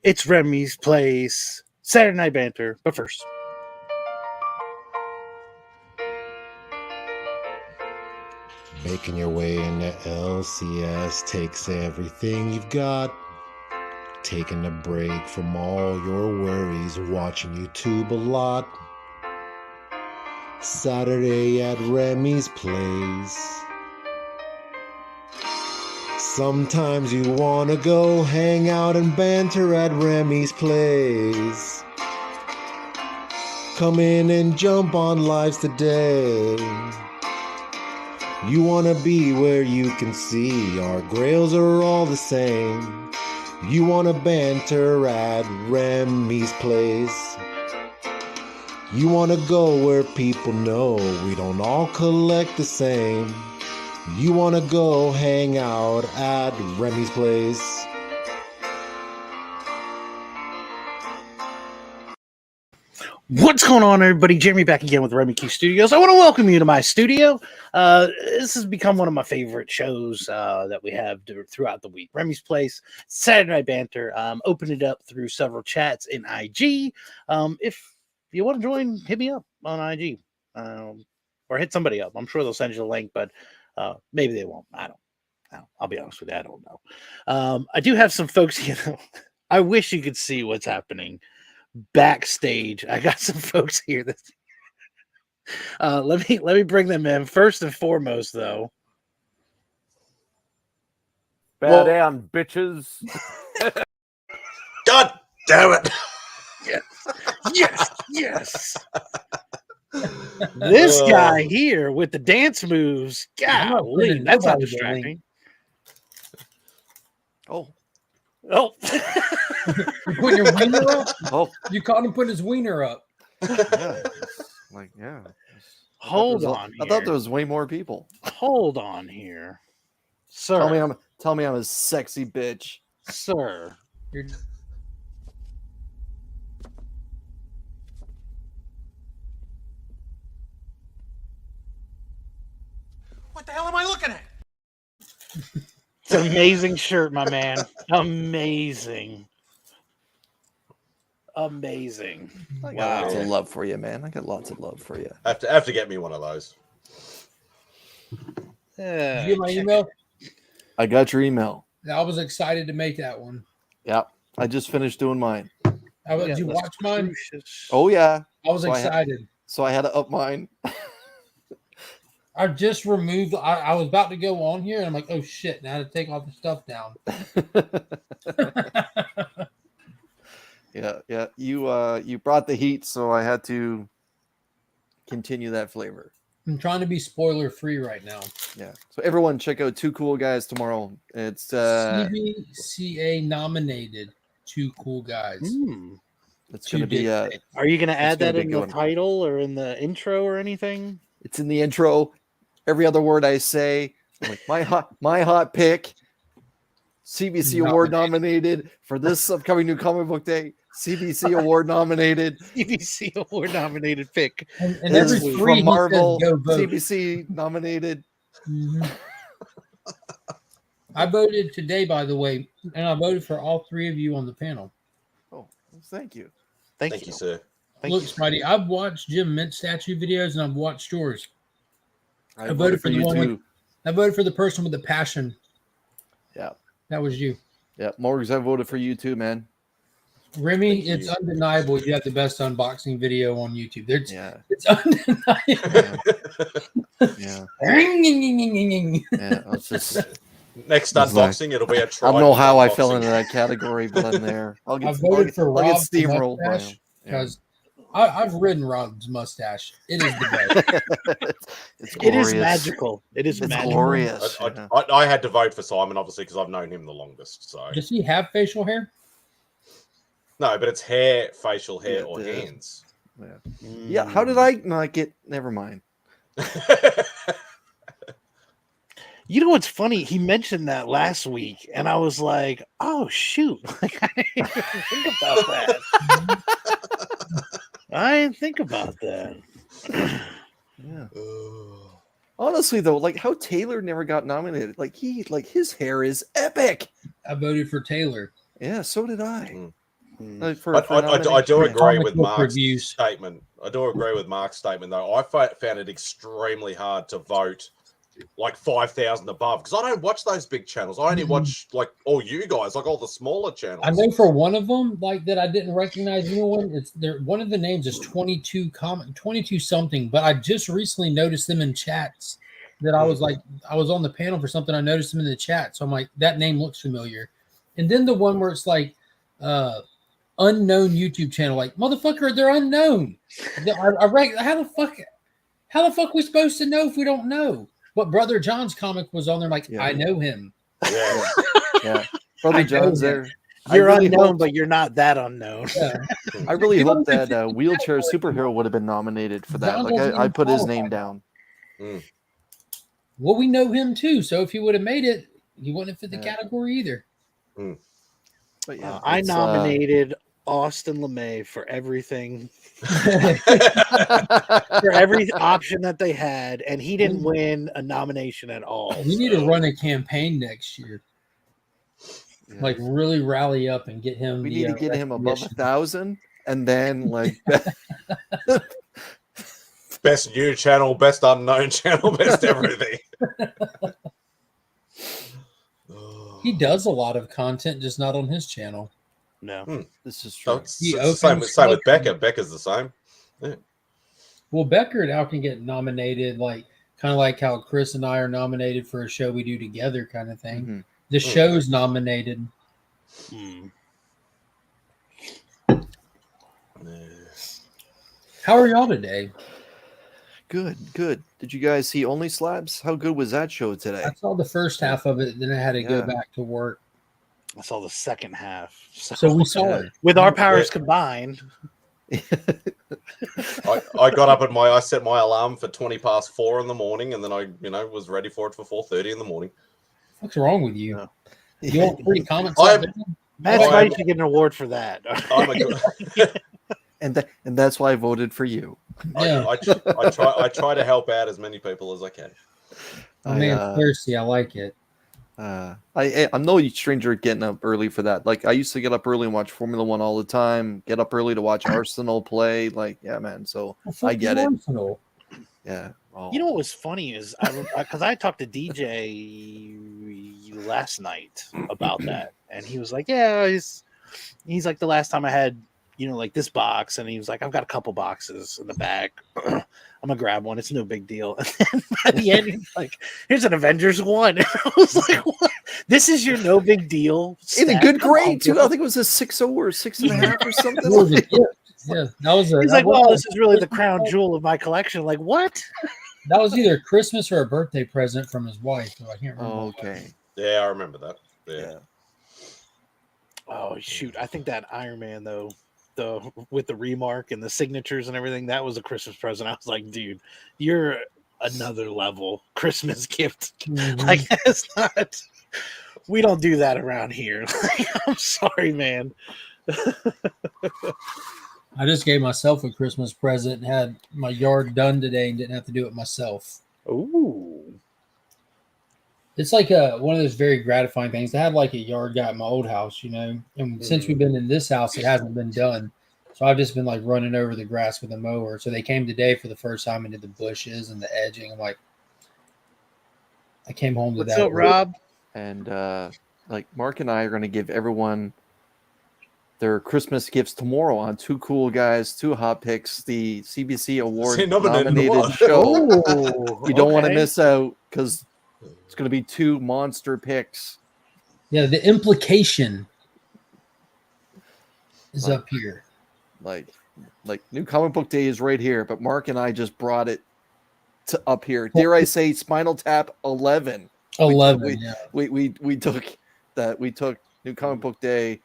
It's Remy's Place, Saturday Night Banter. But first, making your way into LCS takes everything you've got. Taking a break from all your worries, watching YouTube a lot. Saturday at Remy's Place. Sometimes you wanna go hang out and banter at Remy's Place. Come in and jump on lives today. You wanna be where you can see our grails are all the same. You wanna banter at Remy's Place. You wanna go where people know we don't all collect the same. You wanna go hang out at Remy's Place. what's going on, everybody? Jeremy back again with Remy Q Studios. I want to welcome you to my studio. This has become one of my favorite shows that we have throughout the week. Remy's Place, Saturday Night Banter. Open it up through several chats in IG. If you want to join, hit me up on IG or hit somebody up. I'm sure they'll send you the link, but maybe they won't. I don't. I'll be honest with you. I don't know. I do have some folks, I wish you could see what's happening backstage. I got some folks here that let me bring them in. First and foremost, though. Bow down, bitches. God damn it. Yes. This guy here with the dance moves. Golly, that's not distracting. Oh. You putting your wiener up? Oh. You caught him putting his wiener up. Yeah. Hold on. I thought there was way more people. Hold on here, sir. Tell me I'm a sexy bitch, sir. What the hell am I looking at? It's an amazing shirt, my man. Amazing. I got lots of love for you, man. I got lots of love for you. Have to get me one of those. Did you get my email? I got your email. I was excited to make that one. Yeah, I just finished doing mine. Did you watch mine? Oh yeah, I was excited. So I had to up mine. I just removed. I was about to go on here, and I'm like, oh shit! Now I had to take all the stuff down. Yeah. You brought the heat, so I had to continue that flavor. I'm trying to be spoiler free right now. Yeah. So everyone, check out Two Cool Guys tomorrow. It's CBCA nominated Two Cool Guys. It's going to be. Are you going to add that in the title or in the intro or anything? It's in the intro. Every other word I say, like my hot pick. CBC award nominated for this upcoming new comic book day. CBC award nominated. CBC award nominated pick. And every from Marvel. CBC nominated. Mm-hmm. I voted today, by the way, and I voted for all three of you on the panel. Oh, thank you. Thank you, sir. Look, Spidey, I've watched Jim Mint statue videos and I've watched yours. I voted for the one with, I voted for the person with the passion. Yeah. That was you. Yeah, Morgs, I voted for you too, man. Remy, it's undeniable you have the best unboxing video on YouTube. It's undeniable. It's just next unboxing, it'll be a try. I don't know how I fell into that category, but I'm there. I'll get steamrolled because I've ridden Rob's mustache. It is the best. It is magical. It's glorious. I had to vote for Simon, obviously, because I've known him the longest. So does he have facial hair? No, but it's hair, facial hair, or hands. Yeah. How did I not get? Never mind. You know what's funny? He mentioned that last week, and I was like, "Oh shoot!" Like, I didn't even think about that. I didn't think about that. Yeah. Honestly, though, like how Taylor never got nominated. Like his hair is epic. I voted for Taylor. Yeah, so did I. But I do agree Comic with book Mark's reviews. statement. I do agree with Mark's statement, though. I found it extremely hard to vote like 5,000 above because I don't watch those big channels. I only watch like all you guys, like all the smaller channels. I know for one of them, like that I didn't recognize. You know what? It's there. One of the names is 22 something. But I just recently noticed them in chats. That I was like, I was on the panel for something. I noticed them in the chat, so I'm like, that name looks familiar. And then the one where it's like, unknown YouTube channel, like motherfucker, they're unknown. How the fuck we supposed to know if we don't know? But Brother John's comic was on there. Like I know him. Yeah. Brother John's there. You're unknown, but you're not that unknown. Yeah. I really hope that Wheelchair Superhero would have been nominated for that. Like I put his name down. Well, we know him too, so if he would have made it, he wouldn't fit the category either. But yeah, I nominated Austin LeMay for everything, for every option that they had, and he didn't win a nomination at all. We need to run a campaign next year. Like really rally up and get him. We need to get him above 1,000, and then like best new channel, best unknown channel, best everything. He does a lot of content, just not on his channel. No, this is true. Same with Becca. Becca's the same. Yeah. Well, Becker now can get nominated, like kind of like how Chris and I are nominated for a show we do together, kind of thing. The show's nominated. How are y'all today? Good. Did you guys see Only Slabs? How good was that show today? I saw the first half of it, then I had to go back to work. I saw the second half. So we saw it with our powers combined. I got up I set my alarm for 4:20 in the morning, and then I was ready for it for 4:30 in the morning. What's wrong with you? You want free comments? That's why you should get an award for that. And that's why I voted for you. Yeah. I try to help out as many people as I can. Thirsty. I like it. I'm no stranger at getting up early for that. Like I used to get up early and watch Formula One all the time. Get up early to watch Arsenal play. Like yeah, man. So I get it. Yeah. Oh. You know what was funny is because I talked to DJ last night about that, and he was like, "Yeah, he's like the last time I had." Like this box, and he was like, I've got a couple boxes in the back. I'm gonna grab one. It's no big deal. And then by the end, he's like, here's an Avengers 1. And I was like, what? This is your no big deal. In a good grade, too. I think it was a 6.0 or 6.5 or something. Yeah, that was he's like, well, this is really the crown jewel of my collection. Like, what? That was either a Christmas or a birthday present from his wife. So I can't remember. Okay. Yeah, I remember that. Yeah. Oh, shoot. I think that Iron Man, though, with the remark and the signatures and everything, that was a Christmas present. I was like, dude, you're another level Christmas gift. Like, that's not, we don't do that around here. Like, I'm sorry, man. I just gave myself a Christmas present and had my yard done today and didn't have to do it myself. Ooh. It's like one of those very gratifying things. I had like a yard guy at my old house, and since we've been in this house, it hasn't been done. So I've just been like running over the grass with a mower. So they came today for the first time and did the bushes and the edging. I'm like, I came home to that. What's up, Rob? And like Mark and I are going to give everyone their Christmas gifts tomorrow on Two Cool Guys, Two Hot Picks, the CBC Award nominated show. You don't want to miss out because it's going to be two monster picks. Yeah, the implication is up here. Like New Comic Book Day is right here, but Mark and I just brought it to up here. Dare I say Spinal Tap 11. 11. We took that. We took New Comic Book Day.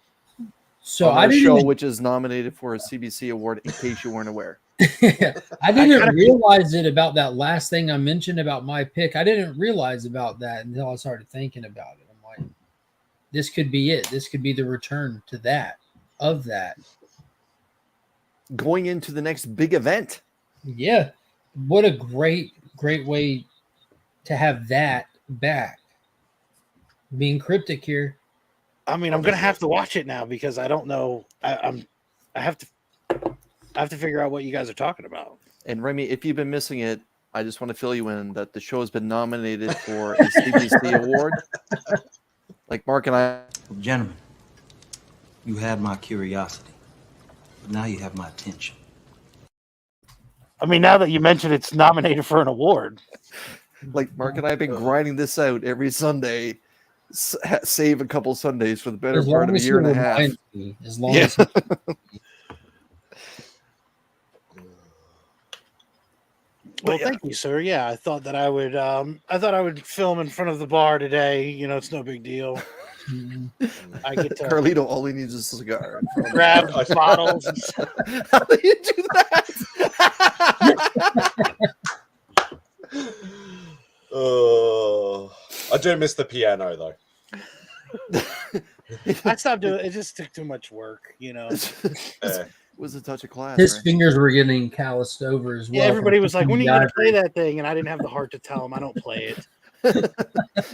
So I didn't which is nominated for a CBC award. In case you weren't aware. I didn't realize it about that last thing I mentioned about my pick. I didn't realize about that until I started thinking about it. I'm like, this could be it. This could be the return to that, of that. Going into the next big event. Yeah. What a great way to have that back. Being cryptic here. I mean, I'm gonna have to watch it now because I don't know. I have to figure out what you guys are talking about. And Remy, if you've been missing it, I just want to fill you in that the show has been nominated for a CBC award. Like Mark and I. Gentlemen, you have my curiosity, but now you have my attention. I mean, now that you mentioned it's nominated for an award, Like Mark and I have been grinding this out every Sunday, save a couple Sundays for the better part of a year and a half. As long as well, thank you, sir. Yeah, I thought I would film in front of the bar today. You know, it's no big deal. I get to Carlito, all he needs is a cigar. grab bottles. And How do you do that? I do miss the piano though. I stopped doing it. It just took too much work, you know. It was a touch of class. his right? fingers were getting calloused over as well. Yeah, everybody was like, "When are you going to play that?" that thing?" And I didn't have the heart to tell them I don't play it.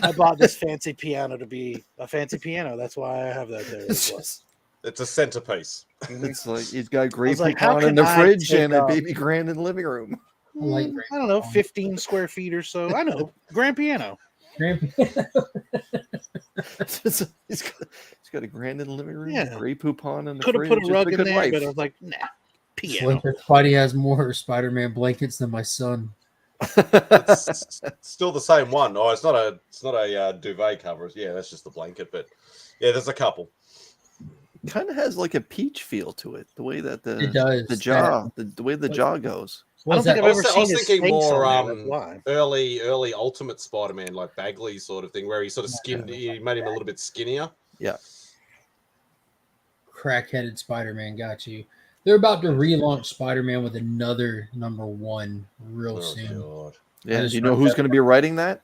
I bought this fancy piano to be a fancy piano. That's why I have that there. It's just, It's a centerpiece. it's like he's got great like, how pecan in can the I fridge take and a off? baby grand in the living room. Like I don't know, 15 square feet or so. I know, grand piano. he's got a grand in the living room. Yeah. Great poupon in the Could have fridge. put a just rug in good there, life. but I was like, nah, piano. Spidey has more Spider-Man blankets than my son. It's still the same one. Oh, it's not a duvet cover. Yeah, that's just the blanket. But yeah, there's a couple. Kind of has like a peach feel to it. The way that It does. the jaw, the way the jaw goes. I don't think I've I ever was seen his thinking face more on there, that's why. early Ultimate Spider-Man, like Bagley sort of thing, where he sort of skinned. He made him a little bit skinnier. Yeah. Crack-headed Spider-Man got you. They're about to relaunch Spider-Man with another #1 real soon. God. Yeah. just Do you know read who's that going to be writing that?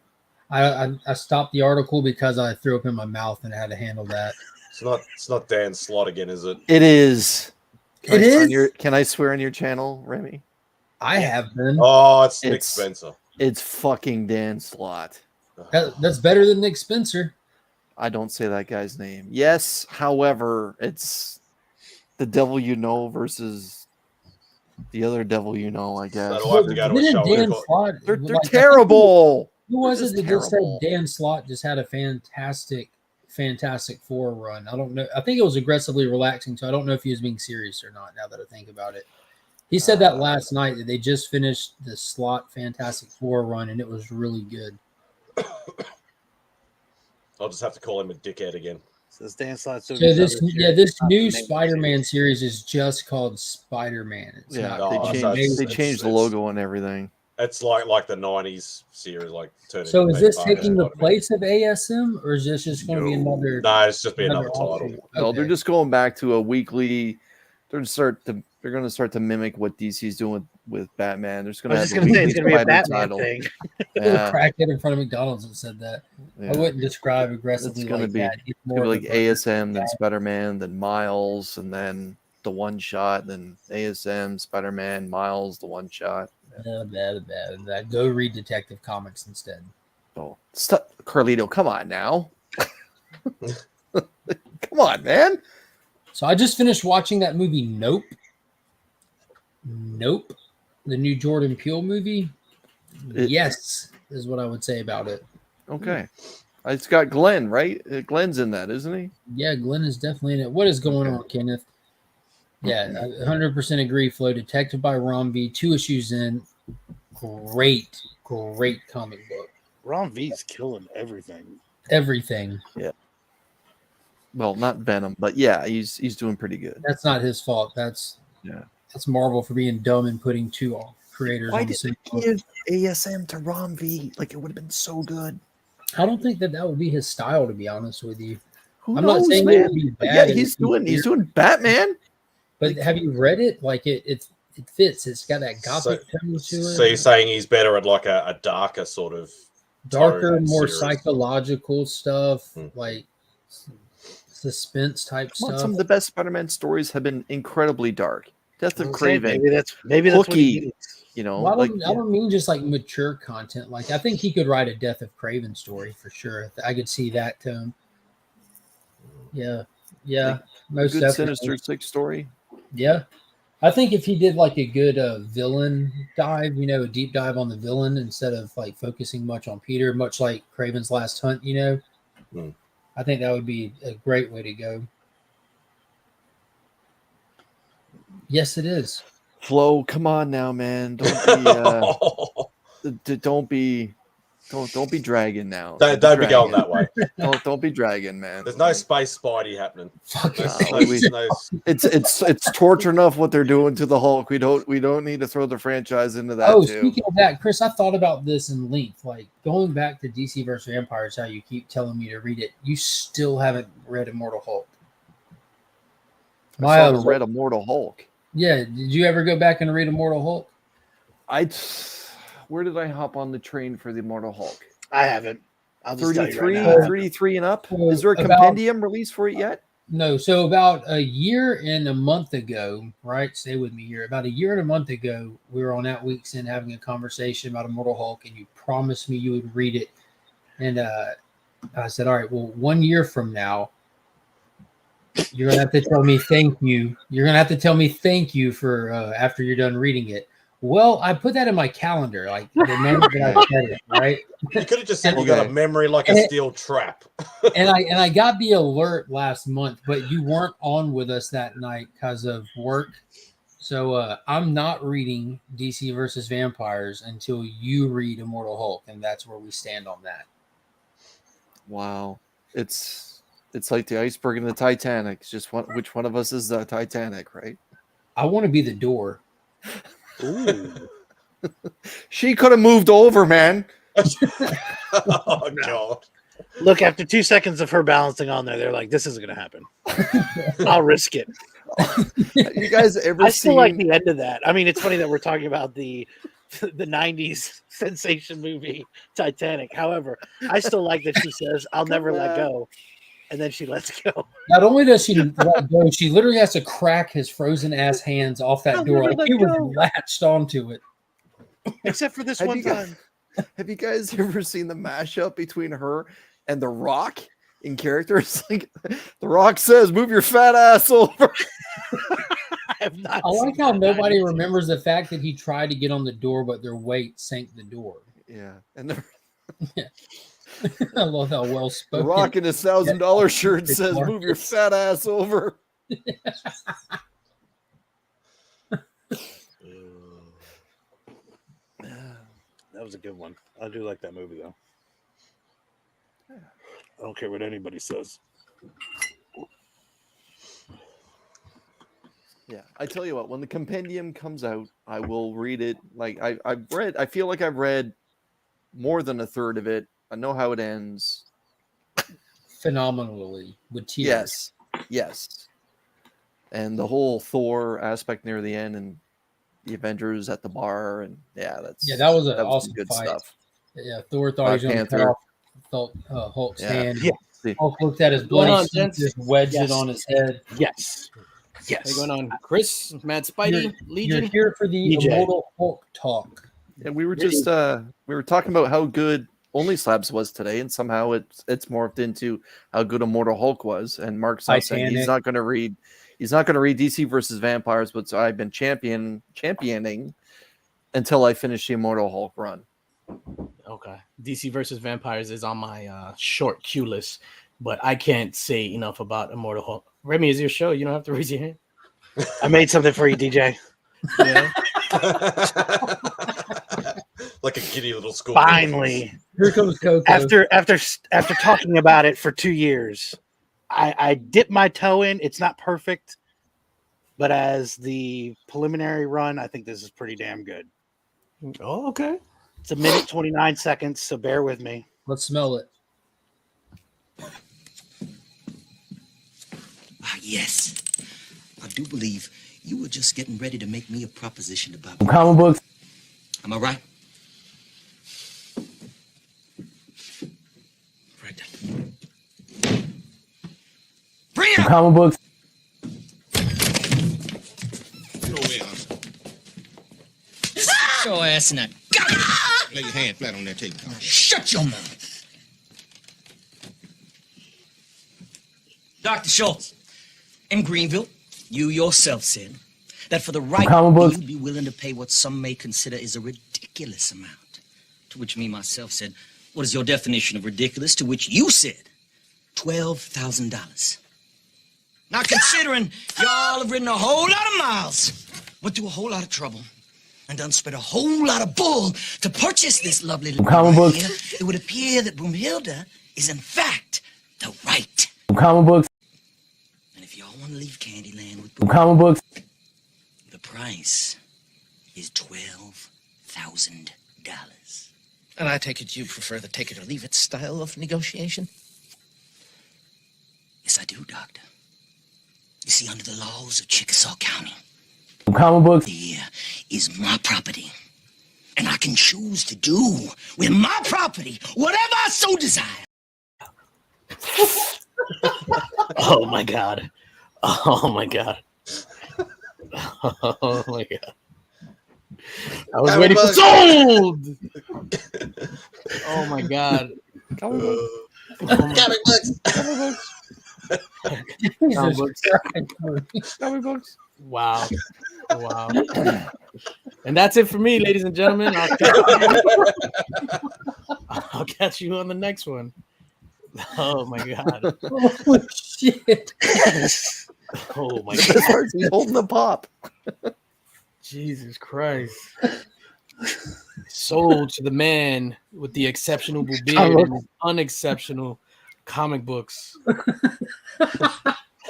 I stopped the article because I threw up in my mouth and I had to handle that. It's not Dan Slott again, is it? It is. It is? Can I swear on your channel, Remy? I have been. Oh, it's Nick It's- Spencer. It's fucking Dan Slott. That's better than Nick Spencer. I don't say that guy's name. Yes, however, it's the devil you know versus the other devil you know, I guess. So do I have to go to a Didn't show? Dan Slott, They're like, I think terrible. Who was They're it just that just said terrible. Dan Slott just had a Fantastic Four run? I don't know. I think it was aggressively relaxing, so I don't know if he was being serious or not now that I think about it. He said that last night that they just finished the Slott Fantastic Four run and it was really good. I'll just have to call him a dickhead again. Says Dan Slott. So this new Spider-Man series is just called Spider-Man. It's Yeah, not they called changed- Amazing. they changed the logo and everything. It's like the '90s series, like turning. So is this Spider-Man. taking the place of ASM, or is this just going to be another? No, it's just be another offshoot? title. No, they're Okay. just going back to a weekly. They're going to start to mimic what DC's doing with Batman. They're just I going to was have just a going to say weekly it's going to be a Spider Batman title. thing. Yeah, Crackhead in front of McDonald's that said that. yeah. I wouldn't describe aggressively It's gonna like be- that. It's It's more gonna of be a like ASM, then Spider-Man, then Miles, and then the one shot, then ASM, Spider-Man, Miles, the one shot. Go read Detective Comics instead. Oh, Carlito, come on now. Come on, man. So I just finished watching that movie Nope. Nope. The new Jordan Peele movie. Yes, is what I would say about it. Okay. It's got Glenn, right? Glenn's in that, isn't he? Yeah, Glenn is definitely in it. What is going on, Kenneth? Yeah, I 100% agree, Flo. Detected by Romby, 2 issues in. Great comic book. Ron V's killing everything. Everything. Well, not Venom, but yeah, he's doing pretty good. That's not his fault. That's Marvel for being dumb and putting 2 creators Why on the did same they give ASM to Rom V? Like, it would have been so good. I don't think that would be his style, to be honest with you. Who I'm knows, not saying man? it would be But bad. yeah, he's doing Batman. But have you read it? Like it fits. It's got that gothic tone to it. So you're saying he's better at like a darker sort of Darker, tone more series. psychological stuff, like suspense type Come on, stuff. some of the best Spider-Man stories have been incredibly dark. Death of Okay, Craven, maybe that's what he Hooky, needs. you know, Well, like I don't mean just like mature content. Like I think he could write a Death of Craven story for sure. I could see that tone. Yeah, Like, most good definitely. Sinister Six story. Yeah, I think if he did like a good villain dive, a deep dive on the villain instead of like focusing much on Peter, much like Craven's Last Hunt, Mm. I think that would be a great way to go. Yes, it is. Flo, come on now, man. Don't be dragging now. Don't be going that way. Don't be dragging, man. There's no space Spidey happening. Fucking It's torture enough what they're doing to the Hulk. We don't need to throw the franchise into that too. Speaking of that, Chris, I thought about this in length. Like going back to DC versus Vampires, how you keep telling me to read it. You still haven't read Immortal Hulk. I read Immortal Hulk. Yeah, did you ever go back and read Immortal Hulk? Where did I hop on the train for the Immortal Hulk? I haven't. I'll just 33, tell you right now. 33 and up. So Is there a compendium released for it yet? No. So about a year and a month ago, right? Stay with me here. About a year and a month ago, we were on That Week's End having a conversation about Immortal Hulk, and you promised me you would read it. And I said, all right, well, 1 year from now, you're gonna have to tell me thank you. You're gonna have to tell me thank you for after you're done reading it. Well, I put that in my calendar, like the moment that I said it, right? You could have just said you got a memory like a steel trap. and I got the alert last month, but you weren't on with us that night because of work. So I'm not reading DC versus Vampires until you read Immortal Hulk, and that's where we stand on that. Wow, it's like the iceberg in the Titanic. It's just which one of us is the Titanic, right? I want to be the door. Ooh. She could have moved over, man. Oh God! Look, after 2 seconds of her balancing on there, they're like, "This isn't going to happen." I'll risk it. You guys ever? I still like the end of that. I mean, it's funny that we're talking about the '90s sensation movie Titanic. However, I still like that she says, "I'll never let go," and then she lets go. Not only does she let go, she literally has to crack his frozen ass hands off that door. Like he was latched onto it. Except for this one time. Have you guys ever seen the mashup between her and The Rock in characters? Like The Rock says, "Move your fat ass over." I have not. I like how nobody remembers the fact that he tried to get on the door, but their weight sank the door. Yeah, and I love how well spoken. The Rock in his $1,000 shirt says, "Move your fat ass over." That was a good one. I do like that movie though. I don't care what anybody says. Yeah, I tell you what, when the compendium comes out, I will read it. Like I feel like I've read more than a third of it. I know how it ends. Phenomenally with tears. Yes. And the whole Thor aspect near the end, and the Avengers at the bar, and that was awesome good fight. stuff. Yeah, Thor thought he was going to cut off Hulk's hand. Yeah. Hulk looked at his bloody feet, just wedged it on his head. Yes. What's going on, Chris? Mad Spidey, Legion. You're here for the Immortal Hulk talk. And we were just we were talking about how good Only Slabs was today, and somehow it's morphed into how good Immortal Hulk was. And Mark's not saying he's not going to read DC versus Vampires, but I've been championing until I finish the Immortal Hulk run. Okay, DC versus Vampires is on my short queue list, but I can't say enough about Immortal Hulk. Remy, is your show? You don't have to raise your hand. I made something for you, DJ. Yeah. Like a giddy little school. Finally, here comes Coco. After talking about it for 2 years, I dipped my toe in. It's not perfect, but as the preliminary run, I think this is pretty damn good. Oh, okay. It's 1 minute 29 seconds, so bear with me. Let's smell it. Yes. I do believe you were just getting ready to make me a proposition about comic books. Am I right? Right. Bring it up! Comic books. Get your ass in that. Lay your hand flat on that table. Shut your mouth. Dr. Schultz, in Greenville, you yourself said that for the right Comic books. you'd be willing to pay what some may consider is a ridiculous amount. To which me myself said, what is your definition of ridiculous? To which you said, $12,000. Now considering y'all have ridden a whole lot of miles, went through a whole lot of trouble, and done spent a whole lot of bull to purchase this lovely little Comic girl books. here, it would appear that Broomhilda is in fact the right. Comic books. And if y'all want to leave Candyland with Comic books. the price is $12,000. And I take it you prefer the take it or leave it style of negotiation? Yes, I do, Doctor. You see, under the laws of Chickasaw County, Comic books. here is my property. And I can choose to do with my property whatever I so desire. Oh my god. Oh my god. Oh my god. I was waiting for sold. Oh my god. Comic book. Comic books. Comic books. Comic books. Wow. Wow. And that's it for me, ladies and gentlemen. I'll catch you on the next one. Oh my god. Oh shit! Oh my That's god. hard. He's holding the pop. Jesus Christ. Sold to the man with the exceptional beard and his unexceptional comic books.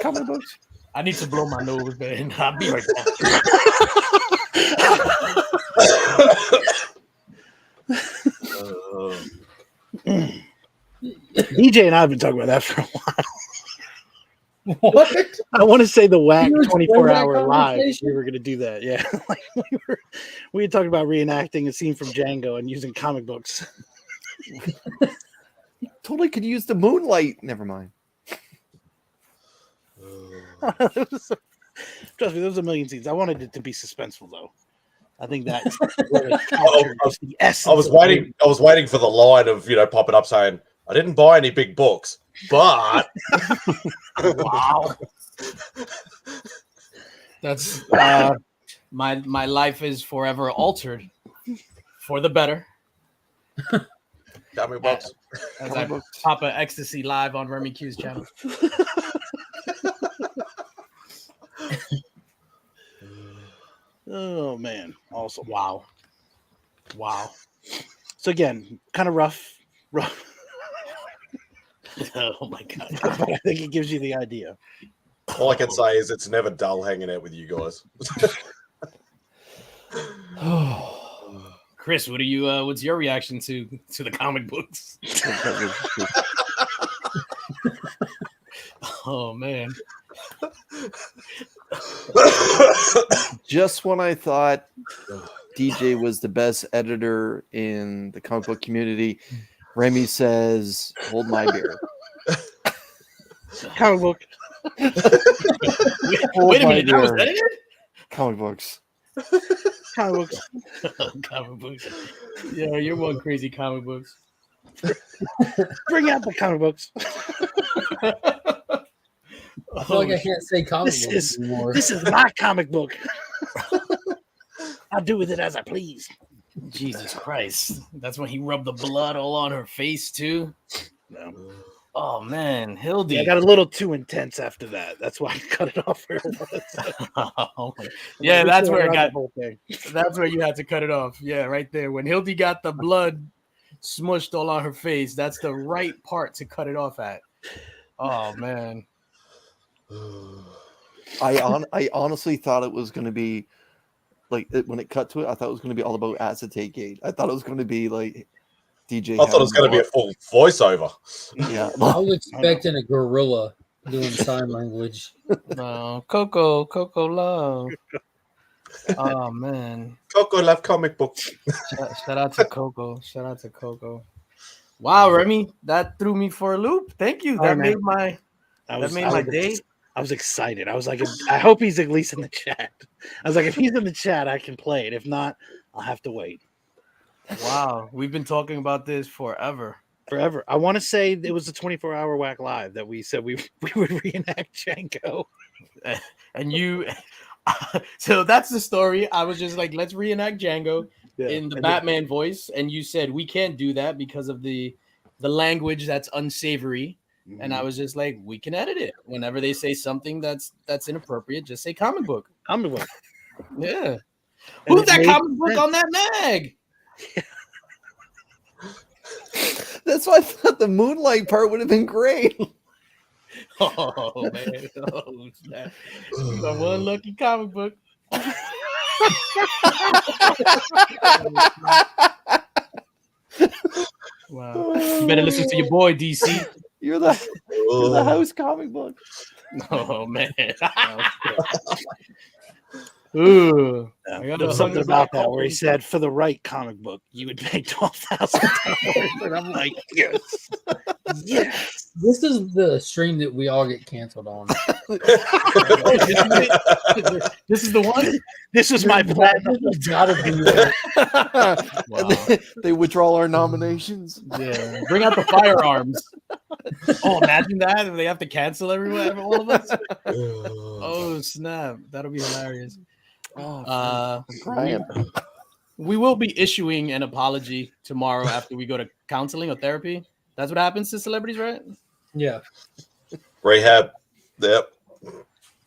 Comic books. I need to blow my nose, man. I'll be right back. DJ and I have been talking about that for a while. What? I want to say the whack You explained that 24-hour live. conversation? We were going to do that. Yeah. Like we had talked about reenacting a scene from Django and using comic books. Totally could use the moonlight. Never mind. Trust me, there was a million scenes. I wanted it to be suspenseful, though. I think that's what it captures the essence. I was waiting for the line of popping up saying, "I didn't buy any big books, but." Wow. That's my life is forever altered for the better. Comic books. As I pop a ecstasy live on Remy Q's channel. Oh man, awesome! Wow. So again, kind of rough. Oh my god. But I think it gives you the idea. All I can say is it's never dull hanging out with you guys. Chris, what are you? What's your reaction to the comic books? Oh man. Just when I thought DJ was the best editor in the comic book community, Remy says, "Hold my beer." Comic book. Wait a minute, that was edited? Comic books. Comic books. Comic books. Yeah, you're one crazy comic books. Bring out the comic books. I feel like I can't say comic books anymore. This is my comic book. I'll do with it as I please. Jesus Christ. That's when he rubbed the blood all on her face too. No. Oh man, Hildy. Yeah, I got a little too intense after that. That's why I cut it off. Yeah, that's where it got. The whole thing. That's where you had to cut it off. Yeah, right there. When Hildy got the blood smushed all on her face, that's the right part to cut it off at. Oh man. I honestly thought it was going to be like when it cut to it. I thought it was going to be all about acetate gate. I thought it was going to be like DJ. I thought it was going to be a full voiceover. Yeah, I was expecting a gorilla doing sign language. No, Coco love. Oh man. Coco love comic books. Shout out to Coco. Shout out to Coco. Wow, Remy, that threw me for a loop. Thank you. That made my day. I was excited. I was like, I hope he's at least in the chat. I was like, if he's in the chat, I can play it. If not, I'll have to wait. Wow, we've been talking about this forever. Forever. I want to say it was a 24-hour whack live that we said we would reenact Django. And you, so that's the story. I was just like, let's reenact Django in the Batman voice, and you said we can't do that because of the language that's unsavory. And I was just like, we can edit it. Whenever they say something that's inappropriate, just say comic book. Comic book. Yeah. And Who's that comic book on that mag? That's why I thought the Moonlight part would have been great. Oh man! Oh, snap. You got one lucky comic book. Wow! You better listen to your boy, DC. You're the house comic book. Oh man! Ooh, Something about that where he said, "For the right comic book, you would pay $12,000." And I'm like, yes, yes. This is the stream that we all get canceled on. This is the one. This is my platinum. Gotta be it. Wow. They withdraw our nominations. Yeah, bring out the firearms. Oh, imagine that if they have to cancel everyone, all of us. Oh snap! That'll be hilarious. I'm crying. We will be issuing an apology tomorrow after we go to counseling or therapy. That's what happens to celebrities, right? Yeah. Rehab. Yep.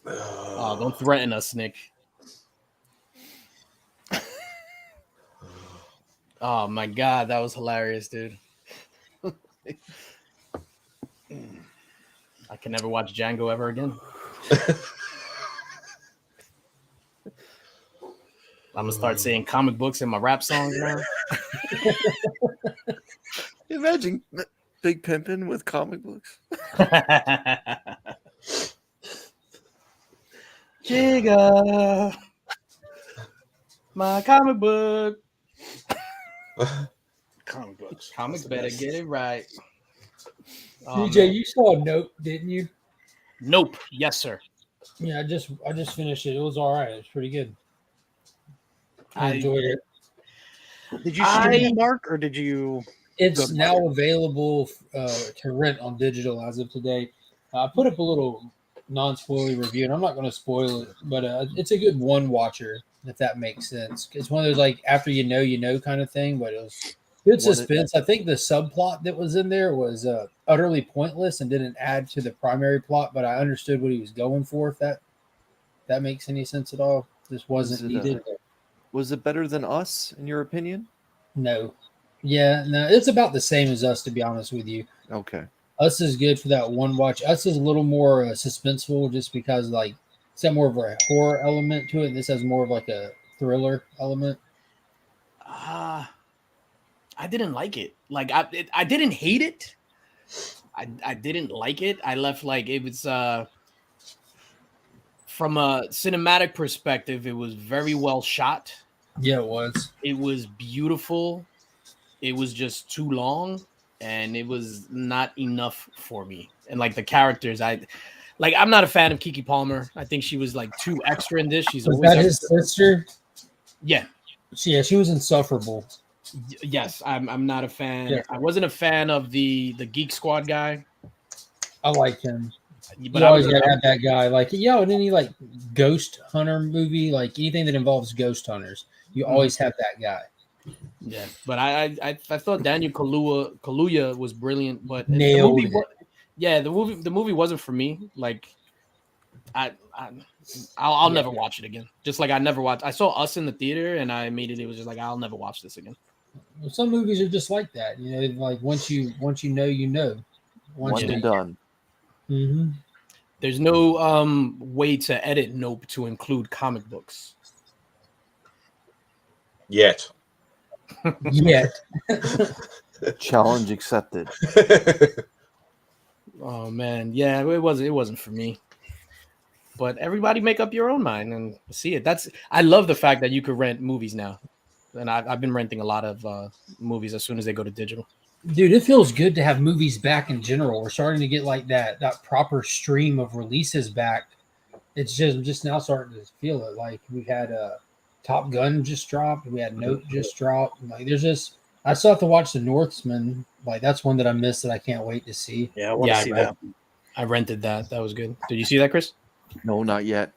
Oh, don't threaten us, Nick. Oh my god, that was hilarious, dude. I can never watch Django ever again. I'm gonna start saying comic books in my rap songs now. Imagine Big Pimpin' with comic books. Jigga, my comic book. Comic books. Comics better get it right. Oh, DJ, man. you saw a Note, didn't you? Nope. Yes, sir. Yeah, I just finished it. It was all right. It was pretty good. I I- enjoyed it. Did you stream it, Mark, or did you? It's now available to rent on digital as of today. I put up a little non-spoiler review, and I'm not going to spoil it, but it's a good one watcher, if that makes sense. It's one of those like after you know kind of thing, but it was good suspense. I think the subplot that was in there was utterly pointless and didn't add to the primary plot, but I understood what he was going for. If that makes any sense at all, this wasn't needed. Was it better than Us, in your opinion? No. Yeah, no, it's about the same as Us, to be honest with you. Okay. Us is good for that one watch. Us is a little more suspenseful just because, like, it's got more of a horror element to it. This has more of like a thriller element. I didn't like it. Like I didn't hate it. I didn't like it. I left like it was from a cinematic perspective, it was very well shot. Yeah, it was. It was beautiful. It was just too long, and it was not enough for me. And like the characters, I'm not a fan of Keke Palmer. I think she was like too extra in this. She's Was always that his sister? Yeah. She was insufferable. Yes, I'm not a fan. Yeah. I wasn't a fan of the Geek Squad guy. I like him. But You I always was, gotta have that guy. Like, and any like ghost hunter movie, like anything that involves ghost hunters, you always have that guy. yeah, but I thought Daniel Kaluuya was brilliant, but Nailed the movie, it. the movie wasn't for me. Like, I'll never watch it again. Just like I never watched. I saw Us in the theater, and I immediately was just like, I'll never watch this again. Well, some movies are just like that, like once you know, you know. Once and done. Mm-hmm. There's no way to edit Nope to include comic books. Yet. Yet. Challenge accepted. Oh man, yeah, it wasn't for me. But everybody make up your own mind and see it. I love the fact that you could rent movies now, and I've been renting a lot of movies as soon as they go to digital. Dude, it feels good to have movies back in general. We're starting to get like that proper stream of releases back. It's just now starting to feel it. Like we had Top Gun just dropped, we had Note just dropped. Like there's just I still have to watch The Northman. Like that's one that I missed that I can't wait to see. Yeah, I want to see that. I rented that. That was good. Did you see that, Chris? No, not yet.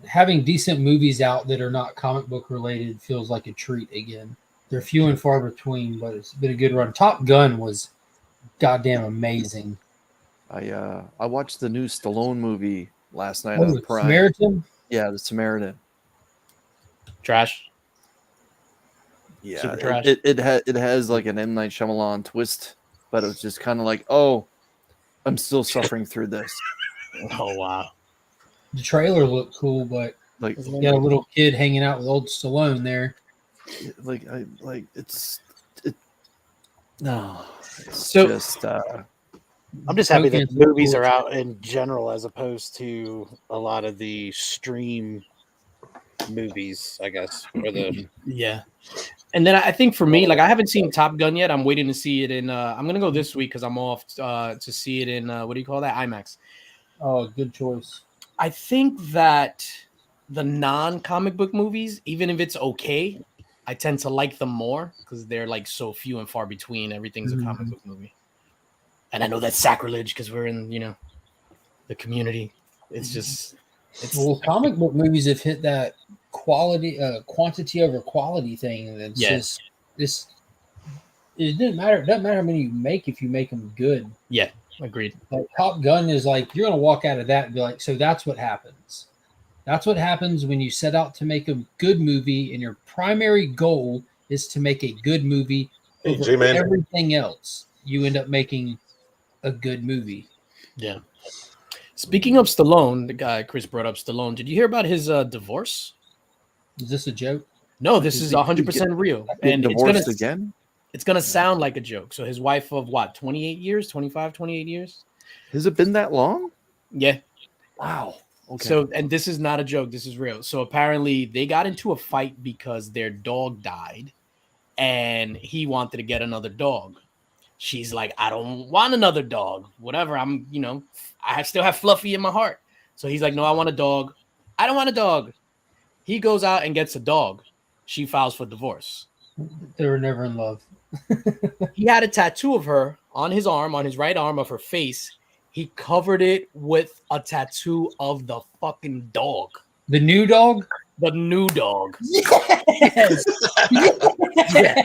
Having decent movies out that are not comic book related feels like a treat again. They're few and far between, but it's been a good run. Top Gun was goddamn amazing. I watched the new Stallone movie last night Oh, on the Prime. Samaritan? Yeah, The Samaritan. Trash. Yeah, Super trash. it has like an M. Night Shyamalan twist, but it was just kind of like, oh, I'm still suffering through this. Oh wow. The trailer looked cool, but Like, you got a little kid hanging out with old Stallone there. It's So- just I'm just happy that Tokyo's movies cool. are out in general as opposed to a lot of the stream movies, I guess. Or the Yeah. And then I think for me, like I haven't seen Top Gun yet. I'm waiting to see it in I'm gonna go this week because I'm off to see it in what do you call that? IMAX. Oh, good choice. I think that the non-comic book movies, even if it's okay, I tend to like them more because they're like so few and far between. Everything's a comic book movie. And I know that's sacrilege because we're in, the community. It's just Well, comic book movies have hit that quantity over quality thing. That's just this. It doesn't matter. It doesn't matter how many you make if you make them good. Yeah, agreed. Like Top Gun is like you're gonna walk out of that and be like, so that's what happens. That's what happens when you set out to make a good movie, and your primary goal is to make a good movie Hey, over G-Man. everything else. You end up making a good movie. Yeah. Speaking of Stallone, the guy Chris brought up Stallone. Did you hear about his divorce? Is this a joke? No, this is 100% real. And divorced again. It's gonna sound like a joke. So his wife of what, 28 years, 25, 28 years? Has it been that long? Yeah. Wow. Okay. So, and this is not a joke. This is real. So apparently they got into a fight because their dog died and he wanted to get another dog. She's like, I don't want another dog. Whatever. I still have Fluffy in my heart. So he's like, no, I want a dog. I don't want a dog. He goes out and gets a dog. She files for divorce. They were never in love. He had a tattoo of her on his arm, on his right arm of her face. He covered it with a tattoo of the fucking dog. The new dog? The new dog. Yes. Yes.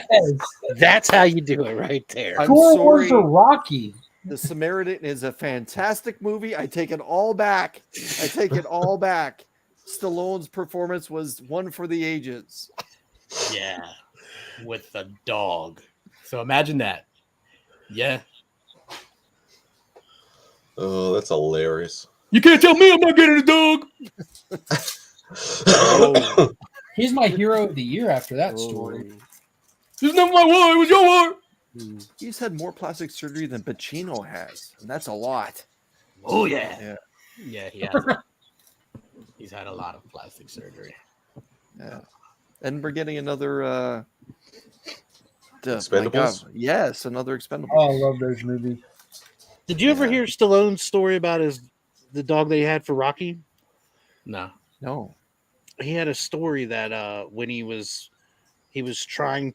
That's how you do it right there. I'm Cool sorry. for Rocky. The Samaritan is a fantastic movie. I take it all back. Stallone's performance was one for the ages. Yeah. With the dog. So imagine that. Yeah. Oh, that's hilarious. You can't tell me I'm not getting a dog. Oh, He's my hero of the year after that story. It's not my war. It was your war. he's had more plastic surgery than Pacino has, and that's a lot. Oh, yeah. Yeah. Yeah, he has. He's had a lot of plastic surgery. Yeah. And we're getting another my Expendables? God, yes, another Expendable. Oh, I love those movies. Did you ever hear Stallone's story about the dog that he had for Rocky? No. No. He had a story that when he was pitching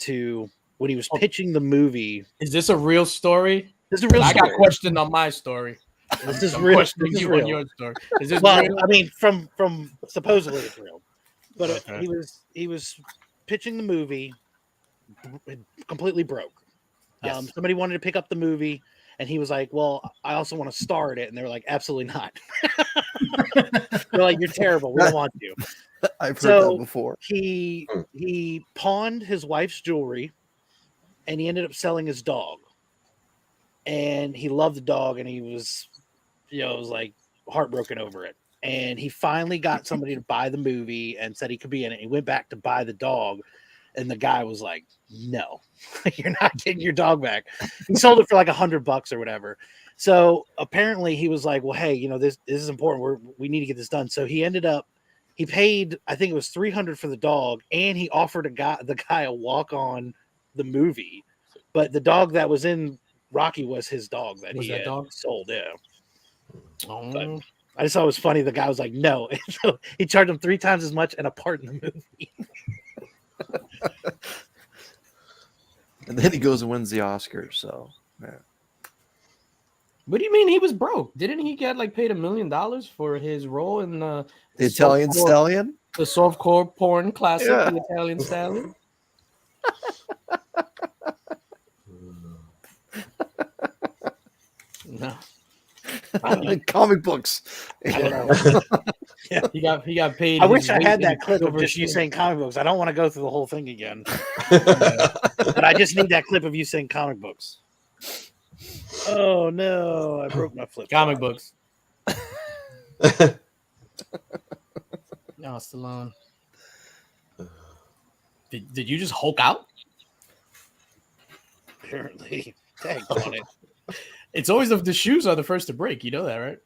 the movie. Is this a real story? This is a real I story. got questioned on my story. This is I'm real. questioning This is you on real. your story. Is this Well, real? I mean, from supposedly it's real, but Okay. he was pitching the movie, completely broke. Yes. Somebody wanted to pick up the movie, and he was like, "Well, I also want to star in it," and they were like, "Absolutely not." They're like, "You're terrible. We don't want you." I've heard So that before. he pawned his wife's jewelry, and he ended up selling his dog. And he loved the dog, and he was, was like heartbroken over it. And he finally got somebody to buy the movie and said he could be in it. He went back to buy the dog, and the guy was like, "No, you're not getting your dog back." He sold it for like $100 or whatever. So apparently he was like, "Well, hey, this is important. We need to get this done." So he paid, I think it was $300 for the dog, and he offered the guy a walk on the movie. But the dog that was in Rocky was his dog that Was he that had dog? sold. Yeah. Oh. But I just thought it was funny. The guy was like, "No." And so he charged him 3 times as much and a part in the movie. And then he goes and wins the Oscar. So, yeah. What do you mean he was broke? Didn't he get like paid $1 million for his role in The Italian softcore, Stallion? the softcore porn classic, Yeah. The Italian Stallion? No. Comic books. I don't know. Yeah, he got paid. I his wish I weight had in that clip of silver just you spoon. saying comic books. I don't want to go through the whole thing again. But I just need that clip of you saying comic books. Oh no, I broke my flip. Comic books. No, Stallone. Did you just Hulk out? Apparently. Dang on it. It's always the shoes are the first to break. You know that, right?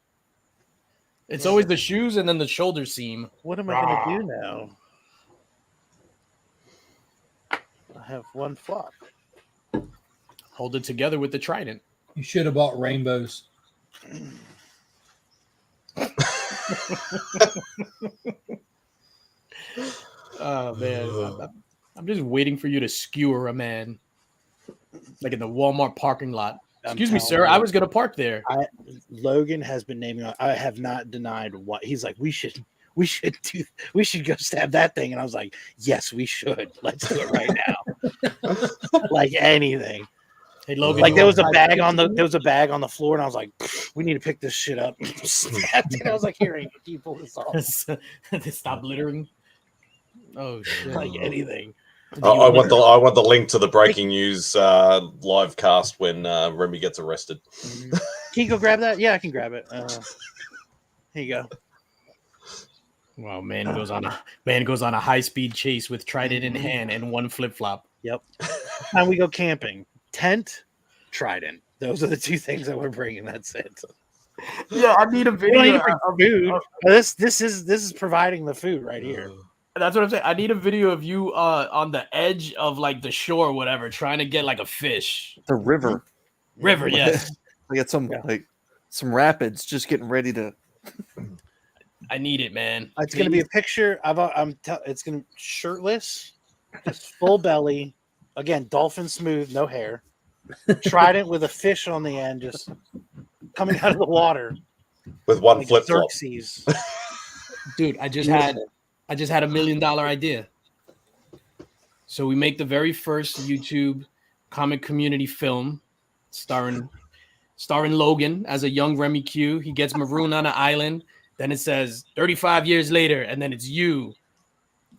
It's always the shoes and then the shoulder seam. What am I going to do now? I have one flop. Hold it together with the trident. You should have bought rainbows. Oh man, I'm just waiting for you to skewer a man, like in the Walmart parking lot. Excuse me, sir. I was gonna park there. Logan has been naming. I have not denied what he's like. We should go stab that thing. And I was like, yes, we should. Let's do it right now. Like anything. Hey, Logan. Like there was a bag on the floor, and I was like, we need to pick this shit up. I was like, here, can you pull this off? Stop littering. Oh shit! Like anything. I want the link to the breaking news live cast when Remy gets arrested. Can you go grab that? Yeah, I can grab it. Here you go. Wow, man goes on a high speed chase with trident in hand and one flip flop. Yep. And we go camping. Tent, trident. Those are the two things that we're bringing. That's it. Yeah, I need a video. We don't need food. This is providing the food right here. That's what I'm saying. I need a video of you on the edge of like the shore or whatever, trying to get like a fish. The river. River, yes. We got some rapids just getting ready to. I need it, man. It's going to be a picture of it's going to shirtless, just full belly. Again, dolphin smooth, no hair. Trident with a fish on the end, just coming out of the water with one flip flop. Dude, I just had a $1 million idea. So we make the very first YouTube comic community film starring Logan as a young Remy Q. He gets marooned on an island. Then it says 35 years later, and then it's you,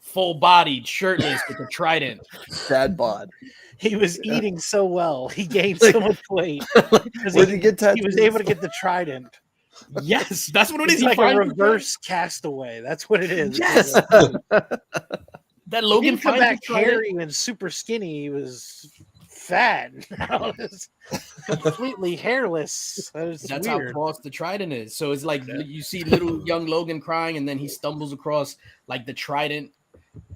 full-bodied, shirtless, with a trident. Sad bod. He was eating so well. He gained so much weight. Where did he get tattoos? He was able to get the trident. Yes, that's what it is. It's like a reverse castaway. That's what it is. Yes. That Logan he didn't come back trident. hairy and super skinny. He was fat. Now it's completely hairless. That's weird. how cross the trident is. So it's like you see little young Logan crying, and then he stumbles across like the trident,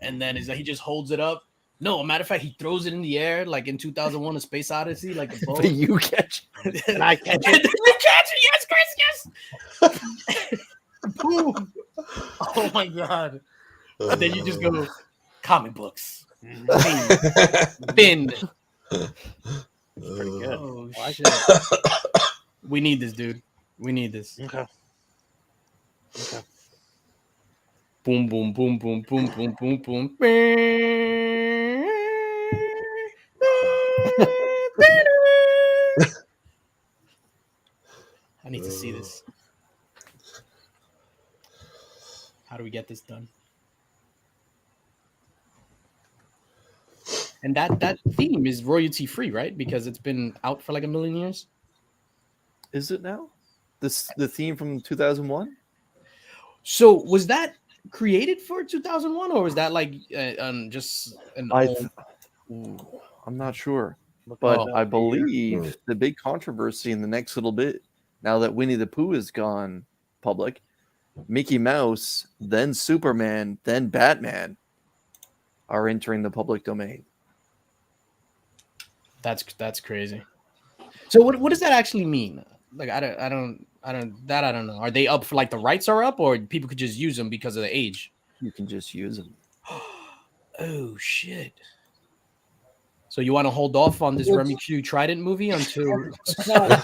and then he just holds it up. No, a matter of fact, he throws it in the air like in 2001: A Space Odyssey, like a bow. But you catch it. And I catch it. You catch it, yes, Chris, yes. Boom! Oh my god! And then you just go comic books. Bin. Pretty good. Oh shit! We need this, dude. We need this. Okay. Boom, boom, boom, boom, boom, boom, boom, boom. I need to see this. How do we get this done? And that theme is royalty free, right? Because it's been out for like 1 million years. Is it now? The theme from 2001? So was that created for 2001, or was that like just an I'm not sure, but I believe the big controversy in the next little bit, now that Winnie the Pooh has gone public, Mickey Mouse, then Superman, then Batman are entering the public domain. That's crazy. So what does that actually mean? Like I don't know. Are they up for like the rights are up, or people could just use them because of the age? You can just use them. Oh shit. So you want to hold off on this Well, Remy Q Trident movie until It's not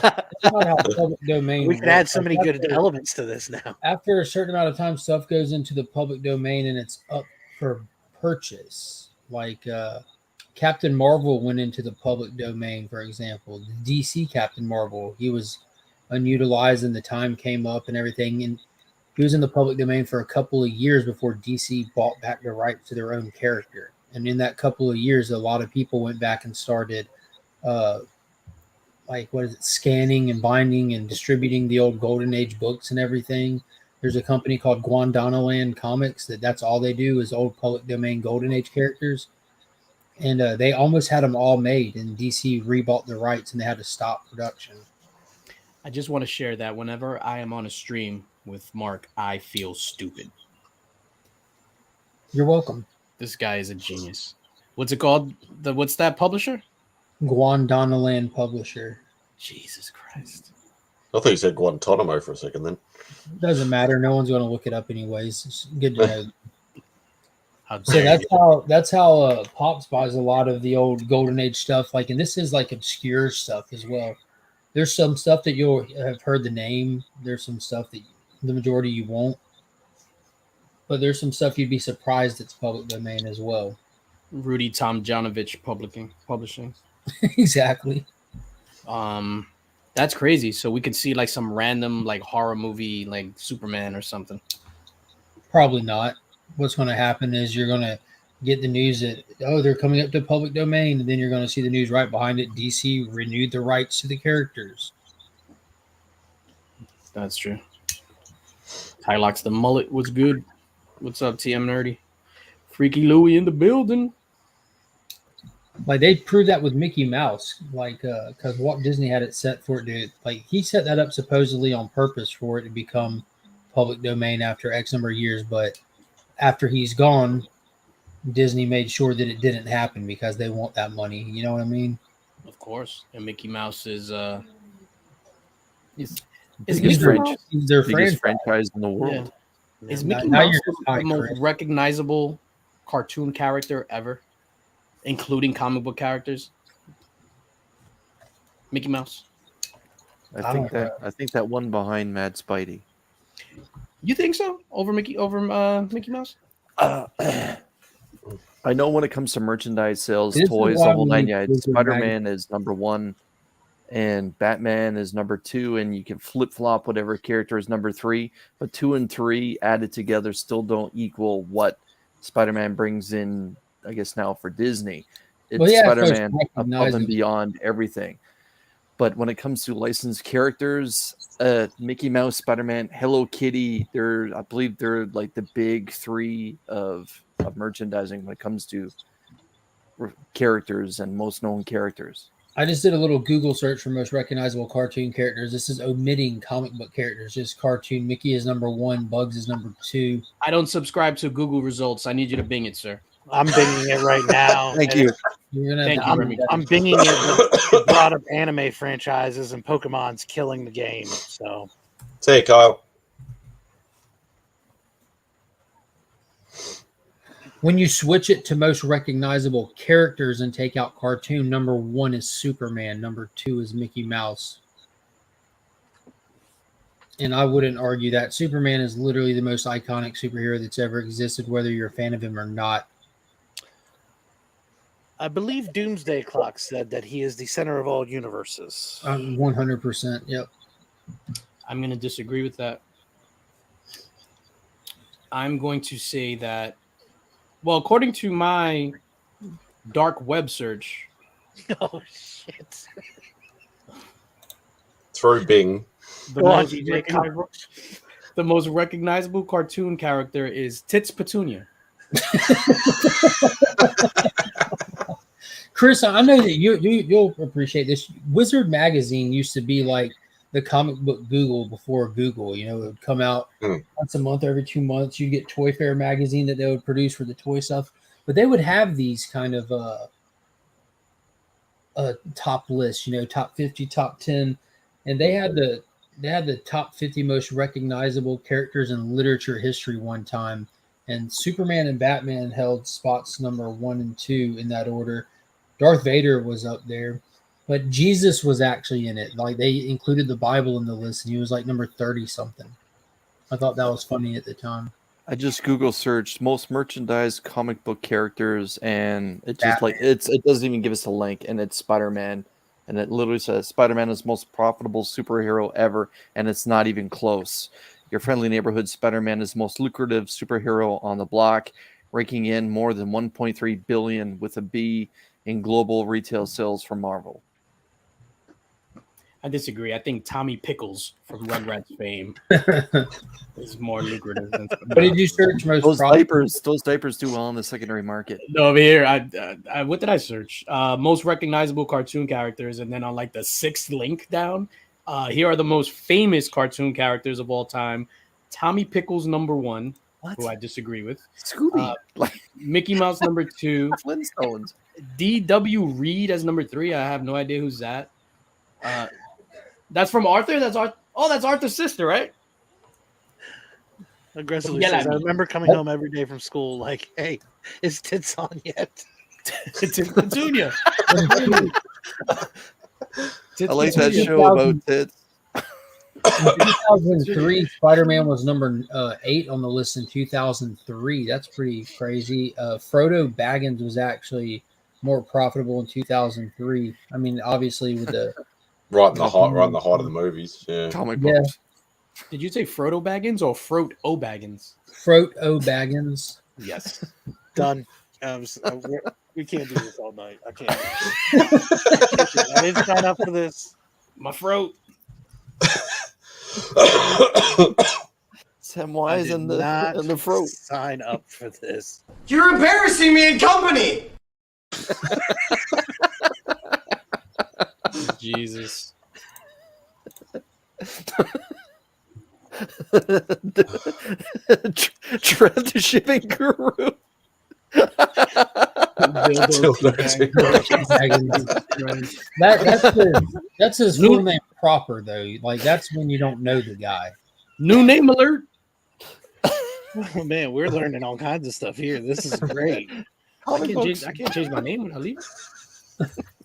how public domain We could works. add so many good After- elements to this now. After a certain amount of time, stuff goes into the public domain and it's up for purchase. Like Captain Marvel went into the public domain, for example. The DC Captain Marvel, he was unutilized and the time came up and everything. And he was in the public domain for a couple of years before DC bought back the rights to their own character. And in that couple of years, a lot of people went back and started scanning and binding and distributing the old Golden Age books and everything. There's a company called Guandanaland Comics that's all they do is old public domain Golden Age characters. And they almost had them all made, and DC rebought the rights and they had to stop production. I just want to share that whenever I am on a stream with Mark, I feel stupid. You're welcome. This guy is a genius. What's it called? What's that publisher? Guandanaland Publisher. Jesus Christ. I thought you said Guantanamo for a second then. Doesn't matter. No one's going to look it up anyways. It's good to know. How So dare you. that's how Pops buys a lot of the old Golden Age stuff. Like, and this is like obscure stuff as well. There's some stuff that you'll have heard the name. There's some stuff that the majority you won't. But there's some stuff you'd be surprised it's public domain as well. Rudy Tomjanovich publishing. Exactly. That's crazy. So we could see like some random like horror movie like Superman or something. Probably not. What's going to happen is you're going to get the news that, they're coming up to public domain, and then you're going to see the news right behind it. DC renewed the rights to the characters. That's true. Hylox the mullet was good. What's up, TM Nerdy? Freaky Louie in the building. Like, they proved that with Mickey Mouse, like, because Walt Disney had it set for it to, like, he set that up supposedly on purpose for it to become public domain after X number of years, but after he's gone, Disney made sure that it didn't happen because they want that money. You know what I mean? Of course. And Mickey Mouse is He's He's their biggest franchise. franchise in the world. Yeah. Is Now- Mickey now Mouse you're the just high, most Chris. recognizable cartoon character ever, including comic book characters? Mickey Mouse. I think that one behind Mad Spidey. You think so? Over Mickey Mouse? I know when it comes to merchandise sales, This is toys, the why whole we nine need yards, Wizard Spider-Man is number one, and Batman is number two, and you can flip-flop whatever character is number three, but 2 and 3 added together still don't equal what Spider-Man brings in, I guess, now for Disney. It's Well, yeah, so it's Spider-Man above and recognizable. beyond everything. But when it comes to licensed characters, Mickey Mouse, Spider-Man, Hello Kitty, I believe they're like the big three of merchandising when it comes to characters and most known characters. I just did a little Google search for most recognizable cartoon characters. This is omitting comic book characters, just cartoon. Mickey is number 1, Bugs is number 2. I don't subscribe to Google results. I need you to Bing it, sir. I'm binging it right now. Thank you. You're gonna Thank have you, to Remy. I'm binging it with a lot of anime franchises, and Pokemon's killing the game. So Say, Kyle. When you switch it to most recognizable characters and take out cartoon, number 1 is Superman, number 2 is Mickey Mouse. And I wouldn't argue that Superman is literally the most iconic superhero that's ever existed, whether you're a fan of him or not. I believe Doomsday Clock said that he is the center of all universes. 100%. Yep. I'm going to disagree with that. I'm going to say that, well, according to my dark web search, Oh shit! Through Bing. the, Go on, most, DJ, come on. the most recognizable cartoon character is Tits Petunia. Chris, I know that you'll appreciate this. Wizard Magazine used to be like the comic book Google before Google. You know, it would come out once a month, every 2 months. You'd get Toy Fair magazine that they would produce for the toy stuff, but they would have these kind of top lists. You know, top 50, top 10, and they had the top 50 most recognizable characters in literature history one time, and Superman and Batman held spots number 1 and 2 in that order. Darth Vader was up there, but Jesus was actually in it. Like they included the Bible in the list, and he was like number 30 something. I thought that was funny at the time. I just Google searched most merchandise comic book characters, and it just Batman. it doesn't even give us a link, and it's Spider-Man, and it literally says Spider-Man is the most profitable superhero ever, and it's not even close. Your friendly neighborhood Spider-Man is the most lucrative superhero on the block, raking in more than 1.3 billion with a B in global retail sales for Marvel. I disagree. I think Tommy Pickles from Rugrats fame is more lucrative than. What did you search most? Those diapers do well in the secondary market. No, over here, I what did I search? Most recognizable cartoon characters, and then on like the sixth link down, here are the most famous cartoon characters of all time. Tommy Pickles number 1, who I disagree with. Scooby, Mickey Mouse number 2, Flintstones. D.W. Reed as number 3. I have no idea who's that. That's from Arthur. That's Arthur's sister, right? Aggressively says, I remember coming home every day from school like, hey, is tits on yet? It's in Petunia. I like that show about tits. In 2003, Spider-Man was number 8 on the list in 2003. That's pretty crazy. Frodo Baggins was actually more profitable in 2003. I mean, obviously with the right in the height of the movies. Yeah. Comic books. Did you say Frodo Baggins or Froat O Baggins? Froat O Baggins. Yes. Done. We can't do this all night. I can't. I didn't sign up for this. My throat. Sam Wise and the throat. Sign up for this. You're embarrassing me in company. Jesus. Trev the shipping guru. That's his full name proper though. Like that's when you don't know the guy. New name alert. Oh man, we're learning all kinds of stuff here. This is great. I can't change my name when I leave.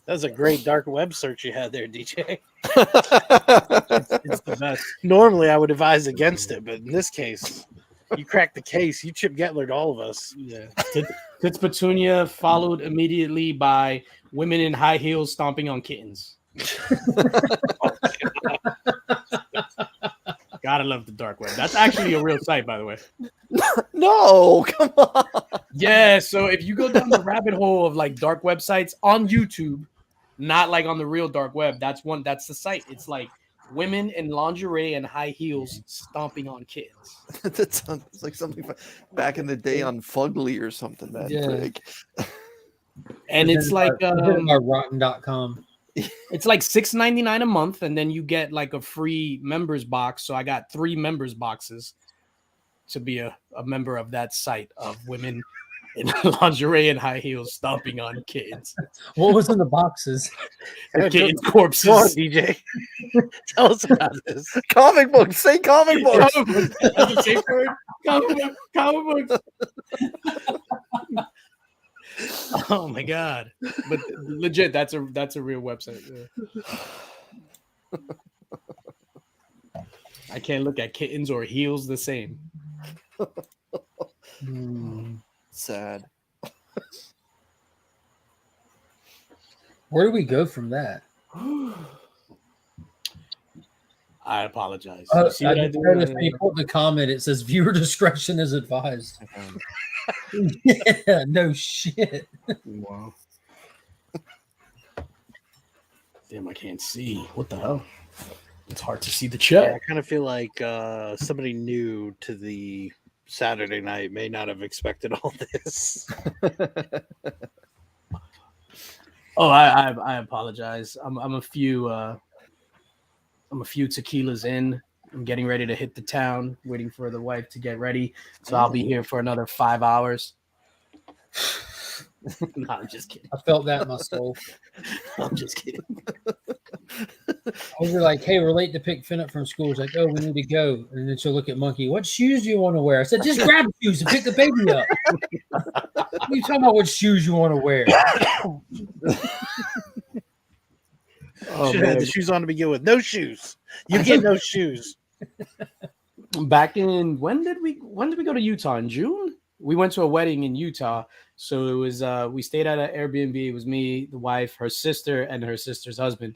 That's a great dark web search you had there, DJ. It's the best. Normally, I would advise against it, but in this case, you cracked the case. You Chip Getlered all of us. Yeah. Tits Petunia followed immediately by women in high heels stomping on kittens. Gotta love the dark web. That's actually a real site, by the way. No, come on. Yeah, so if you go down the rabbit hole of like dark websites on YouTube, not like on the real dark web, that's the site. It's like women in lingerie and high heels stomping on kittens. That sounds like something back in the day on Fugly or something. That big. And it's like rotten.com. It's like $6.99 a month, and then you get like a free members box. So I got 3 members boxes to be a member of that site of women in lingerie and high heels stomping on kittens. What was in the boxes? The kittens' corpses. Come on, DJ. Tell us about this. Comic books. Say comic books. That's a safe word. Comic books. Oh my god! But legit, that's a real website. Yeah. I can't look at kittens or heels the same. Sad. Where do we go from that? I apologize. See what I did? When you put the comment, it says viewer discretion is advised. Yeah, no shit. Wow. Damn, I can't see. What the hell? It's hard to see the chat. Yeah, I kind of feel like somebody new to the Saturday night may not have expected all this. Oh, I apologize. I'm a few tequilas in. I'm getting ready to hit the town, waiting for the wife to get ready. So I'll be here for another 5 hours. No, I'm just kidding. I felt that in my soul. I'm just kidding. I was like, hey, we're late to pick Finn up from school. It's like, oh, we need to go. And then she'll look at Monkey. What shoes do you want to wear? I said, just grab shoes and pick the baby up. What are you talking about what shoes you want to wear? Should have had the shoes on to begin with. No shoes. You get no shoes. Back in when did we go to Utah? In June? We went to a wedding in Utah. So it was we stayed at an Airbnb. It was me, the wife, her sister, and her sister's husband.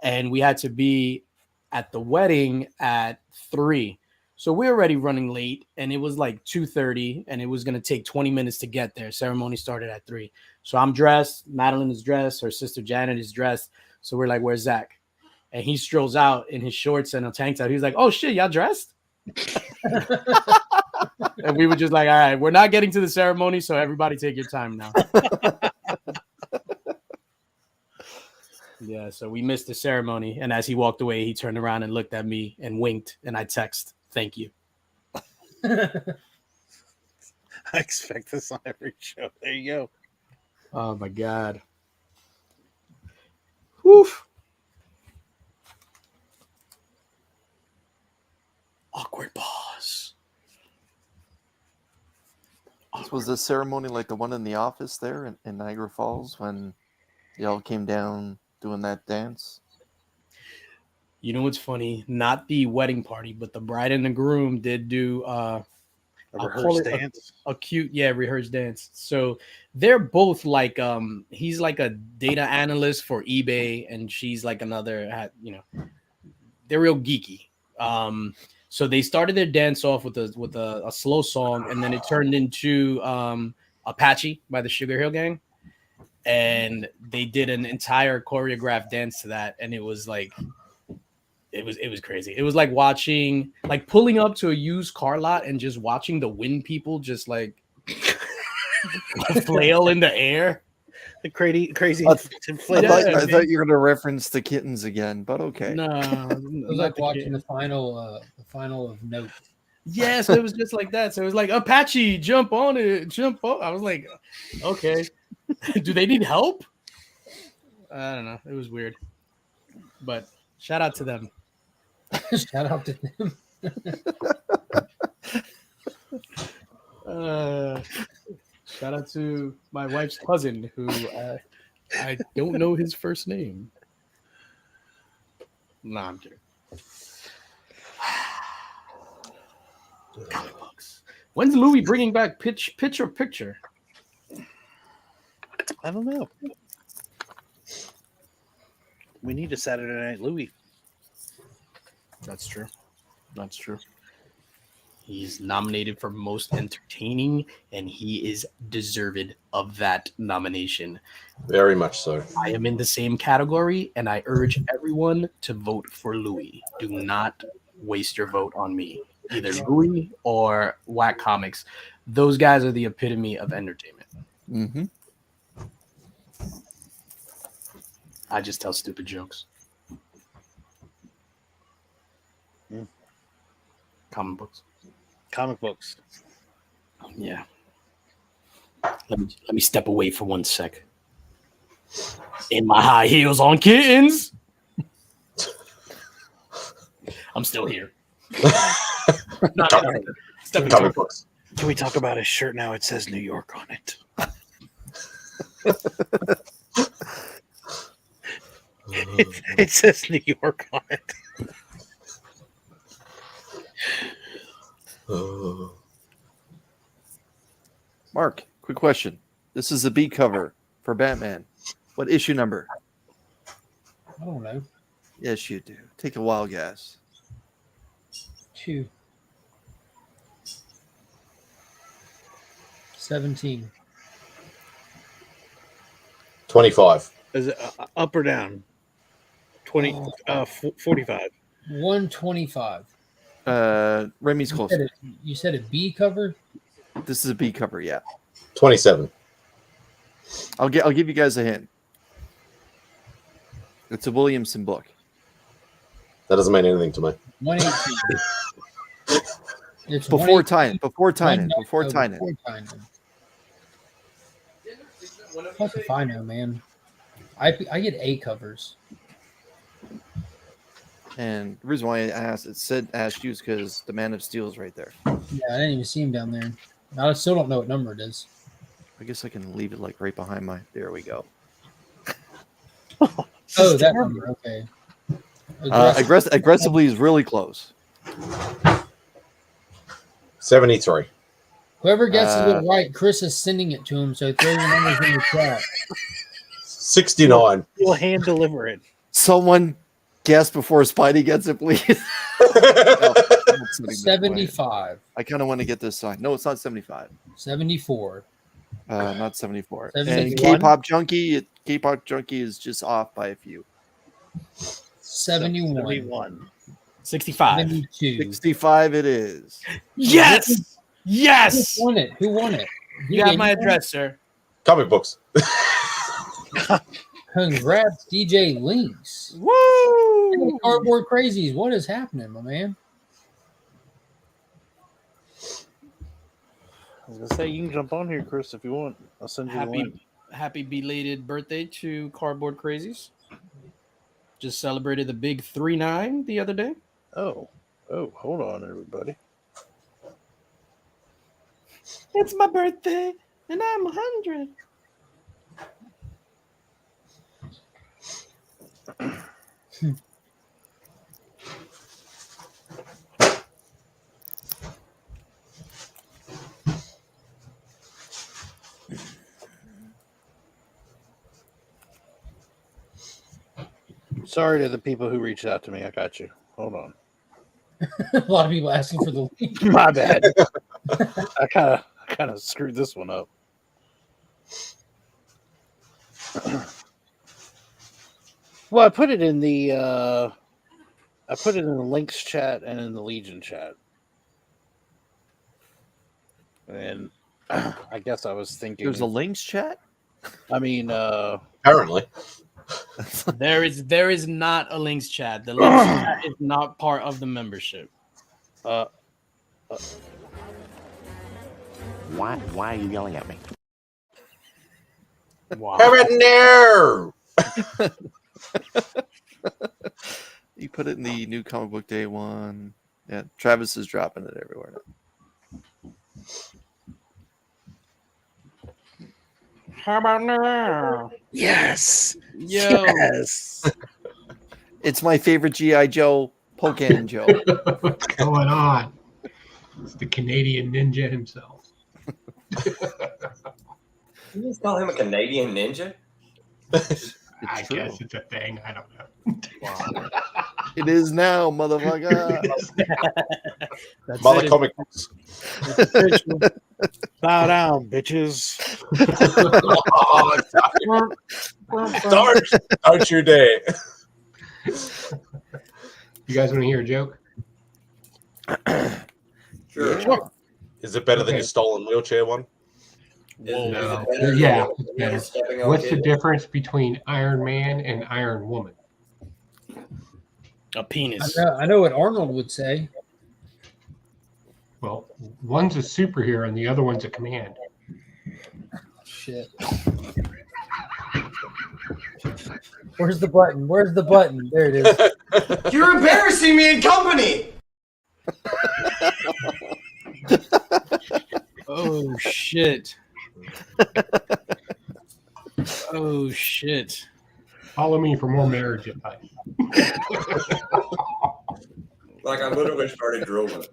And we had to be at the wedding at 3. So we were already running late, and it was like 2:30, and it was going to take 20 minutes to get there. Ceremony started at 3. So I'm dressed. Madeline is dressed. Her sister Janet is dressed. So we're like, where's Zach? And he strolls out in his shorts and a tank top. He's like, oh, shit, y'all dressed? And we were just like, all right, we're not getting to the ceremony, so everybody take your time now. Yeah, so we missed the ceremony. And as he walked away, he turned around and looked at me and winked. And I text, thank you. I expect this on every show. There you go. Oh, my God. Woof. Awkward pause. Was the ceremony like the one in the office there in Niagara Falls when y'all came down doing that dance? You know what's funny? Not the wedding party, but the bride and the groom did do a rehearsed dance. A cute, rehearsed dance. So they're both like he's like a data analyst for eBay, and she's like another, they're real geeky. So they started their dance off with a slow song, and then it turned into Apache by the Sugar Hill Gang. And they did an entire choreographed dance to that, and it was like it was crazy. It was like pulling up to a used car lot and just watching the wind people just like flail in the air. The crazy. I thought you were going to reference the kittens again, but okay. No, it was like watching the final of Note. Yeah, so it was just like that. So it was like Apache, jump on it, jump up. I was like, okay, do they need help? I don't know. It was weird, but shout out to them. Shout out to them. Shout out to my wife's cousin, who I don't know his first name. Nah, I'm kidding. Comic books. When's Louis bringing back picture? I don't know. We need a Saturday Night Louis. That's true. He's nominated for most entertaining, and he is deserved of that nomination. Very much so. I am in the same category, and I urge everyone to vote for Louis. Do not waste your vote on me. Either Louis or Whack Comics. Those guys are the epitome of entertainment. Mm-hmm. I just tell stupid jokes. Comic books. Yeah. Let me step away for 1 sec. In my high heels on kittens. I'm still here. Comic books. Can we talk about his shirt now? It says New York on it. It says New York on it. Mark, quick question. This is the B cover for Batman. What issue number? I don't know. Yes, you do. Take a wild guess. 2. 17. 25. Is it up or down? 45. 125. Remy's close. You said a B cover? This is a B cover, yeah. 27. I'll give you guys a hint. It's a Williamson book. That doesn't mean anything to me. 118. It's Before Tynan. Fuck if I know, man. I get A covers. And the reason why I asked you is because the Man of Steel is right there. Yeah, I didn't even see him down there. I still don't know what number it is. I guess I can leave it like right behind my. There we go. Oh, that number. Okay. Aggressively is really close. 73. Whoever guesses it right, Chris is sending it to him. So throw your numbers in the chat. 69. We'll hand deliver it. Someone guess before Spidey gets it, please. No, 75. I kind of want to get this sign. No, it's not 75. 74. Not 74. 71? And K-pop junkie is just off by a few. 71. 65. 72. 65 it is. Yes. Yes. Who won it? Who won it? You have my address, sir. Comic books. Congrats, DJ Links. Woo! Cardboard Crazies. What is happening, my man? I was gonna say you can jump on here, Chris, if you want. I'll send you the link. Happy belated birthday to Cardboard Crazies. Just celebrated the big 3-9 the other day. Oh, hold on, everybody. It's my birthday, and I'm 100. Sorry to the people who reached out to me. I got you. Hold on. A lot of people asking for the link. My bad. I kind of screwed this one up. Well, I put it in the links chat and in the Legion chat. And I guess I was thinking There's a links chat? I mean apparently. There is not a links chat. The links chat is not part of the membership. Why are you yelling at me? Wow. No. You put it in the new comic book day one. Yeah, Travis is dropping it everywhere now. How about now? Yes. Yo. Yes. It's my favorite G.I. Joe, Pocan Joe. What's going on? It's the Canadian ninja himself. You just call him a Canadian ninja? I true. guess it's a thing. I don't know. Wow. It is now, motherfucker. That's Mother it. comic books. Bow down, bitches. Don't you dare. You guys want to hear a joke? Sure. Yeah. Is it better than Okay. your stolen wheelchair one? No. Is it Yeah, better it's than better. stepping on What's the kids? difference between Iron Man and Iron Woman? A penis. I know what Arnold would say. Well, one's a superhero and the other one's a command. Shit. Where's the button? Where's the button? There it is. You're embarrassing me in company. Oh shit. Oh shit. Follow me for more marriage advice. Like I literally started drooling.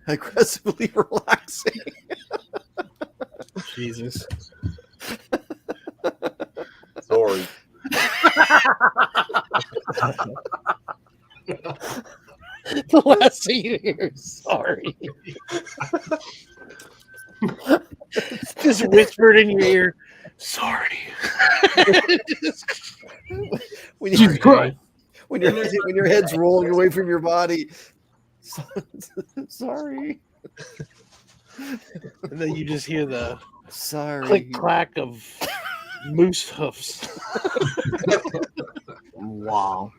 Aggressively relaxing. Jesus. Sorry. The last thing you hear is sorry. Just whispered in your ear, sorry. when your head's rolling away from your body. Sorry. And then you just hear the Sorry. click clack of moose hoofs. Wow.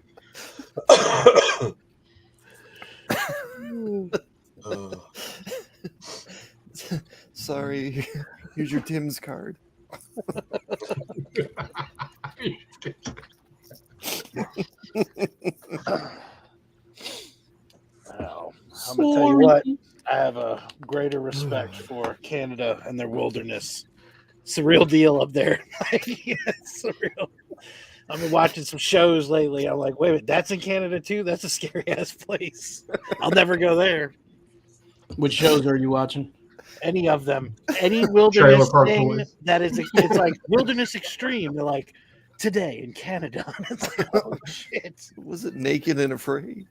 Sorry. Here's your Tim's card. I'm gonna tell you what. I have a greater respect for Canada and their wilderness. It's a real deal up there. It's surreal. I've been watching some shows lately. I'm like, wait a minute, that's in Canada too? That's a scary ass place. I'll never go there. Which shows are you watching? Any of them. Any wilderness Trailer Park thing Boys. that is, it's like Wilderness Extreme. They're like, today in Canada. It's like, oh shit. Was it Naked and Afraid?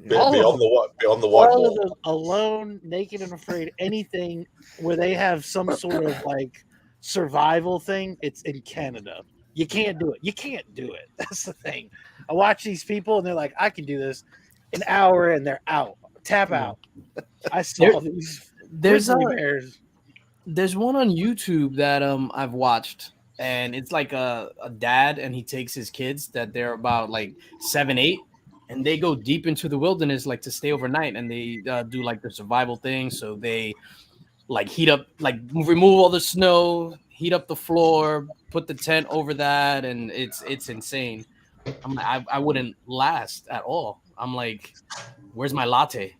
Beyond the white. Beyond the white All wall. of them, Alone, Naked and Afraid, anything where they have some sort of like survival thing, it's in Canada. You can't do it. You can't do it. That's the thing. I watch these people and they're like, I can do this an hour and they're out. Tap out. I saw these There's grizzly bears. There's one on YouTube that I've watched, and it's like a dad and he takes his kids that they're about like 7, 8, and they go deep into the wilderness like to stay overnight, and they do like the survival thing. So they like heat up, like remove all the snow, heat up the floor, put the tent over that, and it's insane. I'm like, I wouldn't last at all. I'm like, where's my latte?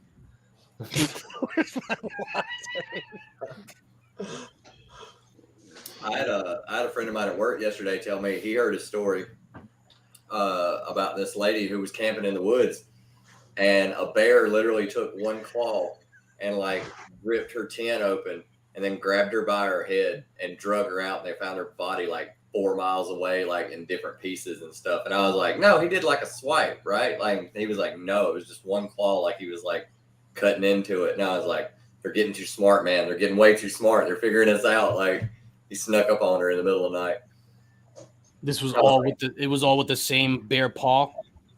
Where's my latte? I had a friend of mine at work yesterday tell me he heard a story about this lady who was camping in the woods, and a bear literally took one claw and like ripped her tent open and then grabbed her by her head and drug her out. And they found her body like 4 miles away, like in different pieces and stuff. And I was like, no, he did like a swipe, right? Like he was like, no, it was just one claw, like he was like cutting into it. And I was like, they're getting too smart, man. They're getting way too smart. They're figuring this out. Like he snuck up on her in the middle of the night. This was all with the same bear paw.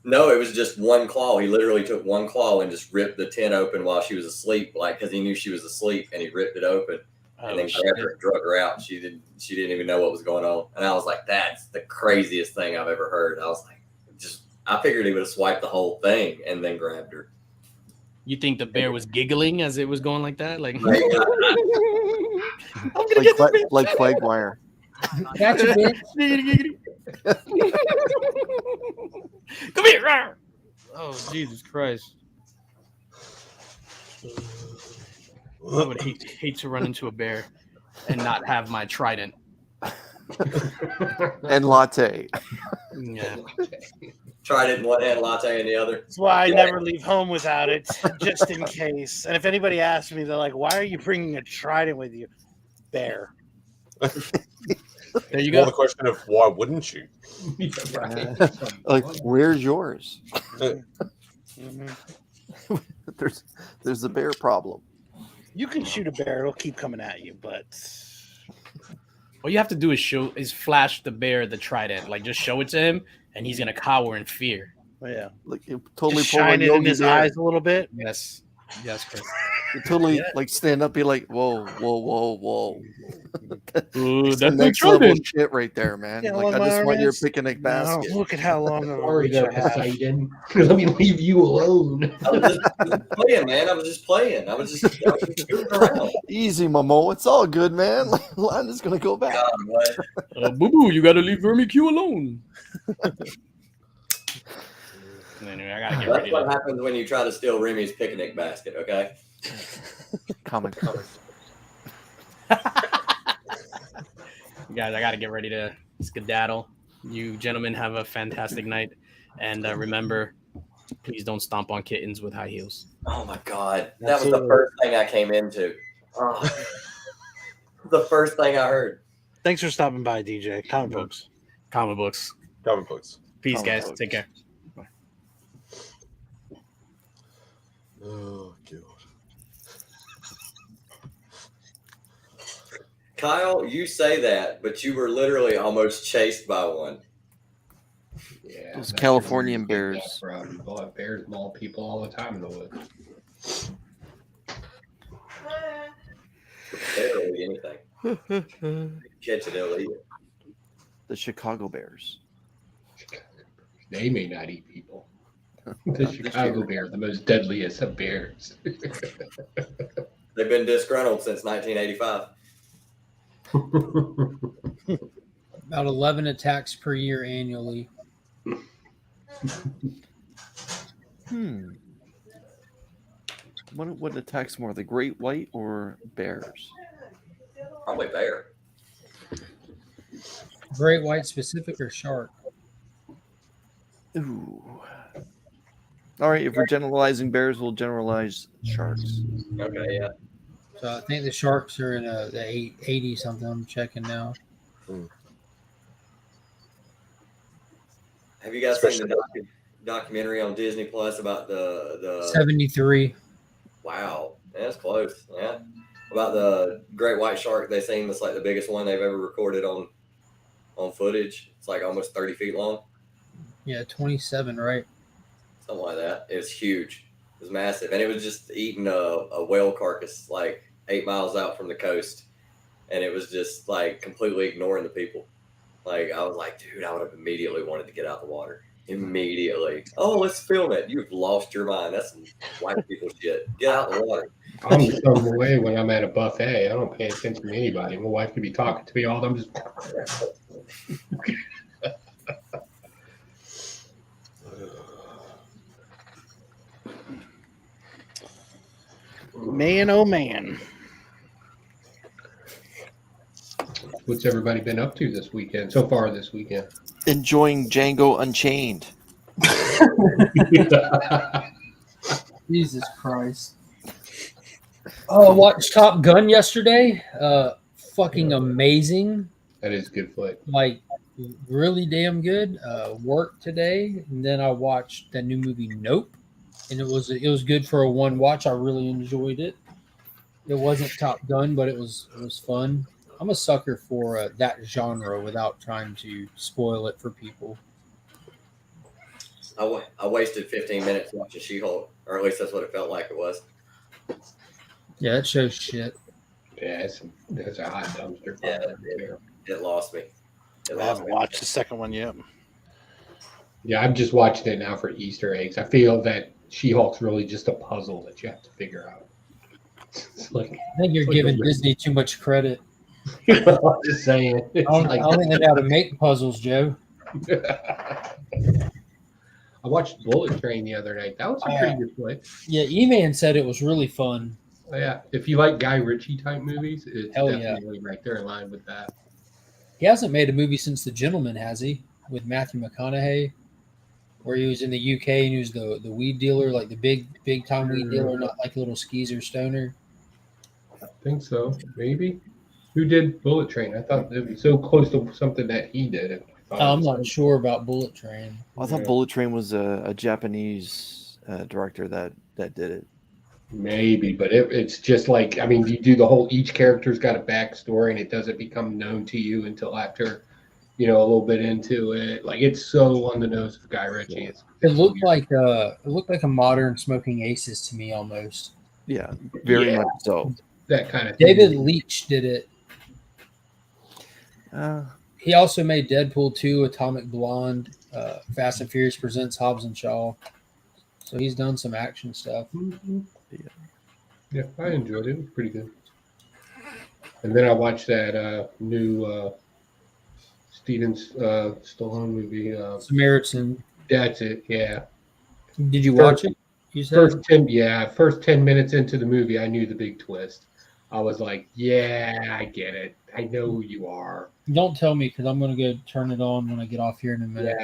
No, it was just one claw. He literally took one claw and just ripped the tent open while she was asleep, like because he knew she was asleep, and he ripped it open and then grabbed her and drug her out. She didn't even know what was going on. And I was like, that's the craziest thing I've ever heard. I was like, I figured he would have swiped the whole thing and then grabbed her. You think the bear was giggling as it was going like that? Like, like Quagmire. That's a bit. Come here. Oh, Jesus Christ. I would hate to run into a bear and not have my trident. And latte. Yeah. Trident in one hand, latte in the other. That's why I never leave home without it, just in case. And if anybody asks me, they're like, why are you bringing a trident with you? Bear. There you More go. the question of why wouldn't you? Like, where's yours? Mm-hmm. There's a bear problem. You can shoot a bear; it'll keep coming at you. But all you have to do is flash the bear the trident. Like, just show it to him, and he's gonna cower in fear. Yeah, like you totally just shine it in his eyes a little bit. Yes, Chris. You totally like stand up, be like, whoa. Ooh, That's the next level shit right there, man. Yeah, like, I just want your picnic basket. No, look at how long of a Sorry reach there, I have. Poseidon. Let me leave you alone. I was just playing, man. I was just playing. I was just scooting around. Easy, Momo. It's all good, man. Line is gonna go back. God, Boo boo, you gotta leave Vermi Q alone. Anyway, I gotta get That's ready. what happens when you try to steal Remy's picnic basket, okay? Comment. Guys, I gotta get ready to skedaddle. You gentlemen have a fantastic night, and remember, please don't stomp on kittens with high heels. Oh my God. That was the first thing I came into. Oh. The first thing I heard. Thanks for stopping by, DJ. Comic books. Comic books. Comic books. Peace, Comic guys. books. Take care. Oh God. Kyle, you say that, but you were literally almost chased by one. Yeah, Those that's Californian where we get bears. that from. Boy, bears maul people all the time in the woods. Barely anything. Catch it, they'll eat it. The Chicago Bears. They may not eat people. The Chicago bear, the most deadliest of bears. They've been disgruntled since 1985. About 11 attacks per year annually. What attacks more, the great white or bears? Probably bear. Great white specific or shark? Ooh. All right, if we're generalizing bears, we'll generalize sharks. Okay, yeah. So I think the sharks are in the 80 something. I'm checking now. Have you guys seen the documentary on Disney Plus about the 73. Wow, that's close. Yeah, about the great white shark they seen. That's like the biggest one they've ever recorded on footage. It's like almost 30 feet long, Yeah, 27, right? something like that. It was huge. It was massive, and it was just eating a whale carcass like 8 miles out from the coast, and it was just like completely ignoring the people. Like I was like, dude, I would have immediately wanted to get out of the water. Immediately. Oh, let's film it. You've lost your mind. That's some white people shit. Get out of the water. I'm the same way when I'm at a buffet. I don't pay attention to anybody. My wife could be talking to me all. I'm just. Man, oh man. What's everybody been up to this weekend? So far this weekend. Enjoying Django Unchained. Jesus Christ. Oh, I watched Top Gun yesterday. Fucking amazing. That is good flick. Like, really damn good. Work today, and then I watched that new movie Nope, and it was good for a one watch. I really enjoyed it. It wasn't Top Gun, but it was fun. I'm a sucker for that genre without trying to spoil it for people. I wasted 15 minutes watching She-Hulk, or at least that's what it felt like it was. Yeah, that shows shit. Yeah, that's a hot dumpster. Yeah, it lost me. I haven't watched the second one yet. Yeah, I'm just watching it now for Easter eggs. I feel that She-Hulk's really just a puzzle that you have to figure out. It's like, I think you're giving Disney too much credit. I'm just saying. I don't think they know how to make puzzles, Joe. I watched Bullet Train the other night. That was a pretty good flick. Yeah, E-Man said it was really fun. Oh, yeah, if you like Guy Ritchie type movies, it's Hell definitely right there in line with that. He hasn't made a movie since The Gentleman, has he? With Matthew McConaughey, where he was in the UK and he was the weed dealer, like the big time weed dealer, not like a little skeezer stoner. I think so. Maybe. Who did Bullet Train? I thought it was so close to something that he did. I'm not sure about Bullet Train. I thought Bullet Train was a Japanese director that did it. Maybe, but it's just like, I mean, you do the whole, each character's got a backstory and it doesn't become known to you until after, a little bit into it. Like, it's so on the nose of Guy Ritchie. It looked like a modern Smoking Aces to me almost. Yeah, very much so. That kind of thing. David Leitch did it. He also made Deadpool 2, Atomic Blonde, Fast and Furious Presents Hobbs and Shaw. So he's done some action stuff. Mm-hmm. Yeah, I enjoyed it. It was pretty good. And then I watched that new Steven Stallone movie. Samaritan. That's it, yeah. Did you watch it? You said? First 10 minutes into the movie, I knew the big twist. I was like, yeah, I get it. I know who you are. Don't tell me, because I'm going to go turn it on when I get off here in a minute.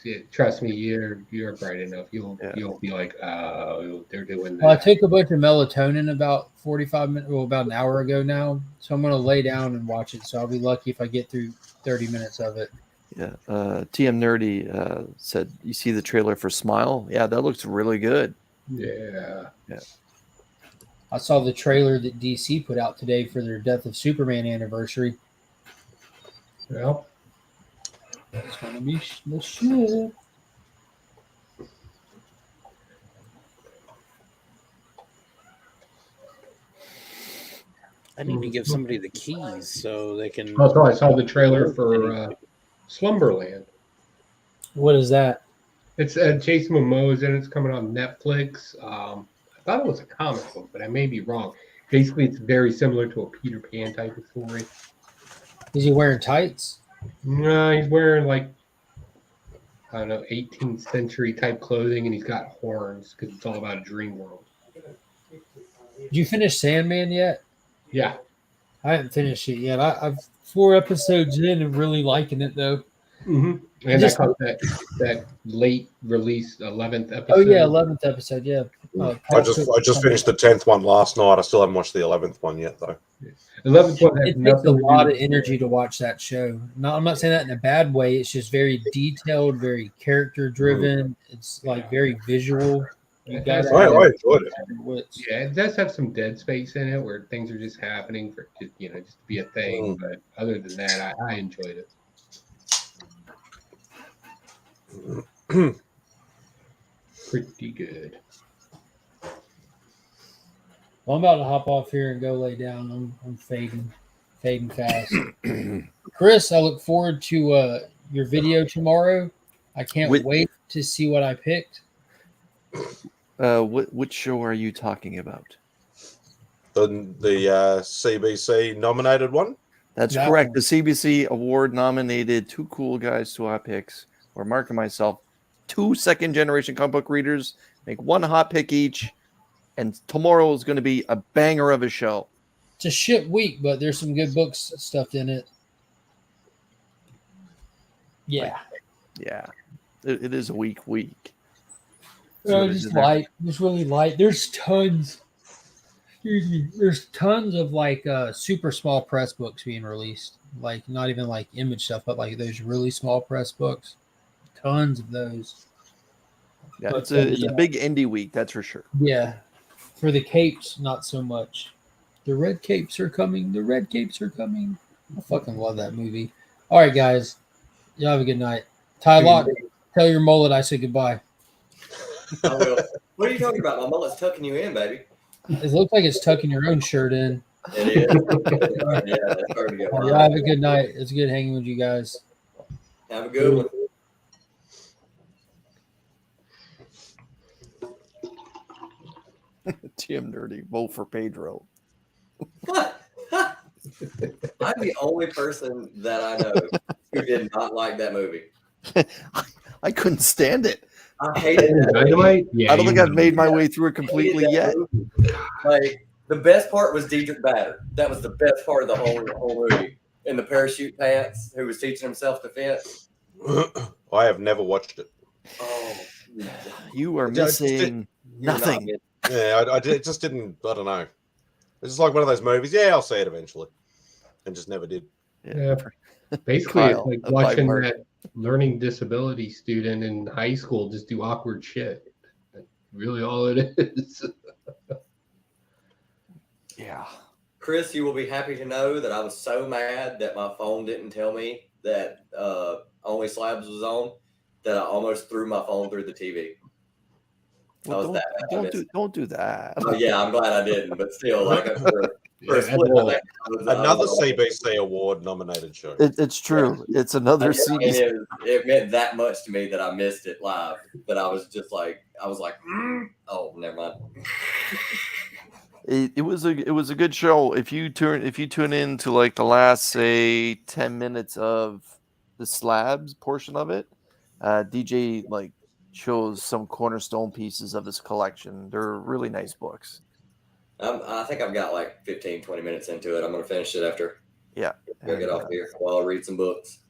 Yeah, trust me, you're bright enough. You'll be like, oh, they're doing that. Well, I took a bunch of melatonin about 45 minutes, about an hour ago now. So I'm going to lay down and watch it. So I'll be lucky if I get through 30 minutes of it. Yeah. TM Nerdy said, you see the trailer for Smile? Yeah, that looks really good. Yeah. Yeah. I saw the trailer that DC put out today for their Death of Superman anniversary. Well, it's going to be the shit. I need to give somebody the keys so they can. Also, I saw the trailer for Slumberland. What is that? It's Jason Momoa's in it. It's coming on Netflix. I thought it was a comic book, but I may be wrong. Basically, it's very similar to a Peter Pan type of story. Is he wearing tights? No, he's wearing like, I don't know, 18th century type clothing, and he's got horns because it's all about a dream world. Did you finish Sandman yet? Yeah. I haven't finished it yet. I've 4 episodes in and really liking it though. And I caught that late release 11th episode. Oh yeah, 11th episode. Yeah. I just finished the 10th one last night. I still haven't watched the 11th one yet, though. 11th one has It takes a nothing to do lot of with energy to watch that show. No, I'm not saying that in a bad way. It's just very detailed, very character driven. It's like very visual. You got to I enjoyed it. Yeah, it does have some dead space in it where things are just happening for just to be a thing. But other than that, I enjoyed it. Pretty good. Well, I'm about to hop off here and go lay down. I'm fading fast. Chris, I look forward to your video tomorrow. I can't wait to see what I picked. Which show are you talking about? The CBC nominated one? That's correct. The CBC award nominated Two Cool Guys to Hot Picks, where Mark and myself, 2 second-generation comic book readers, make one hot pick each, and tomorrow is going to be a banger of a show. It's a shit week, but there's some good books stuffed in it. Yeah. Yeah. It is a weak week. Just light. Just really light. There's tons. Excuse me. There's tons of like super small press books being released. Like not even like image stuff, but like those really small press books. Tons of those. Yeah, but it's a big indie week, that's for sure. Yeah. For the capes, not so much. The red capes are coming. The red capes are coming. I fucking love that movie. All right, guys. Y'all have a good night. Ty Locke, tell your mullet I said goodbye. I will. What are you talking about? My mullet's tucking you in, baby. It looks like it's tucking your own shirt in. It is. Yeah, that's hard to get. Y'all have a good night. It's good hanging with you guys. Have a good one. Tim Dirty, vote for Pedro. What? I'm the only person that I know who did not like that movie. I couldn't stand it. I hated that Dynamite? Yeah, I don't think I've made my way through it completely yet. Like the best part was Diedrich Bader. That was the best part of the whole movie. In the parachute pants, who was teaching himself defense. I have never watched it. Oh, you are missing nothing. Yeah, I just didn't. I don't know. It's just like one of those movies. Yeah, I'll see it eventually, and just never did. Yeah, basically, it's like watching that learning disability student in high school just do awkward shit. That's really all it is. Yeah. Chris, you will be happy to know that I was so mad that my phone didn't tell me that Only Slabs was on that I almost threw my phone through the TV. Well, don't do that. Oh yeah, I'm glad I didn't, but still, like for a split second, another CBC award nominated show. It's true. It's another CBC. It meant that much to me that I missed it live. That I was just like, oh, never mind. It was a good show. If you tune in to like the last say 10 minutes of the Slabs portion of it, DJ like shows some cornerstone pieces of his collection. They're really nice books. I think I've got like 15, 20 minutes into it. I'm going to finish it after. Yeah. Go get off here while I read some books.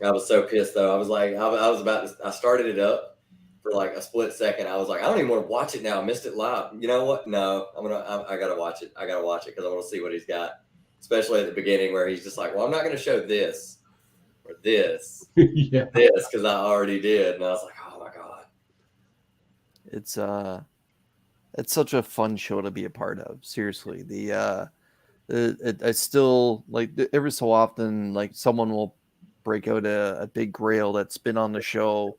I was so pissed though. I was like, I started it up for like a split second. I was like, I don't even want to watch it now. I missed it live. You know what? No, I got to watch it. I got to watch it because I want to see what he's got. Especially at the beginning where he's just like, well, I'm not going to show this or this, this, because I already did. And I was like, oh my God. It's such a fun show to be a part of. Seriously. I still like every so often, like someone will break out a big grail that's been on the show,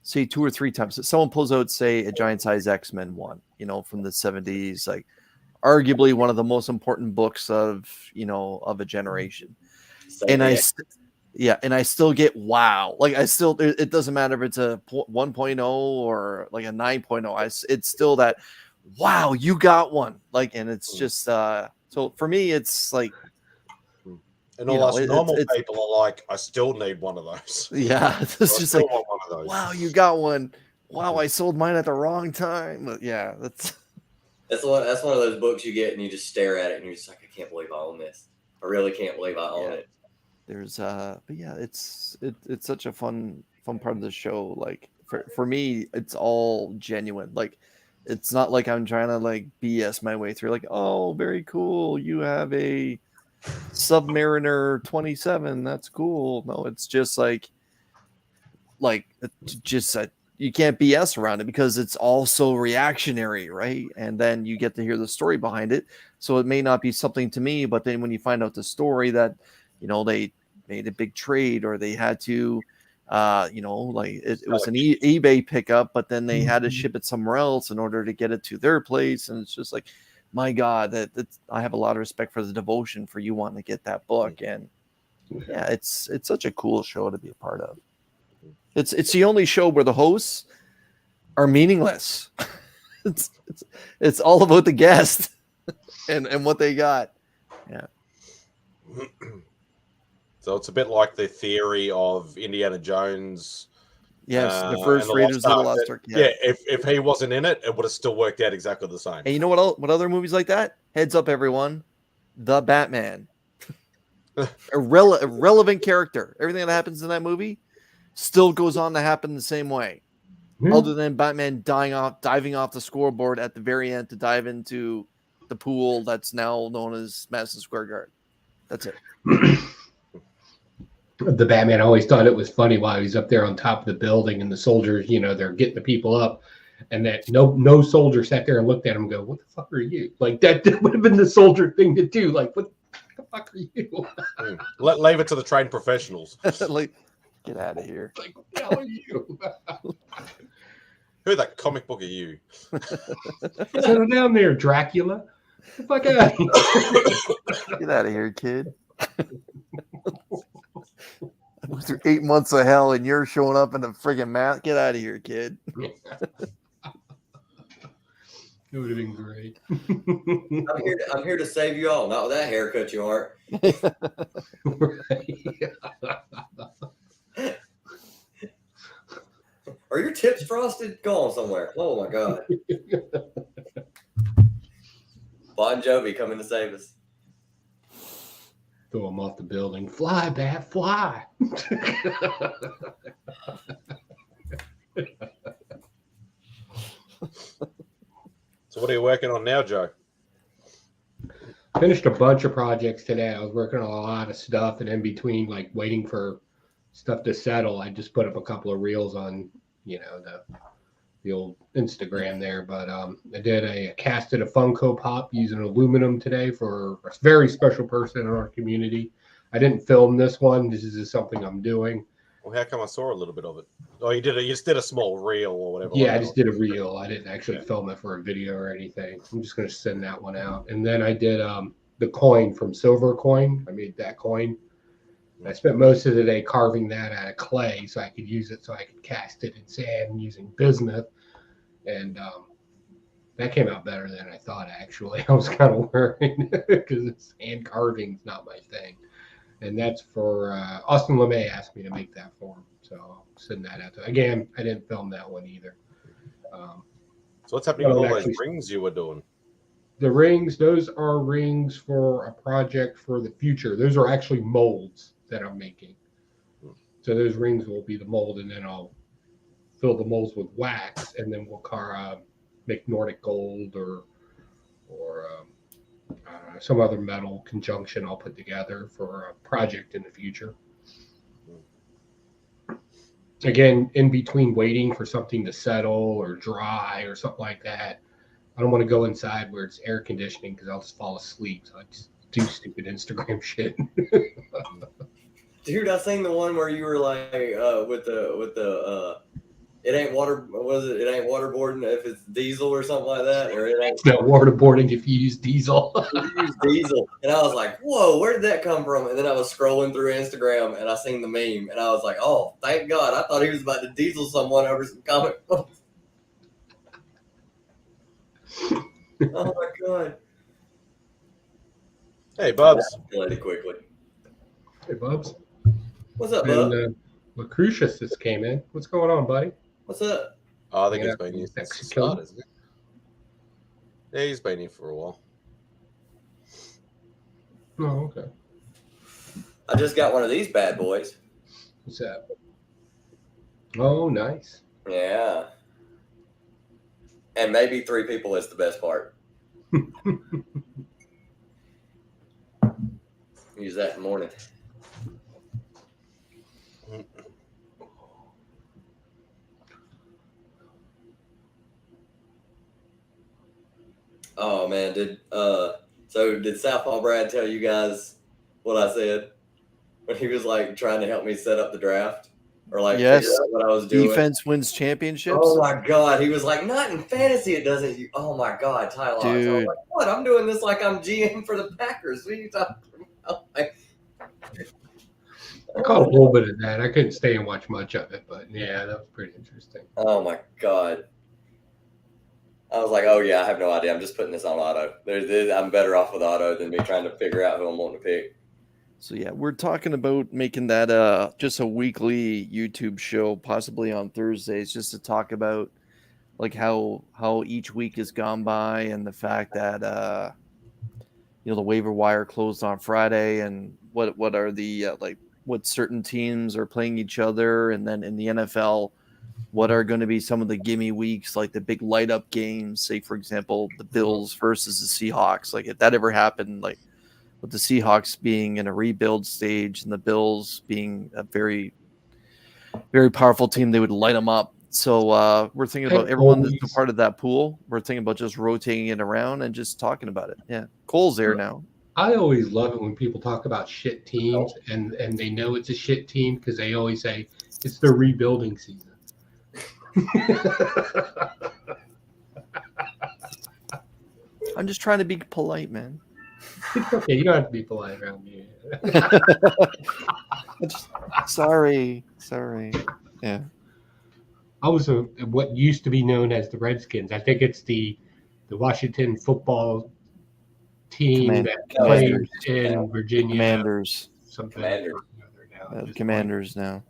say 2 or 3 times. Someone pulls out, say, a Giant Size X-Men one, from the 70s, like arguably one of the most important books of a generation. And I still get wow. Like it doesn't matter if it's a 1.0 or like a 9.0. It's still that wow, you got one. Like, and it's just so for me, it's like, and all us normal people are like, I still need one of those. Yeah, it's just like, one of those. Wow, you got one. Wow, I sold mine at the wrong time. Yeah, that's. That's one of those books you get and you just stare at it and you're just like, I can't believe I own this. I really can't believe I own it. There's but yeah, it's such a fun part of the show. Like for me, it's all genuine. Like it's not like I'm trying to like BS my way through. Like, oh, very cool. You have a Submariner 27. That's cool. No, it's just like you can't BS around it because it's all so reactionary, right? And then you get to hear the story behind it. So it may not be something to me, but then when you find out the story that, they made a big trade or they had to, it was an eBay pickup, but then they had to ship it somewhere else in order to get it to their place. And it's just like, my God, I have a lot of respect for the devotion for you wanting to get that book. And yeah, it's such a cool show to be a part of. It's the only show where the hosts are meaningless. it's all about the guest and what they got. Yeah. So it's a bit like the theory of Indiana Jones. Yes, the first Raiders of the Lost Ark. Yeah, if he wasn't in it, it would have still worked out exactly the same. And you know what other movies like that? Heads up, everyone. The Batman. Irrelevant character. Everything that happens in that movie still goes on to happen the same way. Other than Batman diving off the scoreboard at the very end to dive into the pool that's now known as Madison Square Garden. That's it. The Batman, I always thought it was funny while he's up there on top of the building and the soldiers, they're getting the people up, and that no soldier sat there and looked at him and go, what the fuck are you? Like that would have been the soldier thing to do. Like, what the fuck are you? Leave it to the trained professionals. Like, get out of here. Like, what the hell are you? Who that comic book are you? Settle down there, Dracula. Get the fuck out of here. Get out of here, kid. I went through 8 months of hell and you're showing up in a friggin' mask. Get out of here, kid. It would have been great. I'm here to save you all. Not with that haircut, you aren't. Are your tips frosted? Go on somewhere. Oh my God. Bon Jovi coming to save us. Throw him off the building. Fly, Bat, fly. So what are you working on now, Joe? Finished a bunch of projects today. I was working on a lot of stuff, and in between, like waiting for stuff to settle, I just put up a couple of reels on, the old Instagram there. But I casted a Funko Pop using aluminum today for a very special person in our community. I didn't film this one. This is just something I'm doing. Well, how come I saw a little bit of it? Oh, you just did a small reel or whatever. Yeah, I just did a reel. I didn't actually film it for a video or anything. I'm just going to send that one out. And then I did the coin from Silver Coin. I made that coin. I spent most of the day carving that out of clay so I could use it, so I could cast it in sand using bismuth. And that came out better than I thought, actually. I was kind of worried because hand carving is not my thing. And that's for Austin LeMay asked me to make that for him. So I'll send that out to him. Again, I didn't film that one either. So what's happening with all those rings you were doing? The rings, those are rings for a project for the future. Those are actually molds that I'm making. So those rings will be the mold, and then I'll fill the molds with wax, and then we'll make Nordic gold or some other metal conjunction I'll put together for a project in the future. Again, in between waiting for something to settle or dry or something like that, I don't want to go inside where it's air conditioning because I'll just fall asleep. So I just do stupid Instagram shit. Dude, I seen the one where you were like with the it ain't water. What was it? It ain't waterboarding if it's diesel or something like that, or it ain't. It's not waterboarding if you use diesel. You use diesel, and I was like, "Whoa, where did that come from?" And then I was scrolling through Instagram, and I seen the meme, and I was like, "Oh, thank God!" I thought he was about to diesel someone over some comic books. Oh my God! Hey, Bubs. Quickly. Hey, Bubs. What's up, Bub? And Lucretius just came in. What's going on, buddy? What's up? Oh, I think it's been used since the start, isn't it? Yeah, he's been here for a while. Oh, okay. I just got one of these bad boys. What's that? Oh, nice. Yeah. And maybe 3 people is the best part. Use that in the morning. Oh man, did Southpaw Brad tell you guys what I said when he was like trying to help me set up the draft or like Yes. figure out what I was doing? Defense wins championships. Oh my god, he was like, not in fantasy, it doesn't. Oh my god, Ty Locks. I was Dude. like, what? I'm doing this like I'm GM for the Packers. What are you talking about? Like, I caught a little bit of that. I couldn't stay and watch much of it, but yeah, that was pretty interesting. oh my god. I was like, oh yeah, I have no idea. I'm just putting this on auto. I'm better off with auto than me trying to figure out who I'm wanting to pick. So yeah, we're talking about making that just a weekly YouTube show, possibly on Thursdays, just to talk about like how each week has gone by and the fact that the waiver wire closed on Friday and what are the like what certain teams are playing each other, and then in the NFL, what are going to be some of the gimme weeks, like the big light up games, say for example the Bills versus the Seahawks. Like if that ever happened, like with the Seahawks being in a rebuild stage and the Bills being a very, very powerful team, they would light them up. So we're thinking about everyone that's a part of that pool. We're thinking about just rotating it around and just talking about it. Yeah, Cole's there now. I always love it when people talk about shit teams and they know it's a shit team because they always say it's their rebuilding season. I'm just trying to be polite, man. It's okay. You don't have to be polite around me. Sorry. Yeah. I was what used to be known as the Redskins. I think it's the Washington football team that plays in Virginia. Commanders. Something. Commanders now.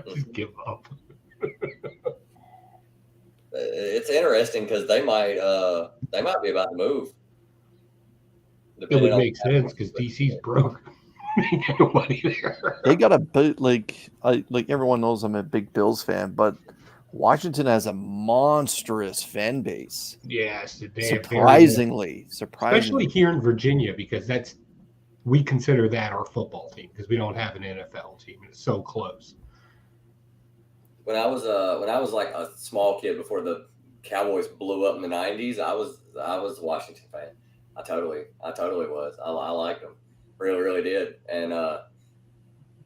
Just give up. It's interesting because they might be about to move. It would make sense because DC's broke. Ain't nobody there. They got a bit like everyone knows I'm a big Bills fan, but Washington has a monstrous fan base. Yes, surprisingly, especially here in Virginia, because we consider that our football team because we don't have an NFL team. It's so close. When I was like a small kid before the Cowboys blew up in the '90s, I was a Washington fan. I totally was. I liked them, really did. And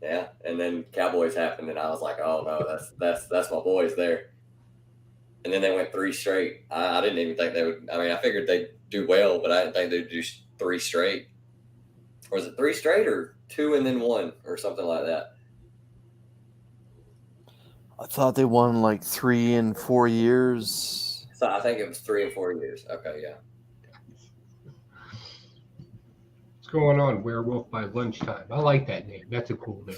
yeah, and then Cowboys happened, and I was like, oh no, that's my boys there. And then they went 3 straight. I didn't even think they would. I mean, I figured they'd do well, but I didn't think they'd do 3 straight. Or was it 3 straight or 2 and then 1 or something like that? I thought they won like 3 and 4 years. So I think it was 3 and 4 years. Okay, yeah. What's going on? Werewolf by Lunchtime. I like that name. That's a cool name.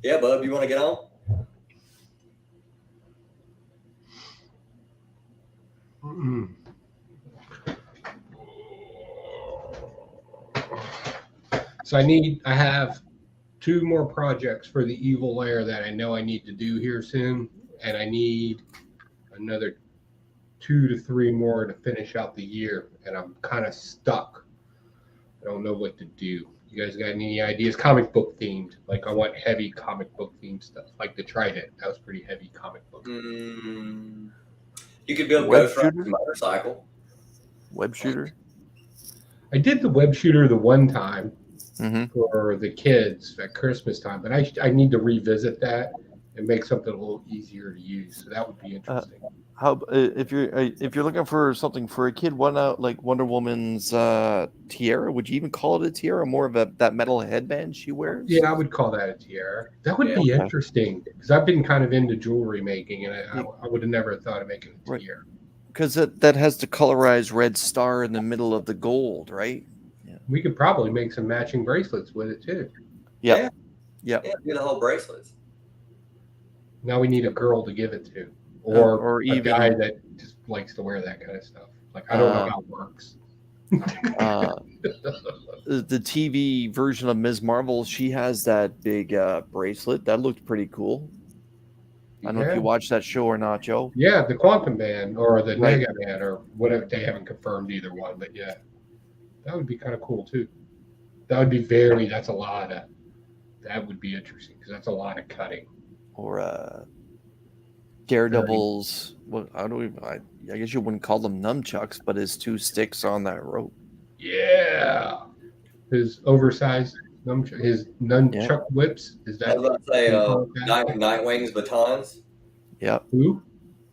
Yeah, bub, you want to get on? Mm-mm. So I have 2 more projects for the Evil Lair that I know I need to do here soon, and I need another 2 to 3 more to finish out the year, and I'm kind of stuck. I don't know what to do. You guys got any ideas? Comic book themed. Like I want heavy comic book themed stuff, like the Trident. That was pretty heavy comic book. You could build Ghost Rider motorcycle. Web shooter. I did the web shooter the one time for the kids at Christmas time, but I need to revisit that and make something a little easier to use. So that would be interesting. How if you're looking for something for a kid, why not like Wonder Woman's tiara? Would you even call it a tiara? More of that metal headband she wears? Yeah, I would call that a tiara. That would be interesting because I've been kind of into jewelry making, and I would have never thought of making a tiara. Because that has the colorized red star in the middle of the gold, right? We could probably make some matching bracelets with it too. Yeah. Yeah, do the whole bracelets. Now we need a girl to give it to, or a even guy that just likes to wear that kind of stuff. Like I don't know how it works. The TV version of Ms. Marvel, she has that big bracelet that looked pretty cool. I don't know if you watched that show or not, Joe. Yeah, the Quantum Man or the Right. Mega Man or whatever. They haven't confirmed either one, but yeah, that would be kind of cool too. That would be that's a lot of, that would be interesting because that's a lot of cutting. Or Daredevil's, I guess you wouldn't call them nunchucks, but his 2 sticks on that rope. Yeah, his oversized his nunchuck whips. Is that? I was about to say Nightwing's batons. Yep. Who?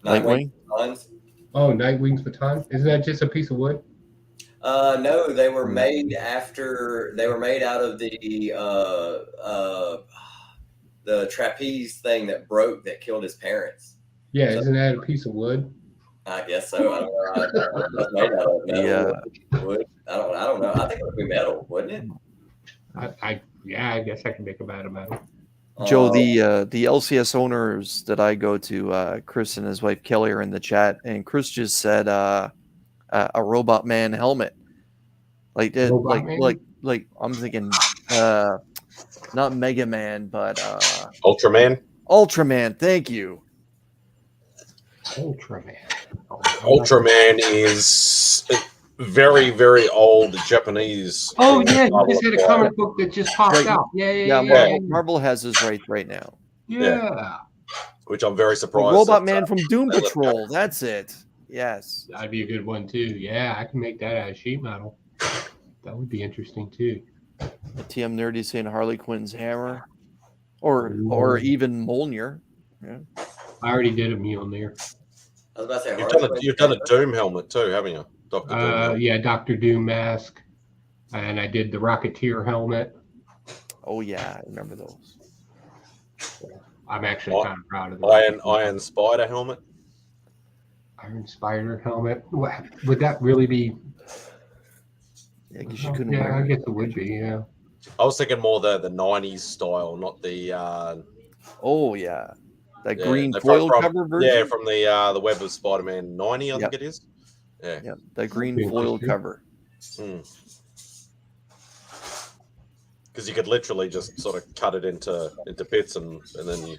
Nightwing. Batons. Oh, Nightwing's baton. Isn't that just a piece of wood? No, they were made out of the trapeze thing that broke that killed his parents. Yeah, isn't that a piece of wood? I guess so. I don't know. I don't know. It was made out of metal. Wood. I don't know. I think it would be metal, wouldn't it? I guess I can make them out of metal. Joe, the LCS owners that I go to, Chris and his wife Kelly are in the chat, and Chris just said a Robot Man helmet. Like I'm thinking not Mega Man, but Ultraman. Ultraman, thank you. Ultraman. Ultraman is very, very old Japanese. Oh yeah, you just had a comic book that just popped out. Yeah. Marvel has his right now. Yeah. Which I'm very surprised. Robot Man from Doom Patrol. That's it. Yes. That'd be a good one too. Yeah, I can make that out of sheet metal. That would be interesting too. TM Nerdy saying Harley Quinn's hammer. Or even Mjolnir. Yeah. I already did a Mjolnir. I was about to say You've done a Doom helmet too, haven't you? Dr. Doom. Yeah, Dr. Doom mask. And I did the Rocketeer helmet. Oh yeah, I remember those. I'm actually kind of proud of that. Iron Spider helmet. Iron Spider helmet. Would that really be? Yeah, because you couldn't. Yeah, I guess it would be. Yeah. I was thinking more the '90s style, not the. Oh yeah, that green foil cover version. Yeah, from the Web of Spider-Man '90, I think it is. Yeah, that green foil cover. Because you could literally just sort of cut it into bits and then you.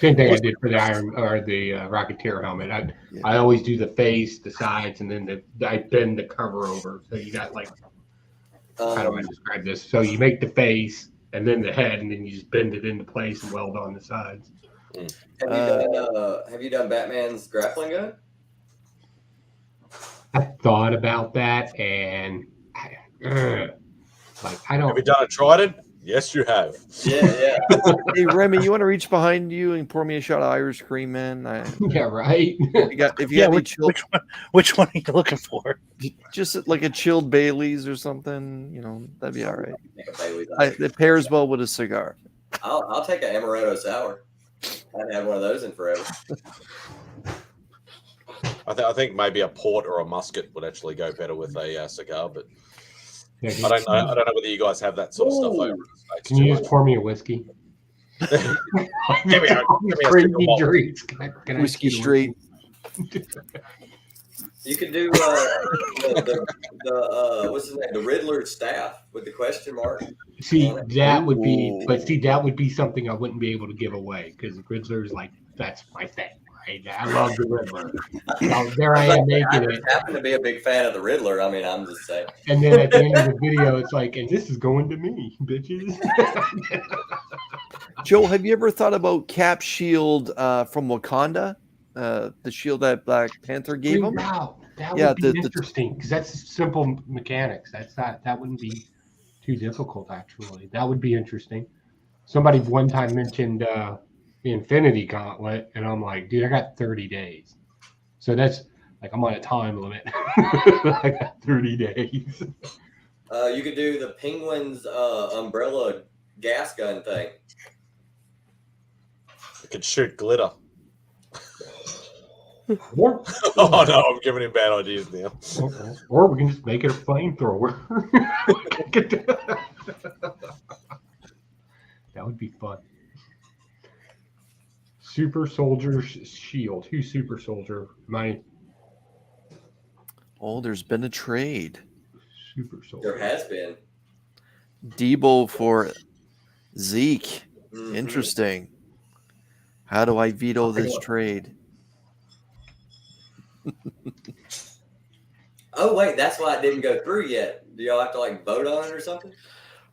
Same thing I did for the Rocketeer helmet. I always do the face, the sides, and then I bend the cover over. So you got like, how do I describe this? So you make the face and then the head, and then you just bend it into place and weld on the sides. Have you done Batman's grappling gun? I thought about that, and I don't. Have you done a Trident? Yes, you have. Yeah. Hey, Remy, you want to reach behind you and pour me a shot of Irish cream, man? Yeah, right. If you have which one are you looking for? Just like a chilled Bailey's or something, that'd be all right. It pairs well with a cigar. I'll take an amaretto sour. I haven't had one of those in forever. I think maybe a port or a musket would actually go better with a cigar, but I don't know whether you guys have that sort of stuff over. Can you just pour me a whiskey? give me a drinks. Whiskey straight. You could do the what's his name? The Riddler staff with the question mark. See, that would be, that would be something I wouldn't be able to give away because the Riddler is like, that's my thing. I love the Riddler. So there I am making it. I happen to be a big fan of the Riddler. I mean, I'm just saying. And then at the end of the video, it's like, and this is going to me, bitches. Joe, have you ever thought about Cap's shield from Wakanda? The shield that Black Panther gave him? Wow, that would be interesting because that's simple mechanics. That wouldn't be too difficult, actually. That would be interesting. Somebody one time mentioned the Infinity Gauntlet, and I'm like, dude, I got 30 days. So that's like, I'm on a time limit. I got 30 days. You could do the Penguin's umbrella gas gun thing. You could shoot glitter. Or, oh no, I'm giving him bad ideas now. Or we can just make it a flamethrower. fun. Super Soldier Shield. Who's Super Soldier? Oh, there's been a trade. Super Soldier. There has been. Debo for Zeke. Mhm. Interesting. How do I veto this trade? Oh wait, that's why it didn't go through yet. Do y'all have to like vote on it or something?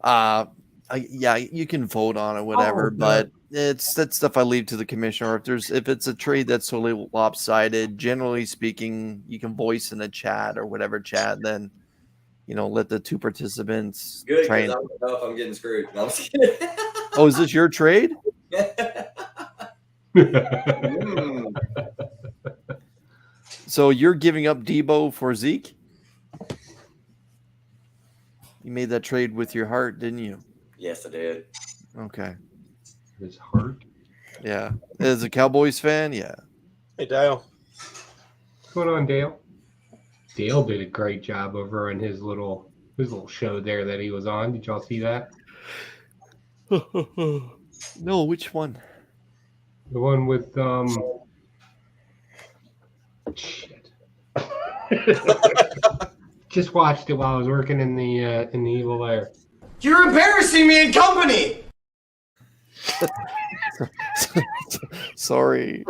Yeah, you can vote on it, whatever, but it's that stuff I leave to the commissioner. If it's a trade that's totally lopsided, generally speaking, you can voice in a chat or whatever chat, then let the two participants Good, try because I and. don't know if I'm getting screwed. No, I'm just kidding. Oh, is this your trade? So you're giving up Debo for Zeke? You made that trade with your heart, didn't you? Yes, I did. Okay. His heart? Yeah. As a Cowboys fan, yeah. Hey, Dale. What's going on, Dale? Dale did a great job over on his little show there that he was on. Did y'all see that? No, which one? The one with shit. Just watched it while I was working in the Evil Lair. You're embarrassing me in company. Sorry.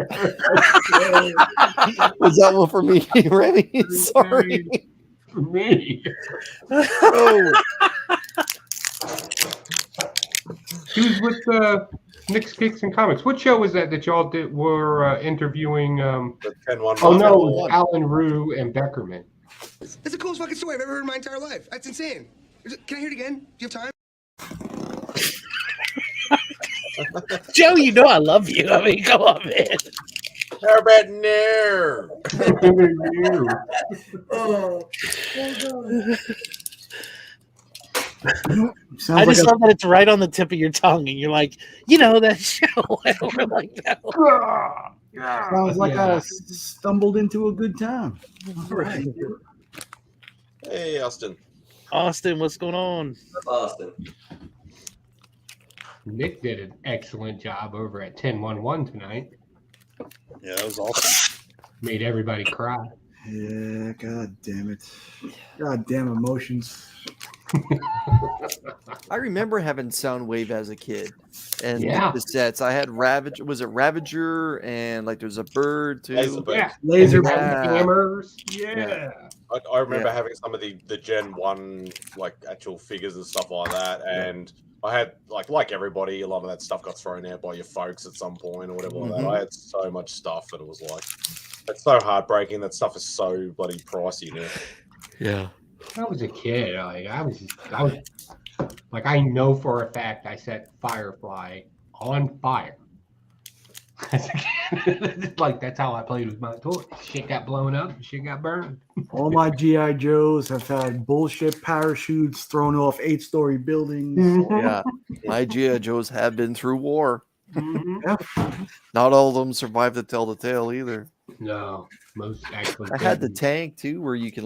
Was that one for me, Remy? Sorry. For me. Oh. He was with Nick's Kicks and Comics. What show was that y'all were interviewing? Oh no, it was Alan Rue and Beckerman. That's the coolest fucking story I've ever heard in my entire life. That's insane. Can I hear it again? Do you have time? Joe, you know I love you. I mean, come on, man. How about no? I just love that it's right on the tip of your tongue, and you're like, that show. I don't like that one. Sounds like I stumbled into a good time. All right. Hey, Austin. Austin, what's going on? Austin. Nick did an excellent job over at 10-1-1 tonight. Yeah, that was awesome. Made everybody cry. Yeah, god damn it. God damn emotions. I remember having Soundwave as a kid. And Yeah. the sets. I had Ravager. Was it Ravager? And there's a bird too. Laserbird. Laser Hammers. Yeah. I remember having some of the Gen 1 actual figures and stuff like that, and I had like everybody, a lot of that stuff got thrown out by your folks at some point or whatever like that. I had so much stuff that it was it's so heartbreaking. That stuff is so bloody pricey now. Yeah. I was a kid. I know for a fact I set Firefly on fire. As a kid. That's how I played with my toys. Shit got blown up, shit got burned. All my G.I. Joes have had bullshit parachutes thrown off 8-story buildings. Yeah. My G.I. Joes have been through war. Yeah. Not all of them survived to tell the tale either. No, most actually. I had the tank too, where you can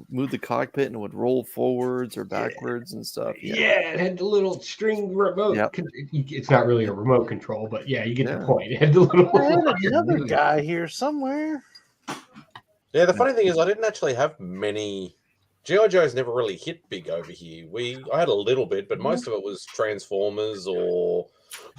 move the cockpit and it would roll forwards or backwards and stuff. Yeah, it had the little string remote. Yep. It's not really a remote control, but yeah, you get the point. It had the little. I had another guy here somewhere. Yeah, the funny thing is, I didn't actually have many. G.I. Joe's never really hit big over here. I had a little bit, but most of it was Transformers or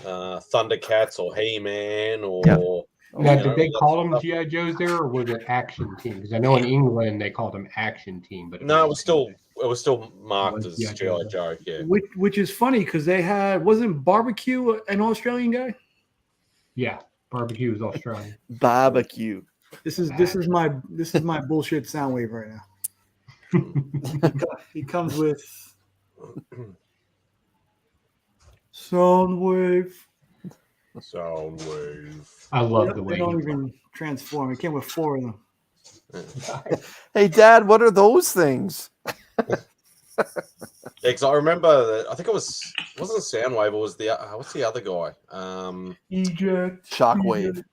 Thundercats or He-Man or. Now, did they call them G.I. Joes there, or was it Action Team? Because I know in England they called them Action Team, but No, it was still marked as G.I. Joe. Yeah. Which is funny because they wasn't Barbecue an Australian guy? Yeah, Barbecue is Australian. Barbecue. This is my bullshit Soundwave right now. He comes with Soundwave. Soundwave. I love the way they don't even transform. It came with 4 of them. Hey, Dad, what are those things? Yeah, because I remember that. I think it wasn't Soundwave. It was what's the other guy? Eject. Shockwave.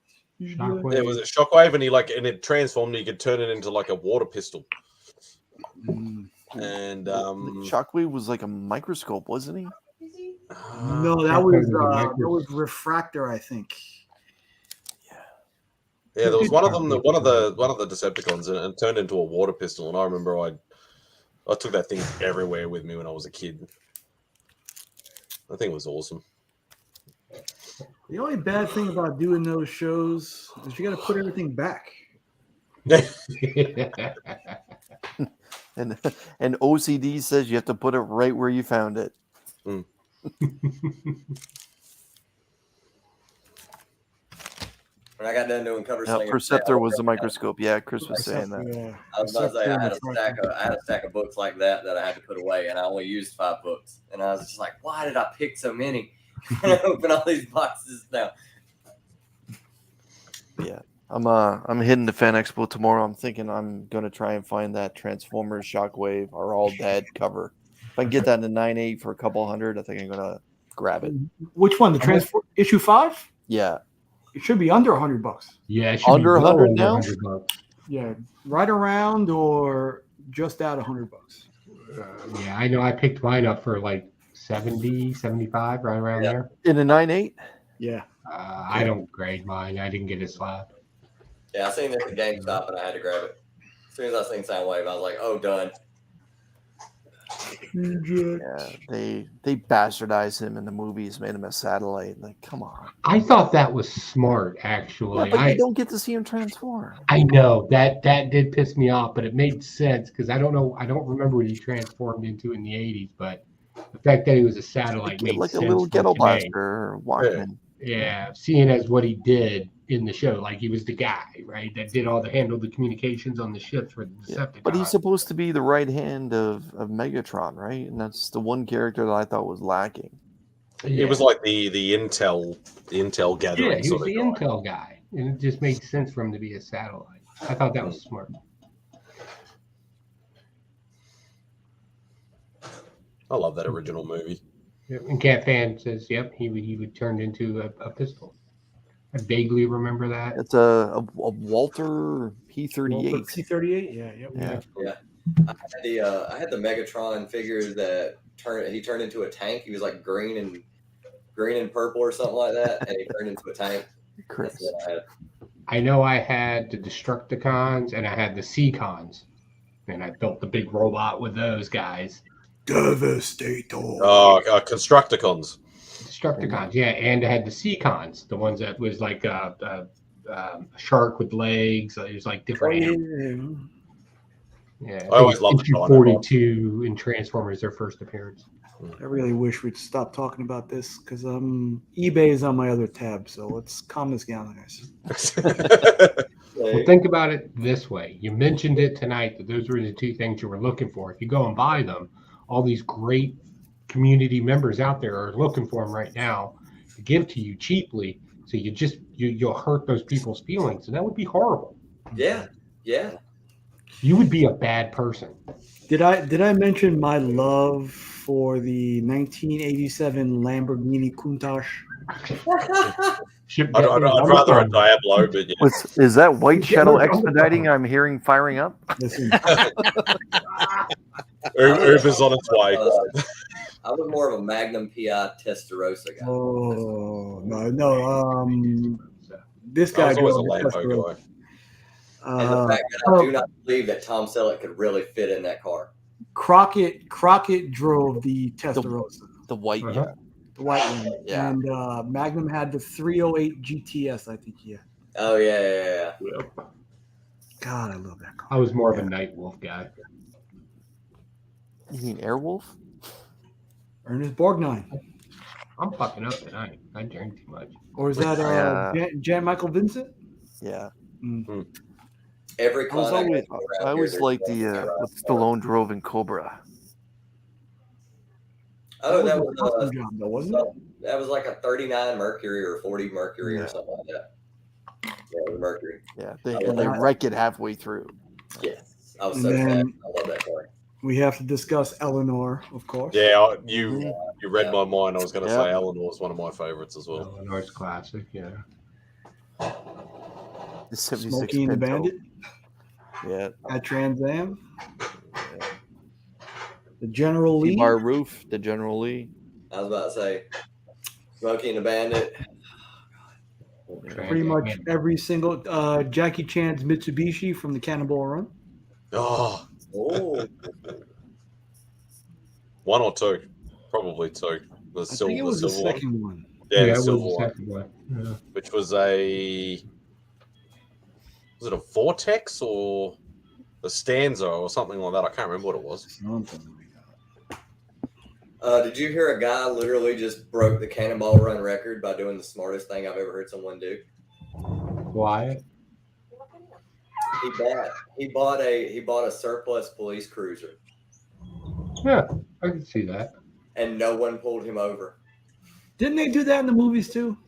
Shockwave. It was a Shockwave, and and it transformed. And you could turn it into a water pistol. And Shockwave was like a microscope, wasn't he? No, that was Refractor, I think. Yeah, there was one of them. One of the Decepticons, and it turned into a water pistol. And I remember I took that thing everywhere with me when I was a kid. I think it was awesome. The only bad thing about doing those shows is you got to put everything back. and OCD says you have to put it right where you found it. Mm. When I got done doing cover slinger, Perceptor was the microscope. Yeah, Chris was saying that. Yeah. I was about to say I had a stack of books like that I had to put away, and I only used 5 books. And I was just like, why did I pick so many? And I open all these boxes now. Yeah, I'm hitting the Fan Expo tomorrow. I'm thinking I'm gonna try and find that Transformers Shockwave Are All Dead cover. If I can get that in 9.8 for a couple hundred, I think I'm gonna grab it. Which one? The issue 5? Yeah, it should be under $100. Yeah, it should under be well 100 under now. 100 bucks. Yeah, right around or just out $100. Yeah, I know. I picked mine up for like 70, 75, right around there. In a 9.8. Yeah. I don't grade mine. I didn't get a slab. Yeah, I seen this at GameStop and I had to grab it. As soon as I seen Soundwave, I was like, oh, done. Yeah, they bastardized him in the movies, made him a satellite. Like, come on. I thought that was smart, actually. Yeah, but you don't get to see him transform. I know that did piss me off, but it made sense because I don't remember what he transformed into in the 80s, but the fact that he was a satellite made like sense. a little ghetto to me. blaster or Walkman. Yeah, seeing as what he did in the show, like he was the guy, right, that handled the communications on the ships for the Decepticons. But he's supposed to be the right hand of Megatron, right? And that's the one character that I thought was lacking. It was like the intel gathering. Yeah, he sort was of the guy. intel guy, and it just made sense for him to be a satellite. I thought that was smart. I love that original movie. And Cat Fan says, "Yep, he would turn into a pistol." I vaguely remember that. It's a Walter P-38. P-38, yeah. I had the Megatron figure that he turned into a tank. He was like green and purple or something like that, and he turned into a tank. Chris. That's what I had. I know I had the Destructicons and I had the Seacons, and I built the big robot with those guys. Devastator. Oh, Constructicons. Destructicons, yeah, and I had the Seacons, the ones that was like a shark with legs. It was like different. Yeah, I always loved issue Shaun 42 in Transformers, their first appearance. I really wish we'd stop talking about this because eBay is on my other tab. So let's calm this down, guys. Well, think about it this way. You mentioned it tonight that those were the 2 things you were looking for. If you go and buy them, all these great community members out there are looking for them right now to give to you cheaply. So you'll hurt those people's feelings, and that would be horrible. Yeah. You would be a bad person. Did I mention my love for the 1987 Lamborghini Countach? I'd rather a Diablo, but yeah. Is that White Shadow expediting? I'm hearing firing up. Listen. Uber's on its way. I was more of a Magnum PI Testarossa guy. Oh no! This guy I was always a drove the Lambo Testarossa. guy. And the fact that I do not believe that Tom Selleck could really fit in that car. Crockett drove the Testarossa, the white one. the white one, Yeah. and Magnum had the 308 GTS. I think yeah. Oh yeah. God, I love that car. I was more of a Nightwolf guy. You mean Airwolf? Ernest Borgnine. I'm fucking up tonight. I drank too much. Or is that Jan Michael Vincent? Yeah. Mm. Every I always liked the what Stallone drove in Cobra. Oh, that a was custom job, though, wasn't it? That was like a 39 Mercury or 40 Mercury or something like that. Yeah, it was Mercury. Yeah, they wreck it halfway through. Yes, I was And so sad. then- I love that car. We have to discuss Eleanor, of course. Yeah, you read my mind. I was going to Yeah. say Eleanor is one of my favorites as well. Eleanor's classic, yeah. The 76 Smokey and the Pinto. Bandit Yeah. at Trans Am. The General Lee. Bar Roof, the General Lee. I was about to say Smokey and the Bandit. Pretty much every single Jackie Chan's Mitsubishi from the Cannonball Run. Oh, Oh, one or two, probably two. The I think it was the silver second one. Yeah, Yeah, the it silver was the one, second one. Yeah. which was it a Vortex or a Stanza or something like that? I can't remember what it was. did you hear a guy literally just broke the Cannonball Run record by doing the smartest thing I've ever heard someone do? Why? He bought a surplus police cruiser, Yeah, I can see that. and no one pulled him over. Didn't they do that in the movies too?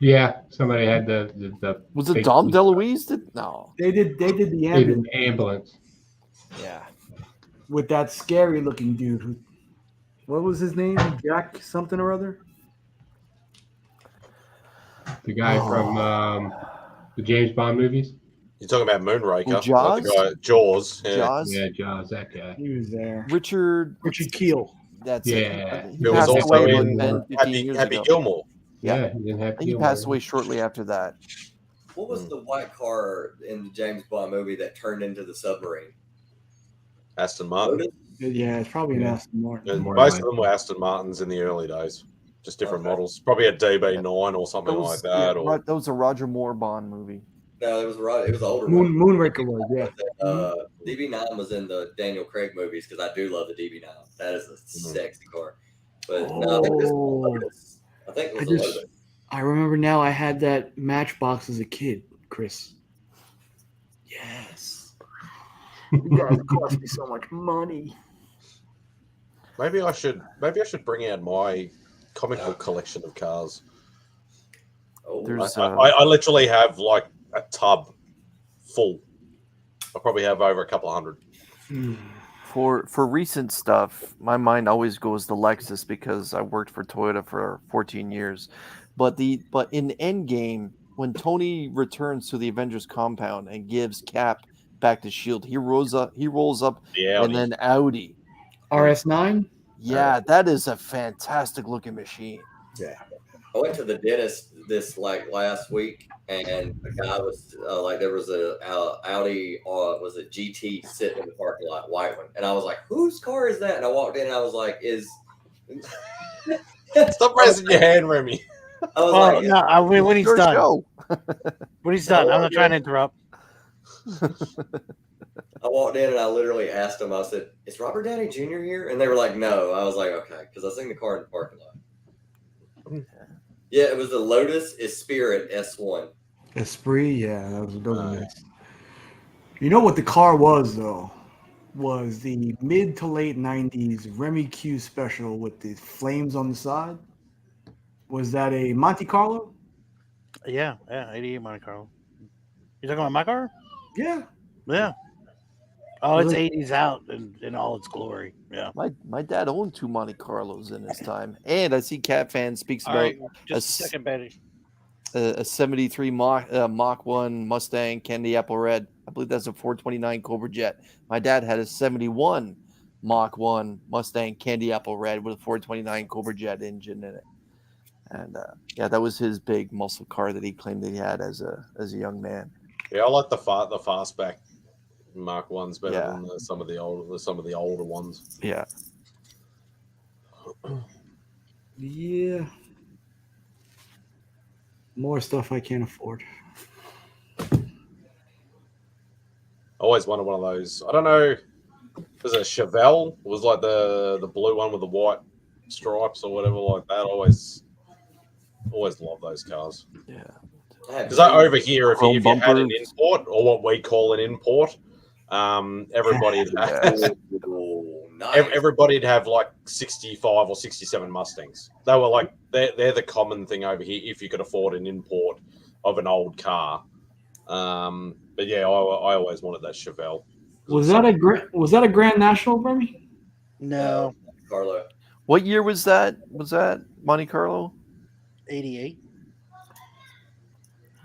Yeah, somebody had the Was it fake Dom police- DeLuise? No. They did the they did ambulance an ambulance. Yeah. with that scary looking dude who, what was his name? Jack something or other? The guy from the James Bond movies. You're talking about Moonraker, Oh, Jaws? like the guy Jaws. Yeah. Jaws. Yeah, Jaws, that guy. He was there. Richard Keel. That's Yeah. it. He It was passed also away in about 10, 15 years Happy ago. Gilmore. Yeah. he didn't have He passed away shortly after that. What was the white car in the James Bond movie that turned into the submarine? Aston Martin. Yeah, it's probably an Yeah. Aston Martin. And More most like- of them were Aston Martins in the early days, just different models. Probably a DB9 or something like that. Or that was a Roger Moore Bond movie. No, it was the older one. Moonraker was, yeah. DB9 was in the Daniel Craig movies because I do love the DB9. That is a sexy car. But no, I think this was the Lotus. I think it was the Lotus. I remember now I had that Matchbox as a kid, Chris. Yes. You guys cost me so much money. maybe I should bring out my comic book collection of cars. Oh, I literally have like a tub full. I probably have over a couple of hundred. For recent stuff, my mind always goes to Lexus because I worked for Toyota for 14 years. But in Endgame, when Tony returns to the Avengers compound and gives Cap back to Shield, he rolls up, and then Audi RS9. Yeah, that is a fantastic looking machine. Yeah. I went to the dentist this last week, and a guy was there was a Audi was a GT sitting in the parking lot, white one, and I was like, whose car is that? And I walked in and I was like, Stop raising your hand, Remy. I was no, when he's done. Show. When he's done, I'm not trying to interrupt. I walked in and I literally asked him, I said, is Robert Downey Jr. here? And they were like, no. I was like, okay, because I seen the car in the parking lot. Yeah, it was the Lotus Esprit S1. Esprit, yeah, that was nice. You know what the car was, though? Was the mid to late 90s Remy Q special with the flames on the side? Was that a Monte Carlo? Yeah, 88 Monte Carlo. You talking about my car? Yeah. Yeah. Oh, it's 80s out in all its glory. Yeah. My dad owned 2 Monte Carlos in his time. And I see Cat Fan speaks All about right, just a second, Betty. a 73 Mach 1 Mustang Candy Apple Red. I believe that's a 429 Cobra Jet. My dad had a 71 Mach 1 Mustang Candy Apple Red with a 429 Cobra Jet engine in it. And that was his big muscle car that he claimed that he had as a young man. Yeah, I like the fastback Mark 1's better than some of the older ones. Yeah. Yeah. More stuff I can't afford. Always wanted one of those. I don't know. Was it Chevelle? It was like the blue one with the white stripes or whatever like that. Always love those cars. Yeah. Because over here, if you had an bumpers. import or what we call an import, everybody'd have everybody'd have like 65 or 67 Mustangs. They were like they're the common thing over here if you could afford an import of an old car. But yeah, I always wanted that Chevelle. Was that a Grand National, Remy? No. Carlo. What year was that? Was that Monte Carlo? 88.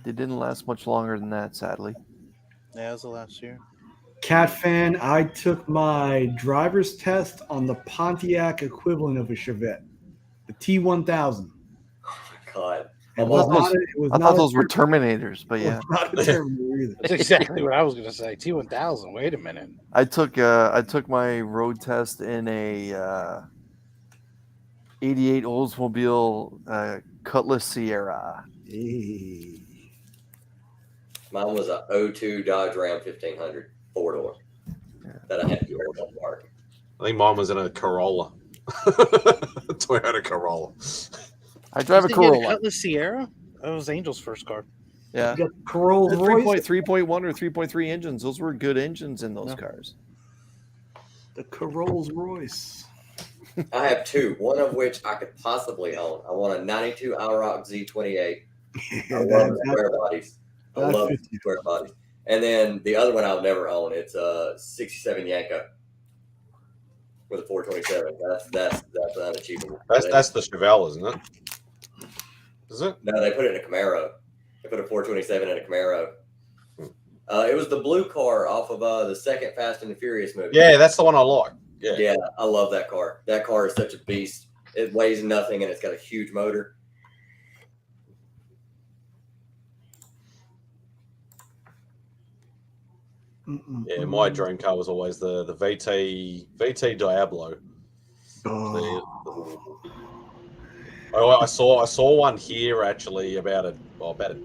They didn't last much longer than that, sadly. Yeah, that was the last year. Cat Fan, I took my driver's test on the Pontiac equivalent of a Chevette. The T1000. God. It was not. I thought those were Terminators, but yeah. Not a Terminator either. That's exactly what I was going to say. T1000. Wait a minute. I took my road test in a 88 Oldsmobile Cutlass Sierra. Hey. Mine was a 02 Dodge Ram 1500 4-door that I had to do on the park. I think mine was in a Corolla. Toyota Corolla. I drive a Did you get Corolla. Cutlass Sierra? That was Angel's first car. Yeah. You got Corolla The Royce. 3.1 or 3.3 engines. Those were good engines in those cars. The Corolla Royce. I have two, one of which I could possibly own. I want a 92 IROC Z28. I love the square bodies. I love the square bodies. And then the other one I'll never own. It's a 67 Yanko with a 427. That's unachievable. That's the Chevelle, isn't it? Is it? No, they put it in a Camaro. They put a 427 in a Camaro. It was the blue car off of the second Fast and the Furious movie. Yeah, that's the one I like. Yeah, I love that car. That car is such a beast. It weighs nothing and it's got a huge motor. Yeah, my dream car was always the VT Diablo. I saw one here actually about a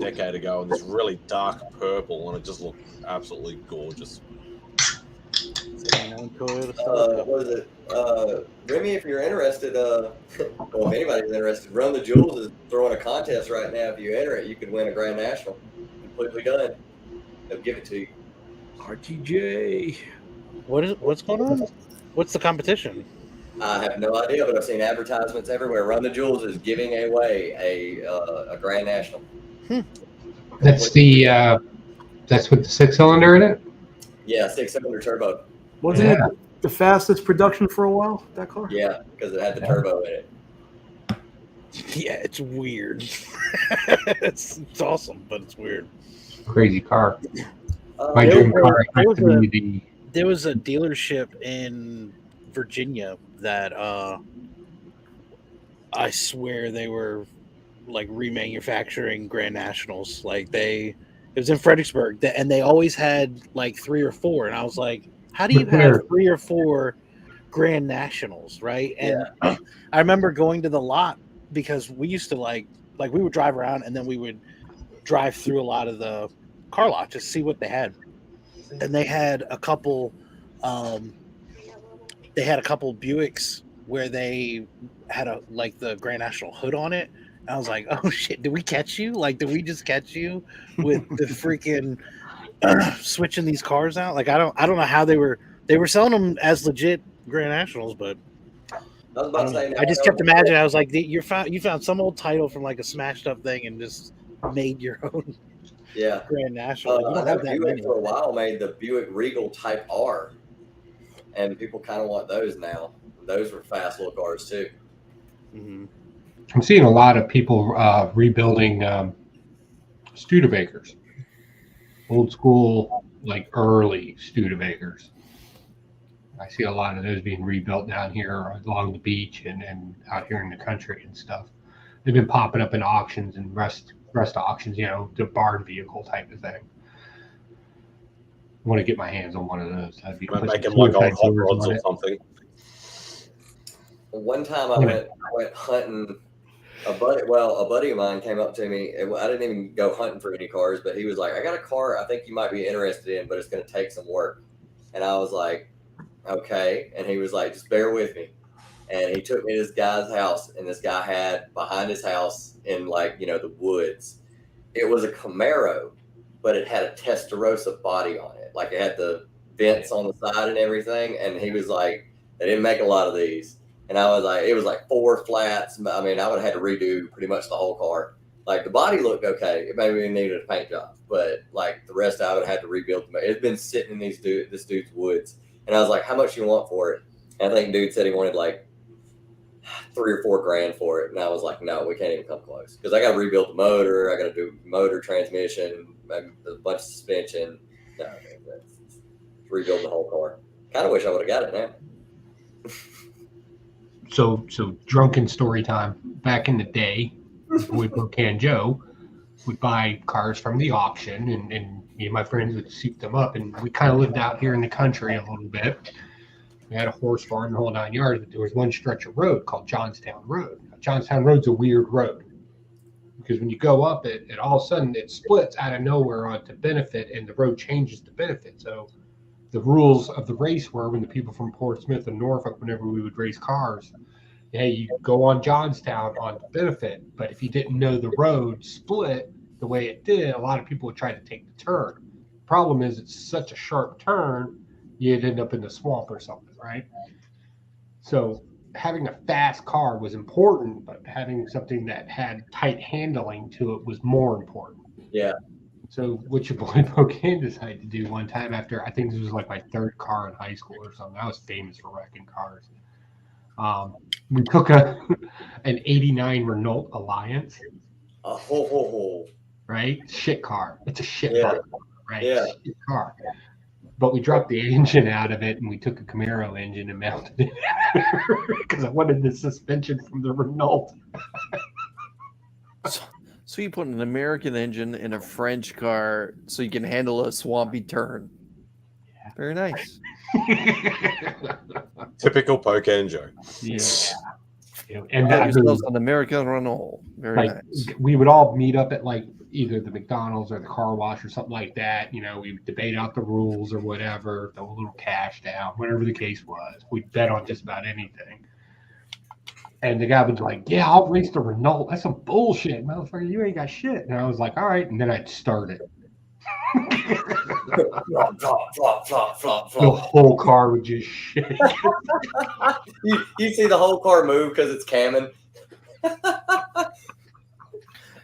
decade ago, and this really dark purple, and it just looked absolutely gorgeous. What is it? Remy, if you're interested, well, if anybody's interested, Run the Jewels is throwing a contest right now. If you enter it, you could win a Grand National. Completely done. They'll give it to you. RTJ. What's going on? What's the competition? I have no idea, but I've seen advertisements everywhere. Run the Jewels is giving away a Grand National. That's that's with the 6-cylinder in it? Yeah, 6-cylinder turbo. Wasn't it the fastest production for a while, that car? Yeah, because it had the turbo in it. Yeah, it's weird. it's awesome, but it's weird. Crazy car. My dream car had to be the. There was a dealership in Virginia that I swear they were like remanufacturing Grand Nationals. Like it was in Fredericksburg, and they always had like 3 or 4. And I was like, how do you have 3 or 4 Grand Nationals, right? And I remember going to the lot because we used to like we would drive around and then we would drive through a lot of the car lots to see what they had. And they had a couple Buicks where they had the Grand National hood on it. And I was like, oh shit, did we catch you? Like, did we just catch you with the freaking switching these cars out? Like, I don't know how they were selling them as legit Grand Nationals, but I just kept imagining. I was like, you found some old title from like a smashed up thing and just made your own Grand National. You don't have that Buick many. for a while made the Buick Regal Type R, and people kind of want those now. Those were fast little cars too. Mm-hmm. I'm seeing a lot of people rebuilding Studebakers, old school, like early Studebakers. I see a lot of those being rebuilt down here along the beach and out here in the country and stuff. They've been popping up in auctions and rest auctions, the barn vehicle type of thing. I want to get my hands on one of those. I'd be make them like old hot rods or something. One time I went hunting. A buddy of mine came up to me. I didn't even go hunting for any cars, but he was like, I got a car I think you might be interested in, but it's going to take some work. And I was like, okay. And he was like, just bear with me. And he took me to this guy's house, and this guy had behind his house in the woods, it was a Camaro, but it had a Testarossa body on it. Like it had the vents on the side and everything. And he was like, they didn't make a lot of these. And I was like, it was like 4 flats. I mean, I would have had to redo pretty much the whole car. Like the body looked okay. It maybe needed a paint job, but like the rest I would have had to rebuild. It's been sitting in this dude's woods. And I was like, how much you want for it? And I think dude said he wanted like $3 or $4 grand for it. And I was like, no, we can't even come close. Because I got to rebuild the motor. I got to do motor, transmission, maybe a bunch of suspension. No, rebuild the whole car. Kind of wish I would have got it now. So drunken story time. Back in the day, Boy Can Joe would buy cars from the auction, and me and my friends would soup them up. And we kind of lived out here in the country a little bit. We had a horse farm, the whole 9 yards, but there was one stretch of road called Johnstown Road. Now, Johnstown Road's a weird road because when you go up it all of a sudden it splits out of nowhere onto Benefit, and the road changes to Benefit. So the rules of the race were, when the people from Portsmouth and Norfolk, whenever we would race cars, hey, you go on Johnstown on Benefit, but if you didn't know the road split the way it did, a lot of people would try to take the turn. Problem is, it's such a sharp turn, you'd end up in the swamp or something, right? So having a fast car was important, but having something that had tight handling to it was more important. Yeah. So what your boy Bocan decided to do one time, after I think this was like my third car in high school or something. I was famous for wrecking cars. We took an '89 Renault Alliance. Right? Shit car. It's a shit car, right? Yeah. Shit car. But we dropped the engine out of it, and we took a Camaro engine and mounted it because I wanted the suspension from the Renault. So you put an American engine in a French car so you can handle a swampy turn. Yeah. Very nice. Typical Bocan Joe. Yeah. And that was an American Renault. Very nice. We would all meet up at like either the McDonald's or the car wash or something like that. You know, we would debate out the rules or whatever, throw a little cash down, whatever the case was. We'd bet on just about anything. And the guy was like, yeah, I'll race the Renault. That's some bullshit, motherfucker. You ain't got shit. And I was like, all right. And then I'd start it. Flop, flop, flop, flop, flop, The flop. whole car would just shake. You see the whole car move because it's camming.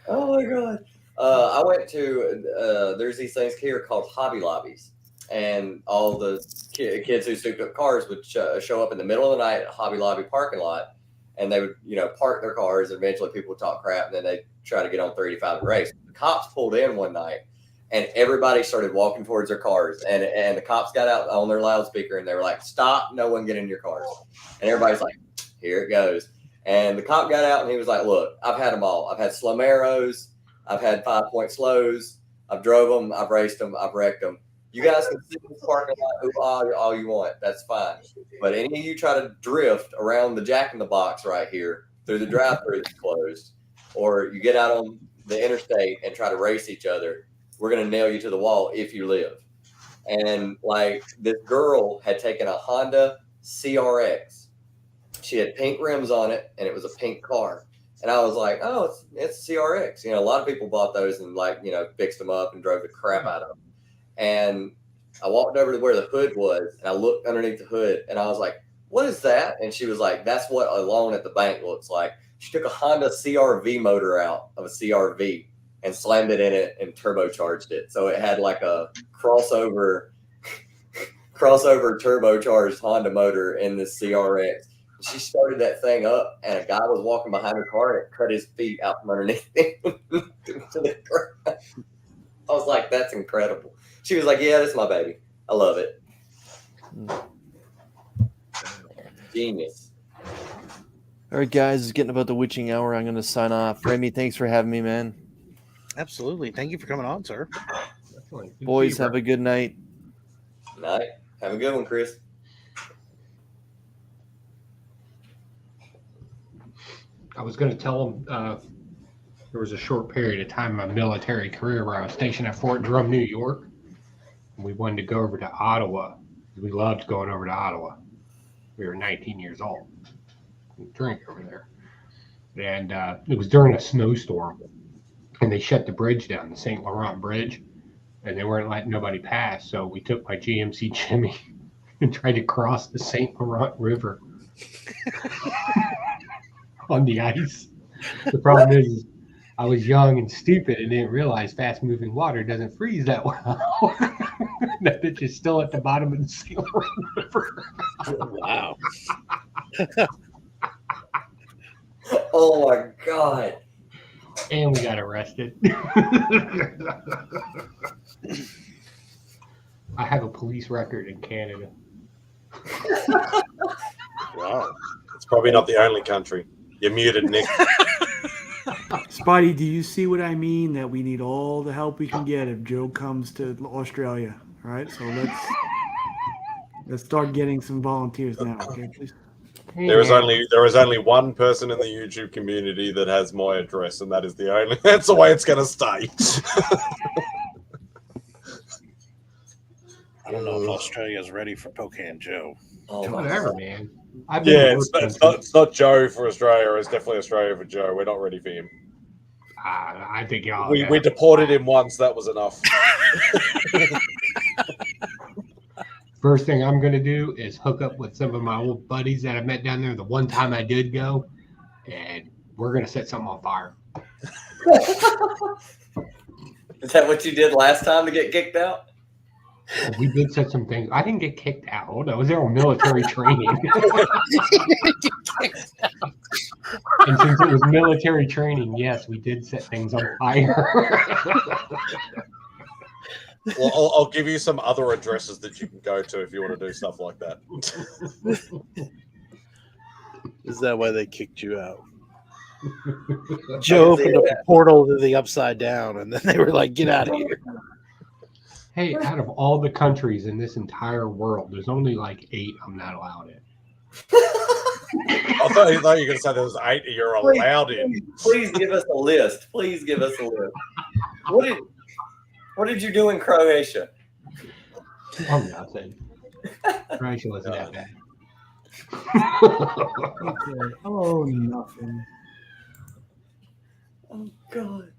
Oh my god! I went to there's these things here called Hobby Lobbies, and all the kids who souped up cars would show up in the middle of the night at Hobby Lobby parking lot, and they would park their cars. And eventually, people would talk crap, and then they try to get on 385 and race. The cops pulled in one night, and everybody started walking towards their cars, and the cops got out on their loudspeaker, and they were like, "Stop! No one get in your cars!" And everybody's like, "Here it goes." And the cop got out, and he was like, "Look, I've had them all. I've had Slomeros. I've had 5-point slows. I've drove them. I've raced them. I've wrecked them. You guys can sit in the parking lot all you want. That's fine. But any of you try to drift around the Jack in the Box right here through the drive-thru that's closed, or you get out on the interstate and try to race each other, we're going to nail you to the wall if you live." And like, this girl had taken a Honda CRX. She had pink rims on it, and it was a pink car. And I was like, oh, it's CRX. A lot of people bought those and fixed them up and drove the crap out of them. And I walked over to where the hood was, and I looked underneath the hood, and I was like, what is that? And she was like, that's what a loan at the bank looks like. She took a Honda CRV motor out of a CRV and slammed it in it and turbocharged it. So it had like a crossover turbocharged Honda motor in this CRX. She started that thing up, and a guy was walking behind her car, and it cut his feet out from underneath him to the ground. I was like, that's incredible. She was like, yeah, that's my baby. I love it. Genius. All right, guys, it's getting about the witching hour. I'm going to sign off. Remy, thanks for having me, man. Absolutely. Thank you for coming on, sir. Boys, have a good night. Night. Have a good one, Chris. I was going to tell them there was a short period of time in my military career where I was stationed at Fort Drum, New York. And we wanted to go over to Ottawa. We loved going over to Ottawa. We were 19 years old. We drink over there. And it was during a snowstorm. And they shut the bridge down, the St. Laurent Bridge. And they weren't letting nobody pass. So we took my GMC Jimmy and tried to cross the St. Laurent River on the ice. The problem is I was young and stupid and didn't realize fast-moving water doesn't freeze that well. That bitch is still at the bottom of the St. Laurent River. Wow. Oh my God. And we got arrested. I have a police record in Canada. Wow. It's probably not the only country. You're muted, Nick. Spidey, do you see what I mean? That we need all the help we can get if Joe comes to Australia. All right, so let's start getting some volunteers now. Okay, please. There is only one person in the YouTube community that has my address, and that's the way it's gonna stay. I don't know if Australia's ready for Pocan Joe. Whatever, man. It's not Joe for Australia. It's definitely Australia for Joe. We're not ready for him. I think y'all. We deported him once. That was enough. First thing I'm gonna do is hook up with some of my old buddies that I met down there the one time I did go, and we're gonna set something on fire. Is that what you did last time to get kicked out? We did set some things. I didn't get kicked out. I was there on military training. And since it was military training, yes, we did set things on fire. Well, I'll give you some other addresses that you can go to if you want to do stuff like that. Is that why they kicked you out? Joe opened up a portal to the Upside Down, and then they were like, "Get out of here." Hey, out of all the countries in this entire world, there's only like 8 I'm not allowed in. I thought you were going to say there was 8 you're allowed in. Please give us a list. Please give us a list. What did you do in Croatia? Oh, nothing. Croatia wasn't that bad. Oh, nothing. Oh, God.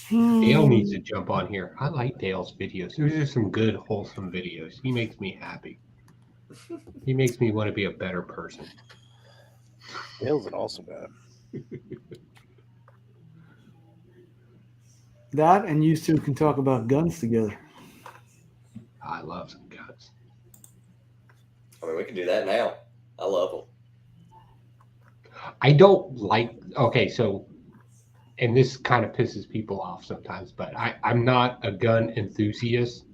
Dale needs to jump on here. I like Dale's videos. Those are some good, wholesome videos. He makes me happy. He makes me want to be a better person. Dale's an awesome guy. That and you two can talk about guns together. I love some guns. I mean, we can do that now. I love them. I don't like. Okay, so, and this kind of pisses people off sometimes, but I'm not a gun enthusiast.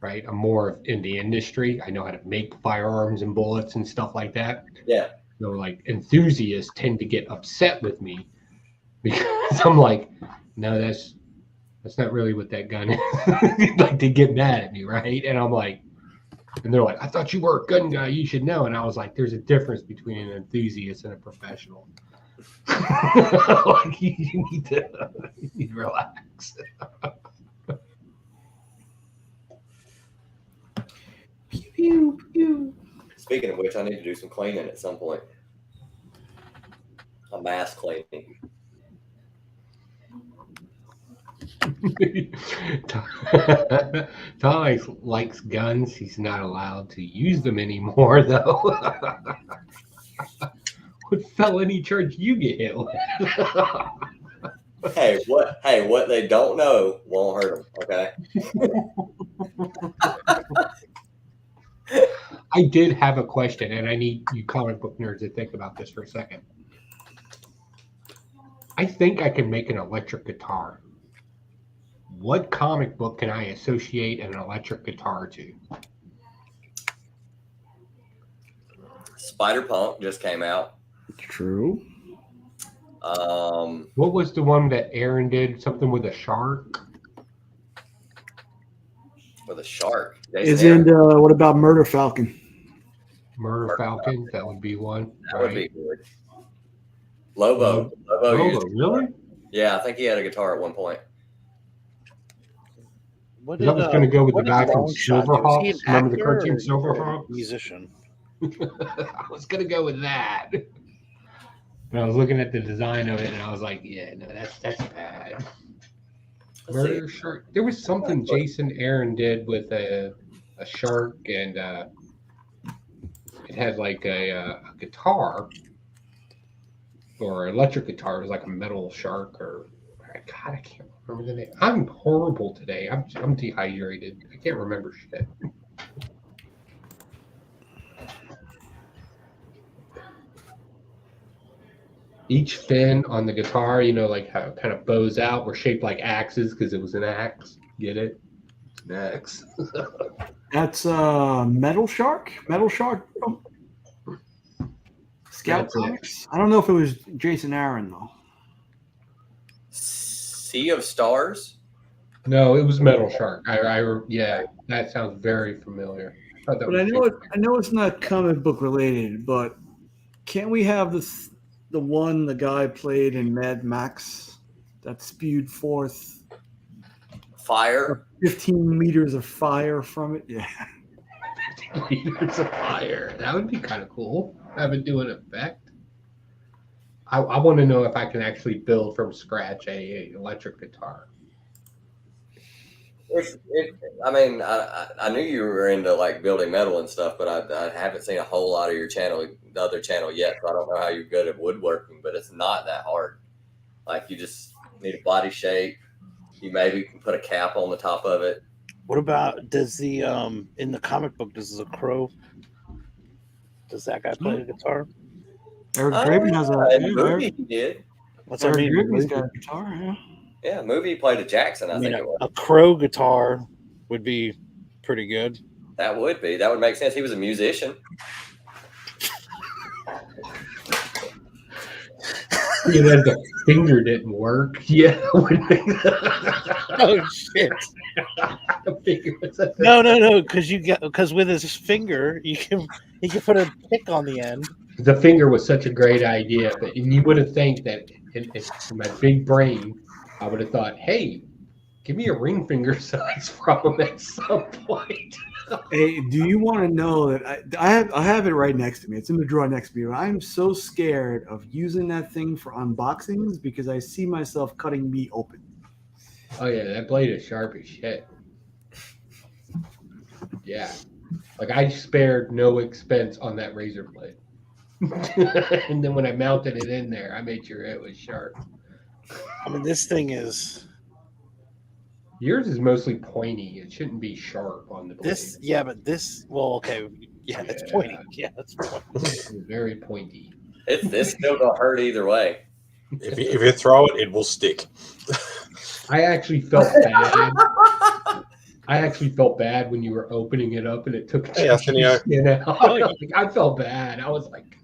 Right, I'm more in the industry. I know how to make firearms and bullets and stuff like that. Yeah. So, like, enthusiasts tend to get upset with me because I'm like, no, that's not really what that gun is. Like, they get mad at me, right? And I'm like, and they're like, I thought you were a gun guy. You should know. And I was like, there's a difference between an enthusiast and a professional. Like, you need to relax. Pew, pew. Speaking of which, I need to do some cleaning at some point. A mass cleaning. Tom likes guns. He's not allowed to use them anymore, though. What felony charge you get hit with? Hey, what they don't know won't hurt them. Okay. I did have a question, and I need you comic book nerds to think about this for a second. I think I can make an electric guitar. What comic book can I associate an electric guitar to? Spider-Punk just came out. True. What was the one that Aaron did? Something with a shark? With a shark. Isn't what about Murder Falcon? Murder Falcon, that would be one. That would be good. Lobo. Really? Yeah, I think he had a guitar at one point. What I was going to go with the guy from Longshot do? Silverhawks. Was he an Remember the actor cartoon or Silverhawks? musician? I was going to go with that. But I was looking at the design of it, and I was like, yeah, no, that's bad. Murder shark. There was something Jason Aaron did with a shark, and it had like a guitar or electric guitar. It was like a metal shark, or God, I can't remember the name. I'm horrible today. I'm dehydrated. I can't remember shit. Each fin on the guitar, like how it kind of bows out, were shaped like axes because it was an axe. Get it? next? That's Metal Shark. Metal Shark. Scout That's it. Comics. I don't know if it was Jason Aaron though. Sea of Stars. No, it was Metal Shark. Yeah, that sounds very familiar. Thought that But I was know it. I know it's not comic book related. But can't we have this? The one the guy played in Mad Max that spewed forth Fire. 15 meters of fire from it. Yeah. Meters of fire. That would be kind of cool. Have it do an effect. I want to know if I can actually build from scratch a electric guitar. I mean, I knew you were into like building metal and stuff, but I haven't seen a whole lot of your channel, the other channel yet. So I don't know how you're good at woodworking, but it's not that hard. Like you just need a body shape. You maybe can put a cap on the top of it. What about does the in the comic book does the Crow? Does that guy play the guitar? Eric Draven has a in the movie he did. What's that Eric mean? Draven's got a guitar. Yeah. Yeah, movie he played a Jackson. I I mean, think it was. a Crow guitar would be pretty good. That would be. That would make sense. He was a musician. You know, the finger didn't work. Yeah. Oh shit! No, because with his finger he can put a pick on the end. The finger was such a great idea, but you would have think that in my big brain, I would have thought, hey, give me a ring finger size from him at some point. Hey, do you want to know that I have it right next to me? It's in the drawer next to me. I'm so scared of using that thing for unboxings because I see myself cutting meat open. Oh yeah, that blade is sharp as shit. Yeah, like I spared no expense on that razor blade, and then when I mounted it in there, I made sure it was sharp. I mean, this thing is. Yours is mostly pointy. It shouldn't be sharp on the blade. It's pointy. Yeah, that's pointy. Very pointy. It's still gonna hurt either way. If you throw it, it will stick. I actually felt bad. When you were opening it up and it took Yeah, you know, I felt bad. I was like,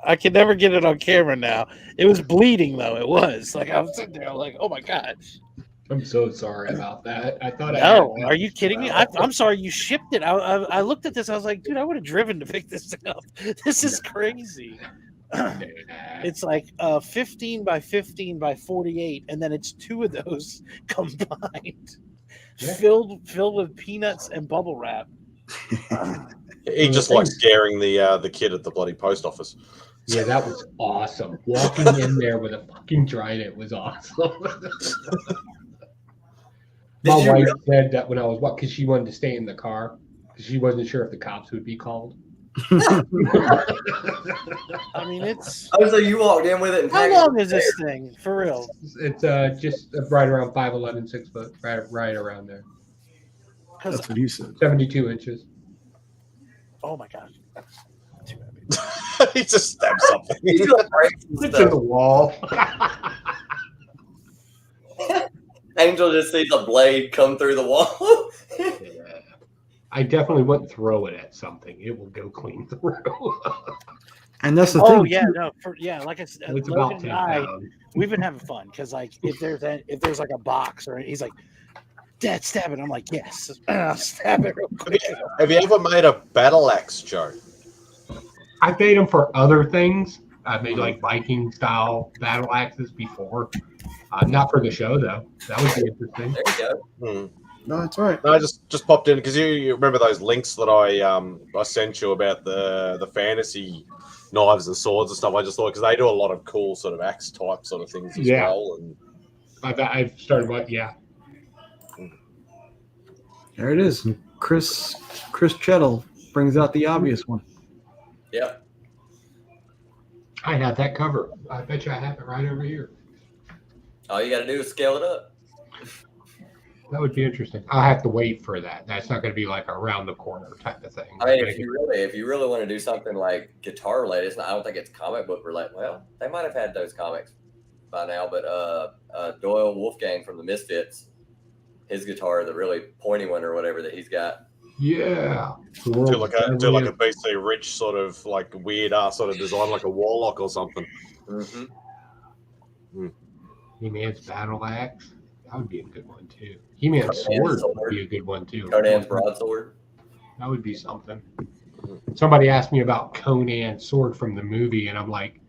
I can never get it on camera now. It was bleeding though. It was like I was sitting there like, oh my gosh. I'm so sorry about that. I thought. No, are you kidding me? I'm sorry you shipped it. I looked at this. I was like, dude, I would have driven to pick this thing up. This is crazy. It's like 15 by 15 by 48, and then it's two of those combined, filled with peanuts and bubble wrap. He just likes scaring the kid at the bloody post office. Yeah, that was awesome. Walking in there with a fucking trident was awesome. My wife said that when I was because she wanted to stay in the car because she wasn't sure if the cops would be called. I mean, it's. Oh, so you walked in with it. And how long is this thing for real? It's just right around 5'11", 6 foot, right around there. That's what you said. 72 inches. Oh my gosh. Too heavy. He just stabbed something. It's in the wall. Angel just sees a blade come through the wall. Yeah. I definitely wouldn't throw it at something. It will go clean through. And that's the thing. Oh yeah, no, like I said, It's Logan about and I, 10 pounds. we've been having fun because like if there's like a box or he's like, Dad, stab it. I'm like, yes, I'll stab it real quick. Have you ever made a battle axe, Joe? I've made them for other things. I've made like Viking style battle axes before. Not for the show though. That would be interesting. There you go. No, that's right. No, I just popped in because you remember those links that I sent you about the fantasy knives and swords and stuff. I just thought because they do a lot of cool sort of axe type sort of things as well. And I've started There it is. Chris Chettle brings out the obvious one. Yep. I have that cover. I bet you I have it right over here. All you got to do is scale it up. That would be interesting. I'll have to wait for that. That's not going to be like around the corner type of thing. I mean, if you really want to do something like guitar related, I don't think it's comic book related. Well, they might have had those comics by now, but Doyle Wolfgang from the Misfits his guitar, the really pointy one or whatever that he's got. Yeah. Do like a BC Rich sort of like weird sort of design, like a Warlock or something. Mm-hmm. He-Man's battle axe. That would be a good one too. He-Man's sword would be a good one too. Conan's broadsword. That would be something. Somebody asked me about Conan's sword from the movie, and I'm like,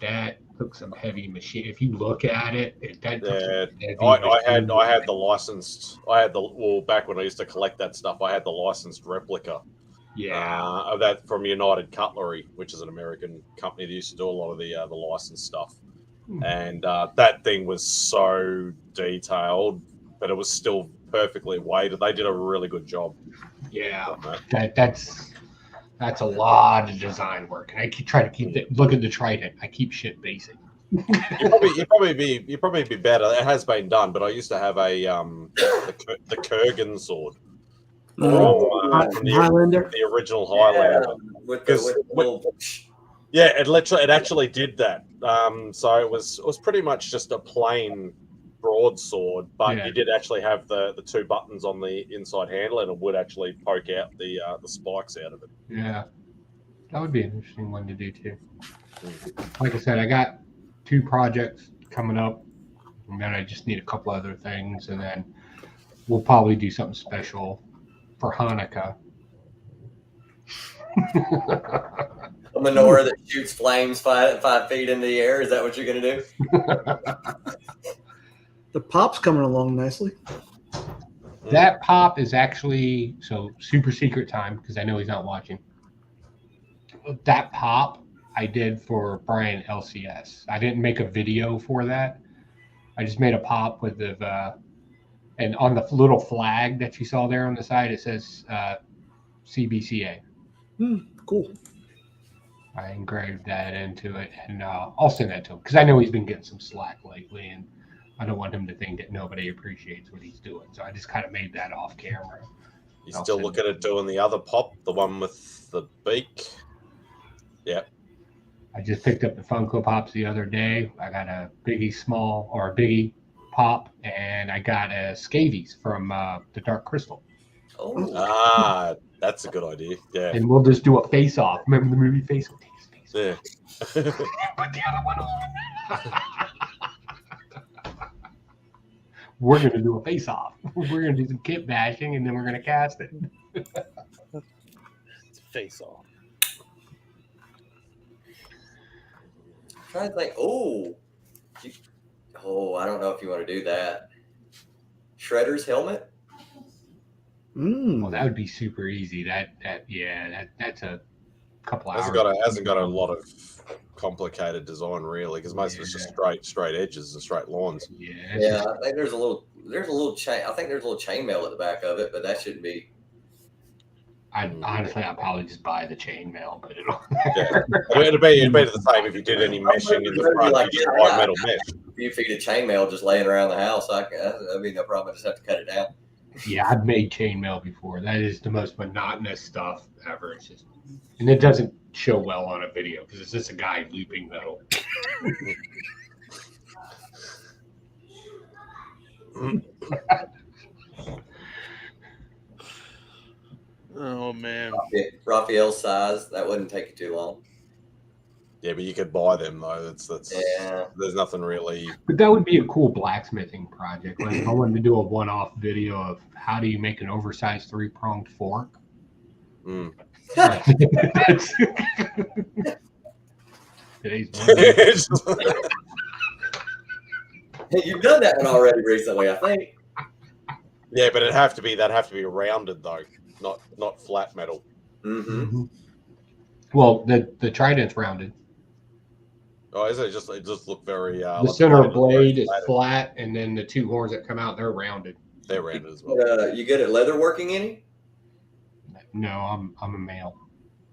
that took some heavy machine. If you look at it, I had the licensed. Back when I used to collect that stuff, I had the licensed replica. Of that from United Cutlery, which is an American company that used to do a lot of the licensed stuff. And that thing was so detailed, but it was still perfectly weighted. They did a really good job. Yeah, that's a lot of design work. And I keep trying to keep look at the Trident. I keep shit basic. You'd probably be better. It has been done, but I used to have a the Kurgan sword. From the original Highlander. It actually did that. So it was pretty much just a plain broadsword, but you did actually have the two buttons on the inside handle, and it would actually poke out the spikes out of it. Yeah, that would be an interesting one to do too. Like I said, I got 2 projects coming up, and then I just need a couple other things, and then we'll probably do something special for Hanukkah. A menorah that shoots flames 5 feet in the air. Is that what you're going to do? The pop's coming along nicely. That pop is actually super secret time because I know he's not watching. That pop I did for Brian LCS. I didn't make a video for that. I just made a pop with the and on the little flag that you saw there on the side, it says CBCA. Cool. I engraved that into it, and I'll send that to him because I know he's been getting some slack lately, and I don't want him to think that nobody appreciates what he's doing. So I just kind of made that off camera. You still looking at doing the other pop, the one with the beak? Yep. I just picked up the Funko Pops the other day. I got a Biggie Small or a Biggie Pop, and I got a Scabies from the Dark Crystal. Oh. That's a good idea. Yeah. And we'll just do a face off. Remember the movie Face Off? Yeah. Put the other one on. We're going to do a face off. We're going to do some kit bashing, and then we're going to cast it. It's face off. I'm trying to think. I don't know if you want to do that. Shredder's helmet. Well, that would be super easy. That's a couple hours. Hasn't got a lot of complicated design really, because most of it's just straight edges and straight lines. Yeah, I think there's a little chain. I think there's a little chainmail at the back of it, but that shouldn't be. Honestly, I'll probably just buy the chainmail, but it'd be the same if you did any meshing in the front. Like, you just buy metal mesh. A few feet of chainmail just laying around the house. That'd be no problem. I just have to cut it down. Yeah, I've made chainmail before. That is the most monotonous stuff ever. It's just, and it doesn't show well on a video because it's just a guy looping metal. Oh man, Raphael's size. That wouldn't take you too long. Yeah, but you could buy them though. That's yeah. There's nothing really. But that would be a cool blacksmithing project. Like if I wanted to do a one-off video of how do you make an oversized 3-pronged fork. That's today's You've done that one already recently, I think. Yeah, but that'd have to be rounded though, not flat metal. Mm-hmm. Well, the trident's rounded. Oh, is it? It just look very. The center blade is flat, and then the 2 horns that come out, they're rounded. They're rounded as well. You good at leather working any? No, I'm a male.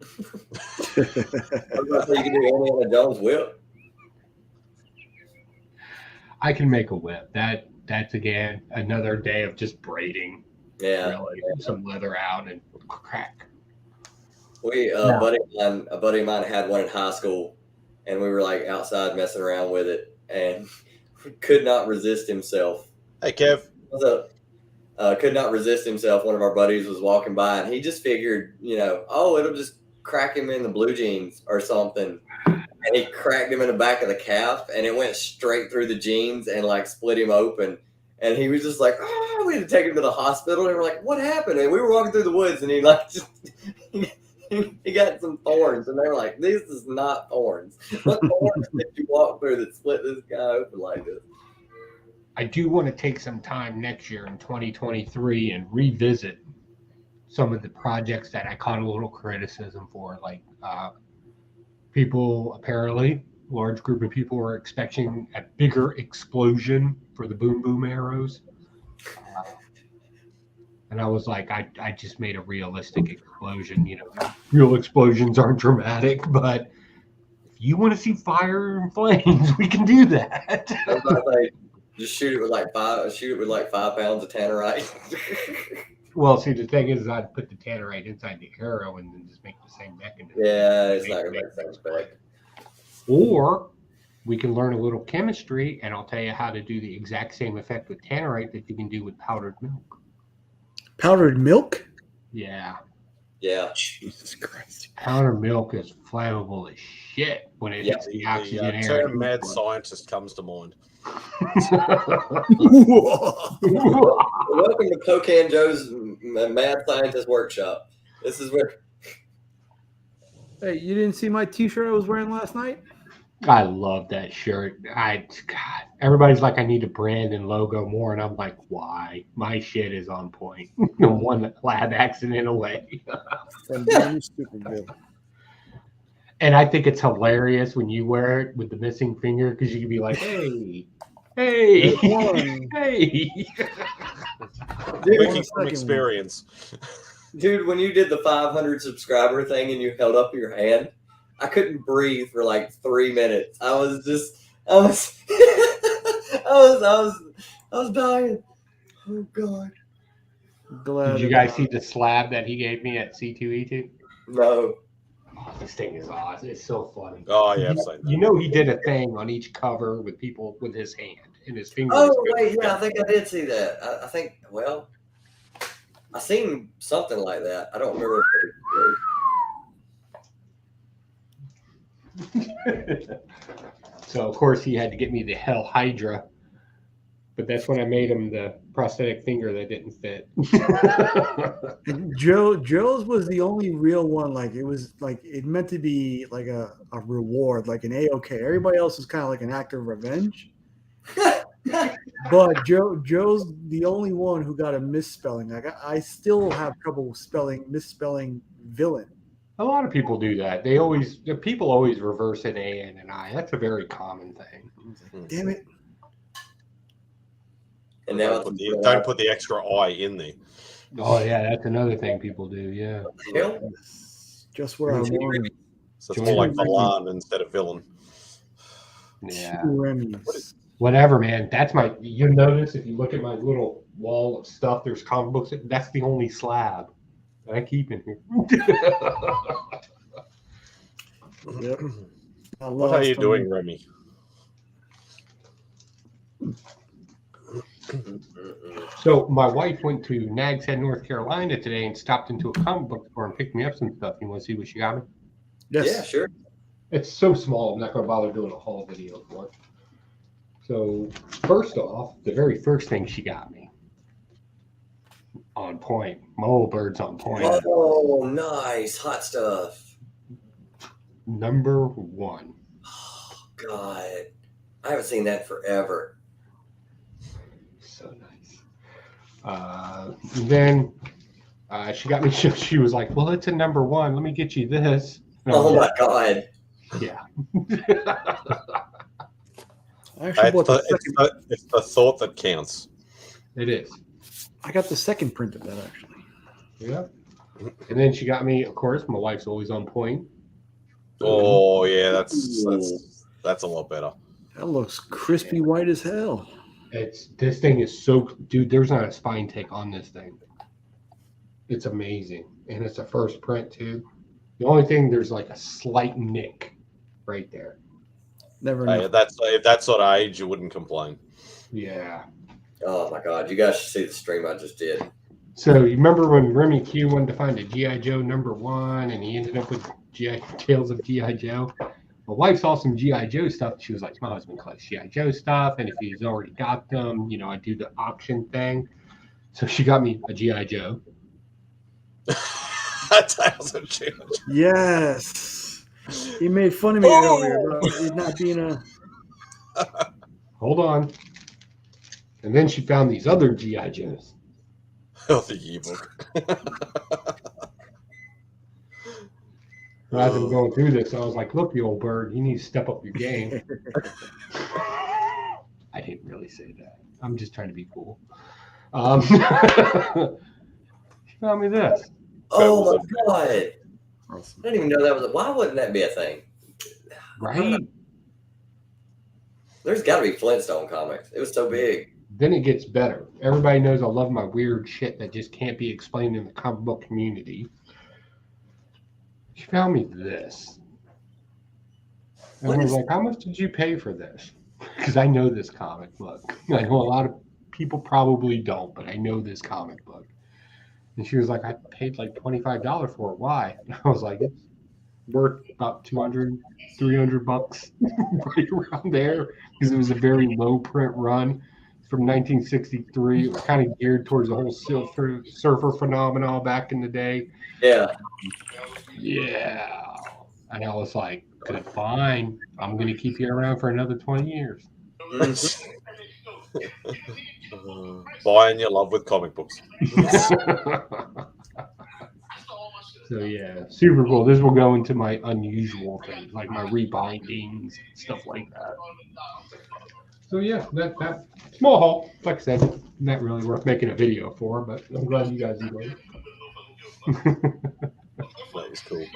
I was about to say you can do Indiana Jones whip. I can make a whip. That's again another day of just braiding. Yeah, really, some leather out and crack. A buddy of mine had one in high school, and we were like outside messing around with it, and could not resist himself. Hey, Kev. What's up? could not resist himself. One of our buddies was walking by, and he just figured, oh, it'll just crack him in the blue jeans or something. And he cracked him in the back of the calf, and it went straight through the jeans and like split him open. And he was just like, oh, we had to take him to the hospital. And we're like, what happened? And we were walking through the woods, and he like just he got some thorns, and they were like, this is not thorns. What thorns did you walk through that split this guy open like this? I do want to take some time next year in 2023 and revisit some of the projects that I caught a little criticism for. Like people, apparently, large group of people were expecting a bigger explosion for the boom boom arrows. And I was like, I just made a realistic explosion. Real explosions aren't dramatic, but if you want to see fire and flames, we can do that. I was about to say, just shoot it with like 5 pounds of tannerite. Well, see, the thing is, I'd put the tannerite inside the arrow and then just make the same mechanism. Yeah, it's not gonna make sense, but. Or we can learn a little chemistry, and I'll tell you how to do the exact same effect with tannerite that you can do with powdered milk. Powdered milk? Yeah. Yeah. Jesus Christ. Powdered milk is flammable as shit when it hits the oxygen The air. term mad scientist comes to mind. Welcome to Cocaine Joe's Mad Scientist Workshop. This is where. Hey, you didn't see my T-shirt I was wearing last night? I love that shirt. God, everybody's like, I need to brand and logo more, and I'm like, why? My shit is on point. One lab accident away. Super good. And I think it's hilarious when you wear it with the missing finger, because you can be like, hey, hey, hey. Speaking from experience. Dude, when you did the 500 subscriber thing and you held up your hand, I couldn't breathe for like 3 minutes. I was dying. Oh God. Did you guys see the slab that he gave me at C2E2? No. Oh, this thing is awesome. It's so funny. Oh yeah, he did a thing on each cover with people with his hand and his finger. Oh wait, yeah, I think I did see that. I think, well, I seen something like that. I don't remember. So of course he had to get me the Hell Hydra, but that's when I made him the prosthetic finger that didn't fit. Joe's was the only real one. Like it was like it meant to be like a reward, like an A-OK. Everybody else was kind of like an act of revenge. But Joe's the only one who got a misspelling. Like I still have trouble misspelling villain. A lot of people do that. People always reverse an A and an I. That's a very common thing. Damn it. And now don't put the extra I in there. Oh yeah, that's another thing people do. Yeah. Just what I wanted. So it's more like villain instead of villain. Yeah. Remys. Whatever, man. That's you notice if you look at my little wall of stuff, there's comic books. That's the only slab that I keep in here. Yep. What are you doing, Remy? So my wife went to Nags Head, North Carolina today and stopped into a comic book store and picked me up some stuff. You want to see what she got me? Yes. Yeah, sure. It's so small, I'm not going to bother doing a haul video for it. So first off, the very first thing she got me, on point. Mole Bird's on point. Oh, nice. Hot stuff. Number 1. Oh, God. I haven't seen that forever. So nice. Then she got me, she was like, well, it's a number 1. Let me get you this. Oh, my God. Yeah. It's the thought that counts. It is. I got the second print of that, actually. Yeah. And then she got me, of course, my wife's always on point. Oh, yeah, that's a lot better. That looks crispy white as hell. This thing is so, dude, there's not a spine take on this thing. It's amazing. And it's a first print, too. The only thing, there's like a slight nick right there. Never know. If that's sort of age, you wouldn't complain. Yeah. Oh my God, you guys should see the stream I just did. So you remember when Remy Q wanted to find a G.I. Joe #1 and he ended up with Tales of G.I. Joe? My wife saw some G.I. Joe stuff. She was like, my husband collects G.I. Joe stuff. And if he's already got them, I do the auction thing. So she got me a G.I. Joe. Tales of G.I. Joe. Yes. He made fun of me earlier about it not being a. Hold on. And then she found these other G.I. Joes. Oh, the yearbook. As I'm going through this, I was like, look, you old bird, you need to step up your game. I didn't really say that. I'm just trying to be cool. She found me this. Oh my God. I didn't even know that was why wouldn't that be a thing? Right? There's got to be Flintstone comics. It was so big. Then it gets better. Everybody knows I love my weird shit that just can't be explained in the comic book community. She found me this. And I was like, how much did you pay for this? Because I know this comic book. I know a lot of people probably don't, but I know this comic book. And she was like, I paid like $25 for it. Why? And I was like, it's worth about $200, $300 right around there, because it was a very low print run from 1963. It was kind of geared towards the whole surfer phenomenon back in the day. Yeah. Yeah. And I was like, good, fine. I'm going to keep you around for another 20 years. Buying your love with comic books. So yeah, super cool. This will go into my unusual things, like my rebindings, stuff like that. So yeah, that small haul, like I said, not really worth making a video for, but I'm glad you guys enjoyed it. That was cool.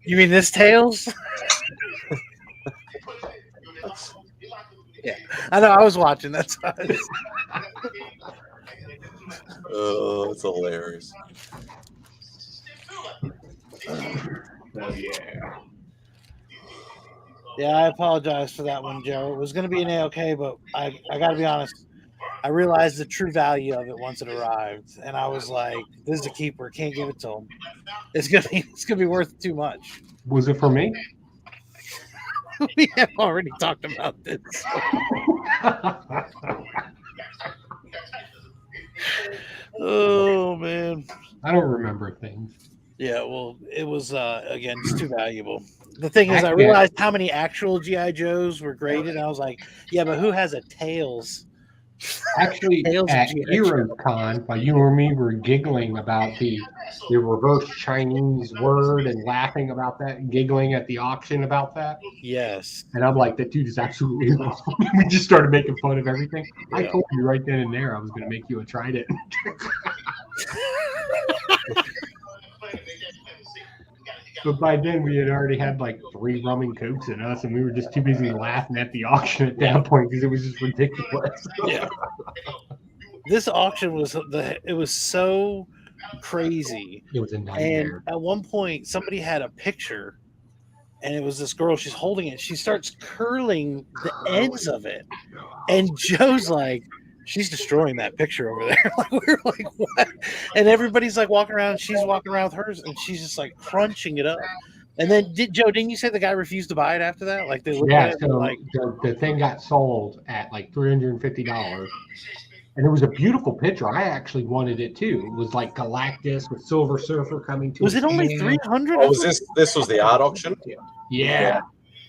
You mean this Tails? Yeah, I know. I was watching. That's why. Oh, it's hilarious. Yeah. Yeah, I apologize for that one, Joe. It was going to be an AOK, but I got to be honest. I realized the true value of it once it arrived, and I was like, "This is a keeper. Can't give it to him. It's gonna be worth too much." Was it for me? We have already talked about this. Oh man, I don't remember things. Yeah, well, it was again just too valuable. The thing is, I realized how many actual GI Joes were graded. And I was like, yeah, but who has a Tails? Actually, Tails at of G.I. HeroCon, while you and me were giggling about the reverse Chinese word and laughing about that, giggling at the auction about that. Yes. And I'm like, that dude is absolutely wrong. We just started making fun of everything. Yeah. I told you right then and there I was going to make you a Trident. But by then we had already had like 3 rum and cokes in us, and we were just too busy laughing at the auction at that point because it was just ridiculous. Yeah. This auction was it was so crazy. It was a nightmare. And at one point, somebody had a picture, and it was this girl. She's holding it. She starts curling the ends of it, and Joe's like, "She's destroying that picture over there." Like, we're like, "What?" And everybody's like walking around. She's walking around with hers, and she's just like crunching it up. And then, didn't you say the guy refused to buy it after that? Like they looked at it, so like the thing got sold at like $350. And it was a beautiful picture. I actually wanted it too. It was like Galactus with Silver Surfer coming to. Was it only 300? Oh, was this was the art auction? Yeah.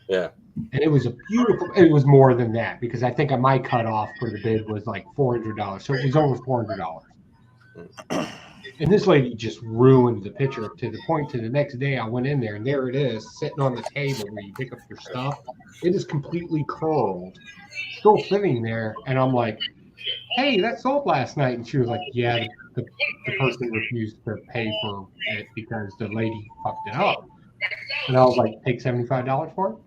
Yeah. And it was a beautiful. It was more than that because I think my cutoff for the bid was like $400, so it was over $400. And this lady just ruined the picture to the point. To the next day, I went in there and there it is, sitting on the table where you pick up your stuff. It is completely curled, still sitting there, and I'm like, "Hey, that sold last night." And she was like, "Yeah, the person refused to pay for it because the lady fucked it up." And I was like, "Take $75 for it?"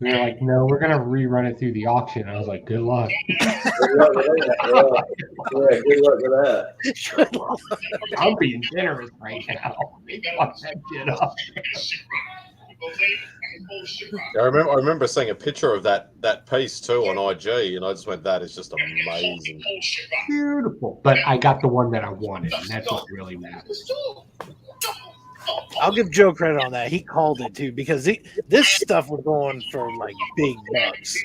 They're like, no, we're gonna rerun it through the auction. I was like, good luck. Good luck with that. Yeah, good luck with that. I'm being generous right now. Fuck that shit up. I remember seeing a picture of that piece too on IG, and I just went, "That is just amazing." Beautiful. But I got the one that I wanted, and that's what really matters. I'll give Joe credit on that. He called it too because this stuff was going for like big bucks,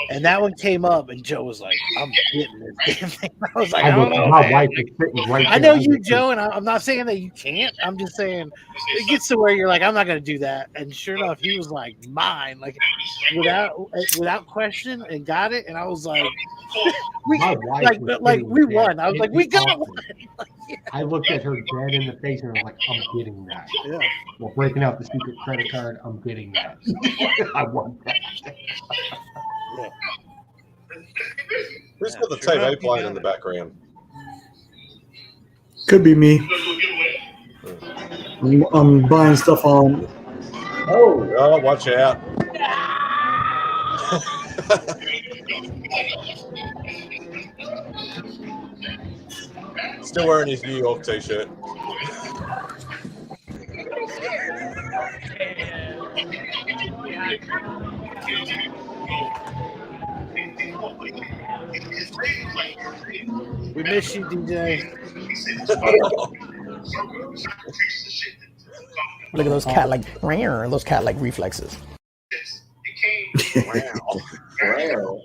and that one came up, and Joe was like, "I'm getting this damn thing." I was like, "I don't know, my man." wife is sitting right I there. know you, Joe, and I'm not saying that you can't. I'm just saying it gets to where you're like, "I'm not going to do that." And sure enough, he was like, "Mine," like without question, and got it. And I was like, "We we won." I was like, "We got one." Like, yeah. I looked at her dead in the face and I was like, I'm getting that. Yeah. Well, breaking out the secret credit card, I'm getting that. I want that. Who's got the TV playing in the background? Could be me. I'm buying stuff on. Oh, watch out. Still wearing his New York t-shirt. We miss you, DJ. Look at those cat-like reflexes. Wow.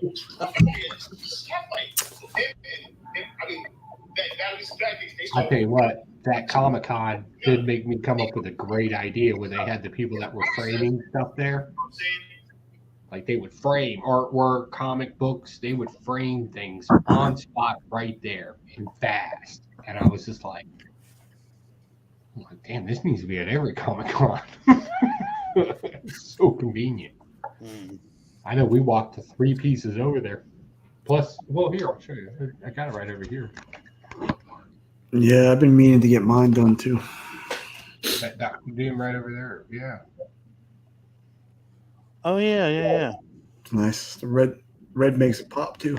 I'll tell you what, that Comic-Con did make me come up with a great idea where they had the people that were framing stuff there. Like they would frame artwork, comic books, they would frame things on spot right there and fast. And I was just like, damn, this needs to be at every Comic-Con. It's so convenient. I know we walked to 3 pieces over there. Plus, well, here, I'll show you. I got it right over here. Yeah, I've been meaning to get mine done too. That Dr. Doom right over there. Yeah. Oh yeah. It's nice. The red makes it pop too.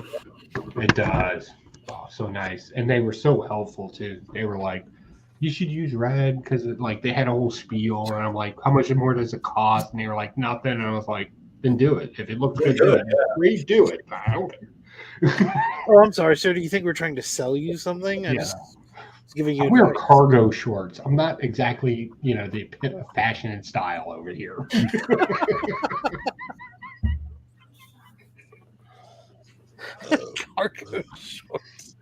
It does. Oh, so nice. And they were so helpful too. They were like, you should use red because like they had a whole spiel, and I'm like, how much more does it cost? And they were like, nothing. And I was like, then do it. If it looks good, do it. Please do it. I don't care. Oh, I'm sorry. So do you think we're trying to sell you something? I just giving you I wear cargo shorts. I'm not exactly, the epitome of fashion and style over here. Cargo shorts.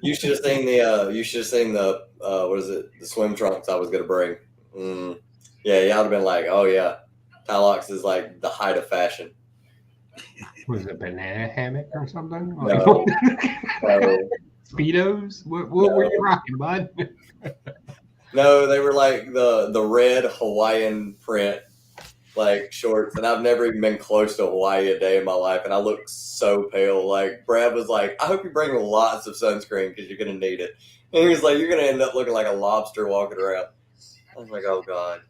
You should have seen the what is it? The swim trunks I was gonna bring. Yeah, y'all have been like, oh yeah, Tylox is like the height of fashion. Was it a banana hammock or something? No. Speedos? What were you rocking, bud? No, they were like the red Hawaiian print like shorts, and I've never even been close to Hawaii a day in my life, and I look so pale. Like Brad was like, I hope you bring lots of sunscreen because you're gonna need it. And he was like, you're gonna end up looking like a lobster walking around. I was like, oh god.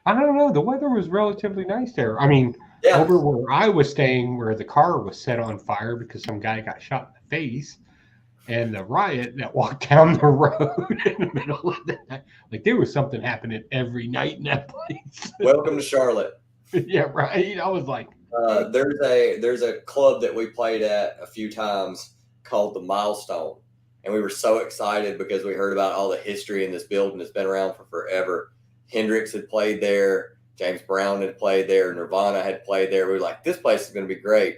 I don't know. The weather was relatively nice there. I mean, over where I was staying, where the car was set on fire because some guy got shot in the face, and the riot that walked down the road in the middle of the night. Like there was something happening every night in that place. Welcome to Charlotte. Yeah, right. I was like, there's a club that we played at a few times called the Milestone, and we were so excited because we heard about all the history in this building. It's been around for forever. Hendrix had played there. James Brown had played there. Nirvana had played there. We were like, this place is going to be great.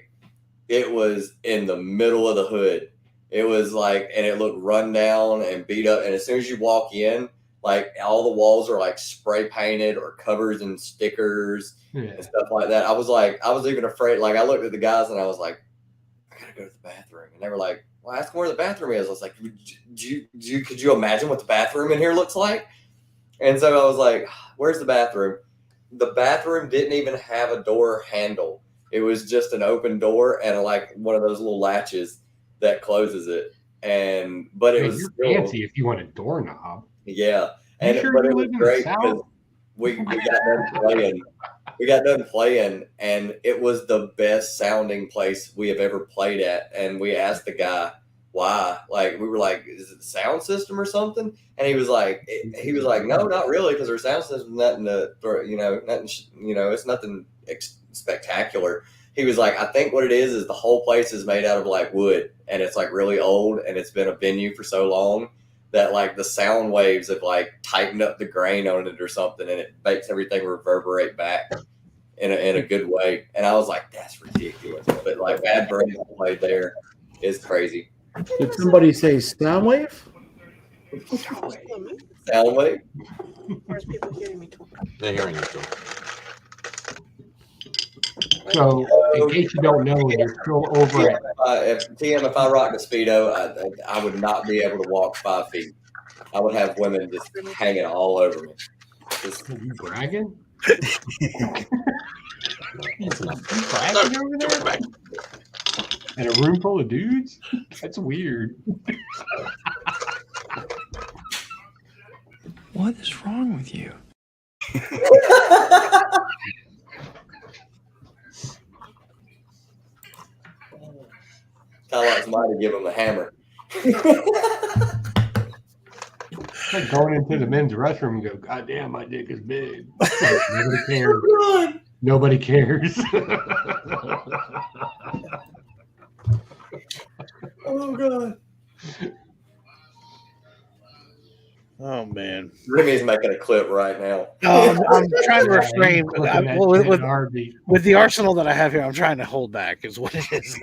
It was in the middle of the hood. It was like, and it looked run down and beat up. And as soon as you walk in, like all the walls are like spray painted or covers and stickers and stuff like that. I was even afraid. Like I looked at the guys and I was like, I gotta go to the bathroom. And they were like, well, ask them where the bathroom is. I was like, could you imagine what the bathroom in here looks like? And so I was like, where's the bathroom? The bathroom didn't even have a door handle. It was just an open door and like one of those little latches that closes it. But it was fancy if you want a doorknob. Yeah. But it was great because we got done playing. We got done playing, and it was the best sounding place we have ever played at. And we asked the guy why. Like, we were like, "Is it the sound system or something?" And he was like, "No, not really, because our sound system nothing to, nothing, it's nothing spectacular." He was like, "I think what it is the whole place is made out of like wood, and it's like really old, and it's been a venue for so long that like the sound waves have like tightened up the grain on it or something, and it makes everything reverberate back in a good way." And I was like, "That's ridiculous." But like Bad Brains played there is crazy. Did somebody say Soundwave? Soundwave. Where's people hearing me talk? They're hearing you talk. So, in case you don't know, you're still over at. If I rocked a Speedo, I would not be able to walk 5 feet. I would have women just hanging all over me. Are you bragging? In a room full of dudes? That's weird. What is wrong with you? Kind of like somebody to give him a hammer. It's like going into the men's restroom and go, "God damn, my dick is big." Nobody cares. Nobody cares. Oh God. Oh man, Remy's making a clip right now. I'm trying to refrain. With With the arsenal that I have here, I'm trying to hold back. Is what it is.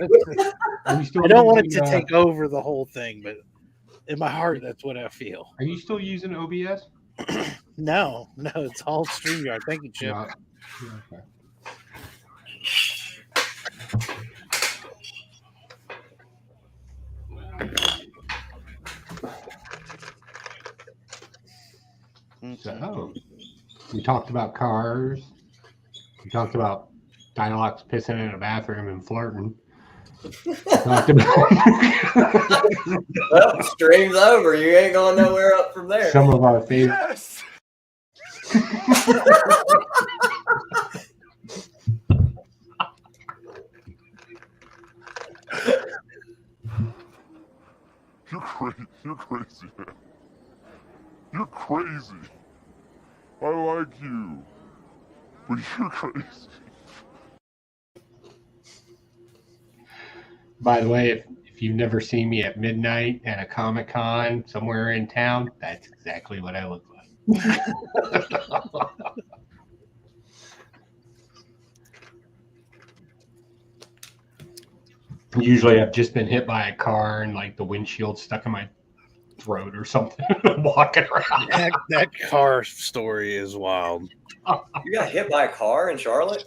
I don't want it to take over the whole thing, but in my heart, that's what I feel. Are you still using OBS? No, it's all StreamYard. Thank you, Chip. Okay. So, we talked about cars. We talked about Dialogues pissing in a bathroom and flirting. Talked about Well, stream's over. You ain't going nowhere up from there. some of our favorite. Yes. You're crazy. You're crazy, man. You're crazy. I like you, but you're crazy. By the way, if you've never seen me at midnight at a Comic-Con somewhere in town, that's exactly what I look like. Usually I've just been hit by a car and like the windshield stuck in my throat or something. Walking around. That car story is wild. You got hit by a car in Charlotte?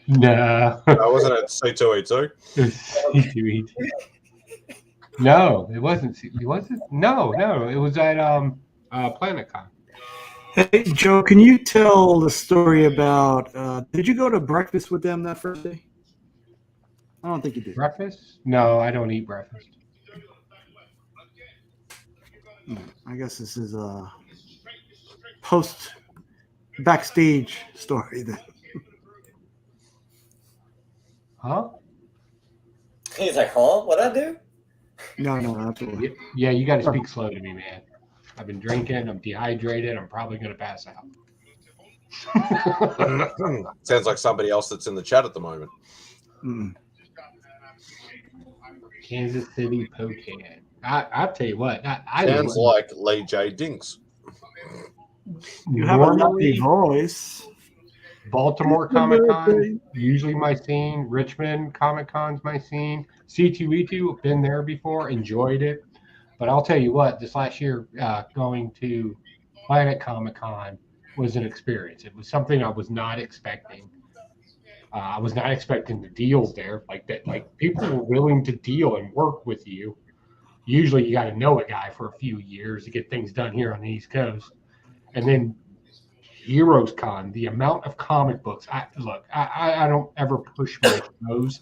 No. Wasn't it C2E2? C2E2. No, it wasn't. It wasn't. No. It was at PlanetCon. Hey, Joe, can you tell the story about? Did you go to breakfast with them that first day? I don't think you did. Breakfast? No, I don't eat breakfast. I guess this is a post backstage story then. Huh? He's like, huh? What'd I do? No, absolutely. Yeah, you got to speak slow to me, man. I've been drinking. I'm dehydrated. I'm probably going to pass out. Sounds like somebody else that's in the chat at the moment. Kansas City Pocan. I'll tell you what. I Sounds like Lee J. Dinks. You have a lovely voice. Baltimore Comic-Con, usually my scene. Richmond Comic-Con's my scene. C2E2, been there before, enjoyed it. But I'll tell you what, this last year going to Planet Comic-Con was an experience. It was something I was not expecting. I was not expecting the deals there. Like that, like people were willing to deal and work with you. Usually you got to know a guy for a few years to get things done here on the East Coast. And then Heroes Con, the amount of comic books. I don't ever push my shows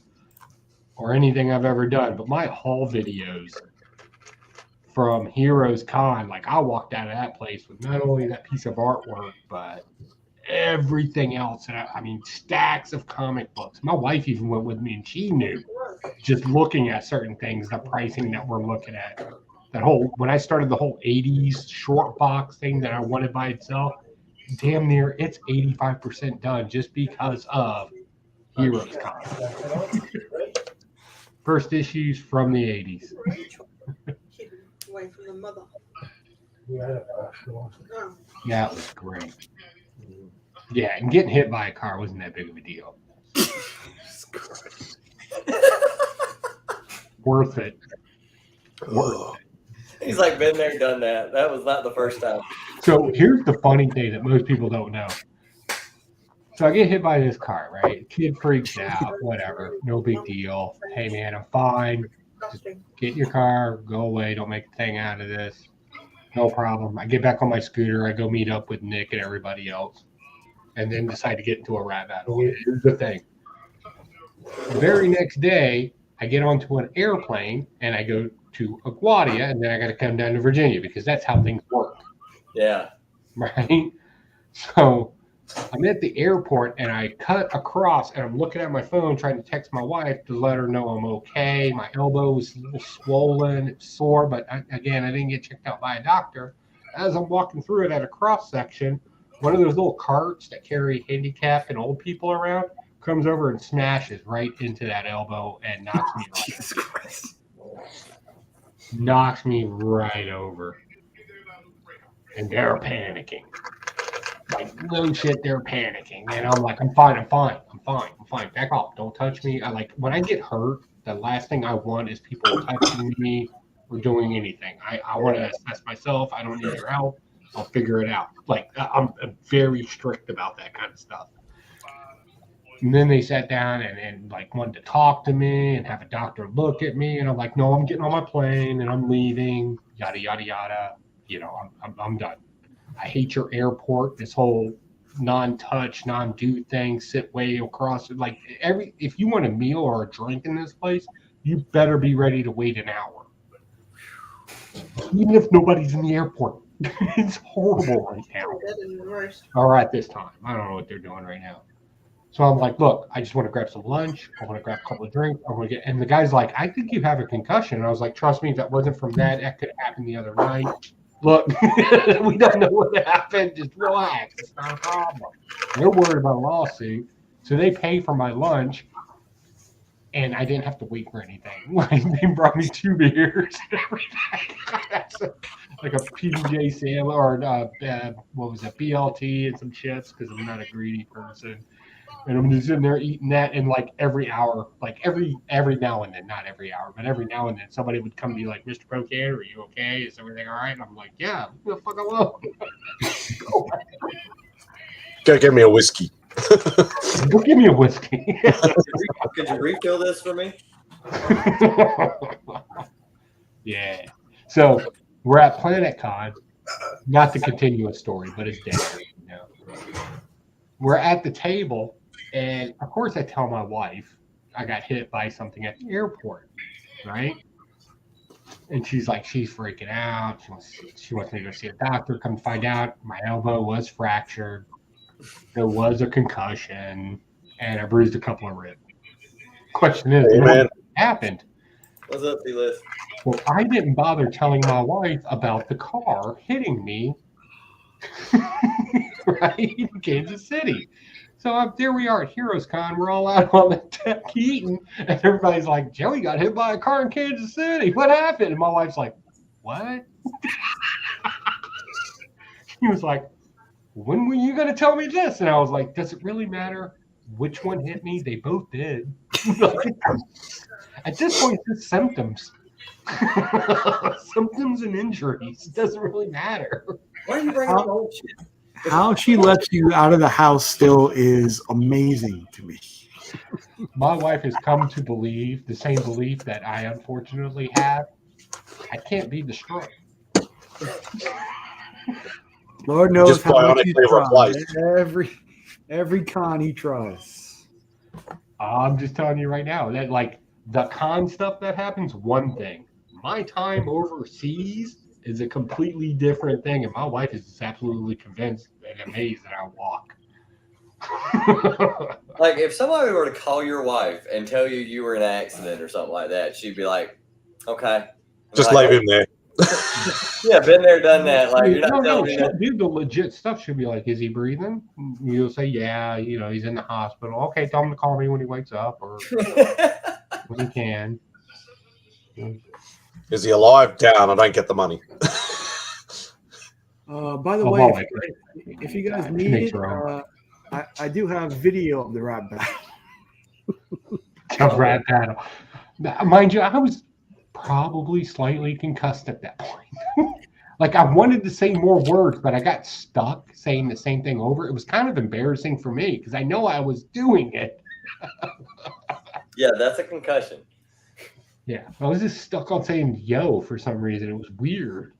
or anything I've ever done, but my haul videos from Heroes Con. Like I walked out of that place with not only that piece of artwork, but everything else. And I mean, stacks of comic books. My wife even went with me, and she knew just looking at certain things, the pricing that we're looking at. That whole when I started the whole '80s short box thing that I wanted by itself, damn near it's 85% done just because of Heroes Con. First issues from the '80s. Away from the mother. That was great. Yeah, and getting hit by a car wasn't that big of a deal. Worth it. Worth it. He's like been there, done that. That was not the first time. So here's the funny thing that most people don't know. So I get hit by this car, right? Kid freaks out, whatever, no big deal. Hey man, I'm fine. Just get in your car, go away, don't make a thing out of this. No problem. I get back on my scooter, I go meet up with Nick and everybody else, and then decide to get into a rap battle. Here's the thing. The very next day, I get onto an airplane and I go to LaGuardia, and then I got to come down to Virginia because that's how things work. Yeah. Right? So I'm at the airport and I cut across and I'm looking at my phone trying to text my wife to let her know I'm okay. My elbow was a little swollen, it's sore, but again, I didn't get checked out by a doctor. As I'm walking through it at a cross section, one of those little carts that carry handicapped and old people around comes over and smashes right into that elbow and knocks me right. Jesus Christ. Knocks me right over. And they're panicking. Like, no shit, they're panicking. And I'm like, I'm fine. Back off. Don't touch me. When I get hurt, the last thing I want is people touching me or doing anything. I want to assess myself. I don't need your help. I'll figure it out. I'm very strict about that kind of stuff. And then they sat down and wanted to talk to me and have a doctor look at me. And I'm like, no, I'm getting on my plane and I'm leaving, yada, yada, yada. I'm done. I hate your airport, this whole non-touch, non-do thing, sit way across. If you want a meal or a drink in this place, you better be ready to wait an hour. Even if nobody's in the airport. It's horrible right now. Or at this time. I don't know what they're doing right now. So I'm like, look, I just want to grab some lunch. I want to grab a couple of drinks. And the guy's like, I think you have a concussion. And I was like, trust me, if that wasn't from that could have happened the other night. Look, we don't know what happened. Just relax. It's not a problem. They're worried about a lawsuit. So they pay for my lunch. And I didn't have to wait for anything. They brought me 2 beers and everything. Like a PBJ Sam or what was it, BLT and some chips because I'm not a greedy person. And I'm just sitting there eating that, and every hour, every now and then, not every hour, but every now and then, somebody would come to me like, Mr. Cocaine, are you okay? Is everything all right? And I'm like, yeah, leave the fuck alone. Go get me a whiskey. Go give me a whiskey. Could you refill this for me? Yeah. So we're at Planet Con, not the continuous story, but it's dead. We're at the table. And of course, I tell my wife I got hit by something at the airport, right? And she's freaking out. She wants me to go see a doctor. Come find out, my elbow was fractured. There was a concussion, and I bruised a couple of ribs. Question is, what happened? What's up, D-List? Well, I didn't bother telling my wife about the car hitting me, right, in Kansas City. So there we are at Heroes Con. We're all out on the deck eating, and everybody's like, Joey got hit by a car in Kansas City. What happened? And my wife's like, what? He was like, when were you going to tell me this? And I was like, does it really matter which one hit me? They both did. At this point, it's symptoms. Symptoms and injuries. It doesn't really matter. Why are you bringing up old shit? How she lets you out of the house still is amazing to me. My wife has come to believe the same belief that I unfortunately have. I can't be destroyed. Lord knows Just how much he replaced. tries. Every con he tries. I'm just telling you right now that the con stuff that happens, one thing. My time overseas is a completely different thing, and my wife is absolutely convinced and amazed that I walk. Like, if somebody were to call your wife and tell you you were in an accident or something like that, she'd be like, okay. Just like, leave him there. Yeah, been there, done that. Like, you're not no, telling me she'll that. do the legit stuff. She'll be like, "Is he breathing?" You'll say, "Yeah, he's in the hospital." Okay, tell him to call me when he wakes up or when he can. Is he alive? Down. I don't get the money. By the way, if you guys need it, I do have video of the rap battle. A rap battle. Mind you, I was probably slightly concussed at that point. Like, I wanted to say more words, but I got stuck saying the same thing over. It was kind of embarrassing for me because I know I was doing it. Yeah, that's a concussion. Yeah, I was just stuck on saying yo for some reason. It was weird.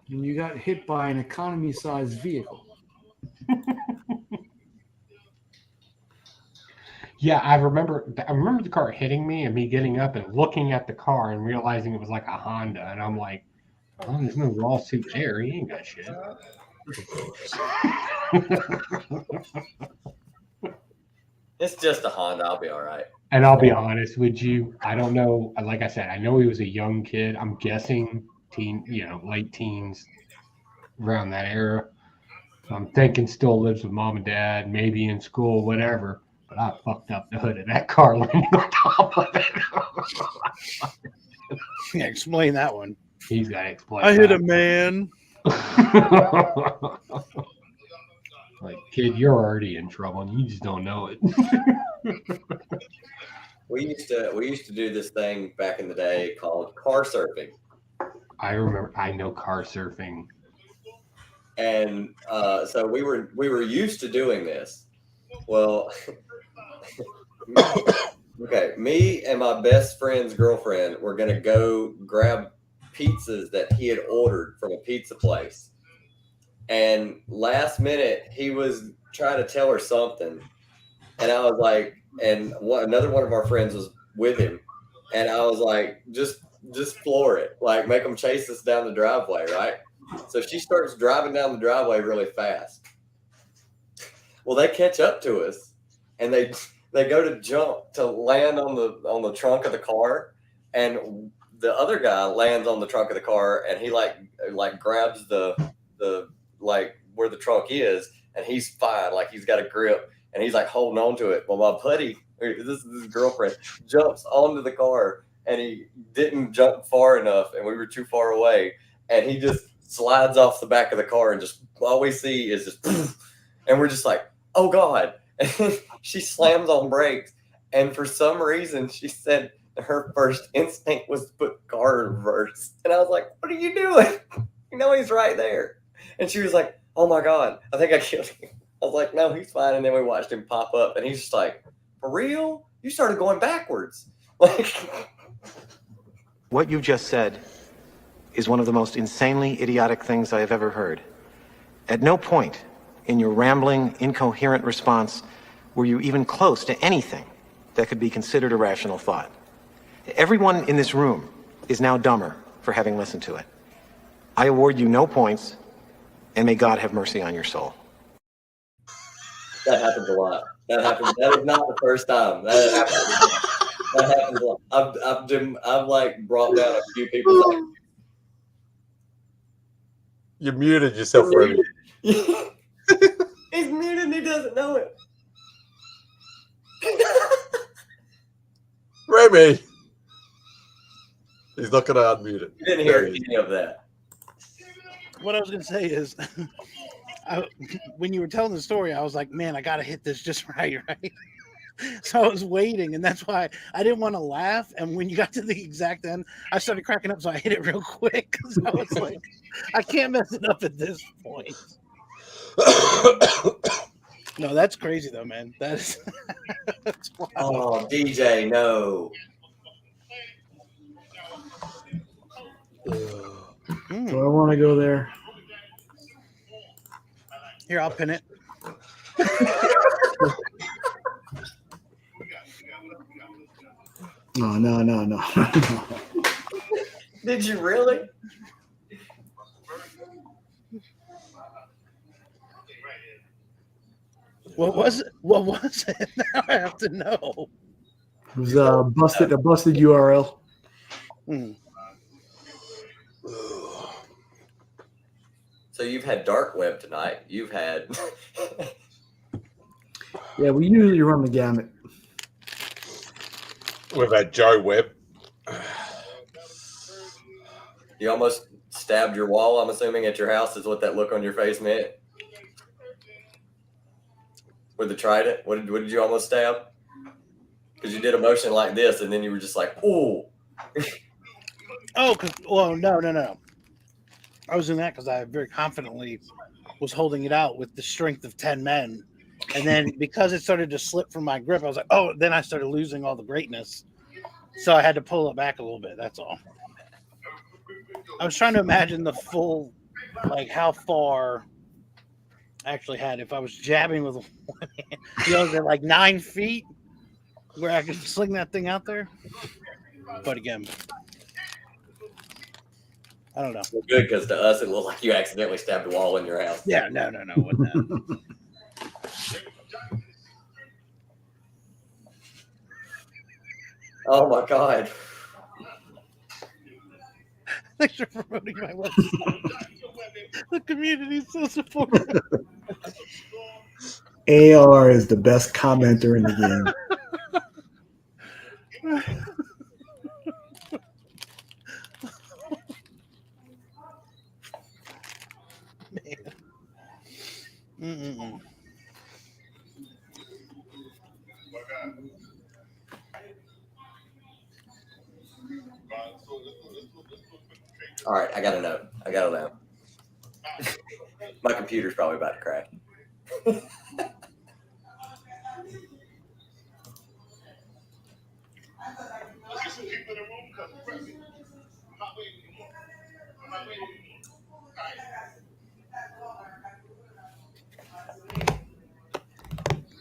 And you got hit by an economy-sized vehicle. Yeah, I remember the car hitting me and me getting up and looking at the car and realizing it was like a Honda. And I'm like, oh, there's no lawsuit there. He ain't got shit. It's just a Honda. I'll be all right. And I'll be honest with you, I don't know. Like I said, I know he was a young kid. I'm guessing late teens, around that era. I'm thinking still lives with mom and dad, maybe in school, whatever. But I fucked up the hood of that car landing on top of it. Yeah, explain that one. He's got to explain. I hit a man. Like, kid, you're already in trouble and you just don't know it. We used to do this thing back in the day called car surfing. I know car surfing. And so we were used to doing this. Well, okay, me and my best friend's girlfriend were gonna go grab pizzas that he had ordered from a pizza place. And last minute, he was trying to tell her something, and I was like, another one of our friends was with him, and I was like, just floor it, like make them chase us down the driveway, right? So she starts driving down the driveway really fast. Well, they catch up to us, and they go to jump to land on the trunk of the car, and the other guy lands on the trunk of the car, and he like grabs the like where the trunk is, and he's fine, like he's got a grip, and he's like holding on to it. Well, my buddy, this is his girlfriend, jumps onto the car, and he didn't jump far enough, and we were too far away, and he just slides off the back of the car, and just all we see is just, and we're just like, oh God. And she slams on brakes, and for some reason she said her first instinct was to put the car in reverse, and I was like, what are you doing? You know he's right there. And she was like, oh my God, I think I killed him. I was like, no, he's fine. And then we watched him pop up, and he's just like, for real? You started going backwards. Like, what you just said is one of the most insanely idiotic things I have ever heard. At no point in your rambling, incoherent response were you even close to anything that could be considered a rational thought. Everyone in this room is now dumber for having listened to it. I award you no points, and may God have mercy on your soul. that happens a lot. That is not the first time. That happens a lot. I've like brought down a few people's like, You muted yourself, Remy. he's muted and he doesn't know it. Remy! He's not going to unmute it. You didn't hear any of that. What I was going to say is, when you were telling the story, I was like, man, I got to hit this just right? So I was waiting, and that's why I didn't want to laugh. And when you got to the exact end, I started cracking up, so I hit it real quick because I was like, I can't mess it up at this point. No, that's crazy though, man. That is. That's wild. Oh, DJ, no. Do I want to go there? Here, I'll pin it. No. Did you really? What was it? What was it? Now I have to know. It was a busted URL. So you've had dark web tonight. You've had. Yeah, we usually run the gamut. We've had Joe Webb. You almost stabbed your wall, I'm assuming, at your house is what that look on your face meant. With the trident? What did you almost stab? Because you did a motion like this, and then you were just like, ooh. No. I was doing that because I very confidently was holding it out with the strength of 10 men. And then because it started to slip from my grip, I was like, oh, then I started losing all the greatness. So I had to pull it back a little bit. That's all. I was trying to imagine the full, like how far I actually had if I was jabbing with one hand. Is it like 9 feet where I could sling that thing out there? But again, I don't know. Well, good, because to us, it looked like you accidentally stabbed a wall in your house. Yeah, no. Wasn't Oh, my God. Thanks for promoting my website. The community is so supportive. AR is the best commenter in the game. Mm-mm-mm. All right, I got to know. My computer's probably about to crash.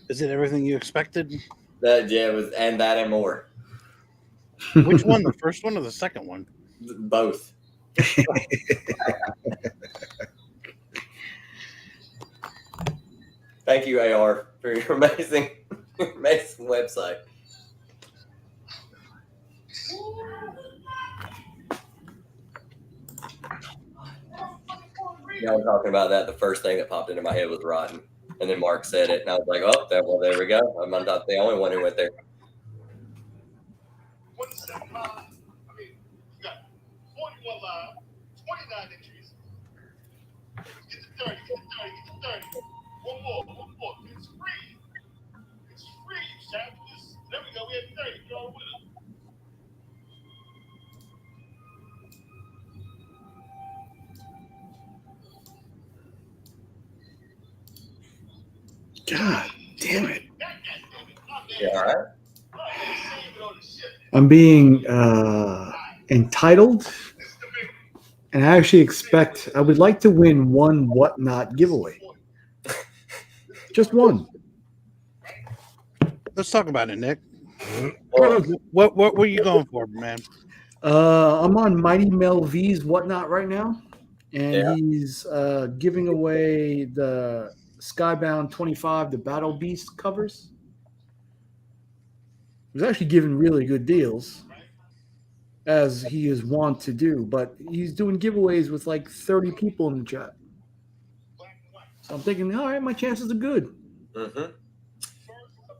Is it everything you expected? It was, and that and more. Which one? The first one or the second one? Both. Thank you, AR, for your amazing website. Yeah, I'm talking about that. The first thing that popped into my head was rotten. And then Mark said it, and I was like, oh, there we go. I'm not the only one who went there. God damn it. Yeah, all right. I'm being entitled, and I actually I would like to win one Whatnot giveaway. Just one. Let's talk about it, Nick. What were you going for, man? I'm on Mighty Mel V's Whatnot right now, and Yeah. he's giving away the Skybound 25, the Battle Beast covers. He's actually giving really good deals, as he is wont to do, but he's doing giveaways with like 30 people in the chat. So I'm thinking, all right, my chances are good. Mm-hmm.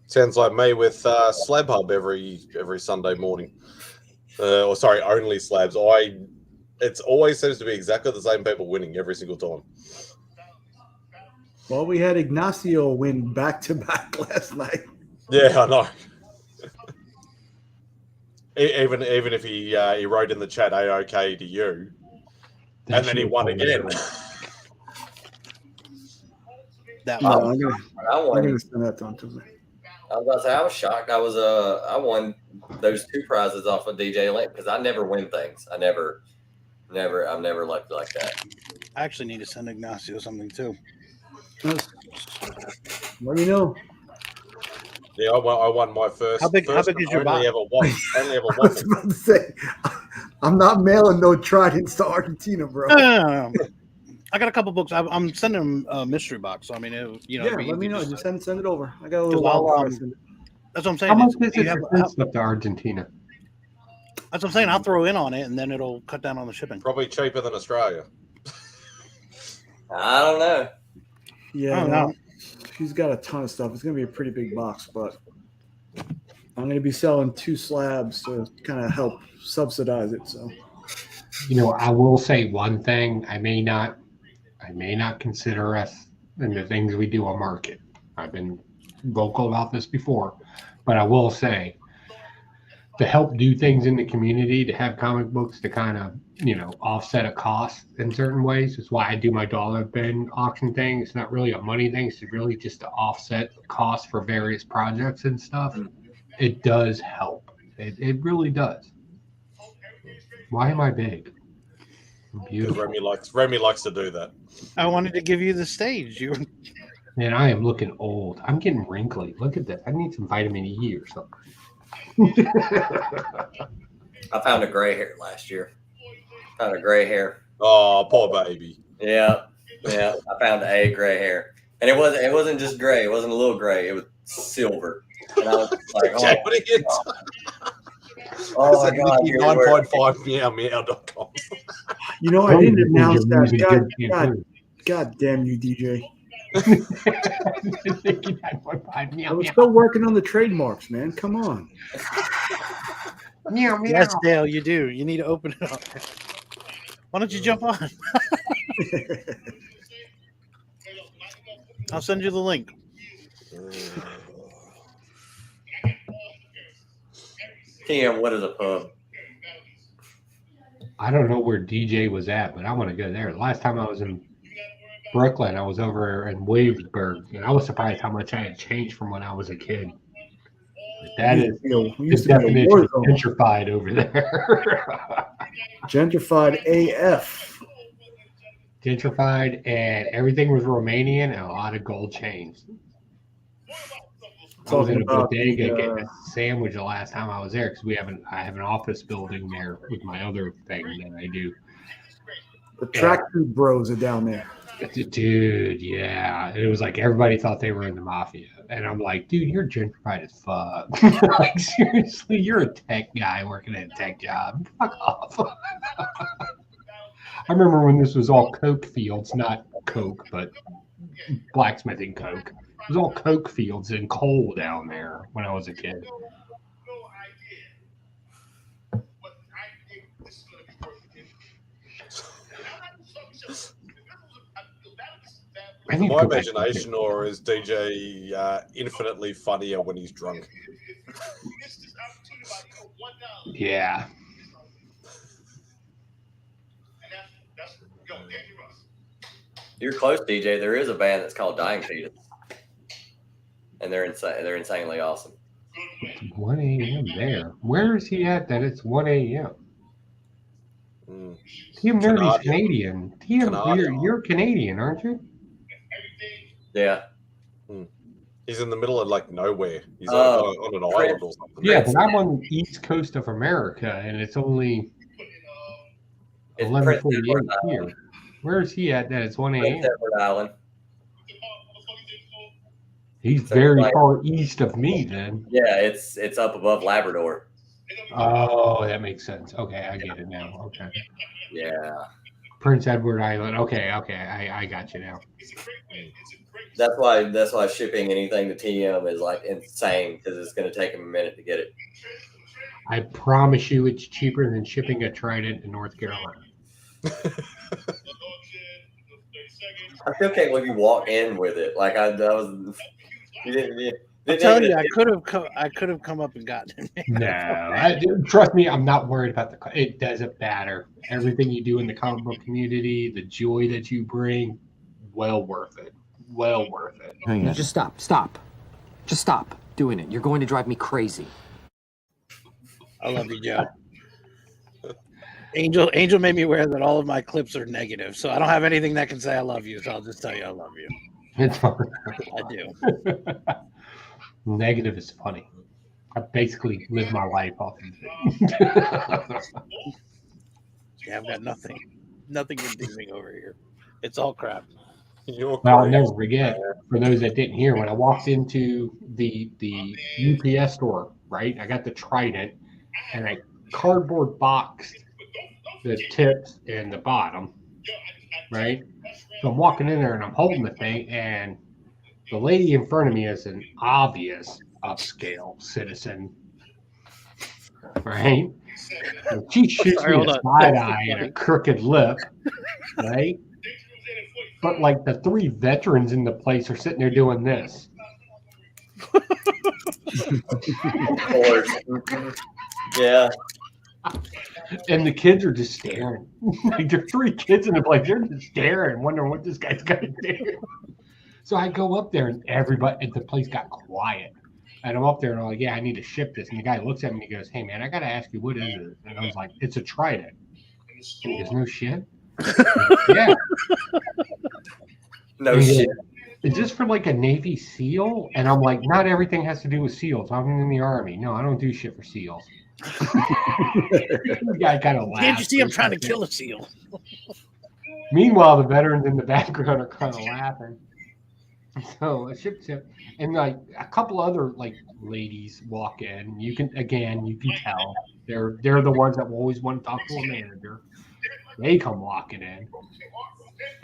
Sounds like me with Slab Hub every Sunday morning. Only slabs. It always seems to be exactly the same people winning every single time. Well, we had Ignacio win back-to-back last night. Yeah, I know. Even if he wrote in the chat "A-OK" to you, and then he won again. I'm gonna send that to him too. I was about to say, I was shocked. I won those 2 prizes off of DJ Link because I never win things. I'm never lucky like that. I actually need to send Ignacio something too. Let me know. Yeah, I won my first. How big first is your only box? ever waffle. Only ever I was waffle. about to say, I'm not mailing no Tridents to Argentina, bro. No. I got a couple books. I'm sending them a mystery box. So I mean, Yeah, let me know. Just send it over. I got a little I'll, while before I send it. that's what I'm How saying. much Is is you it have, to send stuff to Argentina? that's what I'm saying. I'll throw in on it, and then it'll cut down on the shipping. Probably cheaper than Australia. I don't know. Yeah, I don't no, know. he's got a ton of stuff. It's gonna be a pretty big box, but I'm gonna be selling 2 slabs to kind of help subsidize it. So, You know, I will say one thing. I may not consider us in the things we do a market. I've been vocal about this before, but I will say to help do things in the community, to have comic books to kind of, offset a cost in certain ways. It's why I do my dollar bin auction thing. It's not really a money thing. It's really just to offset costs for various projects and stuff. It does help. It really does. Why am I big? I'm Because beautiful. Remy likes to do that. I wanted to give you the stage. You Man, I am looking old. I'm getting wrinkly. Look at that. I need some vitamin E or something. I found a gray hair last year. Found a gray hair. Oh, poor baby. Yeah. I found a gray hair, and it wasn't just gray. It wasn't a little gray. It was silver. And I was like, oh my god! 9.5meow.com. you know, I didn't announce that. God damn you, DJ. I was still working on the trademarks, man. Come on. Meow, meow. Yes, Dale, you do. You need to open it up. Why don't you jump on? I'll send you the link. TM, what is a pub? I don't know where DJ was at, but I want to go there. The last time I was in Brooklyn, I was over in Williamsburg, and I was surprised how much I had changed from when I was a kid. That is the definition of gentrified over there. Gentrified AF. Gentrified, and everything was Romanian and a lot of gold chains. I was in a bodega getting a sandwich the last time I was there because I have an office building there with my other thing that I do. The tracksuit bros are down there. Dude, yeah. It was like everybody thought they were in the mafia. And I'm like, dude, you're gentrified as fuck. Like, seriously, you're a tech guy working at a tech job. Fuck off. I remember when this was all coke fields, not coke, but blacksmithing coke. It was all coke fields and coal down there when I was a kid. In my imagination, or is DJ infinitely funnier when he's drunk? Yeah. You're close, DJ. There is a band that's called Dying Fetus, and they're insane. They're insanely awesome. It's 1 a.m. there. Where is he at that it's 1 a.m.? Tim Nerdy's Canadian. Tim, you're Canadian, aren't you? Yeah. He's in the middle of like nowhere. He's on an island or something. Yeah, but I'm on the east coast of America, and it's only 11:48 here. Where is he at that it's 1 a.m.? Edward Island. He's very far east of me then. Yeah, it's up above Labrador. Oh, that makes sense. Okay, I get it now. Okay. Yeah. Prince Edward Island. Okay, I got you now. That's why shipping anything to TM is like insane because it's going to take him a minute to get it. I promise you, it's cheaper than shipping a Trident to North Carolina. I still can't believe you walked in with it. Like I was. You didn't. I tell you, I could have come up and gotten it. No, trust me, I'm not worried about it doesn't matter. Everything you do in the comic book community, the joy that you bring, well worth it. Well worth it. No, just stop. Just stop doing it. You're going to drive me crazy. I love you, Joe. Angel made me aware that all of my clips are negative, so I don't have anything that can say I love you, so I'll just tell you I love you. It's fine. I do. Negative is funny. I basically live my life off of it. Yeah, I've got nothing redeeming over here. It's all crap. Well, I'll never forget, for those that didn't hear, when I walked into the UPS store, right? I got the Trident, and I cardboard boxed the tips and the bottom, right? So I'm walking in there and I'm holding the thing, and the lady in front of me is an obvious upscale citizen, right? And she shoots Sorry, me a hold on. side That's so eye and a funny. crooked lip, right? But like the three veterans in the place are sitting there doing this. Of course. Yeah. And the kids are just staring. Like there are three kids in the place. They're just staring, wondering what this guy's gonna do. So I go up there and everybody at the place got quiet. And I'm up there and I'm like, yeah, I need to ship this. And the guy looks at me and he goes, hey man, I gotta ask you, what is it? And I was like, it's a Trident. And he goes, no shit. Yeah. No And he shit. goes, is this for like a Navy SEAL? And I'm like, not everything has to do with SEAls. I'm in the Army. No, I don't do shit for SEAls. The guy kind of laughed. Can't you see I'm trying to kill a seal? Meanwhile, the veterans in the background are kind of laughing. So I shipped him, and like a couple other like ladies walk in. You can tell they're the ones that will always want to talk to a manager. They come walking in,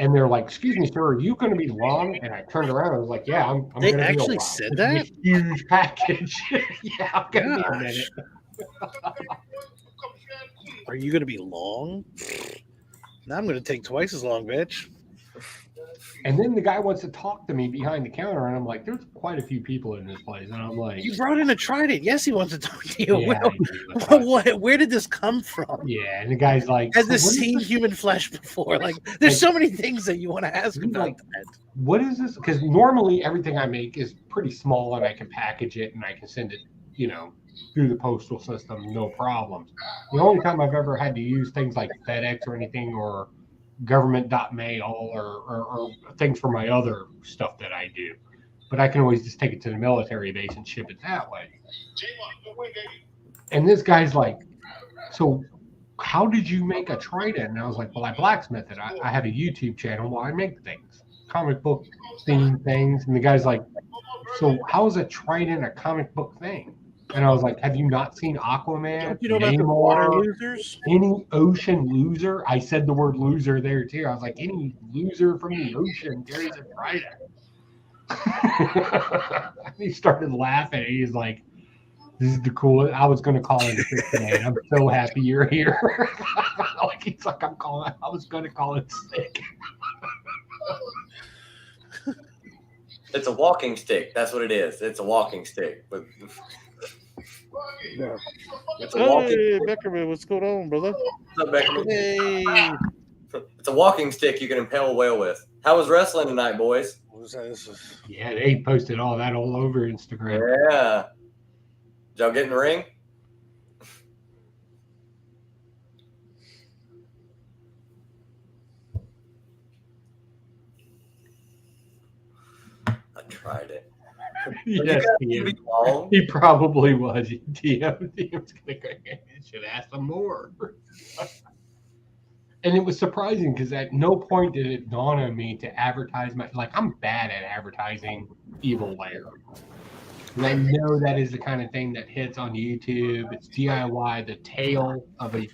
and they're like, "Excuse me, sir, are you going to be long?" And I turned around. I was like, "Yeah, I'm They going to be a actually while. said It's a that? huge package. Yeah, I'm going to be a Gosh. minute." Are you going to be long? Now I'm going to take twice as long, bitch. And then the guy wants to talk to me behind the counter, and I'm like, "There's quite a few people in this place," and I'm like, You brought in a Trident. Yes, he wants to talk to you. Yeah, Where did this come from? yeah. And the guy's like, Has "So this what is seen this?" human flesh before? Like, there's so many things that you want to ask He's about like, that. what is this? Because normally everything I make is pretty small and I can package it and I can send it, through the postal system, no problems. The only time I've ever had to use things like FedEx or anything or government.mail or things for my other stuff that I do. But I can always just take it to the military base and ship it that way. And this guy's like, so how did you make a Trident? And I was like, well, I blacksmith it. I have a YouTube channel where I make things, comic book themed things. And the guy's like, so how is a Trident a comic book thing? And I was like, have you not seen Aquaman? Don't you know about the water losers? Any ocean loser? I said the word loser there too. I was like, any loser from the ocean carries a Trident. He started laughing. He's like, this is the coolest. I was going to call in sick today, and I'm so happy you're here. He's like, I was going to call in sick. It's a walking stick. That's what it is. It's a walking stick. It's a walking Hey, stick. Beckerman, what's going on, brother? What's up, Beckerman? Hey. It's a walking stick you can impale a whale with. How was wrestling tonight, boys? Yeah, they posted all that all over Instagram. Yeah. Did y'all get in the ring? I tried it. Yes, he probably was. DM's gonna go. Should ask him more. And it was surprising because at no point did it dawn on me to advertise I'm bad at advertising Evil Lair. And I know that is the kind of thing that hits on YouTube. It's DIY. The tail of a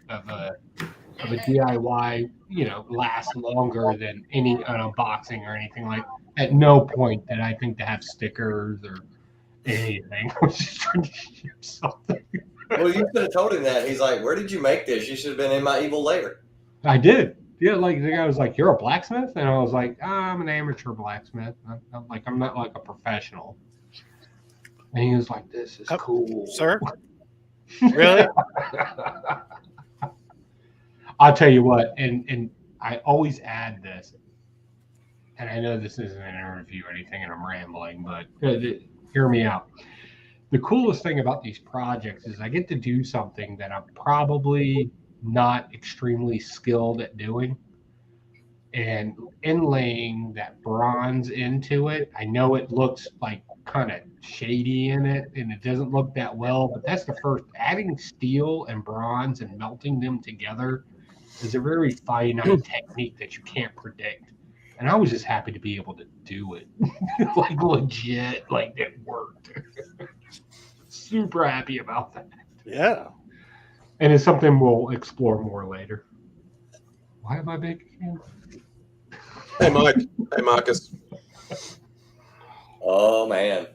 DIY, lasts longer than any unboxing or anything like. At no point did I think to have stickers or anything. I was just trying to ship something. Well, you could have told him that. He's like, "Where did you make this? You should have been in my evil lair." I did. Yeah, like the guy was like, "You're a blacksmith," and I was like, "I'm an amateur blacksmith. I'm not like a professional." And he was like, "This is cool, sir." Really? I'll tell you what, and I always add this, and I know this isn't an interview or anything, and I'm rambling, but hear me out. The coolest thing about these projects is I get to do something that I'm probably not extremely skilled at doing, and inlaying that bronze into it. I know it looks like kind of shady in it, and it doesn't look that well. But that's the first. Adding steel and bronze and melting them together is a very finite technique that you can't predict. And I was just happy to be able to do it, like legit, like it worked. Super happy about that. Yeah. And it's something we'll explore more later. Why am I big again? Hey, Mike. Hey, Marcus. Oh man,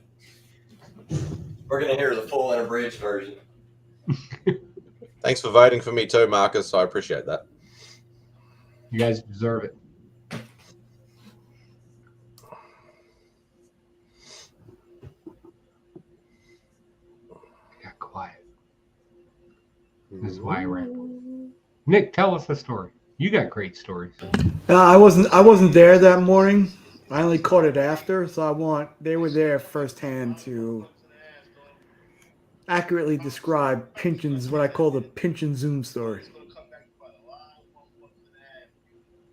we're gonna hear the full and abridged version. Thanks for voting for me too, Marcus. I appreciate that. You guys deserve it. Got quiet. This is why I ramble. Nick, tell us a story. You got great stories. I wasn't there that morning. I only caught it after, so they were there firsthand to accurately describe what I call the pinch and zoom story.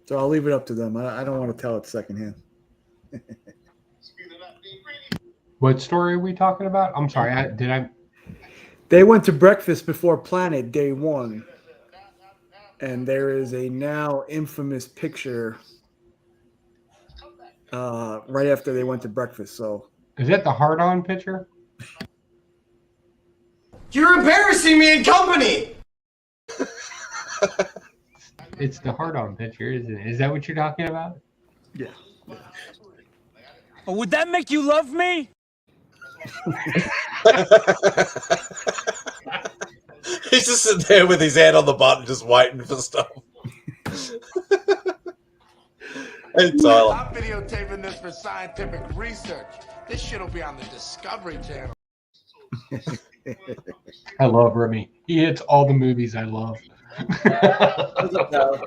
So I'll leave it up to them. I don't want to tell it secondhand. What story are we talking about? I'm sorry. They went to breakfast before Planet day one, and there is a now infamous picture right after they went to breakfast. So Is that the hard-on picture? You're embarrassing me in company. It's the hard-on picture, isn't it? Is that what you're talking about? Yeah. Oh, would that make you love me? He's just sitting there with his hand on the button, just waiting for stuff. Hey, Tyler. I'm videotaping this for scientific research. This shit will be on the Discovery Channel. I love Remy. He hits all the movies I love. What's up, Tyler?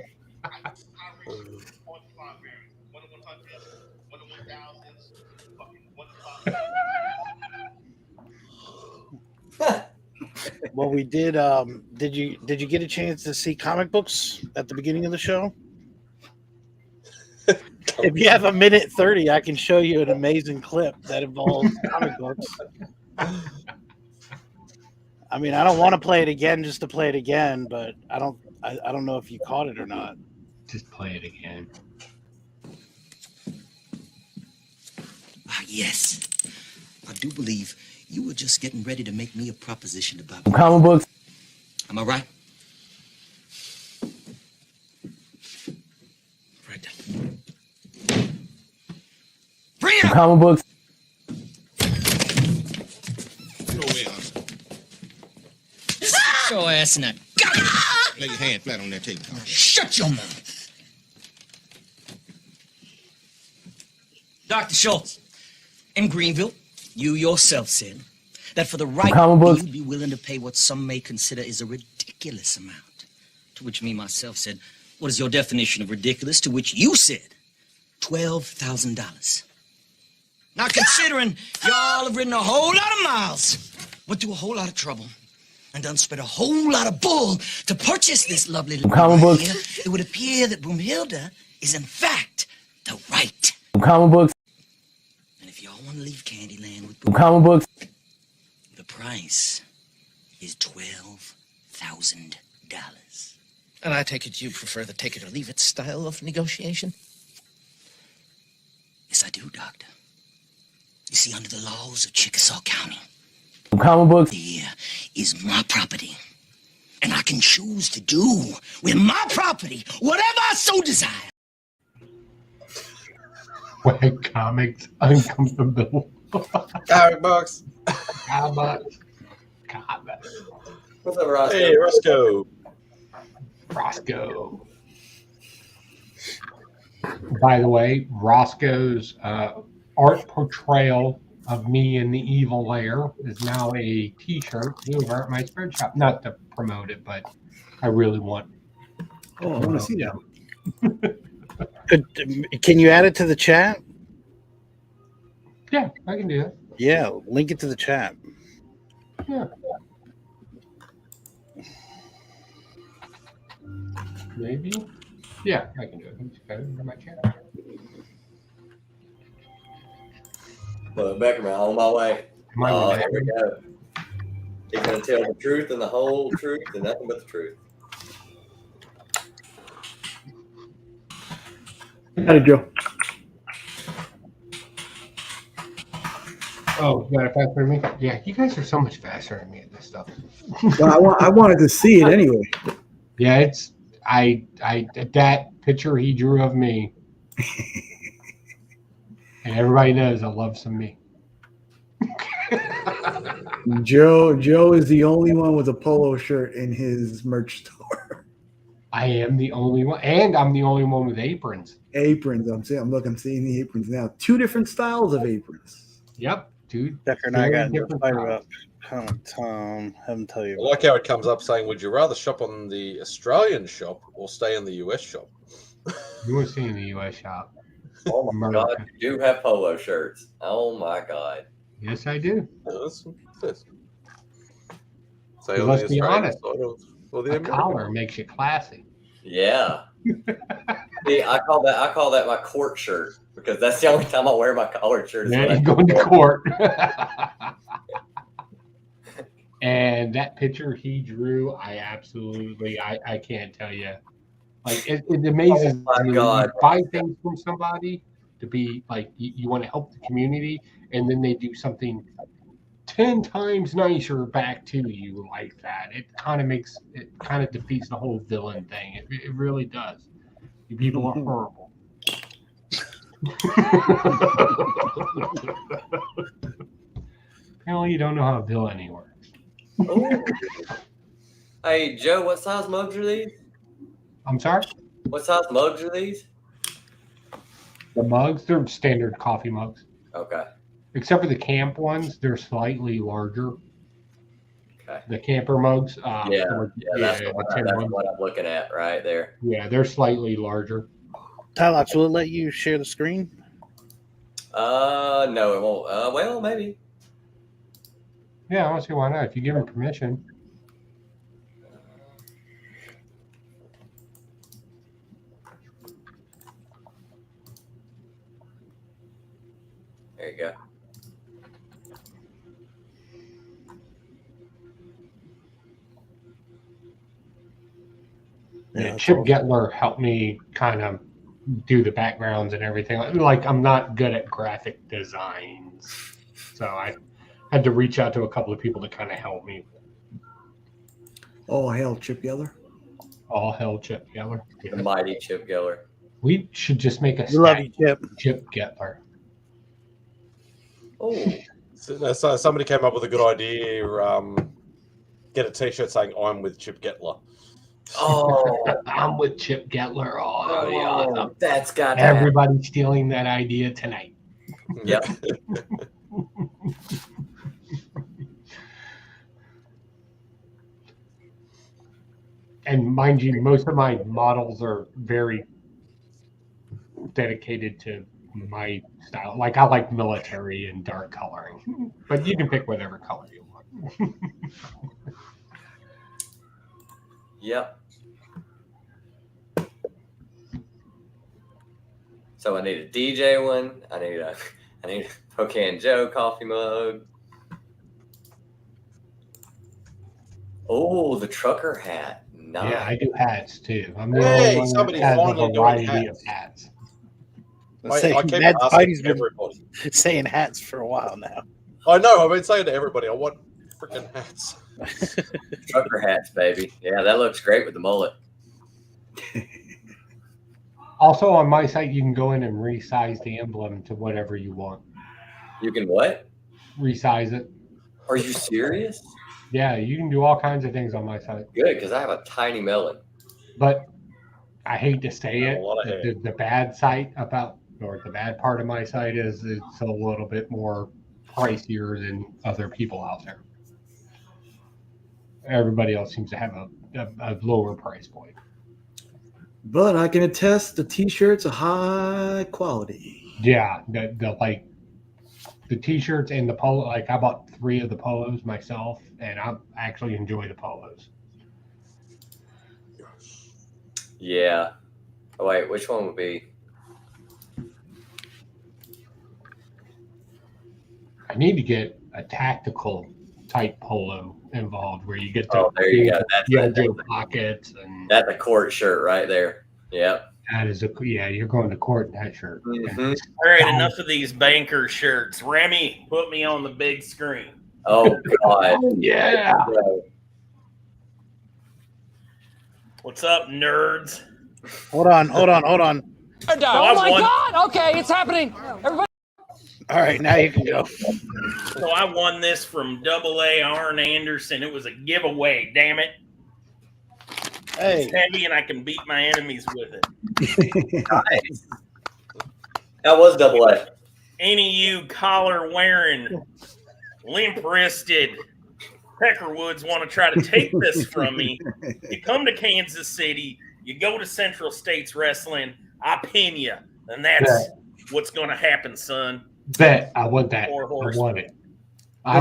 Well, we did. Did you get a chance to see comic books at the beginning of the show? If you have a minute 30, I can show you an amazing clip that involves comic books. I mean, I don't want to play it again just to play it again, but I don't know if you caught it or not. Just play it again. Ah, yes. I do believe you were just getting ready to make me a proposition about Comic books. Am I right? Right. Bring it up! Comic books. Go away, Oscar. Sit your ass in that. Lay your hand flat on that table. Shut your mouth. Dr. Schultz, in Greenville, you yourself said that for the right Comic books. you'd be willing to pay what some may consider is a ridiculous amount. To which me myself said, what is your definition of ridiculous? To which you said, $12,000. Now considering y'all have ridden a whole lot of miles, went through a whole lot of trouble, and done spent a whole lot of bull to purchase this lovely little Comic right books. here, it would appear that Broomhilda is in fact the right. Comic books. And if y'all want to leave Candyland with Comic books. the price is $12,000. And I take it you prefer the take it or leave it style of negotiation? Yes, I do, Doctor. You see, under the laws of Chickasaw County, Comic books. here is my property. And I can choose to do with my property whatever I so desire. Why comics uncomfortable? Comic books. Comics. What's up, Roscoe? Hey, Roscoe. Roscoe. By the way, Roscoe's art portrayal of me in the evil lair is now a t-shirt over at my spread shop. Not to promote it, but I really want. Oh, I want to see that. Can you add it to the chat? Yeah, I can do that. Yeah, link it to the chat. Yeah. Maybe. Yeah, I can do it. Let me just go into my chat. Well, Beckerman, on my way. Am I Oh, with here we Beckerman? go. He's gonna tell the truth and the whole truth and nothing but the truth. Howdy, Joe. Oh, you got it faster than me? Yeah, you guys are so much faster than me at this stuff. Well, I wanted to see it anyway. Yeah, it's I that picture he drew of me, and everybody knows I love some me. Joe is the only one with a polo shirt in his merch store. I am the only one, and I'm the only one with aprons. Aprons. I'm seeing the aprons now. 2 different styles of aprons. Yep, dude. Decker and I Very got into a different fight styles. about Tom. Have him tell you. I like how it comes up saying, "Would you rather shop on the Australian shop or stay in the US shop?" You want to see in the U.S. shop? Oh my God, you do have polo shirts. Oh my God. Yes, I do. Yes. Say But on let's the be Australian honest. side or the A American collar one. makes you classy. Yeah. See, I call that my court shirt because that's the only time I wear my collared shirt. Is Yeah, when you go into court. And that picture he drew, I can't tell you. Like it amazes Oh my me. God. You buy things from somebody to be like you want to help the community, and then they do something 10 times nicer back to you like that. It kind of defeats the whole villain thing. It really does. You people are horrible. Apparently, you don't know how villainy works. Ooh. Hey Joe, what size mugs are these? I'm sorry? What size mugs are these? The mugs, they're standard coffee mugs. Okay. Except for the camp ones, they're slightly larger. Okay. The camper mugs. Yeah, that's the what 10 ones. I'm looking at right there. Yeah, they're slightly larger. Tylox, will it let you share the screen? No, it won't. Well, maybe. Yeah, I don't see why not. If you give them permission. There you go. Yeah, Chip Getler helped me kind of do the backgrounds and everything. Like, I'm not good at graphic designs, so I had to reach out to a couple of people to kind of help me. All hail Chip Geller. All hail Chip Geller. The mighty Chip Geller. We should just make a We love you, Chip. Chip Getler. Oh. So somebody came up with a good idea. Get a T-shirt saying "I'm with Chip Getler." Oh, I'm with Chip Getler. Oh, that'd be awesome. That's got to Everybody stealing that idea tonight. Yep. And mind you, most of my models are very dedicated to my style. Like I like military and dark coloring, but you can pick whatever color you want. Yep. So I need a DJ one. I need a Pecan Joe coffee mug. Oh, the trucker hat. Nice. Yeah, I do hats too. I'm the Hey, only one that somebody's has a finally doing variety of hats. hats. I keep Matt asking Spidey's been everybody. saying hats for a while now. I know. I've been saying to everybody, I want freaking hats. Trucker hats, baby. Yeah, that looks great with the mullet. Also, on my site, you can go in and resize the emblem to whatever you want. You can what? Resize it. Are you serious? Yeah, you can do all kinds of things on my site. Good, because I have a tiny melon. But I hate to say it, A lot of hair. the bad site about, or the bad part of my site is it's a little bit more pricier than other people out there. Everybody else seems to have a lower price point. But I can attest the t-shirts are high quality. Yeah, the t-shirts and the polo, like I bought 3 of the polos myself, and I actually enjoy the polos. Yeah. Oh, wait, which one would be? need to get a tactical type polo involved where you get the Oh, there you go. Joe pockets and That's a court shirt right there. Yep. that is you're going to court in that shirt. Mm-hmm. All right, enough of these banker shirts. Remy, put me on the big screen. Oh God. Oh, yeah. What's up, nerds? Hold on. So I Oh my won- God! Okay, it's happening. Everybody. All right, now you can go. So I won this from AA Arn Anderson. It was a giveaway. Damn it! Hey. It's heavy, and I can beat my enemies with it. Nice. That was AA. Any of you collar wearing, limp wristed Peckerwoods want to try to take this from me? You come to Kansas City, you go to Central States Wrestling, I pin you, and that's what's going to happen, son. Bet I want that. Four I horsemen. want it. I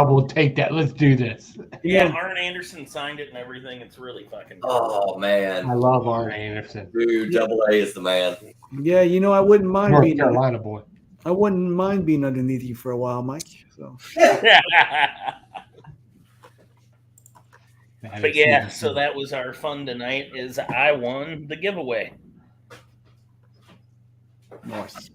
will take that. Let's do this. Yeah, Arn Anderson signed it and everything. It's really fucking cool. Oh man, I love Arn Anderson. Dude, AA is the man. Yeah, I wouldn't mind North being Carolina boy. I wouldn't mind being underneath you for a while, Mike. So. But yeah, so that was our fun tonight. Is I won the giveaway. Nice.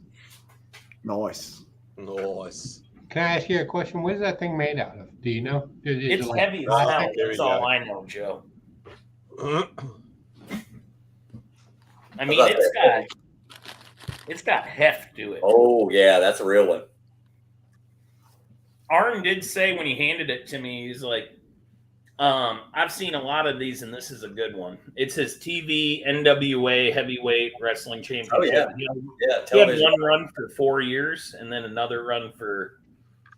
Can I ask you a question? What is that thing made out of? Do you know? Is it It's like heavy as plastic? hell. That's all I know, Joe. I mean, it's got heft to it. Oh yeah, that's a real one. Arn did say when he handed it to me, he's like, I've seen a lot of these, and this is a good one. It's his TV NWA Heavyweight Wrestling Championship. Oh yeah, He had television. one run for 4 years, and then another run for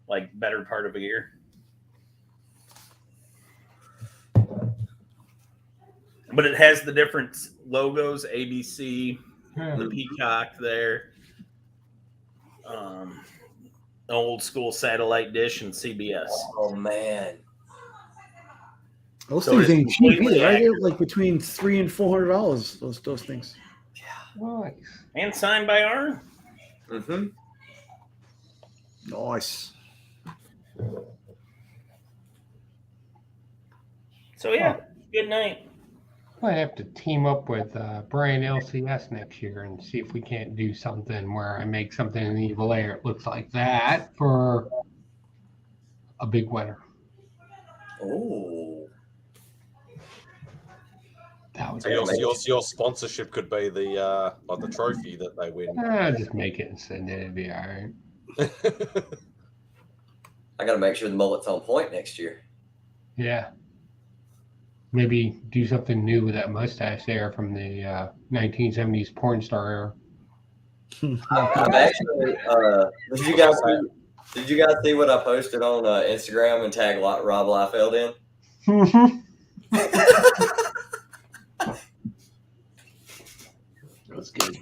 like better part of a year. But it has the different logos: ABC, the peacock there, old school satellite dish, and CBS. Oh man. Those So things it's ain't cheap completely either, right? accurate. They're like between $300 and $400. Those things. Nice. And signed by Arn. Mm-hmm. Nice. So yeah, good night. Might have to team up with Brian LCS next year and see if we can't do something where I make something in the Evil Air. It looks like that for a big winner. Oh. That would So your sponsorship could be the like the trophy that they win. just make it and send it. It'd be all right. I got to make sure the mullet's on point next year. Yeah. Maybe do something new with that mustache there from the 1970s porn star era. I'm actually. Did you guys see what I posted on Instagram and tag Rob Liefeld in? That was good.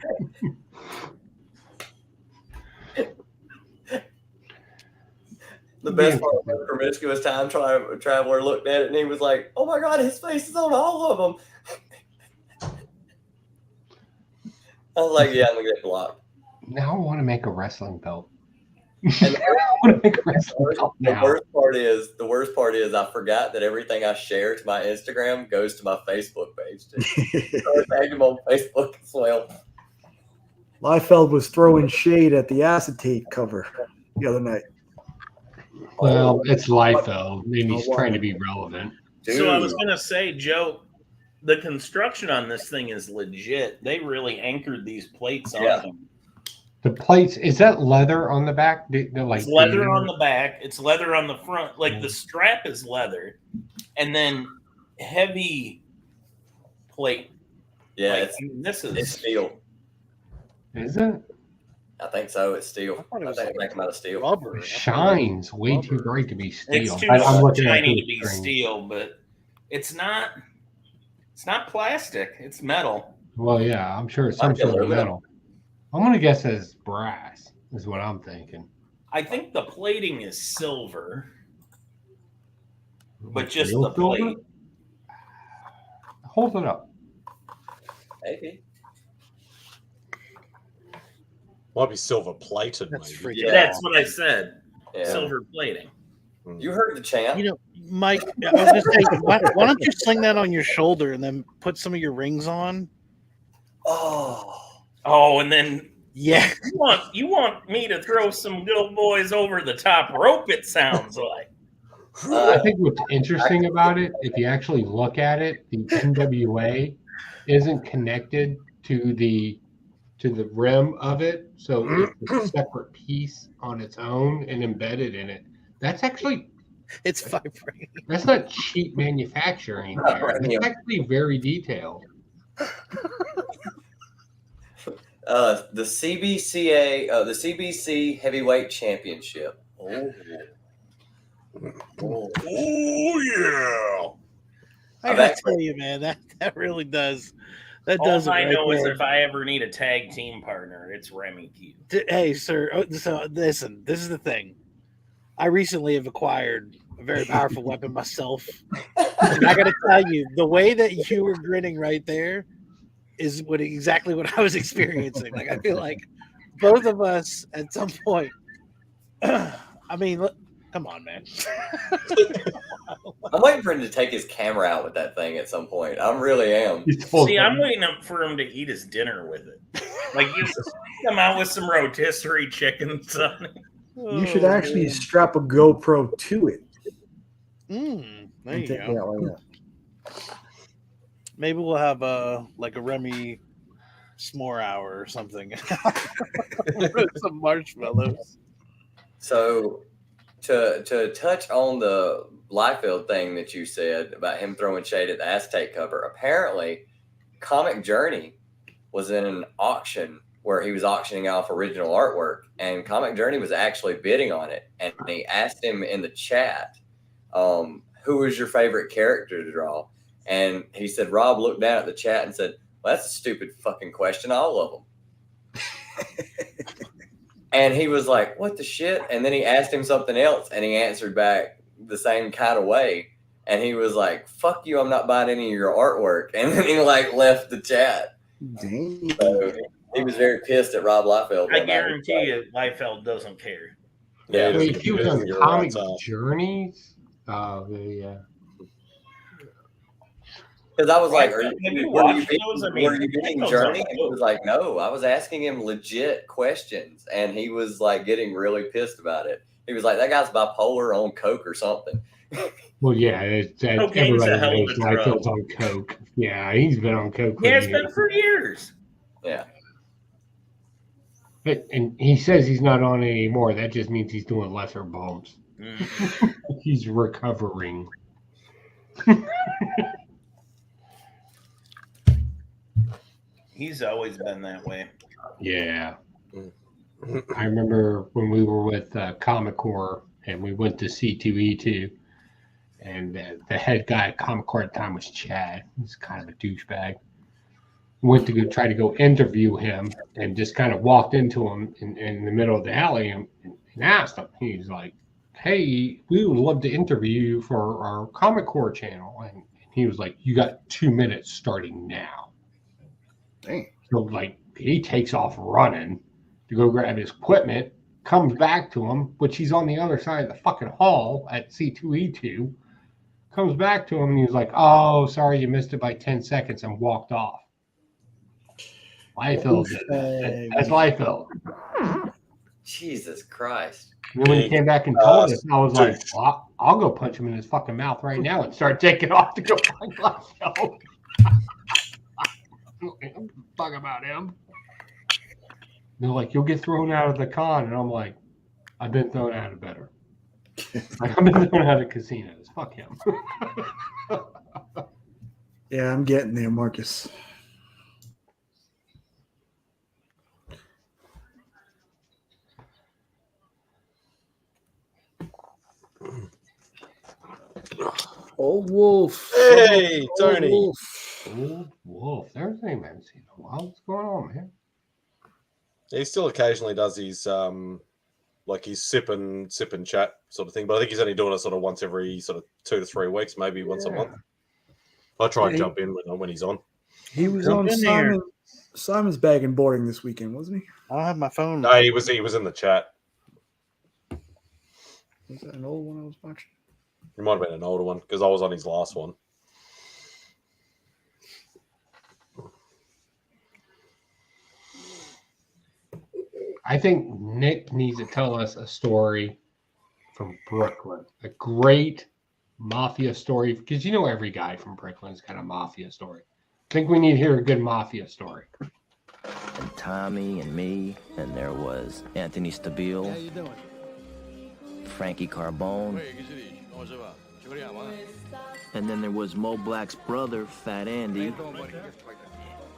The best part was Promiscuous Time Traveler looked at it and he was like, "Oh my God, his face is on all of them." I was like, "Yeah, I'm gonna get blocked." Now I want to make a wrestling belt. And The the worst part is I forgot that everything I share to my Instagram goes to my Facebook page too. So I tagged him on Facebook as well. Liefeld was throwing shade at the acetate cover the other night. Well, it's Liefeld, and he's trying to be relevant. So I was gonna say, Joe, the construction on this thing is legit. They really anchored these plates on them. The plates, is that leather on the back? Like It's leather on the back. It's leather on the front. Like the strap is leather, and then heavy plate. Yeah, Like, it's steel. Is it? I think so. It's steel. I think they make them out of steel. It shines way too bright to be steel. It's too I'm looking at shiny the to be screen. steel, but it's not. It's not plastic. It's metal. Well, yeah, I'm sure it's some Might be sort of aluminum. metal. I'm gonna guess it's brass. Is what I'm thinking. I think the plating is silver, but just Real the plate. silver? Hold it up. Maybe. Might be silver plated, maybe. That's what I said. silver plating. You heard the chant. You know, Mike, I was gonna say, why don't you sling that on your shoulder and then put some of your rings on? Oh, and then Yeah. you want me to throw some little boys over the top rope? It sounds like. I think what's interesting about it, if you actually look at it, the NWA isn't connected to the rim of it, so it's a separate piece on its own and embedded in it. That's actually it's vibrating. That's not cheap manufacturing. It's actually very detailed. The CBC Heavyweight Championship. Oh yeah! I gotta tell you, man, that really does. That does. All I right know is there. if I ever need a tag team partner, it's Remy Q. Hey, sir. So listen, this is the thing. I recently have acquired a very powerful weapon myself, and I gotta tell you, the way that you were grinning right there is exactly what I was experiencing. Like I feel like both of us at some point. I mean, look, come on, man. I'm waiting for him to take his camera out with that thing at some point. I really am. See, I'm waiting for him to eat his dinner with it. Like, just come out with some rotisserie chicken or something. You should actually strap a GoPro to it. There you go. Maybe we'll have like a Remy s'more hour or something. Some marshmallows. So, to touch on the Liefeld thing that you said about him throwing shade at the Aztec cover, apparently, Comic Journey was in an auction where he was auctioning off original artwork, and Comic Journey was actually bidding on it. And he asked him in the chat, who was your favorite character to draw? And he said, Rob looked down at the chat and said, well, that's a stupid fucking question, all of them. And he was like, what the shit? And then he asked him something else, and he answered back the same kind of way. And he was like, fuck you, I'm not buying any of your artwork. And then he like left the chat. Dang. So he was very pissed at Rob Liefeld. I guarantee you, Liefeld doesn't care. Yeah, I mean, if he was on Comic Journeys, yeah. Because I was like, were you I being know Journey? some And he was like, no, I was asking him legit questions. And he was like getting really pissed about it. He was like, that guy's bipolar on coke or something. Well, yeah, Cocaine's everybody a hell of knows a drug. Liefeld's on coke. Yeah, he's been on coke. He has been for years. Yeah. And he says he's not on it anymore. That just means he's doing lesser bumps. He's recovering. He's always been that way. Yeah. I remember when we were with Comic Core and we went to C2E2, and the head guy at Comic Core at the time was Chad. He's kind of a douchebag. Went to go try to go interview him and just kind of walked into him in the middle of the alley and asked him. He's like, hey, we would love to interview you for our Comic Core channel. And he was like, you got 2 minutes starting now. Dang. So like he takes off running to go grab his equipment, comes back to him, which he's on the other side of the fucking hall at C2E2, comes back to him and he's like, oh, sorry, you missed it by 10 seconds and walked off. Liefeld. That's Liefeld. Jesus Christ. And then when he came back and told us, I was like, well, I'll go punch him in his fucking mouth right now and start taking off to go find Liefeld. Fuck about him. They're like, you'll get thrown out of the con. And I'm like, I've been thrown out of better. I've been thrown out of casinos. Fuck him. Yeah, I'm getting there, Marcus. Old Wolf. Hey, Old Tony. Wolf. Old Wolf. There's a name I haven't seen in a while. What's going on, man? He still occasionally does his like his sip and chat sort of thing, but I think he's only doing it sort of once every sort of 2 to 3 weeks, maybe once a month. I try and jump in when he's on. He was Jump on in there. Simon's bag and boarding this weekend, wasn't he? I don't have my phone. No, he was in the chat. Was that an old one I was watching? It might have been an older one because I was on his last one. I think Nick needs to tell us a story from Brooklyn, a great mafia story, because you know every guy from Brooklyn's got a mafia story. I think we need to hear a good mafia story. And Tommy and me, and there was Anthony Stabile, How you doing? Frankie Carbone, and then there was Mo Black's brother, Fat Andy,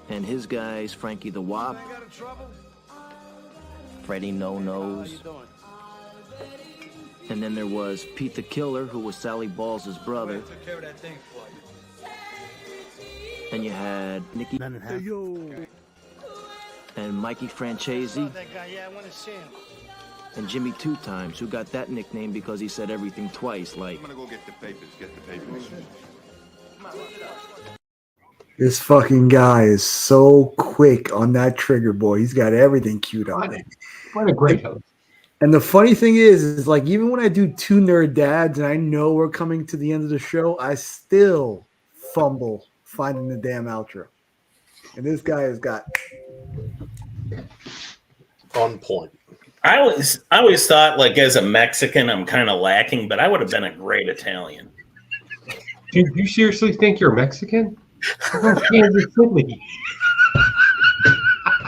and his guys, Frankie the Wop, Freddie No Nose, and then there was Pete the Killer, who was Sally Balls' brother. Then you had Nicky and Mikey Francesi and Jimmy Two Times, who got that nickname because he said everything twice, like... I'm gonna go get the papers, This fucking guy is so quick on that trigger, boy. He's got everything queued up. What a great host. And the funny thing is like even when I do two nerd dads and I know we're coming to the end of the show, I still fumble finding the damn outro. And this guy has got on point. I always thought, like, as a Mexican, I'm kind of lacking, but I would have been a great Italian. Dude, you seriously think you're Mexican? I'm from Kansas City.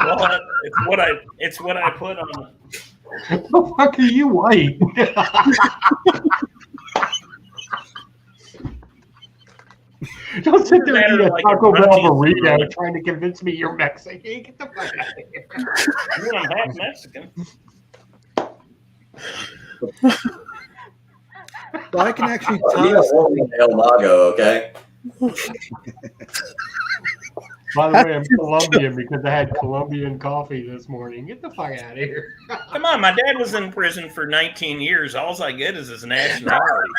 Well, it's what I put on. The fuck are you white? Don't sit there and eat a Like Taco a Bell crunchy burrito food. trying to convince me you're Mexican. Get the fuck out of here. I'm half Mexican. Well, I can actually You tell don't want me to El Mago, okay? By the way, I'm Colombian because I had Colombian coffee this morning. Get the fuck out of here. Come on, my dad was in prison for 19 years. All I get is his nationality.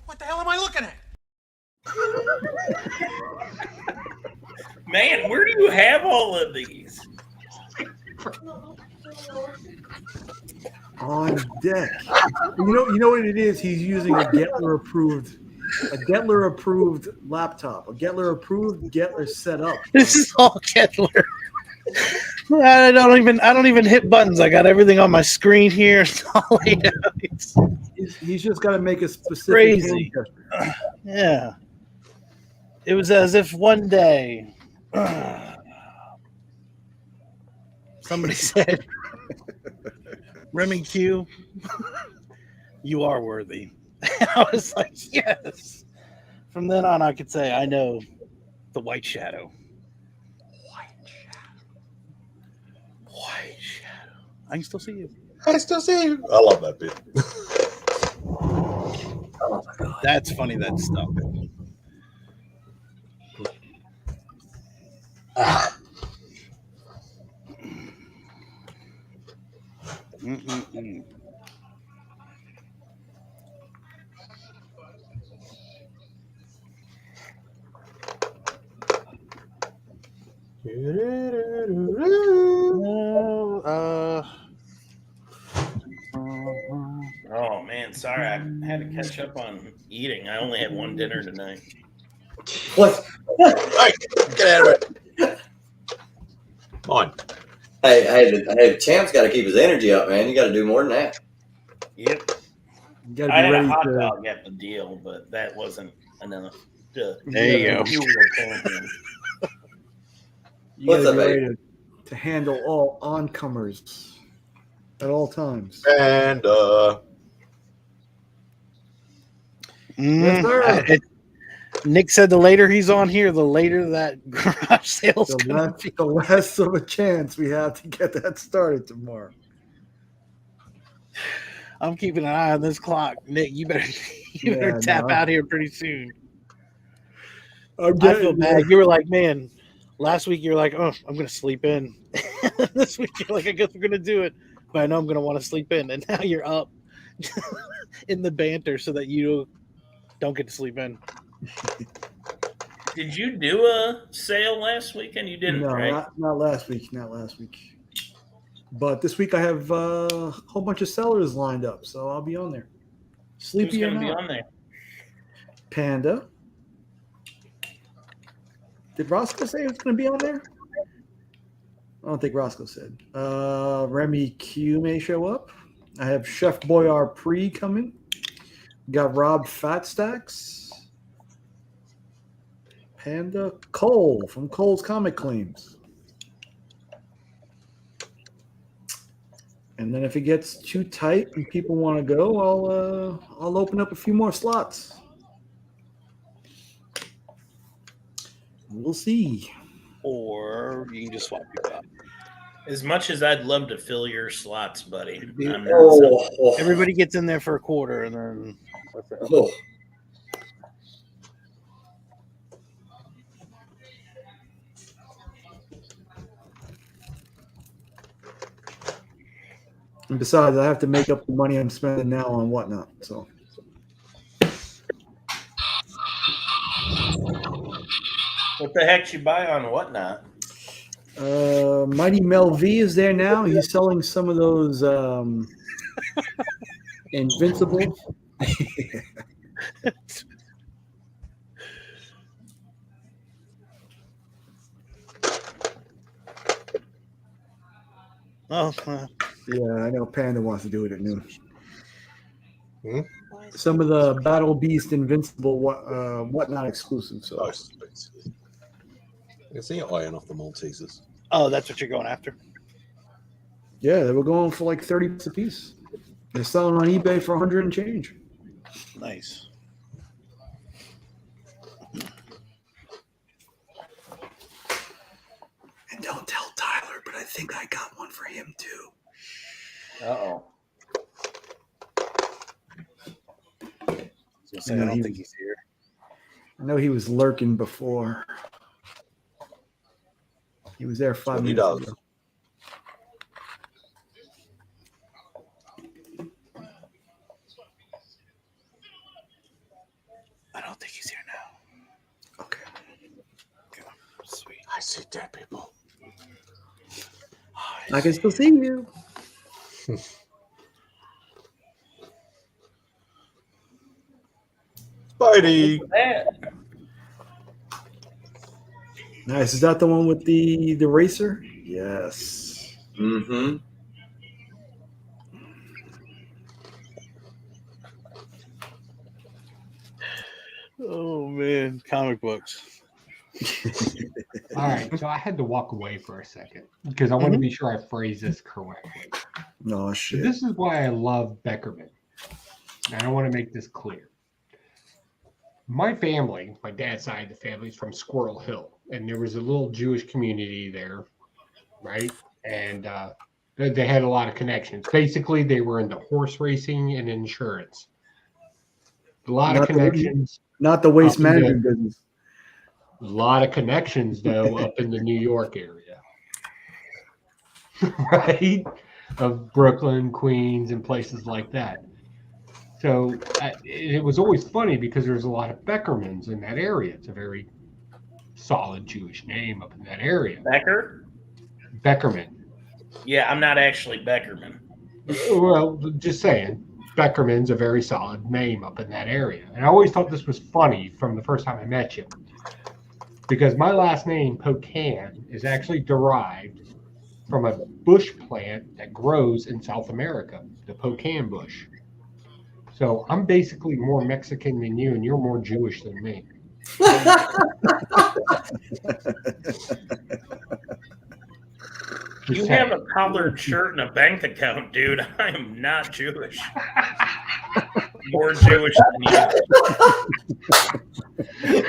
What the hell am I looking at? Man, where do you have all of these? on deck. You know what it is? He's using a Gettler approved laptop, a Gettler approved, Gettler set up. This is all Kettler. I don't even hit buttons. I got everything on my screen here. It's all laid out. He's just got to make a specific Crazy. hand gesture. Yeah. It was as if one day somebody said, Remy Q, you are worthy. I was like, yes. From then on, I could say, I know the White Shadow. White Shadow. I can still see you. I still see you. I love that bit. Oh my God. That's funny, that stuff. Oh man, sorry, I had to catch up on eating. I only had one dinner tonight. What? Hey, get out of it. Fine. Hey, Champ's got to keep his energy up, man. You got to do more than that. Yep. You gotta be I had ready a hot to. dog at the deal, but that wasn't enough. To There you go. fuel the champion. You What's gotta up, be ready babe? to handle all oncomers at all times. And Yes, sir. Nick said the later he's on here, the later that garage sale's gonna be. The less of a chance we have to get that started tomorrow. I'm keeping an eye on this clock. Nick, you better tap out here pretty soon. I feel bad. You were like, man, last week you were like, oh, I'm gonna sleep in. This week you're like, I guess we're gonna do it, but I know I'm gonna want to sleep in. And now you're up in the banter so that you don't get to sleep in. Did you do a sale last weekend? You didn't, No, right? not last week. Not last week. But this week I have a whole bunch of sellers lined up, so I'll be on there. Who's Sleepy or going to be not. on there? Panda. Did Roscoe say he was going to be on there? I don't think Roscoe said. Remy Q may show up. I have Chef Boyar Pre coming. Got Rob Fatstacks. Panda. Cole from Cole's Comic Claims. And then if it gets too tight and people want to go, I'll open up a few more slots. We'll see. Or you can just swap people out. As much as I'd love to fill your slots, buddy. I'm not Oh. Everybody gets in there for a quarter, and then. Oh. And besides, I have to make up the money I'm spending now on whatnot. So. What the heck you buy on Whatnot? Mighty Mel V is there now. He's selling some of those Invincible. Oh, yeah, I know Panda wants to do it at noon. Some of the Battle Beast Invincible whatnot exclusive. So. I can see you eyeing off the Maltesers. Oh, that's what you're going after? Yeah, they were going for like 30 bucks a piece. They're selling on eBay for 100 and change. Nice. And don't tell Tyler, but I think I got one for him too. Uh-oh. I don't think he's here. I know he was lurking before. He was there 5 minutes ago. I don't think he's here now. Okay. Sweet. I see dead people. I can still see you. Spidey. Nice. Is that the one with the racer? Yes. Mm-hmm. Oh man, comic books. All right, so I had to walk away for a second because I want to be sure I phrase this correctly. No shit. So this is why I love Beckerman. And I want to make this clear. My family, my dad's side of the family, is from Squirrel Hill, and there was a little Jewish community there, right? And they had a lot of connections. Basically, they were into horse racing and insurance. A lot of connections. Not the waste management business. A lot of connections, though, up in the New York area, right? Of Brooklyn, Queens, and places like that. So it was always funny because there's a lot of Beckermans in that area. It's a very solid Jewish name up in that area. Becker? Beckerman. Yeah, I'm not actually Beckerman. Well, just saying. Beckerman's a very solid name up in that area. And I always thought this was funny from the first time I met you. Because my last name, Pocan, is actually derived from a bush plant that grows in South America, the Pocan bush. So I'm basically more Mexican than you, and you're more Jewish than me. You have a collared shirt and a bank account, dude. I am not Jewish. More Jewish than you.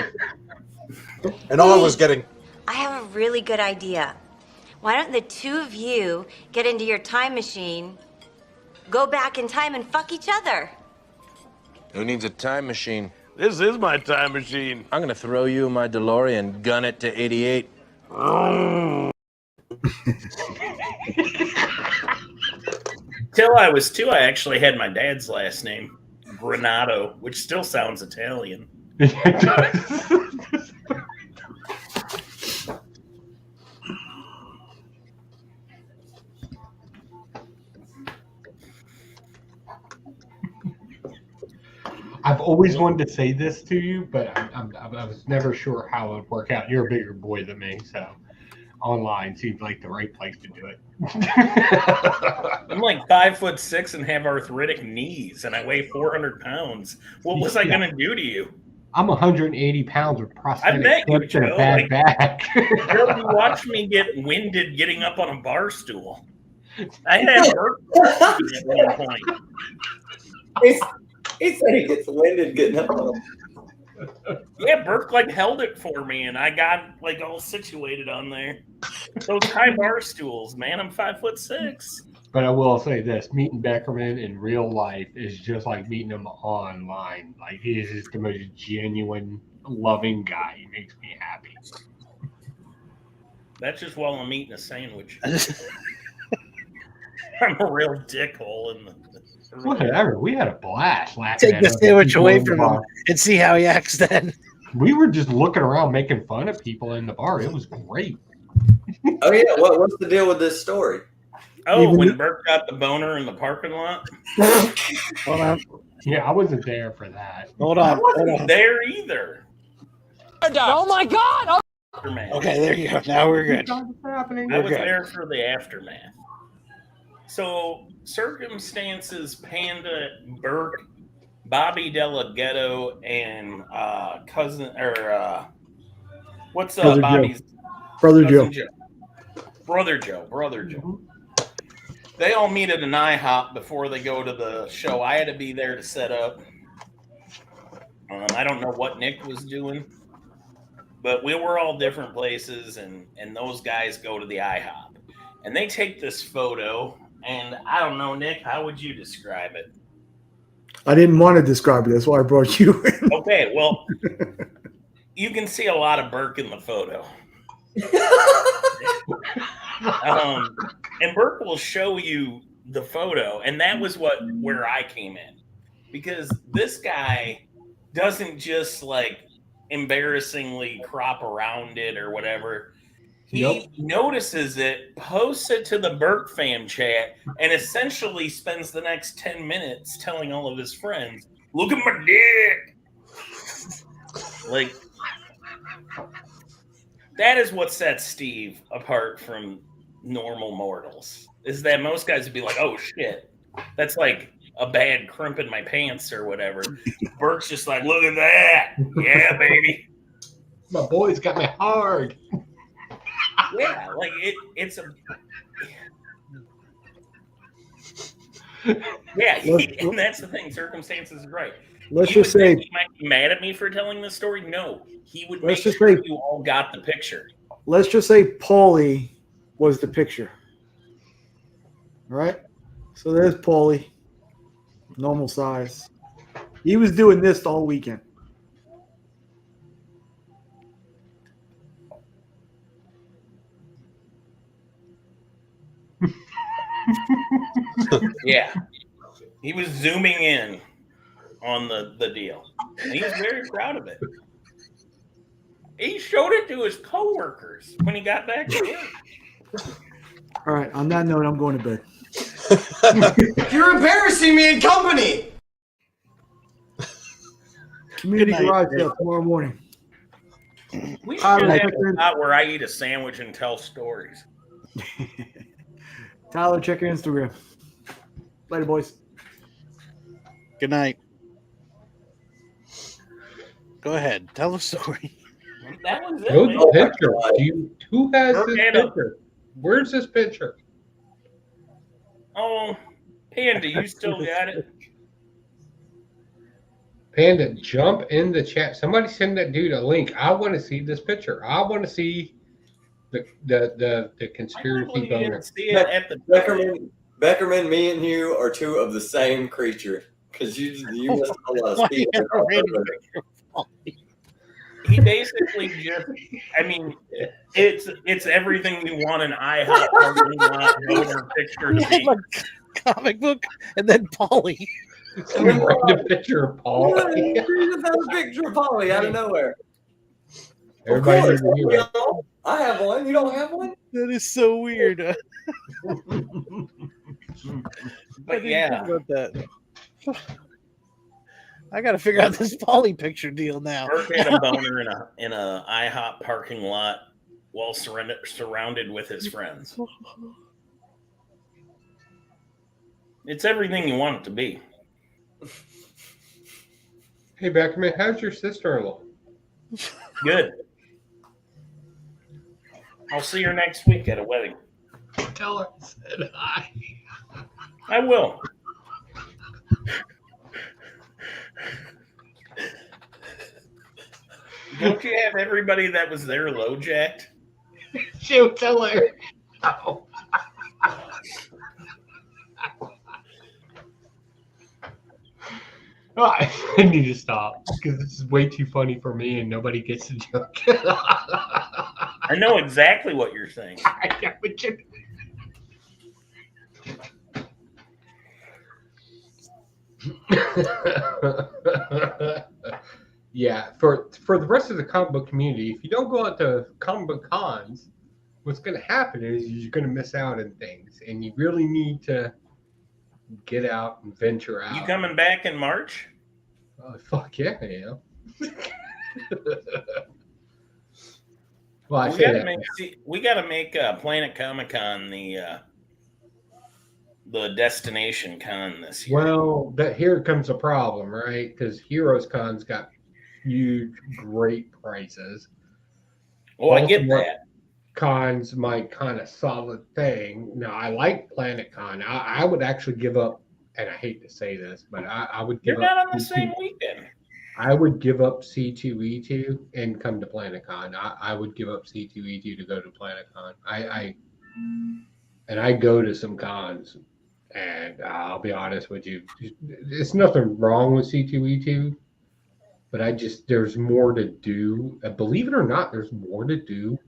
And I was getting. I have a really good idea. Why don't the two of you get into your time machine, go back in time, and fuck each other? Who needs a time machine? This is my time machine. I'm gonna throw you in my DeLorean, gun it to 88. Till I was 2, I actually had my dad's last name. Granato, which still sounds Italian. I've always wanted to say this to you, but I was never sure how it would work out. You're a bigger boy than me, so online seems like the right place to do it. I'm like 5'6" and have arthritic knees, and I weigh 400 pounds. What was I gonna do to you? I'm 180 pounds with prosthetic met you, hips and a Joe, bad like- back. Joe, you watched me get winded getting up on a bar stool. I had Burke at one point. He said he gets winded getting up on him. Yeah, Burke like held it for me, and I got like all situated on there. Those high bar stools, man. I'm 5'6". But I will say this: meeting Beckerman in real life is just like meeting him online. Like he is just the most genuine, loving guy. He makes me happy. That's just while I'm eating a sandwich. I'm a real dickhole in the. Whatever. We had a blast laughing. Take the sandwich away from him and see how he acts then. We were just looking around making fun of people in the bar. It was great. Oh yeah, what's the deal with this story? Oh, when Burke got the boner in the parking lot. Hold on. Yeah, I wasn't there for that. Hold I on. wasn't there either. Oh my God! Aftermath. Okay, there you go. Now we're good. I We're was good. there for the aftermath. So circumstances, Panda, Burke, Bobby Delgado, and cousin or what's Brother Joe. Bobby's Brother cousin Joe. Brother Joe. They all meet at an IHOP before they go to the show. I had to be there to set up. I don't know what Nick was doing, but we were all different places, and those guys go to the IHOP, and they take this photo. And I don't know, Nick, how would you describe it? I didn't want to describe it. That's why I brought you in. Okay, well, you can see a lot of Burke in the photo. And Burke will show you the photo, and that was where I came in, because this guy doesn't just like embarrassingly crop around it or whatever. He notices it, posts it to the Burke fam chat, and essentially spends the next 10 minutes telling all of his friends, "Look at my dick." Like, that is what sets Steve apart from normal mortals, is that most guys would be like, "Oh shit, that's like a bad crimp in my pants or whatever." Burke's just like, "Look at that. Yeah, baby. My boy's got me hard." Yeah, like it's a yeah, and that's the thing. Circumstances is right. Let's You just would think say- he might be mad at me for telling this story. No, he would Let's make just sure say- you all got the picture. Let's just say Paulie was the picture. All right? So there's Paulie. Normal size. He was doing this the whole weekend. Yeah, he was zooming in on the deal, and he was very proud of it. He showed it to his coworkers when he got back to work. All right. On that note, I'm going to bed. You're embarrassing me in company. Community Good night. garage sale tomorrow morning. We should All have right. a spot where I eat a sandwich and tell stories. Tyler, check your Instagram. Later, boys. Good night. Go ahead. Tell the story. That was it. Who's man. the picture? Who has Burke this had a- picture? Where's this picture? Oh, Panda, you still got it? Panda, jump in the chat. Somebody send that dude a link. I want to see this picture. I want to see the conspiracy You boner. didn't see it at the Beckerman, me and you are two of the same creature. Because you must have a lot of speed. He basically just, I mean, it's everything you want an IHOP parking lot voter picture He to had be. like a comic book and then Polly. Some random picture of Paul. Just have a picture of Polly out of nowhere. Everybody of needs a course, hero. y'all. I have one. You don't have one? That is so weird. But yeah, about that. I got to figure out this Polly picture deal now. Burke had a boner in a IHOP parking lot while surrounded with his friends. It's everything you want it to be. Hey, Beckman, how's your sister-in-law? Good. I'll see her next week at a wedding. Tell her I said hi. I will. Don't you have everybody that was there low jacked? She'll tell her. Oh. Oh, I need to stop because this is way too funny for me and nobody gets the joke. I know exactly what you're saying. Yeah, for the rest of the comic book community, if you don't go out to comic book cons, what's going to happen is you're going to miss out on things, and you really need to get out and venture out. You coming back in March? Oh, fuck yeah, I am. Well, I say that. We got to make Planet Comic Con the destination con this year. Well, here comes a problem, right? Because Heroes Con's got huge, great prices. Oh, I get that. Con's my kind of solid thing. Now, I like Planet Con. I would actually give up, and I hate to say this, but I would give You're up. not on the same weekend. I would give up C2E2 and come to Planet Con. I would give up C2E2 to go to Planet Con. I go to some cons, and I'll be honest with you, there's nothing wrong with C2E2, but there's more to do. Believe it or not, there's more to do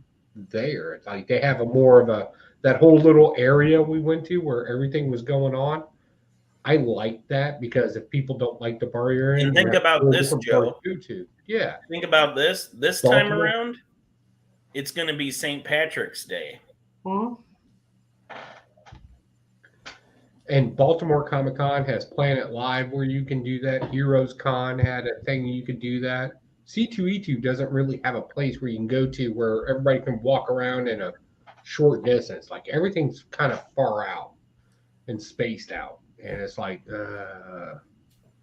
there. It's like they have that whole little area we went to where everything was going on. I like that because if people don't like the bar you're in, And think about this, Joe. Yeah. Think about this. This time around, it's going to be St. Patrick's Day. And Baltimore Comic Con has Planet Live where you can do that. Heroes Con had a thing you could do that. C2E2 doesn't really have a place where you can go to where everybody can walk around in a short distance. Like everything's kind of far out and spaced out. And it's like, if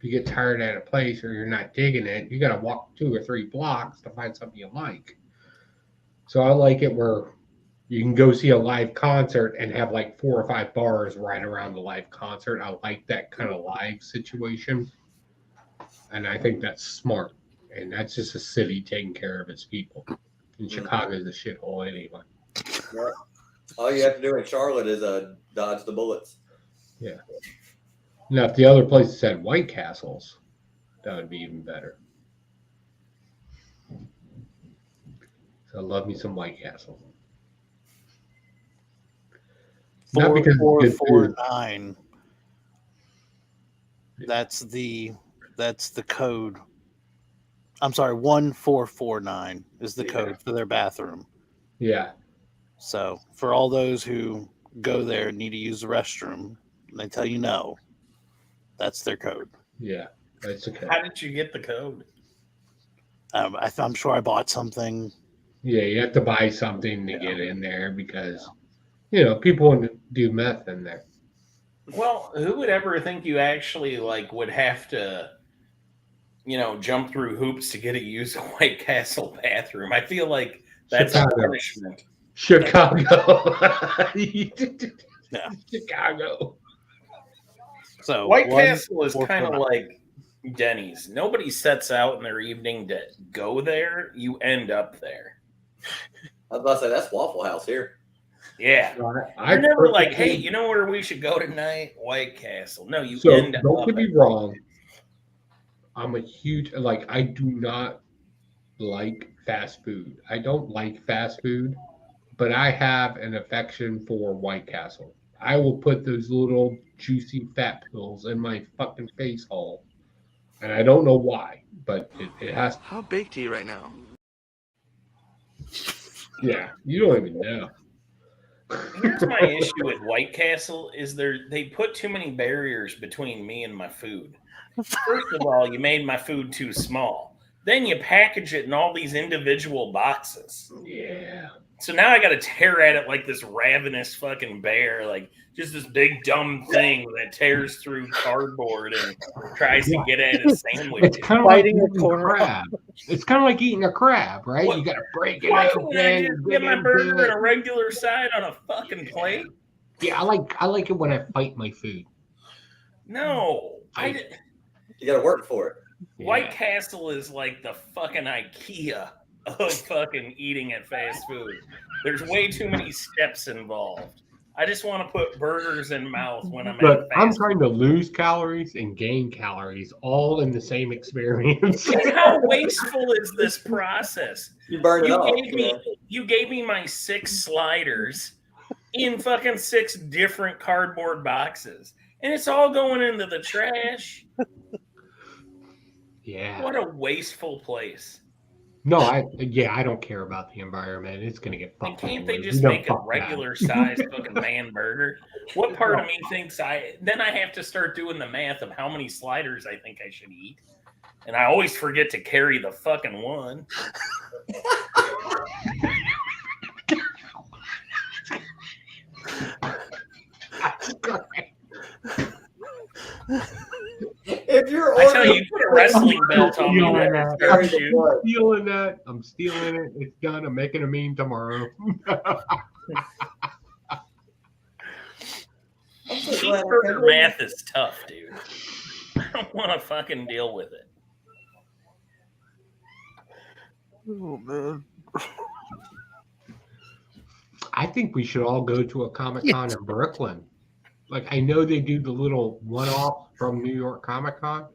you get tired at a place or you're not digging it, you got to walk 2 or 3 blocks to find something you like. So I like it where you can go see a live concert and have like 4 or 5 bars right around the live concert. I like that kind of live situation. And I think that's smart. And that's just a city taking care of its people. And Chicago's a shithole anyway. Yeah. All you have to do in Charlotte is dodge the bullets. Yeah. Now, if the other places had White Castles, that would be even better. So I love me some White Castle. Not because it's good food. 4449. That's the code. I'm sorry, 1449 is the code for their bathroom. Yeah. So for all those who go there and need to use the restroom, and they tell you no, that's their code. Yeah, that's okay. How did you get the code? I'm sure I bought something. Yeah, you have to buy something to get in there because, people want to do meth in there. Well, who would ever think you actually would have to, jump through hoops to get to use a White Castle bathroom? I feel like that's a punishment. Chicago. Yeah. Chicago. So White Castle is kind of like Denny's. Nobody sets out in their evening to go there. You end up there. I was about to say, that's Waffle House here. Yeah. You're never like, hey, you know where we should go tonight? White Castle. No, you end up. Don't get me wrong. I'm a huge, I do not like fast food. I don't like fast food, but I have an affection for White Castle. I will put those little juicy fat pills in my fucking face hole. And I don't know why, but it has to. How baked are you right now? Yeah, you don't even know. Here's my issue with White Castle is they put too many barriers between me and my food. First of all, you made my food too small. Then you package it in all these individual boxes. Yeah. So now I got to tear at it like this ravenous fucking bear, like just this big dumb thing that tears through cardboard and tries to get at a sandwich. It's kind of like eating a crab. It's kind of like eating a crab, right? You got to break it Why open. can't I just get my burger in a regular side on a fucking plate? Yeah, I like it when I fight my food. No, You got to work for it. White Castle is like the fucking IKEA of fucking eating at fast food. There's way too many steps involved. I just want to put burgers in mouth when I'm But at I'm fast trying to lose calories and gain calories all in the same experience. food. How wasteful is this process? You burn it off. You gave me my 6 sliders in fucking 6 different cardboard boxes, and it's all going into the trash. Yeah. What a wasteful place. No, I don't care about the environment. It's gonna get fucked. Can't they anyway. just You know, make a fuck that. regular sized fucking man burger? What part of me thinks then I have to start doing the math of how many sliders I think I should eat. And I always forget to carry the fucking one. If you're I tell you, you put a wrestling belt on me. I'm stealing it. It's done. I'm making a meme tomorrow. Cheeseburger math is tough, dude. I don't want to fucking deal with it. Oh man. I think we should all go to a Comic-Con in Brooklyn. Like, I know they do the little one-off from New York Comic-Con.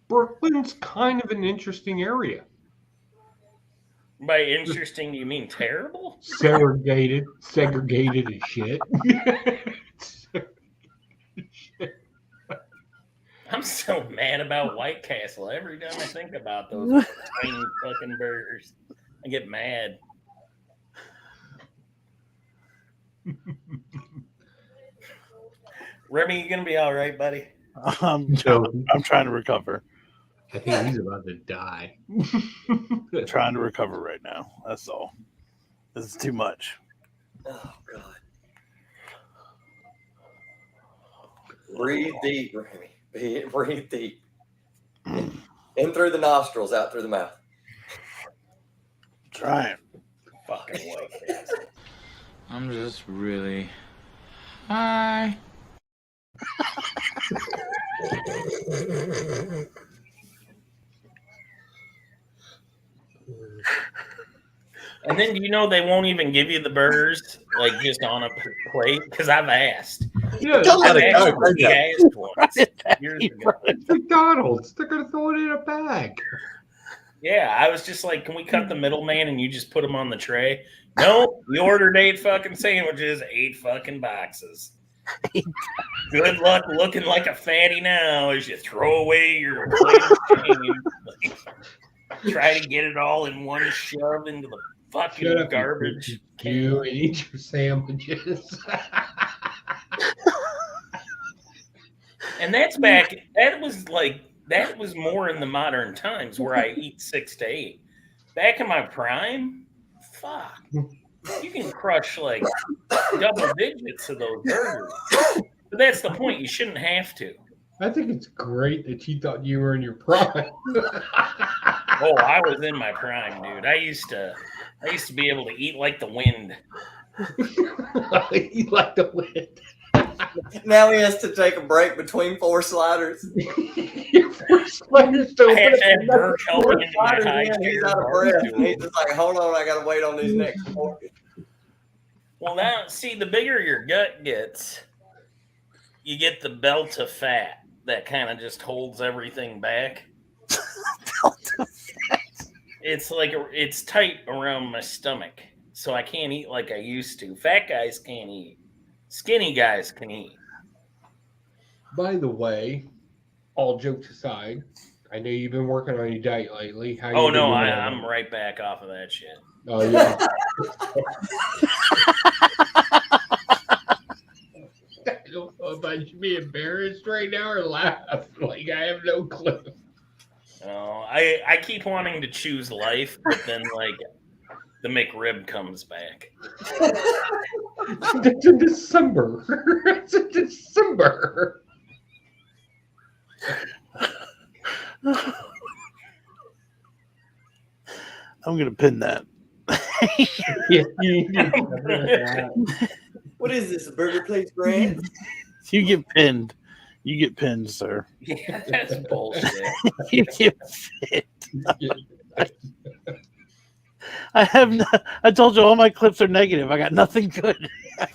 Brooklyn's kind of an interesting area. By interesting, you mean terrible? Segregated as shit. I'm so mad about White Castle. Every time I think about those tiny fucking burgers, I get mad. Remy, you gonna be all right, buddy? I'm trying to recover. I think he's about to die. Trying to recover right now. That's all. This is too much. Oh God. Breathe deep, Remy. Breathe deep. In through the nostrils, out through the mouth. Trying. Fucking White Castle. I'm just really high. And then you know they won't even give you the burgers like just on a plate because I've asked. Yeah, I've asked once years ago. McDonald's. They're gonna throw it in a bag. Yeah, I was just like, can we cut the middleman and you just put them on the tray? No, you ordered 8 fucking sandwiches, 8 fucking boxes. Good luck looking like a fatty now as you throw away your plate of shame. Like, try to get it all in one shove into the fucking garbage. You and eat your sandwiches. And that's back. That was more in the modern times where I eat 6 to 8. Back in my prime, fuck, you can crush like double digits of those burgers. But that's the point. You shouldn't have to. I think it's great that you thought you were in your prime. Oh, I was in my prime, dude. I used to be able to eat like the wind. Eat like the wind. Now he has to take a break between 4 sliders. 4 sliders don't I have to have Burke helping into my Sliders high in, he's chair out of breath. barbecue. He's just like, hold on, I gotta wait on these next 4. Well, now, see, the bigger your gut gets, you get the belt of fat that kind of just holds everything back. It's like it's tight around my stomach, so I can't eat like I used to. Fat guys can't eat. Skinny guys can eat. By the way, all jokes aside, I know you've been working on your diet lately. How Oh you been no, doing I'm right back off of that shit. Oh yeah. I don't know if I should be embarrassed right now or laugh. Like I have no clue. Oh, I keep wanting to choose life, but then like the McRib comes back. It's in December. It's in December. I'm gonna pin that. What is this, a burger place brand? You get pinned. You get pinned, sir. Yeah, that's bullshit. You get pinned. I have. I told you all my clips are negative. I got nothing good. I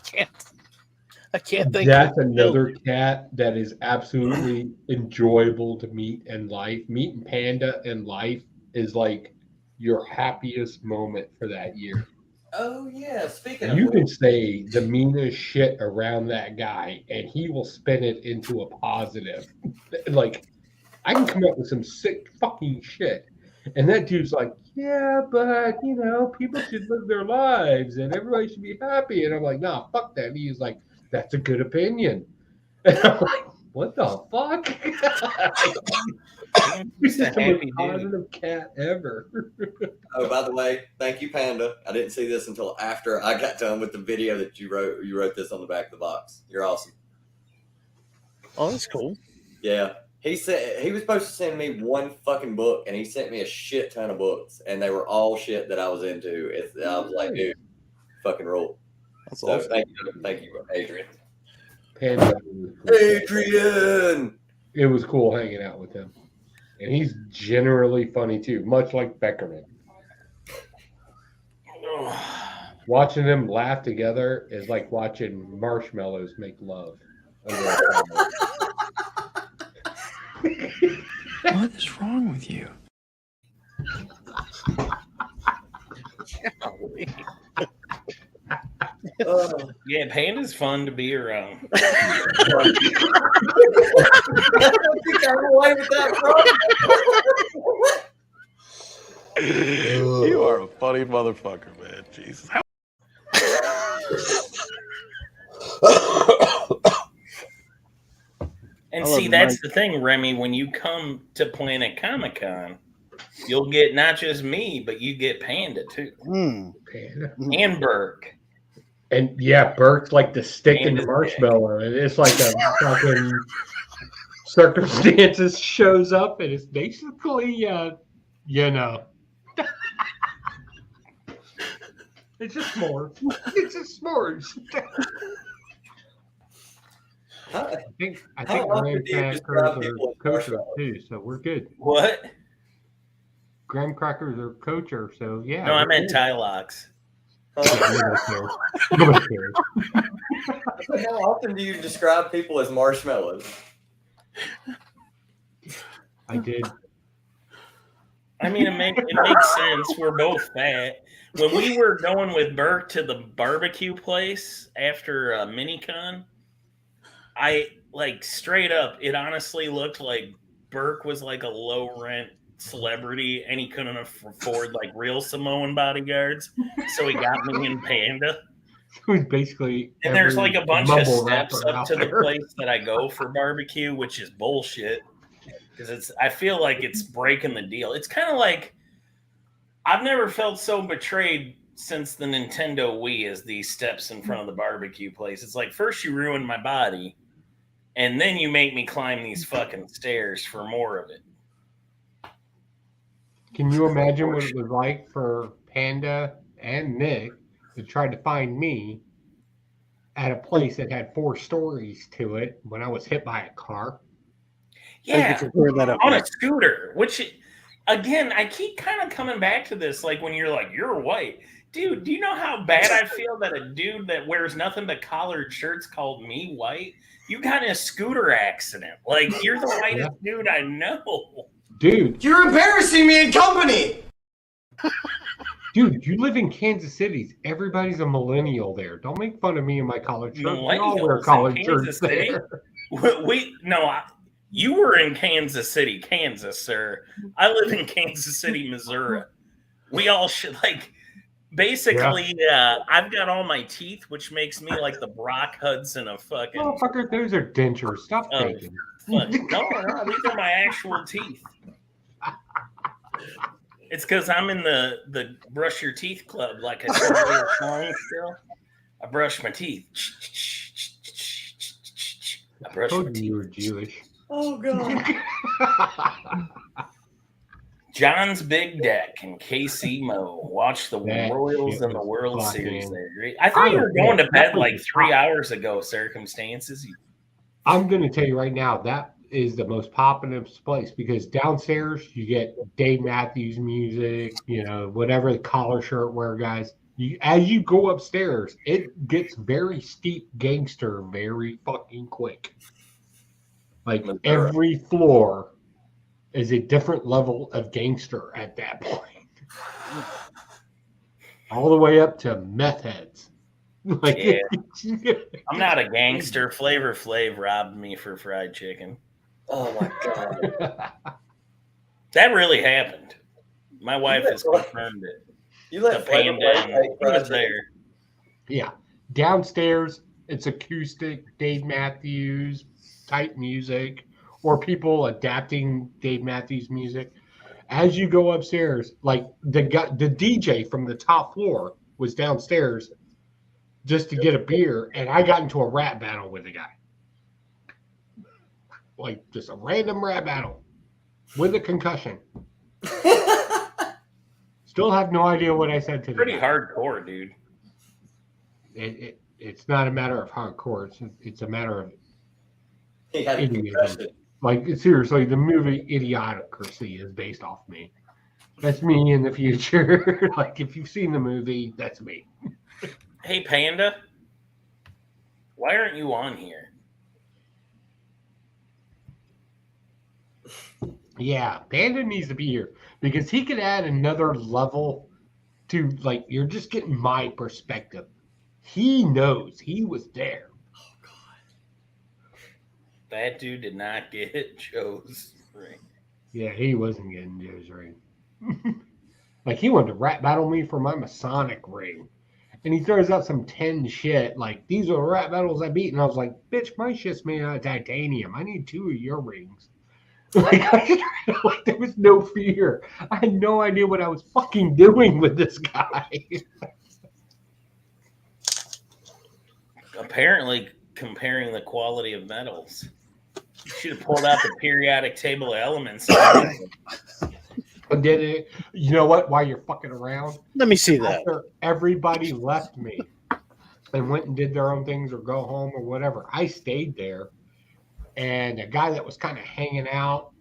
can't think. That's another cat that is absolutely enjoyable to meet in life. Meeting Panda in life is like your happiest moment for that year. Oh yeah, speaking You of can say the meanest shit around that guy, and he will spin it into a positive. Like, I can come up with some sick fucking shit, and that dude's like, "Yeah, but you know, people should live their lives, and everybody should be happy." And I'm like, "Nah, fuck that." And he's like, "That's a good opinion." And I'm like, "What the fuck?" He's Just a the most happy dude. positive cat ever. Oh, by the way, thank you, Panda. I didn't see this until after I got done with the video that you wrote. You wrote this on the back of the box. You're awesome. Oh, that's cool. Yeah. He said he was supposed to send me one fucking book, and he sent me a shit ton of books, and they were all shit that I was into. I was like, dude, fucking rule. That's so awesome. thank you, Adrian. Panda. Adrian. It was cool hanging out with him. And he's generally funny too, much like Beckerman. Watching them laugh together is like watching marshmallows make love. What is wrong with you? Yeah, Panda's fun to be around. I don't think I away with that, bro. You are a funny motherfucker, man. Jesus. And I love see, the that's mic. the thing, Remy. When you come to Planet Comic Con, you'll get not just me, but you get Panda too, Panda. and Burke. And yeah, Burke's like the stick in the Panda's marshmallow. And it's like a fucking circumstances shows up and it's basically you know. It's just s'mores. It's just s'mores. I think How often do you graham describe crackers people are as kosher marshmallows? too, so we're good. What? Graham crackers are kosher, so yeah. No, I we're meant good. tie locks. Nobody cares. Nobody cares. How often do you describe people as marshmallows? I did. I mean, it makes sense. We're both fat. When we were going with Burke to the barbecue place after Minicon, I like straight up. It honestly looked like Burke was like a low rent celebrity, and he couldn't afford like real Samoan bodyguards, so he got me in Panda. It was basically. And there's every like a bunch of mumble steps rapper up out to the there. place that I go for barbecue, which is bullshit. Because I feel like it's breaking the deal. It's kind of like I've never felt so betrayed since the Nintendo Wii as these steps in front of the barbecue place. It's like first you ruin my body, and then you make me climb these fucking stairs for more of it. Can you imagine what it was like for Panda and Nick to try to find me at a place that had 4 stories to it when I was hit by a car? Yeah, to clear that up, on a Nick. scooter, which again, I keep kind of coming back to this. Like when you're like, you're white. Dude, do you know how bad I feel that a dude that wears nothing but collared shirts called me white? You got in a scooter accident. Like, you're the whitest dude I know. Dude. You're embarrassing me in company. Dude, you live in Kansas City. Everybody's a millennial there. Don't make fun of me and my collared shirt. We all wear Millennials collared in shirts Kansas City? there. You were in Kansas City, Kansas, sir. I live in Kansas City, Missouri. We all should basically. I've got all my teeth, which makes me like the Brock Hudson of fucking. Motherfucker, those are dentures. Stop faking. No, these are my actual teeth. It's because I'm in the brush your teeth club, like I said earlier. Still, I brush my teeth. I brush my teeth. You were Jewish. Oh god. John's Big Deck and KC Mo. Watch the Royals and the World Series there. I thought you were going to bed like 3 hours ago, circumstances. I'm going to tell you right now, that is the most popular place because downstairs you get Dave Matthews music, whatever the collar shirt wear guys. As you go upstairs, it gets very steep gangster very fucking quick. Like every floor is a different level of gangster at that point. All the way up to meth heads. Yeah. I'm not a gangster. Flavor Flav robbed me for fried chicken. Oh my god. That really happened. My wife has confirmed it. You let the Panda he was there. Yeah. Downstairs, it's acoustic, Dave Matthews type music, or people adapting Dave Matthews music. As you go upstairs, like the DJ from the top floor was downstairs just to get a beer, and I got into a rap battle with a guy. Like just a random rap battle with a concussion. Still have no idea what I said to Pretty hardcore, dude. It's not a matter of hardcore. It's a matter of he had a concussion. Like seriously, the movie Idiocracy is based off me. That's me in the future. Like if you've seen the movie, that's me. Hey Panda, why aren't you on here? Yeah, Panda needs to be here because he could add another level to, like, you're just getting my perspective. He knows he was there. Oh god, that dude did not get Joe's ring. Yeah, he wasn't getting Joe's ring. Like he wanted to rap battle me for my Masonic ring. And he throws out some 10 shit, like, these are the rap battles I beat. And I was like, bitch, my shit's made out of titanium. I need 2 of your rings. Like there was no fear. I had no idea what I was fucking doing with this guy. Apparently comparing the quality of metals. You should have pulled out the periodic table of elements. Did it? You know what? While you're fucking around, let me see that. After everybody left me and went and did their own things or go home or whatever, I stayed there. And a guy that was kind of hanging out,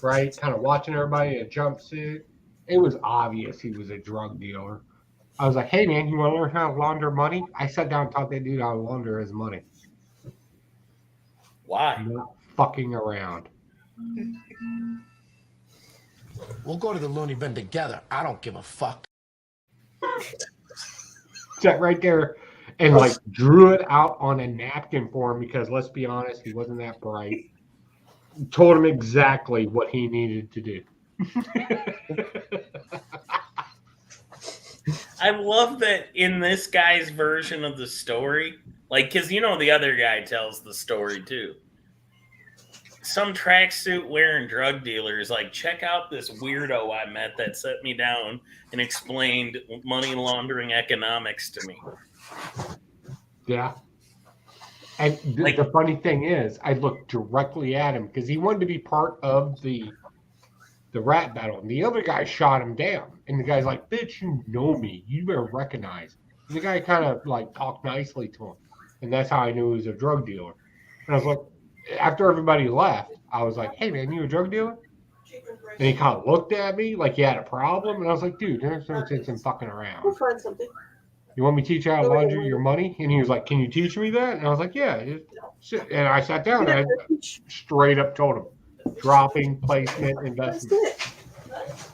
right, kind of watching everybody in a jumpsuit, it was obvious he was a drug dealer. I was like, hey, man, you want to learn how to launder money? I sat down and taught that dude how to launder his money. Why? I'm not fucking around. We'll go to the loony bin together. I don't give a fuck. Sat right there and like drew it out on a napkin for him because let's be honest, he wasn't that bright. Told him exactly what he needed to do. I love that in this guy's version of the story, like, because the other guy tells the story too. Some tracksuit wearing drug dealer is like, check out this weirdo I met that set me down and explained money laundering economics to me. Yeah. And the funny thing is, I looked directly at him because he wanted to be part of the rap battle. And the other guy shot him down. And the guy's like, bitch, you know me. You better recognize. And the guy kind of like talked nicely to him. And that's how I knew he was a drug dealer. And I was like, after everybody left, I was like, hey, man, you a drug dealer? And he kind of looked at me like he had a problem. And I was like, dude, there's no sense in fucking around. We'll find something. You want me to teach you how to launder your money? And he was like, can you teach me that? And I was like, yeah. And I sat down and I straight up told him, dropping, placement, investment.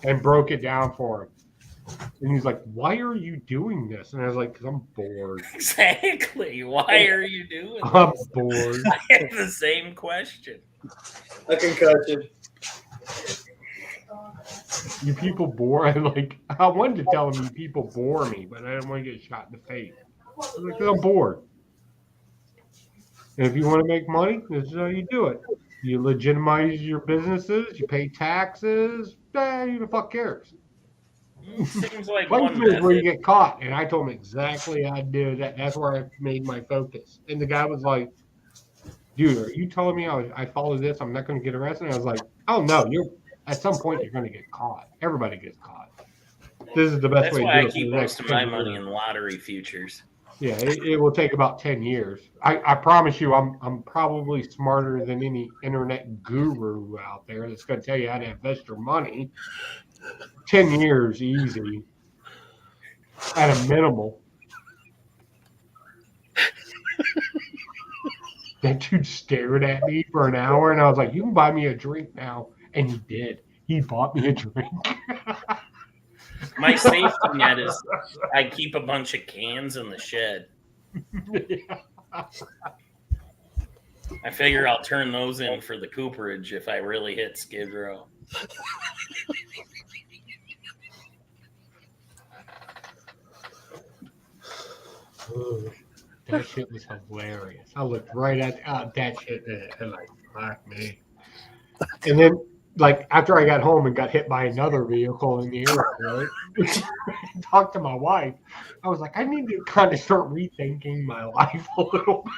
And broke it down for him. And he's like, "Why are you doing this?" And I was like, "Because I'm bored." Exactly. Why are you doing I'm this? bored. I have the same question. A concussion. You people bore. I'm like, I wanted to tell him you people bore me, but I didn't want to get shot in the face. I'm like, 'Cause I'm bored. And if you want to make money, this is how you do it. You legitimize your businesses. You pay taxes. Who the fuck cares? Seems like One one is where you method. get caught, and I told him exactly how to do that. That's where I made my focus. And the guy was like, "Dude, are you telling me I follow this? I'm not going to get arrested?" And I was like, "Oh no, you're at some point you're going to get caught. Everybody gets caught. This is the best That's way to why do I it for keep the next most of 10 my years." money in lottery futures. Yeah, it will take about 10 years. I promise you, I'm probably smarter than any internet guru out there that's going to tell you how to invest your money. 10 years easy at a minimal. That dude stared at me for an hour, and I was like, "You can buy me a drink now." And he did. He bought me a drink. My safety net is I keep a bunch of cans in the shed. I figure I'll turn those in for the cooperage if I really hit Skid Row. That shit was hilarious. I looked right at that shit and like, fuck me. And then, like, after I got home and got hit by another vehicle in the airport, talked to my wife, I was like, I need to kind of start rethinking my life a little bit.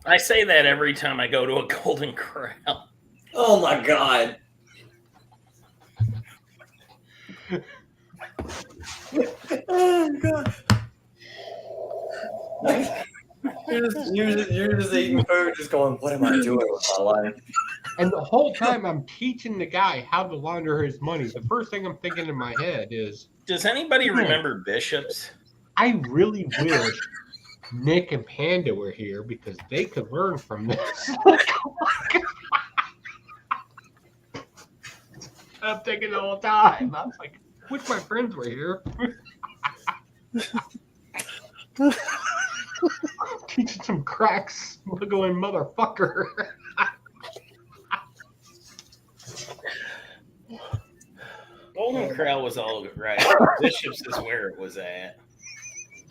I say that every time I go to a Golden Corral. Oh my god. Oh god. You're just eating food, just going, what am I doing with my life? And the whole time I'm teaching the guy how to launder his money, the first thing I'm thinking in my head is, Does anybody man, remember Bishops? I really wish Nick and Panda were here because they could learn from this. I'm thinking the whole time. I was like, wish my friends were here. Teaching some crack smuggling motherfucker. Golden Corral was all right. Bishops is where it was at.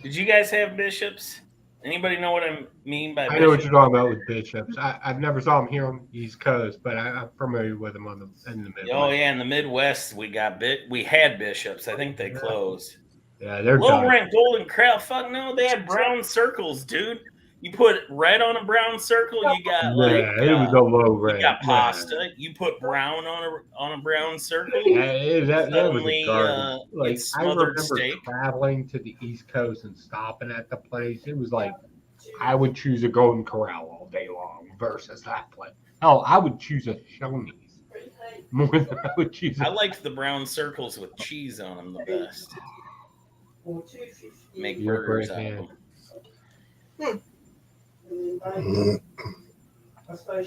Did you guys have Bishops? Anybody know what I mean by I Bishops? know what you're talking about with Bishops. I've never saw them here on the East Coast, but I'm familiar with them in the Midwest. Oh yeah, in the Midwest we had Bishops. I think they closed. Yeah, they're Low done. rent Golden Corral. Fuck no, they had brown circles, dude. You put red on a brown circle, you got It was a low rent. you got pasta. You put brown on a brown circle. Yeah, that was suddenly, a garbage. Like, it's I smothered remember steak. traveling to the East Coast and stopping at the place. It was like I would choose a Golden Corral all day long versus that place. Hell, I would choose a Shoney's more than I would choose. I liked the brown circles with cheese on them the best. Make You're a burgers great out man. of them.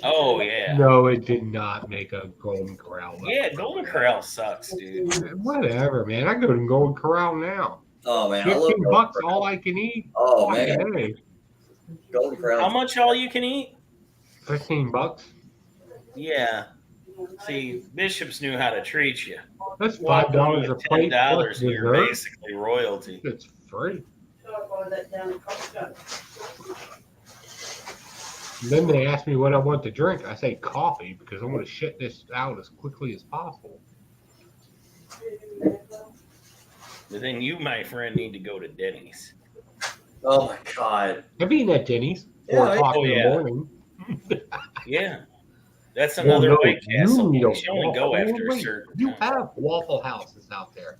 Oh yeah. No, it did not make a Golden Corral. Yeah, Golden Corral sucks, dude. Whatever, man. I go to Golden Corral now. Oh man, I love 15 Golden bucks, Corral. all I can eat. Oh Fucking man, A. Golden Corral. How much all you can eat? 15 bucks. Yeah. See, Bishops knew how to treat you. That's Walk in $5 a with plate $10, plus you're dessert. basically royalty. It's free. Then they ask me what I want to drink. I say coffee because I want to shit this out as quickly as possible. But then you, my friend, need to go to Denny's. Oh my god. I've eaten at Denny's. Yeah, 4 o'clock in the morning. Yeah. That's Well, another no, White Castle. you You should only go Waffle- after a wait, certain You time. have Waffle Houses out there.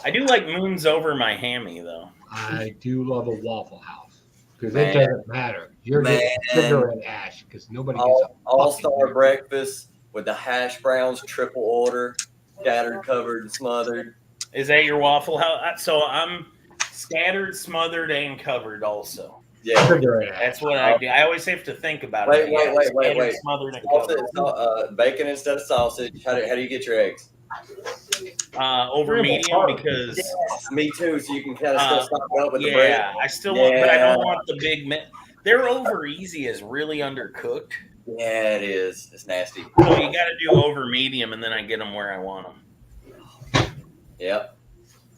I do like moons over my hammy, though. I do love a Waffle House because Man. it doesn't matter. You're getting sugar and ash because nobody gets a All-star breakfast with the hash browns, triple order, scattered, covered, and smothered. Is that your Waffle House? So I'm scattered, smothered, and covered also. Yeah. Sugar and ash. That's what I do. I always have to think about Wait, it. Yeah, wait, scattered, wait. Smothered, and Sausage, covered. bacon instead of sausage. How do you get your eggs? Over medium because me too. So you can kind of still stock up with the bread. Yeah, I still want, but I don't want the big. They're over easy as really undercooked. Yeah, it is. It's nasty. So you got to do over medium, and then I get them where I want them. Yep.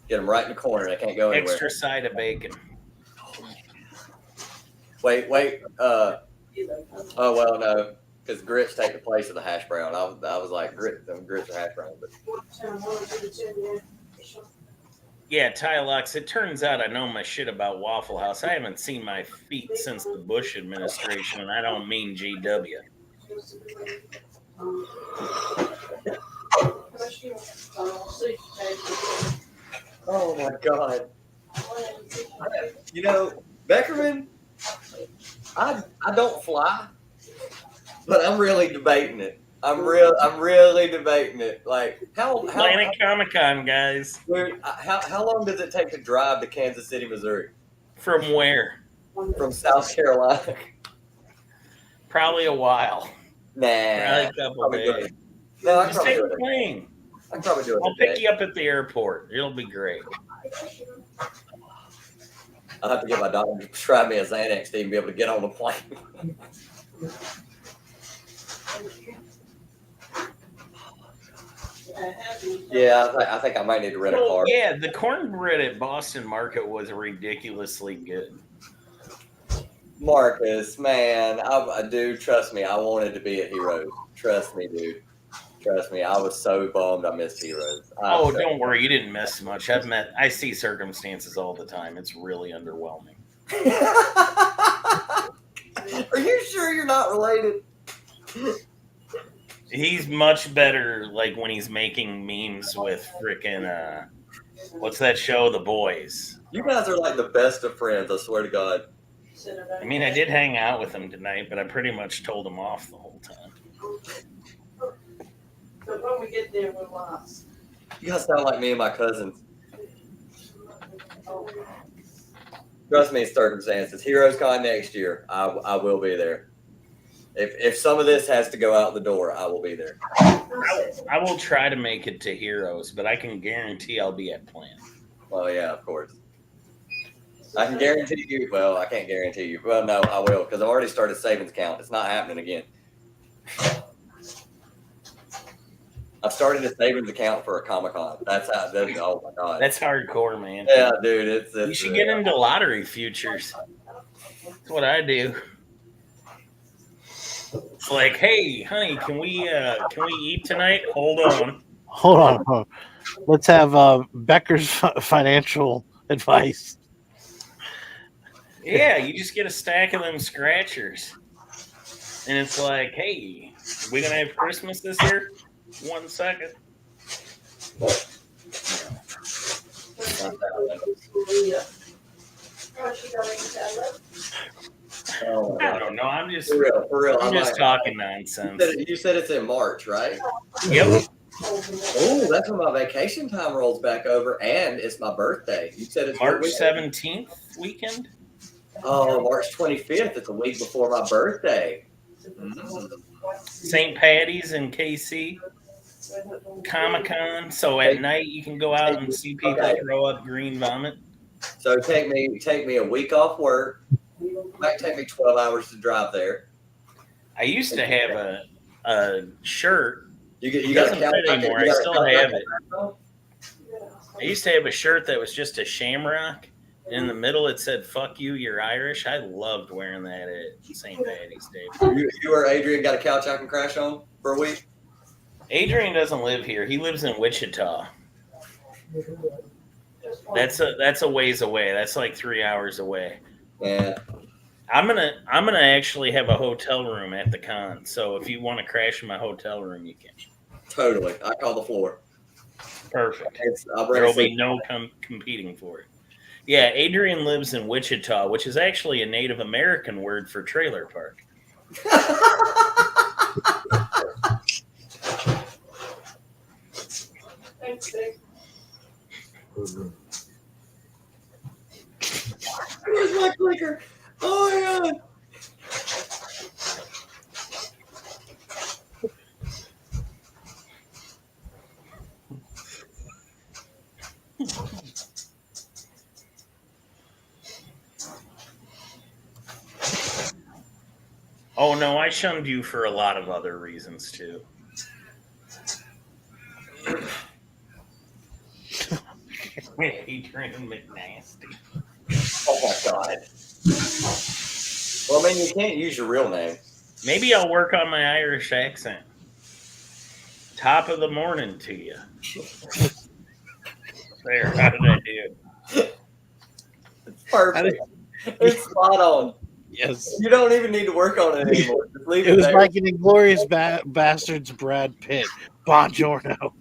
Get them right in the corner. They can't go anywhere. Extra side of bacon. Wait. Oh well, no, because grits take the place of the hash brown. I was like grits are hash brown, but. Yeah, Tylux, it turns out I know my shit about Waffle House. I haven't seen my feet since the Bush administration, and I don't mean GW. Oh my God. You know, Beckerman, I don't fly, but I'm really debating it. I'm really debating it. Like how Planet Comic-Con, guys. Dude, how long does it take to drive to Kansas City, Missouri? From where? From South Carolina. Probably a while. Nah. Probably a couple days. No, I just take a plane. I can probably do it. I'll pick you up at the airport. It'll be great. I'll have to get my doctor to prescribe me a Xanax to even be able to get on the plane. Yeah, I think I might need to rent a car. Yeah, the cornbread at Boston Market was ridiculously good. Marcus, man, dude, trust me, I wanted to be at Heroes. Trust me, dude. Trust me, I was so bummed I missed Heroes. Don't worry, you didn't miss much. I see circumstances all the time. It's really underwhelming. Are you sure you're not related? He's much better, like when he's making memes with frickin' what's that show, The Boys. You guys are like the best of friends, I swear to God. I mean, I did hang out with him tonight, but I pretty much told him off the whole time. But when we get there, we're lost. You guys sound like me and my cousins. Trust me, circumstances. Heroes Con next year. I will be there. If some of this has to go out the door, I will be there. I will try to make it to Heroes, but I can guarantee I'll be at Plant. Well, yeah, of course. I can guarantee you. Well, I can't guarantee you. Well, no, I will because I've already started savings account. It's not happening again. I've started a savings account for a Comic-Con. That's how. Oh my God. That's hardcore, man. Yeah, dude. It's you should get into lottery futures. That's what I do. It's like, hey, honey, can we eat tonight? Hold on. Let's have Becker's financial advice. Yeah, you just get a stack of them scratchers, and it's like, hey, we gonna have Christmas this year? 1 second. I don't know. I'm just for real. I'm just talking nonsense. You said it's in March, right? Yep. Oh, that's when my vacation time rolls back over, and it's my birthday. You said it's March 17th weekend. Oh, March 25th. It's a week before my birthday. St. Patty's in KC. Comic-Con. So at night you can go out and see people throw up green vomit. So take me a week off work. It might take me 12 hours to drive there. I used to have a shirt. You got doesn't fit anymore. I still have it. I used to have a shirt that was just a shamrock. In the middle, it said, "Fuck you, you're Irish." I loved wearing that at St. Patty's Day. You or Adrian got a couch I can crash on for a week? Adrian doesn't live here. He lives in Wichita. That's a ways away. That's like 3 hours away. Yeah. I'm gonna actually have a hotel room at the con. So if you want to crash in my hotel room, you can. Totally. I call the floor. Perfect. There will be no competing for it. Yeah, Adrian lives in Wichita, which is actually a Native American word for trailer park. Thanks, Vic. Where's my clicker? Oh my God. Oh no, I shunned you for a lot of other reasons too. Adrian McNasty. Oh my god. Well, I mean, you can't use your real name. Maybe I'll work on my Irish accent. Top of the morning to you. There, how did I do? It's perfect. It's spot on. Yes. You don't even need to work on it anymore. Just leave It was there. like an Inglorious Bastards Brad Pitt. Buongiorno.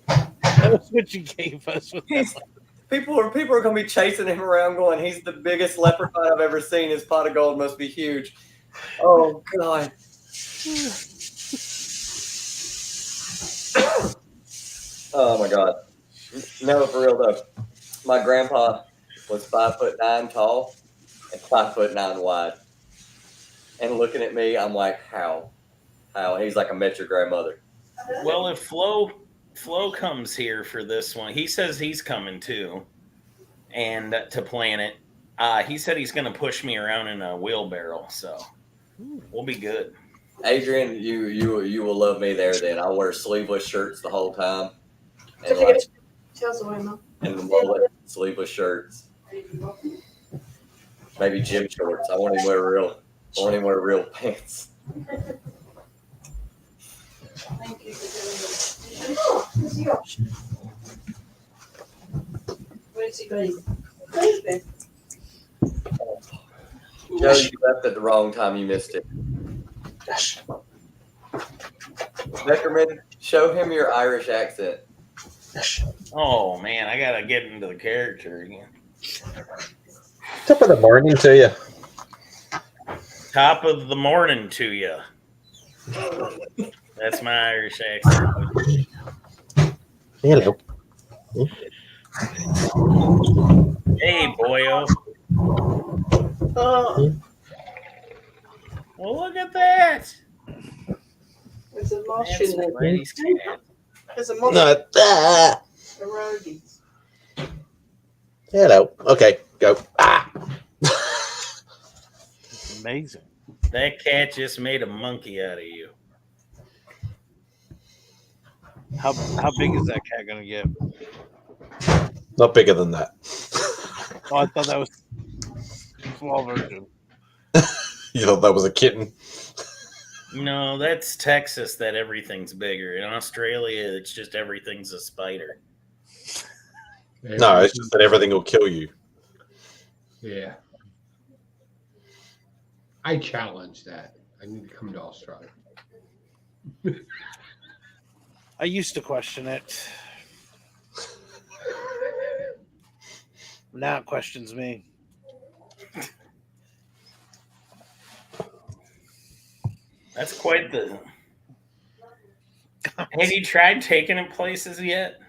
That was what you gave us. With that. People are going to be chasing him around going, he's the biggest leprechaun I've ever seen. His pot of gold must be huge. Oh, God. Oh, my God. No, for real, though. My grandpa was 5'9" tall and 5'9" wide. And looking at me, I'm like, how? How? He's like, I met your grandmother. Well, if Flo comes here for this one, he says he's coming too, and to plan it. He said he's going to push me around in a wheelbarrow, so we'll be good. Adrian, you will love me there. Then I'll wear sleeveless shirts the whole time, and and the mullet, sleeveless shirts, maybe gym shorts. I won't even wear real pants. Thank you for doing this. Where's he going? Joe, you left at the wrong time. You missed it. Beckerman, show him your Irish accent. Oh man, I gotta get into the character again. Top of the morning to you. Top of the morning to you. That's my Irish accent. Hello. Hey, boyo. Well, look at that. There's a mosh That's in there. lady's cat. There's a mosh. Not that. The roadies. Hello. Okay, go. Ah. Amazing. That cat just made a monkey out of you. How big is that cat gonna get? Not bigger than that. Oh, I thought that was a small version. You thought that was a kitten? No, that's Texas that everything's bigger. In Australia, it's just everything's a spider. No, it's just that everything will kill you. Yeah. I challenge that. I need to come to Australia. I used to question it. Now it questions me. That's quite the. Have you tried taking it places yet?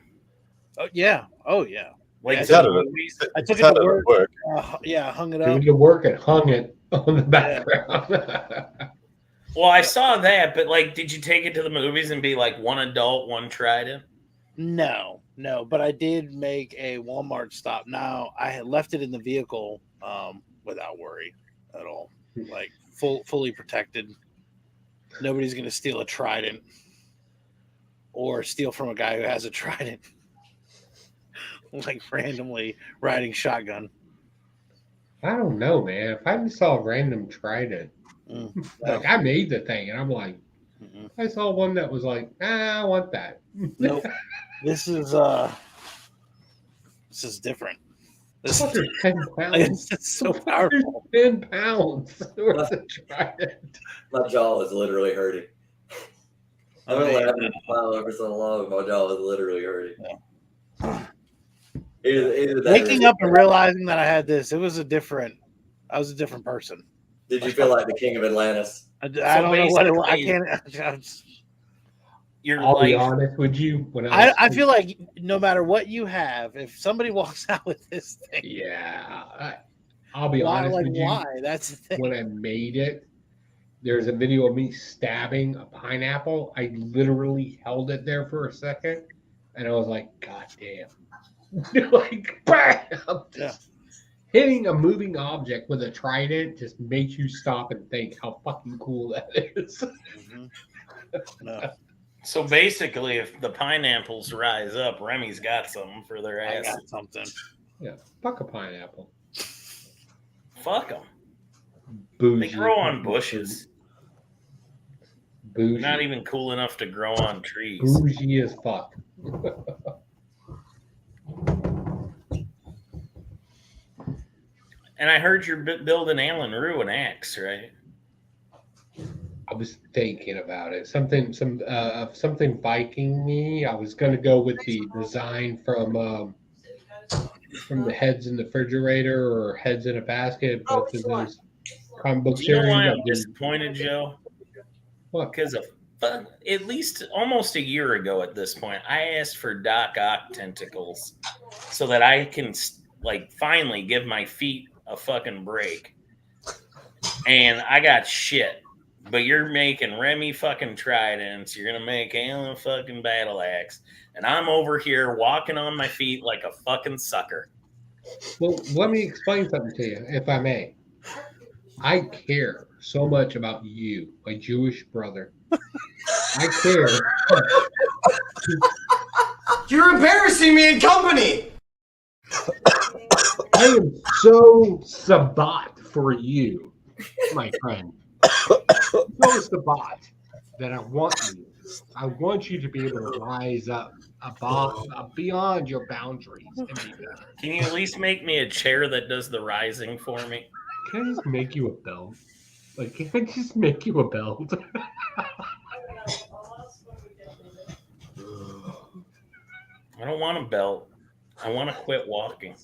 Oh yeah. Oh yeah. Like yeah, to the movies? I took it to work. Yeah, hung it Took up. it to work and hung it on the background. Well, I saw that, but like, did you take it to the movies and be like one adult, one tried? No, but I did make a Walmart stop. Now I had left it in the vehicle without worry at all. Like fully protected. Nobody's gonna steal a Trident or steal from a guy who has a Trident. Like randomly riding shotgun. I don't know, man. If I saw a random Trident, like I made the thing, and I'm like, I saw one that was like, I want that. Nope. This is different. This is 10 pounds. It's so powerful. 10 pounds worth of Trident. My jaw is literally hurting. I've been laughing at smile for so long. My jaw is literally hurting. Yeah. Either that Waking up and realizing that I had this, I was a different person. Did you feel like the king of Atlantis? I don't know what it was. I can't. I'll be honest with you. When I feel like no matter what you have, if somebody walks out with this thing, yeah, I'll be honest with you. Why? That's the thing. When I made it, there's a video of me stabbing a pineapple. I literally held it there for a second, and I was like, "God damn!" Like, bam! Yeah. hitting a moving object with a trident just makes you stop and think how fucking cool that is. No. So basically, if the pineapples rise up, Remy's got something for their I ass. got something. Yeah, fuck a pineapple. Fuck them. Bougie. They grow on bushes. They're Bougie. not even cool enough to grow on trees. Bougie as fuck. And I heard you're building Alan Rue an axe, right? I was thinking about it. Something Viking-y. I was gonna go with the design from the heads in the refrigerator or heads in a basket. Both of those comic book Do you know series. why I've I'm been- disappointed, Joe? What? Because at least almost a year ago at this point, I asked for Doc Ock tentacles so that I can finally give my feet a fucking break. And I got shit. But you're making Remy fucking tridents. You're gonna make Alan fucking battle axe, and I'm over here walking on my feet like a fucking sucker. Well, let me explain something to you, if I may. I care so much about you, my Jewish brother. I care. You're embarrassing me in company. I am so sabat for you, my friend. So sabat that I want you to be able to rise up beyond your boundaries and be better. Can you at least make me a chair that does the rising for me? Can I just make you a belt? Like, can I just make you a belt? I don't want a belt. I want to quit walking.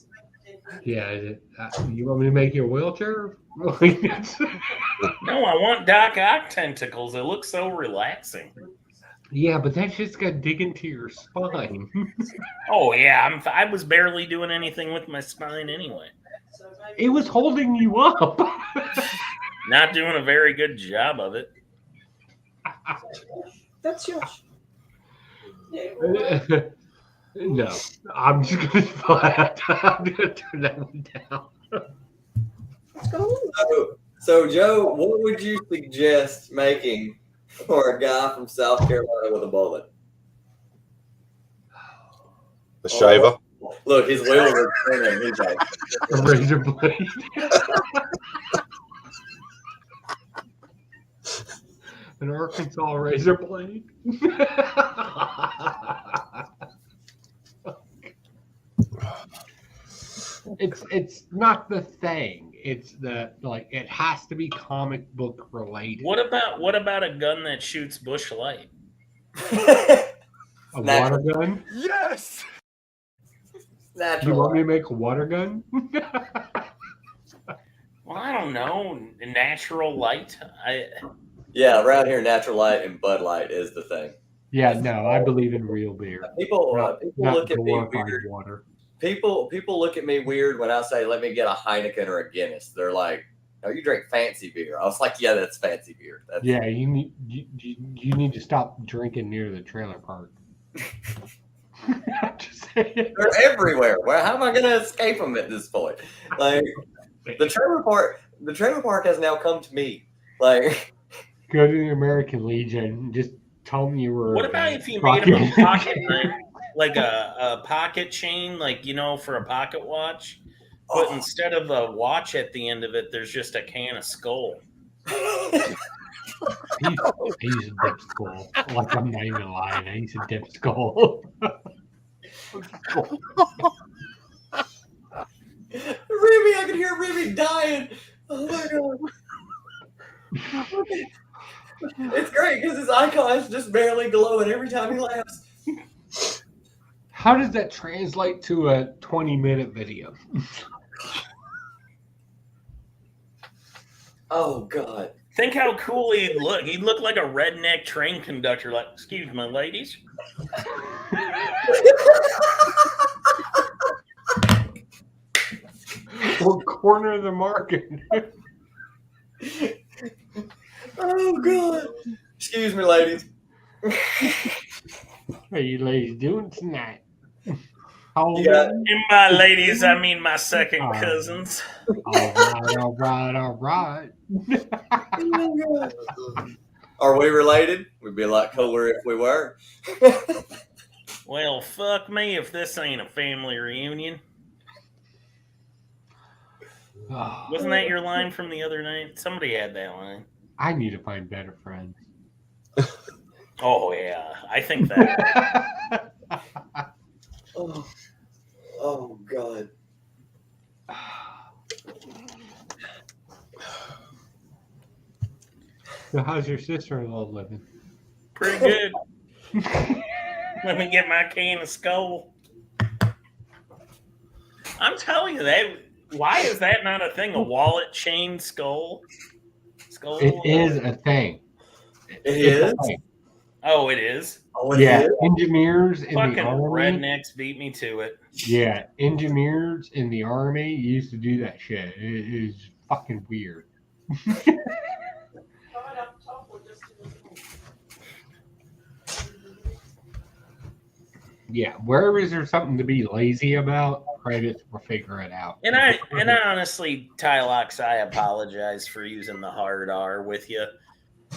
Yeah, you want me to make you a wheelchair? No, I want Doc Ock tentacles. It looks so relaxing. Yeah, but that's just gonna dig into your spine. Oh yeah, I was barely doing anything with my spine anyway. It was holding you up. Not doing a very good job of it. That's yours. No, I'm just gonna I'm gonna turn that one down. So Joe, what would you suggest making for a guy from South Carolina with a bullet? The shaver. Look, his wheels are turning. He's like a razor blade. An Arkansas razor blade. It's not the thing. It's the it has to be comic book related. What about a gun that shoots bush light? A water gun? Yes. You want me to make a water gun? Well, I don't know. Natural light. Yeah, around here, natural light and Bud Light is the thing. Yeah, no, I believe in real beer. People look at me glorified weird. Water. People look at me weird when I say, "Let me get a Heineken or a Guinness." They're like, "Oh, you drink fancy beer." I was like, "Yeah, that's fancy beer." Yeah, you need to stop drinking near the trailer park. They're everywhere. Well, how am I going to escape them at this point? Like the trailer park has now come to me. Like, go to the American Legion. Just tell them you were. What about if you made him a pocket knife, like a pocket chain, for a pocket watch, but instead of a watch at the end of it, there's just a can of Skull. He's a dip skull. Like, I'm not even lying. He's a dip skull. Remy, I can hear Remy dying. Oh my god. It's great because his icon is just barely glowing every time he laughs. How does that translate to a 20-minute video? Oh god. Think how cool he'd look. He'd look like a redneck train conductor, like, "Excuse me, ladies." What corner of the market? Oh god. Excuse me, ladies. What are you ladies doing tonight? How old? And by ladies, I mean my second cousins. All right. Are we related? We'd be a lot cooler if we were. Well, fuck me if this ain't a family reunion. Wasn't that your line from the other night? Somebody had that line. I need to find better friends. Oh yeah, I think that. Oh God. So how's your sister-in-law living? Pretty good. Let me get my can of Skull. I'm telling you that. Why is that not a thing? A wallet chain skull? Skull. It is a thing. It is. Oh, it is. Oh, Engineers in Fucking the army. rednecks beat me to it. Yeah, engineers in the army used to do that shit. It is fucking weird. Yeah, wherever is there something to be lazy about, credits will figure it out. And I honestly, Tylox, I apologize for using the hard R with you.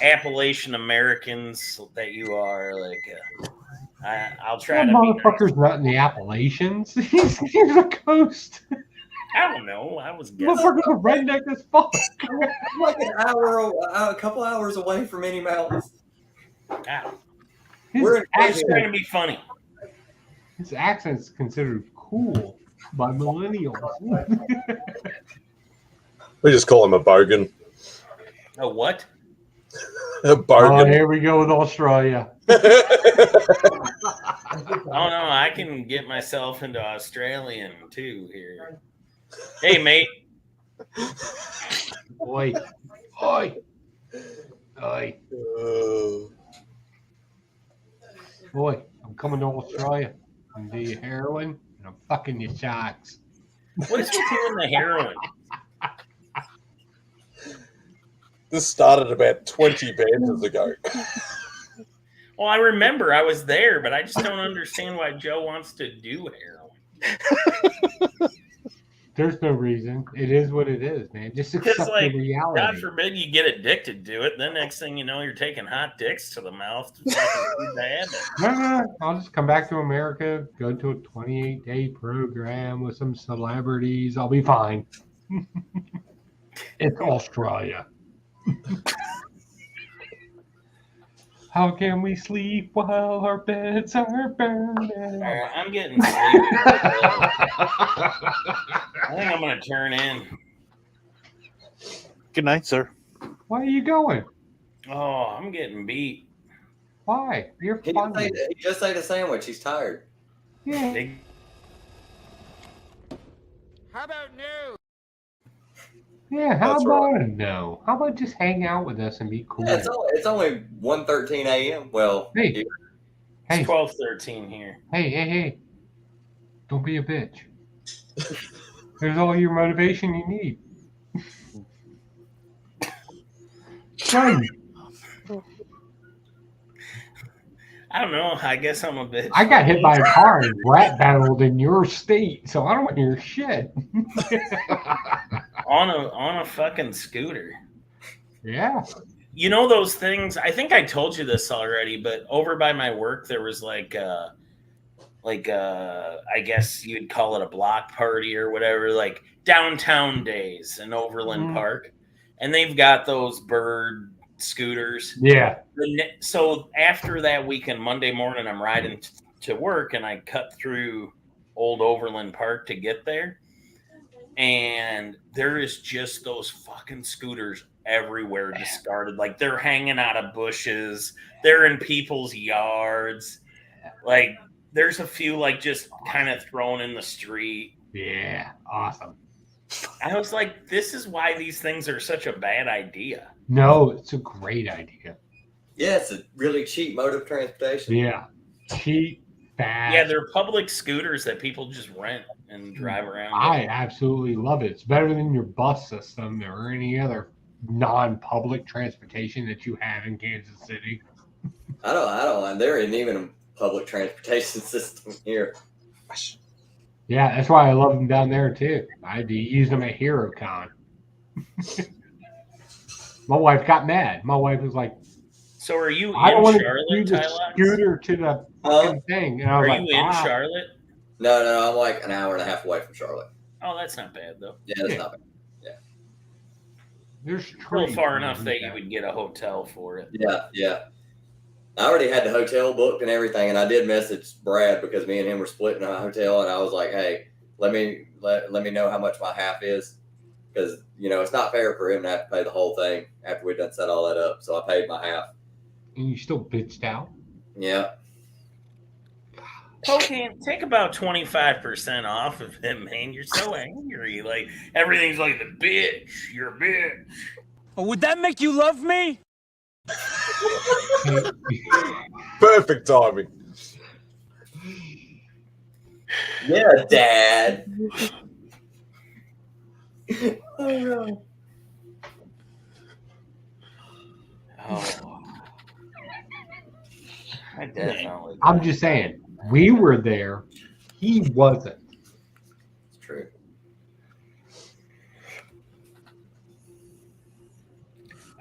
Appalachian Americans that you are, like, I'll try that to be nice. motherfucker's not in the Appalachians. He's near the coast. I don't know. I was guessing. Motherfucker's a redneck as fuck. I'm like a couple hours away from any mountains. We're trying to be funny. His accent's considered cool by millennials. We just call him a bogan. A what? A bogan. Oh, here we go with Australia. Oh no, I can get myself into Australian too here. Hey, mate. Oi. Oi. Oi. Boy, I'm coming to Australia. I'm do your heroin and I'm fucking your sharks. What is with you and the heroin? This started about 20 banters ago. Well, I remember I was there, but I just don't understand why Joe wants to do heroin. There's no reason. It is what it is, man. Just accept Because, like, the reality. God forbid you get addicted to it. Then next thing you know, you're taking hot dicks to the mouth. It's fucking too bad. No. I'll just come back to America, go to a 28-day program with some celebrities. I'll be fine. It's Australia. How can we sleep while our beds are burning? I'm getting sleepy. I think I'm going to turn in. Good night, sir. Where are you going? Oh, I'm getting beat. Why? You're He fine. just ate a sandwich. He's tired. Yeah. How about no? Yeah, how That's about a no? How about just hang out with us and be cool? Yeah, it's only 1:13 a.m. Well, Hey. It's 12:13 here. Hey. Don't be a bitch. There's all your motivation you need. Son, I don't know. I guess I'm a bitch. I got hit by a car and rat battled in your state, so I don't want your shit. on a fucking scooter. Yeah. You know those things? I think I told you this already, but over by my work there was like I guess you'd call it a block party or whatever, like downtown days in Overland Park, and they've got those bird scooters. Yeah. So after that weekend, Monday morning, I'm riding to work, and I cut through old Overland Park to get there, and there is just those fucking scooters everywhere discarded. Like they're hanging out of bushes, they're in people's yards. Like there's a few like just kind of thrown in the street. Yeah, awesome. I was like, this is why these things are such a bad idea. No, it's a great idea. Yeah, it's a really cheap mode of transportation. Yeah. Cheap, fast. Yeah, they're public scooters that people just rent and drive around. I absolutely love it. It's better than your bus system or any other non-public transportation that you have in Kansas City. I don't. There isn't even a public transportation system here. Yeah, that's why I love them down there too. I do use them at HeroCon. My wife got mad. My wife was like, So are you I don't in want to Charlotte, do the Tylox? scooter to the fucking thing. And I was Are like, you in wow. Charlotte? No, I'm like an hour and a half away from Charlotte. Oh, that's not bad though. Yeah, that's not bad. Yeah. There's Still trees. far enough that you would get a hotel for it. Yeah. I already had the hotel booked and everything, and I did message Brad because me and him were splitting a hotel, and I was like, "Hey, let me know how much my half is, because it's not fair for him to have to pay the whole thing after we done set all that up." So I paid my half. And you still bitched out? Yeah. Cocaine, take about 25% off of him, man. You're so angry. Like everything's like the bitch. You're a bitch. Oh, would that make you love me? Perfect timing. Yeah, Dad. Oh no. Oh. I definitely. I'm just saying, we were there. He wasn't. It's true.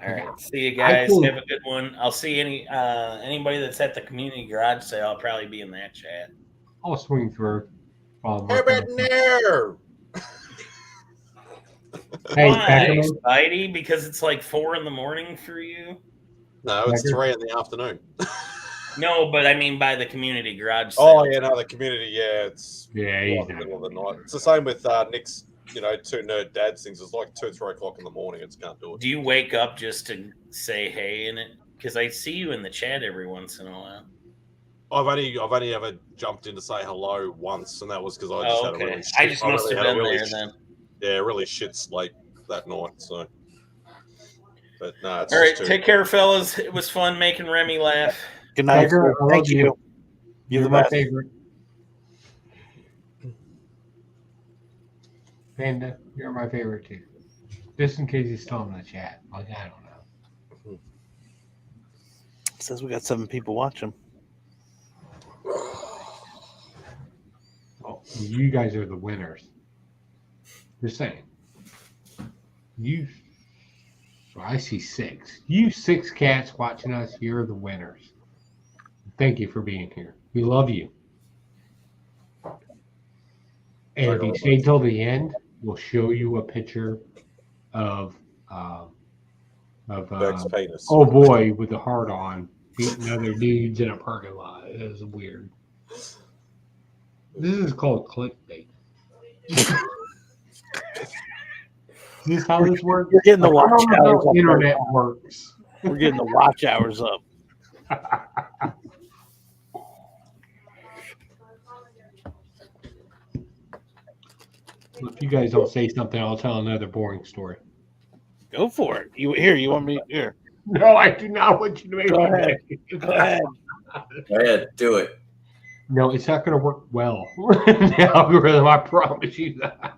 All right. See you guys. Have a good one. I'll see anybody that's at the community garage sale. I'll probably be in that chat. I'll swing through. There. Hey, why, Spidey? Because it's like 4 a.m. for you? No, it's 3 in the afternoon. No, but I mean by the community garage sale. Oh yeah, no, the community. Yeah, it's he's in the middle of the night. It's the same with Nick's. 2 nerd dads things. It's like 2, 3 o'clock in the morning. It's can't do it. Do you wake up just to say hey in it? Because I see you in the chat every once in a while. I've only ever jumped in to say hello once, and that was because I just had a really. I just must have been there then. Yeah, really shit sleep that night. So, but no. It's all right, just take care, fellas. It was fun making Remy laugh. Good night. Thank you. You're the my best. favorite. Panda, you're my favorite too. Just in case he's still in the chat. Like, I don't know. It says we got 7 people watching. Oh, you guys are the winners. Just saying. So I see 6. You 6 cats watching us, you're the winners. Thank you for being here. We love you. And if you stay till the end, we'll show you a picture of Beck's penis. oh boy with the heart on beating other dudes in a parking lot. It is weird. This is called clickbait. Is this how this works? We're getting the watch hours up. Internet works. We're getting the watch hours up. If you guys don't say something, I'll tell another boring story. Go for it. You want me here? No, I do not want you to make Go ahead. Go ahead. Go ahead, do it. No, it's not going to work well. The algorithm, I promise you that.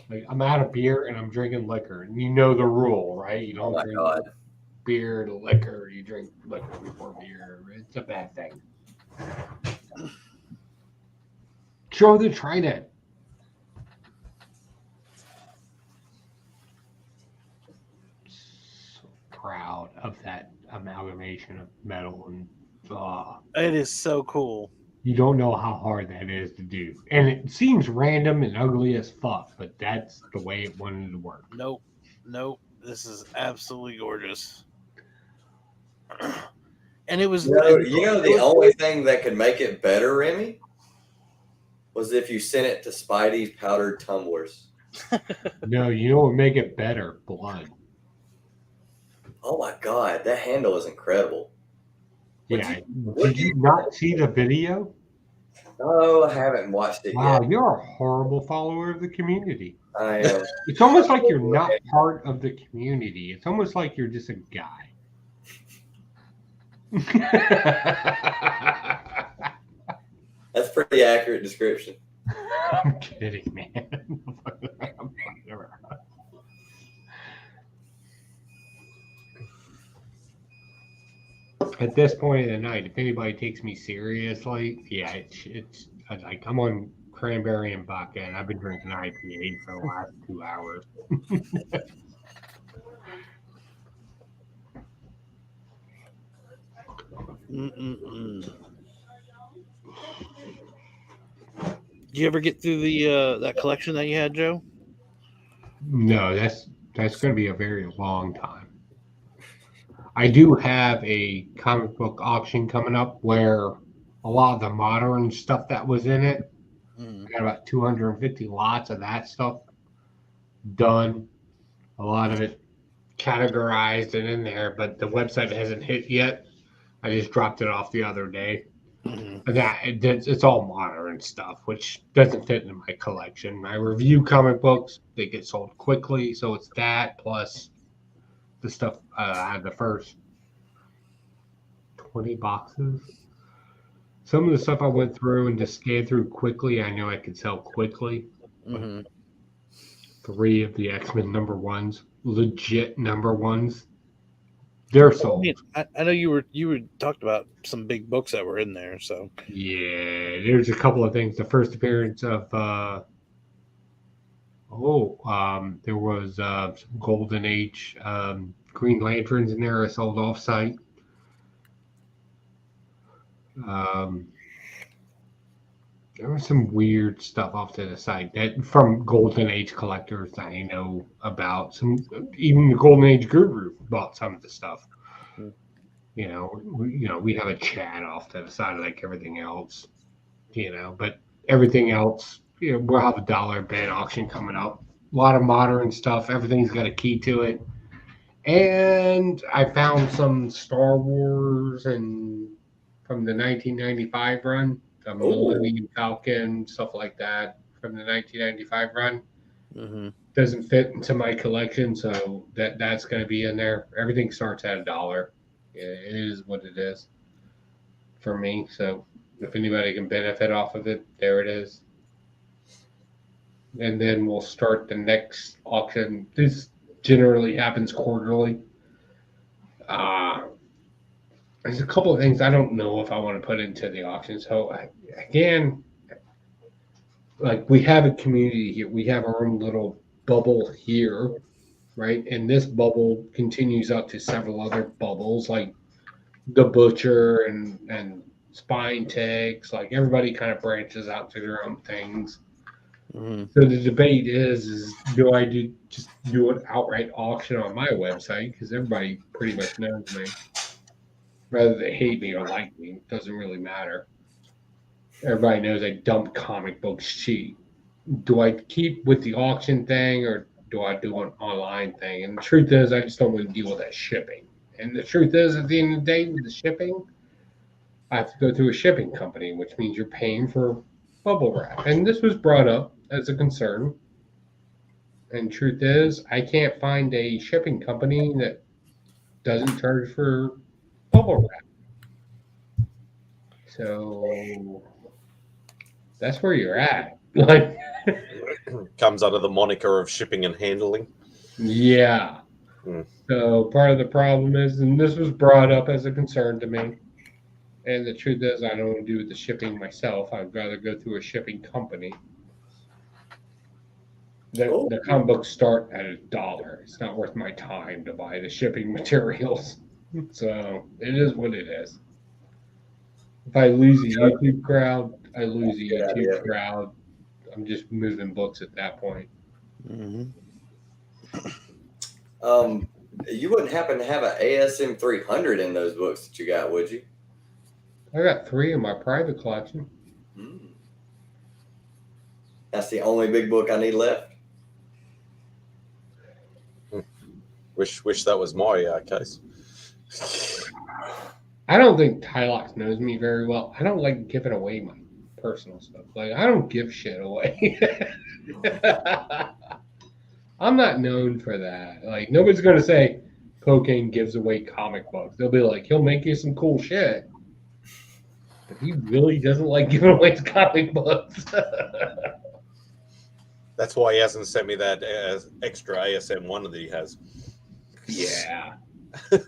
Like, I'm out of beer and I'm drinking liquor. And you know the rule, right? You don't drink beer to liquor. You drink liquor before beer. It's a bad thing. Show the Trident. So proud of that amalgamation of metal and it is so cool. You don't know how hard that is to do. And it seems random and ugly as fuck, but that's the way it wanted to work. Nope. This is absolutely gorgeous. And it was the only thing that could make it better, Remy, was if you sent it to Spidey's powdered tumblers. No, you know what would make it better? Blood. Oh my god, that handle is incredible. Yeah. Did you not see the video? No, I haven't watched it Wow, yet. you're a horrible follower of the community. I am. It's almost like you're not part of the community. It's almost like you're just a guy. That's a pretty accurate description. I'm kidding, man. At this point of the night, if anybody takes me seriously, yeah, it's like I'm on cranberry and vodka, and I've been drinking IPA for the last 2 hours. Did you ever get through the that collection that you had, Joe? No, that's going to be a very long time. I do have a comic book auction coming up where a lot of the modern stuff that was in it, I got about 250 lots of that stuff done. A lot of it categorized and in there, but the website hasn't hit yet. I just dropped it off the other day. And it's all modern stuff, which doesn't fit in my collection. I review comic books; they get sold quickly, so it's that plus the stuff I had the first 20 boxes. Some of the stuff I went through and just scanned through quickly, I know I could sell quickly. 3 of the X-Men number ones, legit number ones, they're sold. I know you were talked about some big books that were in there. So yeah, there's a couple of things. The first appearance of there was some Golden Age Green Lanterns in there. I sold off site. There was some weird stuff off to the side that from Golden Age collectors that I know about. Even the Golden Age guru bought some of the stuff. We have a chat off to the side like everything else. But everything else, we'll have a dollar bid auction coming up. A lot of modern stuff. Everything's got a key to it. And I found some Star Wars and from the 1995 run. The Millennium Falcon, stuff like that from the 1995 run. Doesn't fit into my collection, so that's going to be in there. Everything starts at $1. It is what it is for me. So if anybody can benefit off of it, there it is. And then we'll start the next auction. This generally happens quarterly. There's a couple of things I don't know if I want to put into the auction. So again, like we have a community here. We have our own little bubble here, right? And this bubble continues up to several other bubbles, like the Butcher and Spine Takes. Like everybody kind of branches out to their own things. So the debate is do I just do an outright auction on my website? Because everybody pretty much knows me. Whether they hate me or like me, it doesn't really matter. Everybody knows I dump comic books cheap. Do I keep with the auction thing or do I do an online thing? And the truth is, I just don't want to deal with that shipping. And the truth is, at the end of the day, with the shipping, I have to go through a shipping company, which means you're paying for bubble wrap. And this was brought up as a concern. And truth is, I can't find a shipping company that doesn't charge for bubble wrap. So that's where you're at. Like comes under the moniker of shipping and handling. Yeah. So part of the problem is, and this was brought up as a concern to me, and the truth is I don't want to do the shipping myself. I'd rather go through a shipping company. The comic books start at $1. It's not worth my time to buy the shipping materials. So it is what it is. If I lose the YouTube crowd, I lose the YouTube crowd. I'm just moving books at that point. You wouldn't happen to have an ASM 300 in those books that you got, would you? I got 3 in my private collection. That's the only big book I need left. Wish that was my case. I don't think Tylox knows me very well. I don't like giving away my personal stuff. Like I don't give shit away. I'm not known for that. Like nobody's gonna say Cocaine gives away comic books. They'll be like, he'll make you some cool shit, but he really doesn't like giving away his comic books. That's why he hasn't sent me that extra ASM one that he has. Yeah. And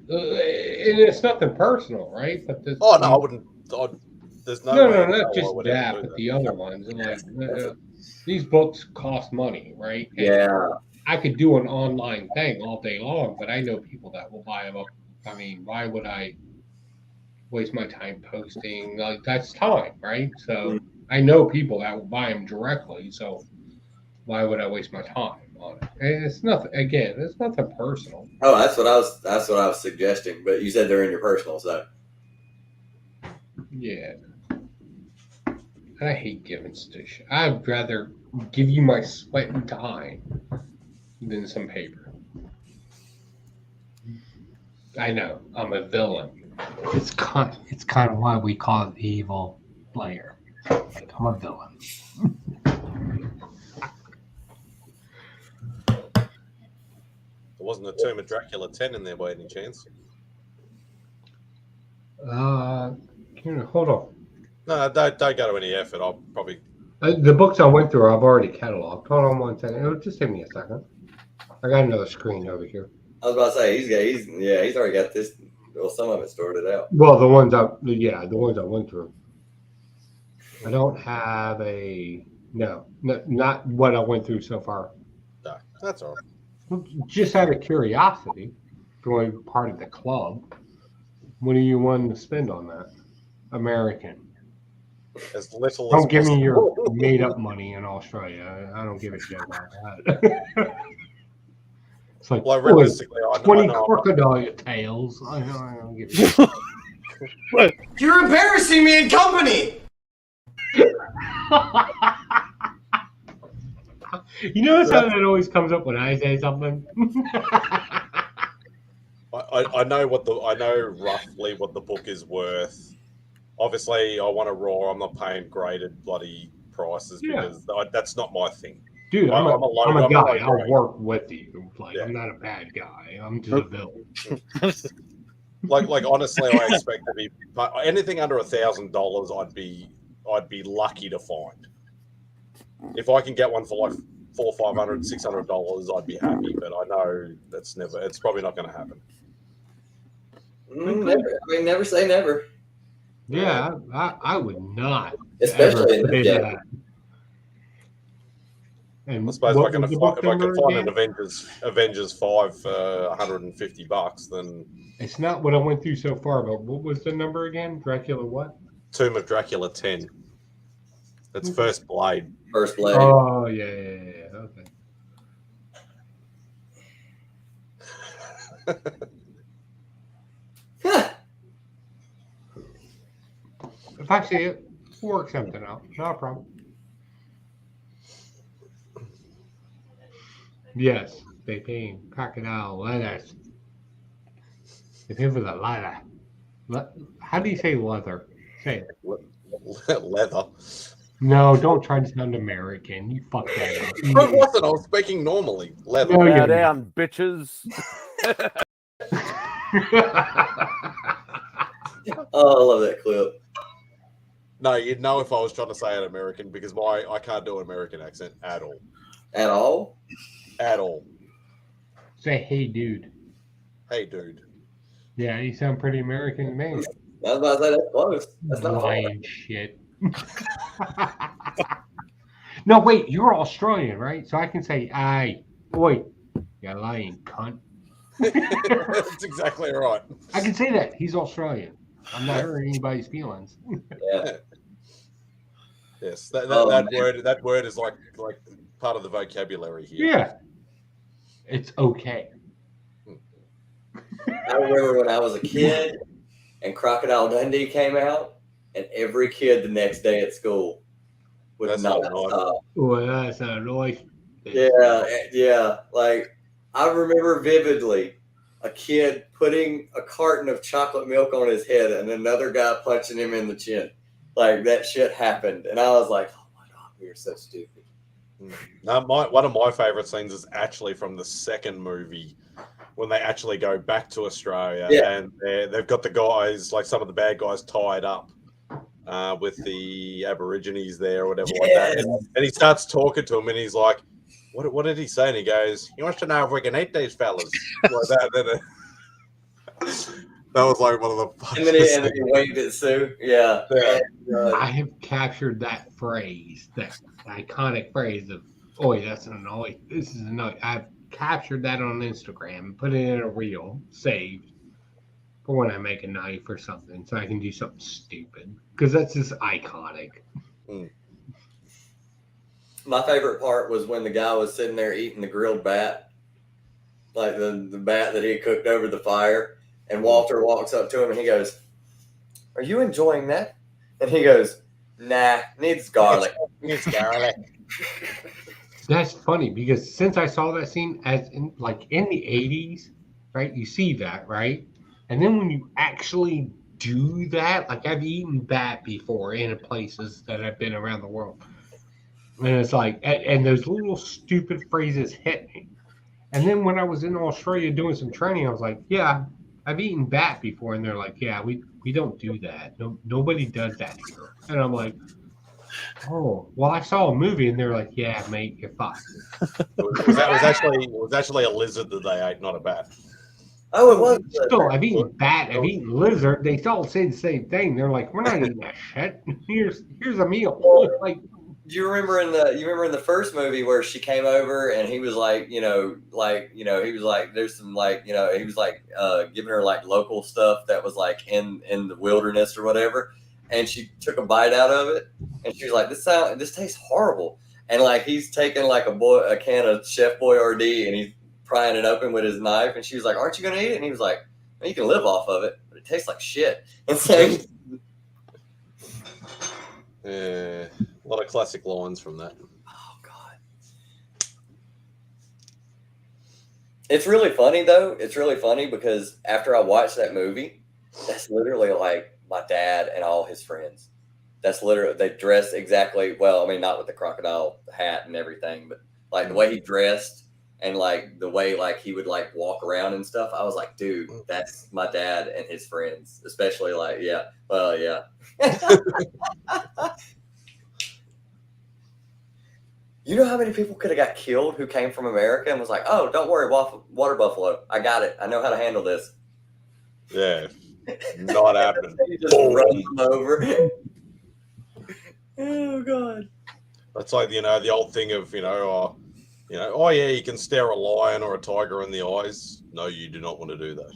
it's nothing personal, right? But no, I wouldn't. there's no No, way no, in hell not I just would ever that, do but that. the other ones. And like these books cost money, right? And Yeah. I could do an online thing all day long, but I know people that will buy them up. I mean, why would I waste my time posting? Like that's time, right? So I know people that will buy them directly. So why would I waste my time on it? And it's nothing. Again, it's nothing personal. Oh, that's what I was suggesting. But you said they're in your personal, so Yeah. And I hate giving stuff. I'd rather give you my sweat and time than some paper. I know I'm a villain. It's kind of why we call it the evil player. Like, I'm a villain. There wasn't a Tomb of Dracula 10 in there by any chance. Hold on. No, don't go to any effort. I'll probably. The books I went through, I've already cataloged. Hold on one second. It'll just give me a second. I got another screen over here. I was about to say he's already got this. Well, some of it sorted out. Well, the ones I went through. I don't have not what I went through so far. No, that's all right. Just out of curiosity, if you want to be part of the club, what do you want to spend on that? American. As little Don't as give me your possible. made-up money in Australia. I don't give a shit about that. It's like, Well, realistically, I 20 know. crocodile tails. I don't give a shit. What? You're embarrassing me in company. You notice how that always comes up when I say something? I know roughly what the book is worth. Obviously, I want a raw. I'm not paying graded bloody prices because that's not my thing. Dude, I'm a guy. I'll grade. work with you. Like, I'm not a bad guy. I'm just a villain. like honestly, I expect to be anything under $1,000. I'd be lucky to find. If I can get one for like $400, $500, $600, I'd be happy. But I know it's probably not going to happen. Never say never. Yeah, I would not. Especially in the that. And I suppose if I can find an again? Avengers 5 for $150, then It's not what I went through so far, but what was the number again? Dracula what? Tomb of Dracula 10. That's First Blade. First Blade. Oh yeah. Okay. If I see it, we'll work something out. Not a problem. Yes, they pay crocodile leathers. If it was a leather. How do you say leather? Say it. Leather. No, don't try to sound American. You fucked that up. I wasn't. I was speaking normally. Leather. No, Bow you're down, bitches. Oh, I love that clip. No, you'd know if I was trying to say it American because I can't do an American accent at all. At all? At all. Say, hey, dude. Hey, dude. Yeah, you sound pretty American to me. I was about to say that's close. That's not lying shit. No, wait, you're Australian, right? So I can say, aye, oi, you lying cunt. That's exactly right. I can say that. He's Australian. I'm not hurting anybody's feelings. Yeah. Yes, that word is like part of the vocabulary here. Yeah. It's okay. I remember when I was a kid and Crocodile Dundee came out, and every kid the next day at school would not stop. Well, that's a noise. Yeah. Like, I remember vividly a kid putting a carton of chocolate milk on his head and another guy punching him in the chin. Like, that shit happened. And I was like, oh my God, we are so stupid. Now, one of my favorite scenes is actually from the second movie when they actually go back to Australia and they've got the guys, like some of the bad guys, tied up with the Aborigines there or whatever like that. And he starts talking to them and he's like, what did he say? And he goes, he wants to know if we can eat these fellas. Like that. That was like one of the. And then he waved at Sue. Yeah. I have captured that phrase, that iconic phrase of "Oi, that's an annoy. This is annoy." I've captured that on Instagram and put it in a reel, saved for when I make a knife or something, so I can do something stupid because that's just iconic. My favorite part was when the guy was sitting there eating the grilled bat, like the bat that he had cooked over the fire, and Walter walks up to him and he goes, "Are you enjoying that?" And he goes, "Nah, needs garlic." Needs garlic. That's funny because since I saw that scene as in the 80s, right? You see that, right? And then when you actually do that, like I've eaten bat before in places that I've been around the world. And it's like, and those little stupid phrases hit me. And then when I was in Australia doing some training, I was like, yeah, I've eaten bat before. And they're like, yeah, we don't do that. No, nobody does that here. And I'm like, oh, well, I saw a movie and they're like, yeah, mate, you're fucked. It was actually a lizard that they ate, not a bat. Oh, it was. Still, I've eaten bat, I've eaten lizard. They all say the same thing. They're like, we're not eating that shit. Here's a meal. Like, do you remember in the first movie where she came over and he was like, he was like, there's some he was like giving her like local stuff that was like in the wilderness or whatever, and she took a bite out of it and she was like, this tastes horrible, and like he's taking like a can of Chef Boyardee and he's prying it open with his knife, and she was like, "Aren't you gonna eat it?" And he was like, well, "You can live off of it, but it tastes like shit." And so. Yeah, a lot of classic lines from that. Oh God, it's really funny though. It's really funny because after I watched that movie, that's literally like my dad and all his friends. That's literally, they dress exactly, well, I mean, not with the crocodile hat and everything, but like the way he dressed and like the way like he would like walk around and stuff. I was like, dude, that's my dad and his friends, especially like, yeah, well, yeah. You know how many people could have got killed who came from America and was like, "Oh, don't worry, water buffalo, I got it. I know how to handle this." Yeah, not happening. He just runs them over. Oh God. That's like the old thing of oh yeah, you can stare a lion or a tiger in the eyes. No, you do not want to do that.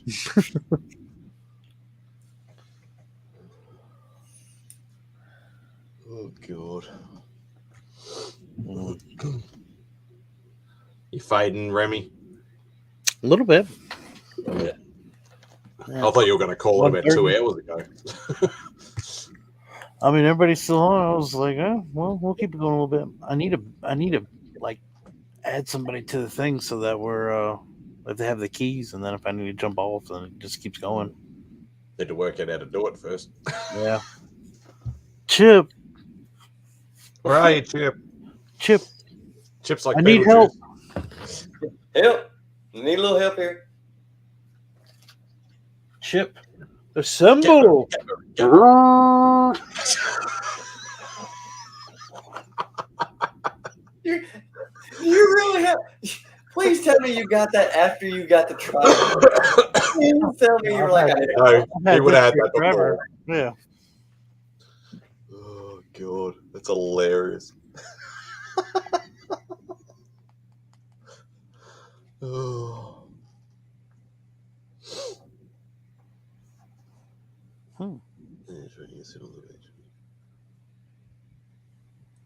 Oh God. You fading, Remy? A little bit. Yeah. I thought you were going to call it about 2 hours ago. I mean, everybody's still on. I was like, oh, well, we'll keep it going a little bit. I need to like add somebody to the thing so that we're if they have the keys, and then if I need to jump off, then it just keeps going. Need to work out how to do it first. Yeah. Chip. Where are you, Chip? Chip's like, I need help. Help. You need a little help here. Chip. Assemble. You really have. Please tell me you got that after you got the trial. Please tell me you were like, no, he would have had that before. Yeah. Oh God, that's hilarious. Oh.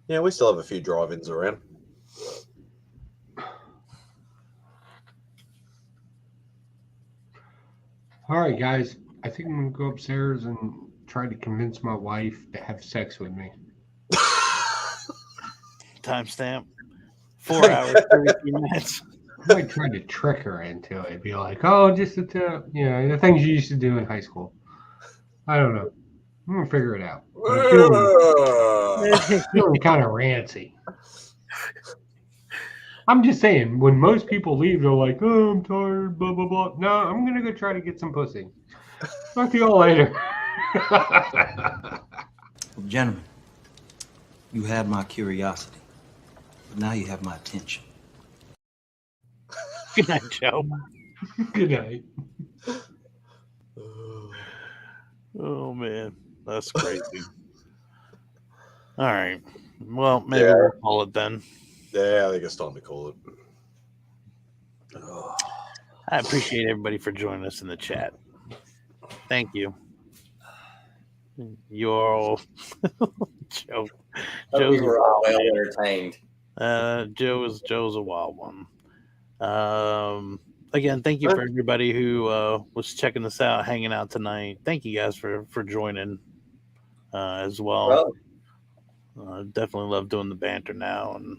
Yeah, we still have a few drive-ins around. All right, guys. I think I'm gonna go upstairs and try to convince my wife to have sex with me. Timestamp. 4 hours, 33 minutes. I might try to trick her into it. Be like, oh, just the things you used to do in high school. I don't know. I'm gonna figure it out. I'm feeling kind of rancy. I'm just saying, when most people leave, they're like, oh, I'm tired, blah, blah, blah. No, I'm going to go try to get some pussy. Talk to y'all later. Gentlemen, you had my curiosity, but now you have my attention. Good night, Joe. Good night. Oh man, that's crazy. All right. Well, maybe we'll call it then. Yeah, I think it's time to call it. I appreciate everybody for joining us in the chat. Thank you. You're all Joe. Hope Joe's you a were all wild well man. entertained. Joe's a wild one. Again, thank you for everybody who was checking this out, hanging out tonight. Thank you guys for joining as well. Definitely love doing the banter now. And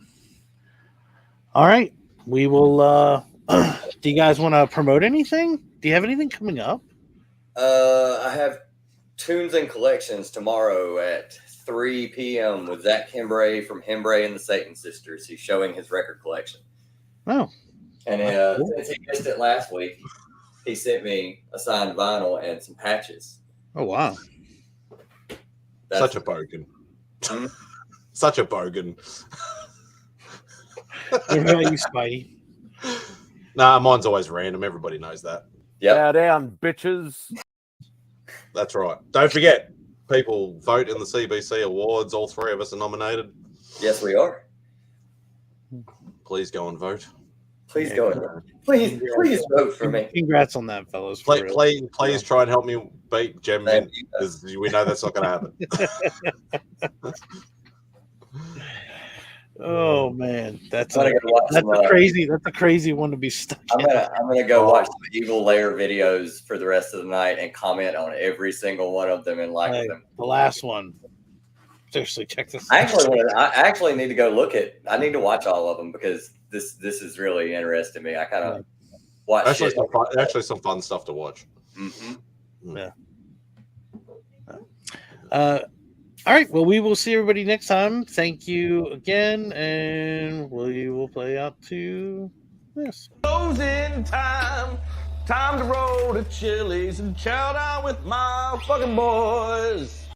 all right, we will. Do you guys want to promote anything? Do you have anything coming up? I have Tunes and Collections tomorrow at 3 p.m. with Zach Hembree from Hembree and the Satan Sisters. He's showing his record collection. Oh. And since he missed it last week, he sent me a signed vinyl and some patches. Oh, wow. Such a bogan. Such a bogan. What about you, Spidey? Nah, mine's always random. Everybody knows that. Yeah, down, bitches. That's right. Don't forget, people vote in the CBC Awards. All three of us are nominated. Yes, we are. Please go and vote. Please go and vote. Please vote for me. Congrats on that, fellas. Please try and help me beat Gem Mint, because we know that's not going to happen. Oh man, that's I'm a gonna crazy one to be stuck in. I'm gonna go watch some Evil Lair videos for the rest of the night and comment on every single one of them and like them. The last one. Seriously, check this I out. actually need to go look at. I need to watch all of them because this is really interesting me. I kind of watch actually some fun stuff to watch. Mm-hmm. Yeah. All right. Well, we will see everybody next time. Thank you again, and we will play out to this. Closing time. Time to roll to Chili's and chow down with my fucking boys.